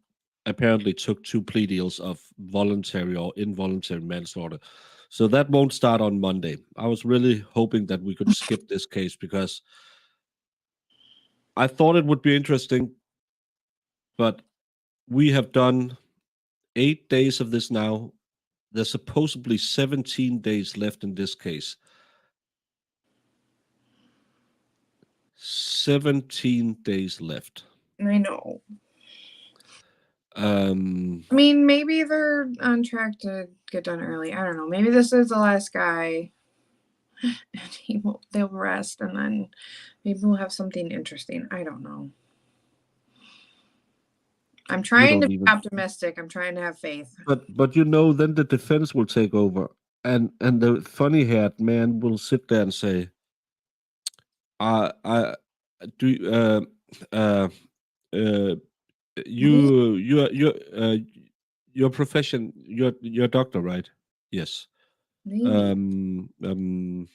apparently took 2 plea deals of voluntary or involuntary manslaughter. So that won't start on Monday. I was really hoping that we could skip this case because I thought it would be interesting, but we have done 8 days of this now. There's supposedly 17 days left in this case. 17 days left. I know. Um, I mean, maybe they're on track to get done early. I don't know. Maybe this is the last guy, and they'll rest, and then maybe we'll have something interesting. I don't know. I'm trying to be optimistic. I'm trying to have faith. But you know, then the defense will take over, and the funny-haired man will sit there and say, "I do your profession, you're a doctor, right? Yes. Maybe.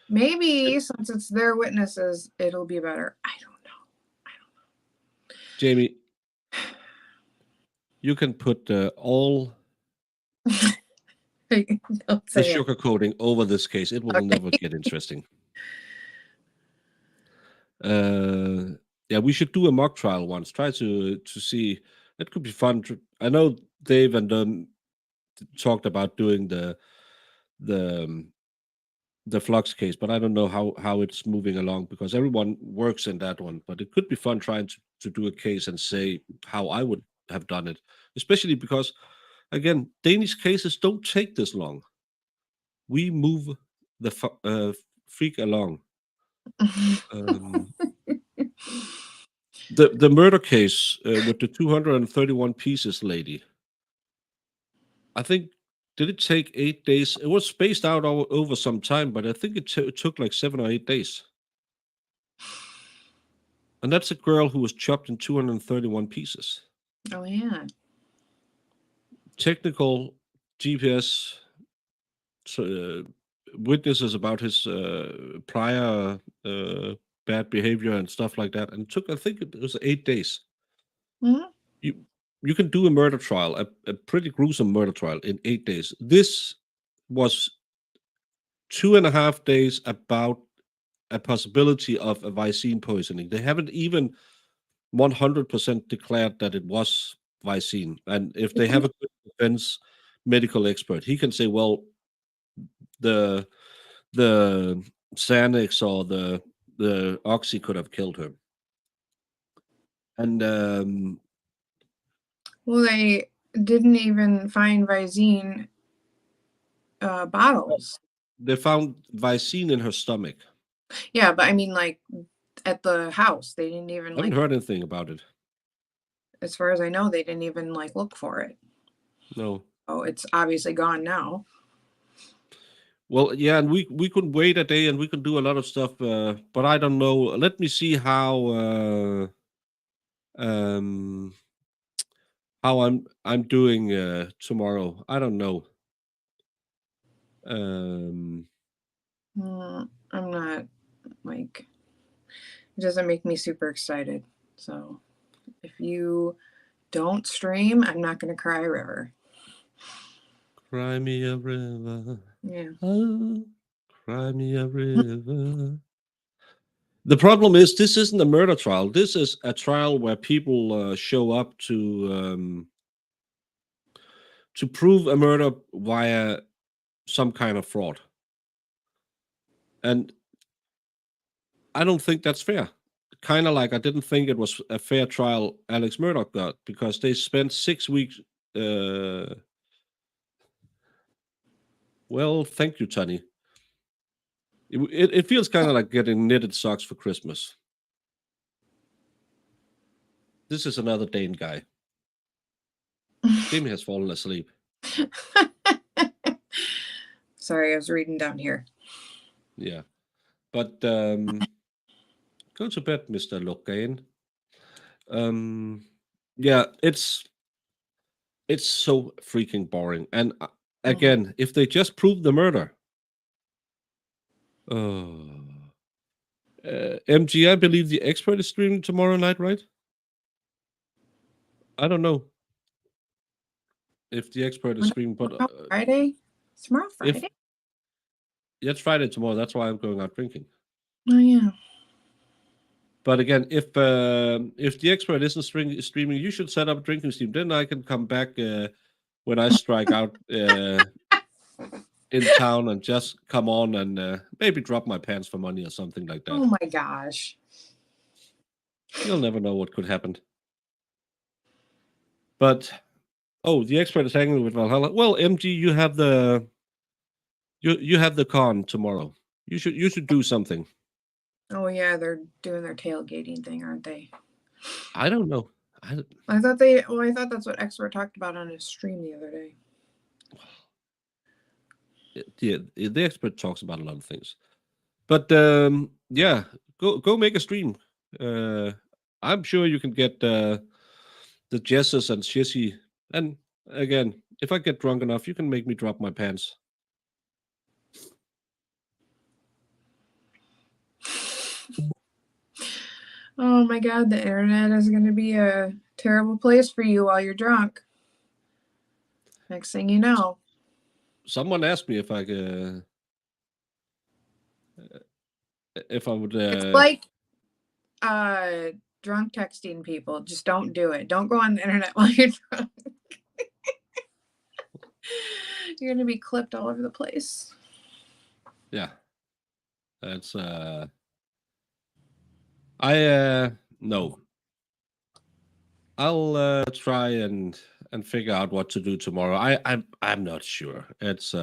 Maybe since it's their witnesses, it'll be better. I don't know. Jamie, you can put all the sugar coating over this case. It will never get interesting. Yeah, we should do a mock trial once. Try to see. It could be fun. I know Dave and talked about doing the Flux case, but I don't know how it's moving along because everyone works in that one. But it could be fun trying to do a case and say how I would have done it, especially because, again, Danish cases don't take this long. We move the freak along. The murder case with the 231 pieces lady, I think, did it take 8 days? It was spaced out over some time, but I think it took like 7 or 8 days. And that's a girl who was chopped in 231 pieces. Oh, yeah. Technical GPS witnesses about his prior bad behavior and stuff like that. And it took, I think it was 8 days. Mm-hmm. You can do a murder trial, a pretty gruesome murder trial in 8 days. This was 2.5 days about a possibility of a Visine poisoning. They haven't even 100% declared that it was Visine. And if they have a good defense medical expert, he can say, well, the Xanax or the Oxy could have killed her. And well, they didn't even find Visine bottles. They found Visine in her stomach. Yeah, but I mean, like at the house, they didn't even I haven't heard anything about it. As far as I know, they didn't even like look for it. No. Oh, it's obviously gone now. Well, yeah, and we could wait a day and we could do a lot of stuff, but I don't know. Let me see how I'm doing tomorrow. I don't know. I'm not like, it doesn't make me super excited. So if you don't stream, I'm not going to cry a river. Cry me a river. Yeah. Oh, cry me a river. The problem is this isn't a murder trial. This is a trial where people show up to prove a murder via some kind of fraud. And I don't think that's fair. Kind of like I didn't think it was a fair trial Alex Murdoch got because they spent 6 weeks. Well, thank you, Tony. It feels kind of like getting knitted socks for Christmas. This is another Dane guy. Jamie has fallen asleep. Sorry, I was reading down here. Yeah. But Go to bed, Mr. Logain. Yeah, it's so freaking boring. And again, if they just prove the murder, MG, I believe the expert is streaming tomorrow night, right? I don't know if the expert is streaming, but Friday? Tomorrow if Friday? yeah, it's Friday tomorrow. That's why I'm going out drinking. Oh yeah. But again, if the expert isn't streaming, you should set up a drinking stream. Then I can come back when I strike out in town and just come on and maybe drop my pants for money or something like that. Oh my gosh. You'll never know what could happen. But the expert is hanging with Valhalla. Well, MG, you have the con tomorrow. You should do something. Oh yeah, they're doing their tailgating thing, aren't they? I don't know. I thought that's what Expert talked about on his stream the other day. Yeah, the expert talks about a lot of things. But yeah, go make a stream. I'm sure you can get the Jessys and Jessy. And again, if I get drunk enough, you can make me drop my pants. Oh my god, the internet is going to be a terrible place for you while you're drunk. Next thing you know. Someone asked me if I would. It's like drunk texting people. Just don't do it. Don't go on the internet while you're drunk. You're going to be clipped all over the place. Yeah. That's no. I'll try and figure out what to do tomorrow. I'm not sure. It's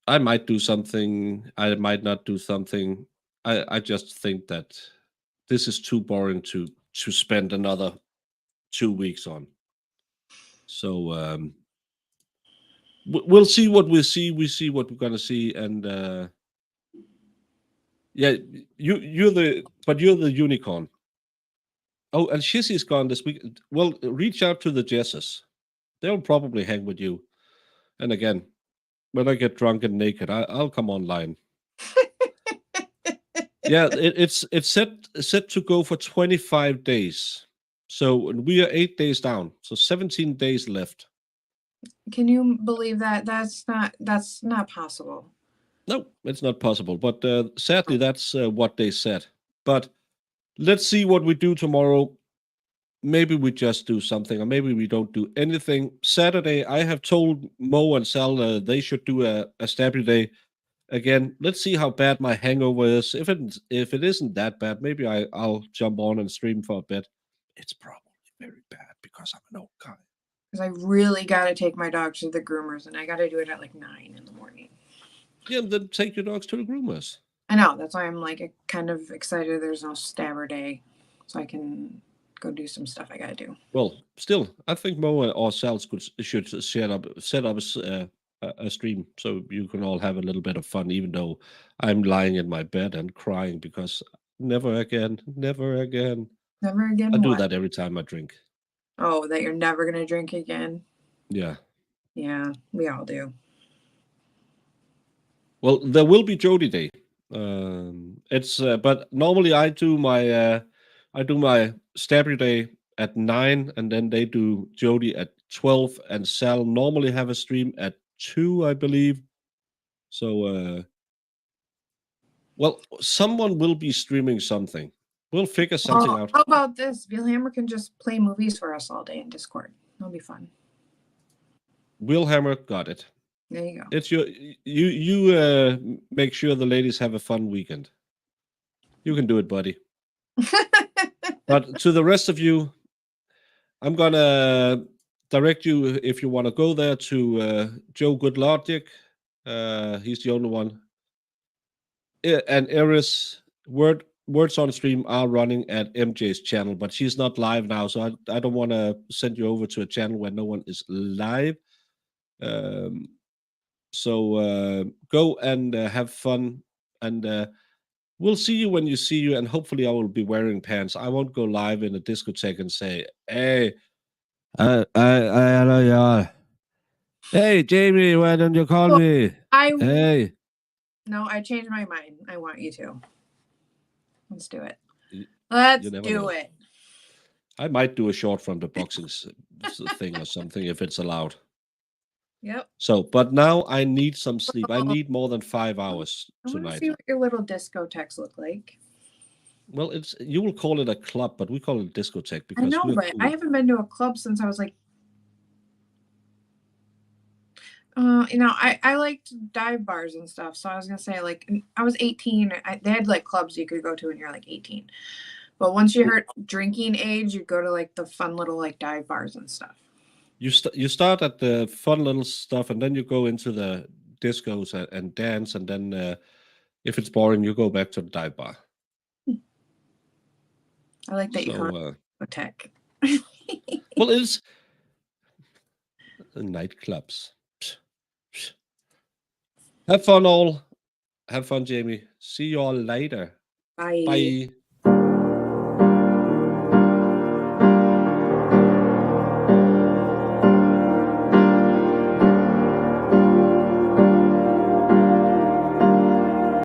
I might do something. I might not do something. I just think that this is too boring to spend another 2 weeks on. So we'll see what we see. We see what we're gonna see, and yeah, you're the unicorn. Oh, and Shizzy's gone this week. Well, reach out to the Jessys. They'll probably hang with you. And again, when I get drunk and naked, I'll come online. Yeah, it's set to go for 25 days. So we are 8 days down. So 17 days left. Can you believe that? That's not possible. No, it's not possible. But sadly, that's what they said. But let's see what we do tomorrow. Maybe we just do something, or maybe we don't do anything. Saturday, I have told Mo and Sal they should do a stabby day. Again, let's see how bad my hangover is. If it isn't that bad, maybe I'll jump on and stream for a bit. It's probably very bad because I'm an old guy. Because I really got to take my dogs to the groomers, and I got to do it at like 9 in the morning. Yeah, then take your dogs to the groomers. I know. That's why I'm like kind of excited there's no stabber day, so I can go do some stuff I got to do. Well, still, I think Mo or Sal should set up a stream so you can all have a little bit of fun, even though I'm lying in my bed and crying because never again, never again. Never again. I do what? that every time I drink. Oh, that you're never gonna drink again. Yeah. Yeah, we all do. Well, there will be Jody Day. It's but normally I do my Stabby Day at 9, and then they do Jody at 12, and Sal normally have a stream at 2, I believe. So well, someone will be streaming something. We'll figure something out. How about this? Vilhammer can just play movies for us all day in Discord. That'll be fun. Willhammer got it. There you go. It's you make sure the ladies have a fun weekend. You can do it, buddy. But to the rest of you, I'm gonna direct you, if you want to go there, to Joe Good Logic. He's the only one. And Eris, words on stream are running at MJ's channel, but she's not live now, so I don't want to send you over to a channel where no one is live. So go and have fun, and we'll see you when you see you, and hopefully I will be wearing pants. I won't go live in a discotheque and say, "Hey, hello, y'all. Hey, Jamie, why don't you call Well, me? Hey." No, I changed my mind. I want you to. Let's do it. You Let's never do know. it. I might do a short from the boxing thing or something if it's allowed. Yep. So, but now I need some sleep. I need more than 5 hours I want to tonight. see what your little discotheques look like. Well, you will call it a club, but we call it a discotheque I because know, we're but cool. I haven't been to a club since I was like, I liked dive bars and stuff. So I was gonna say, like, I was 18. They had like clubs you could go to when you're like 18. But once you hit drinking age, you go to like the fun little like dive bars and stuff. You start at the fun little stuff, and then you go into the discos and dance, and then if it's boring, you go back to the dive bar. I like that you call So, it discotheque. well, it's nightclubs. Have fun, all. Have fun, Jamie. See you all later. Bye. Bye.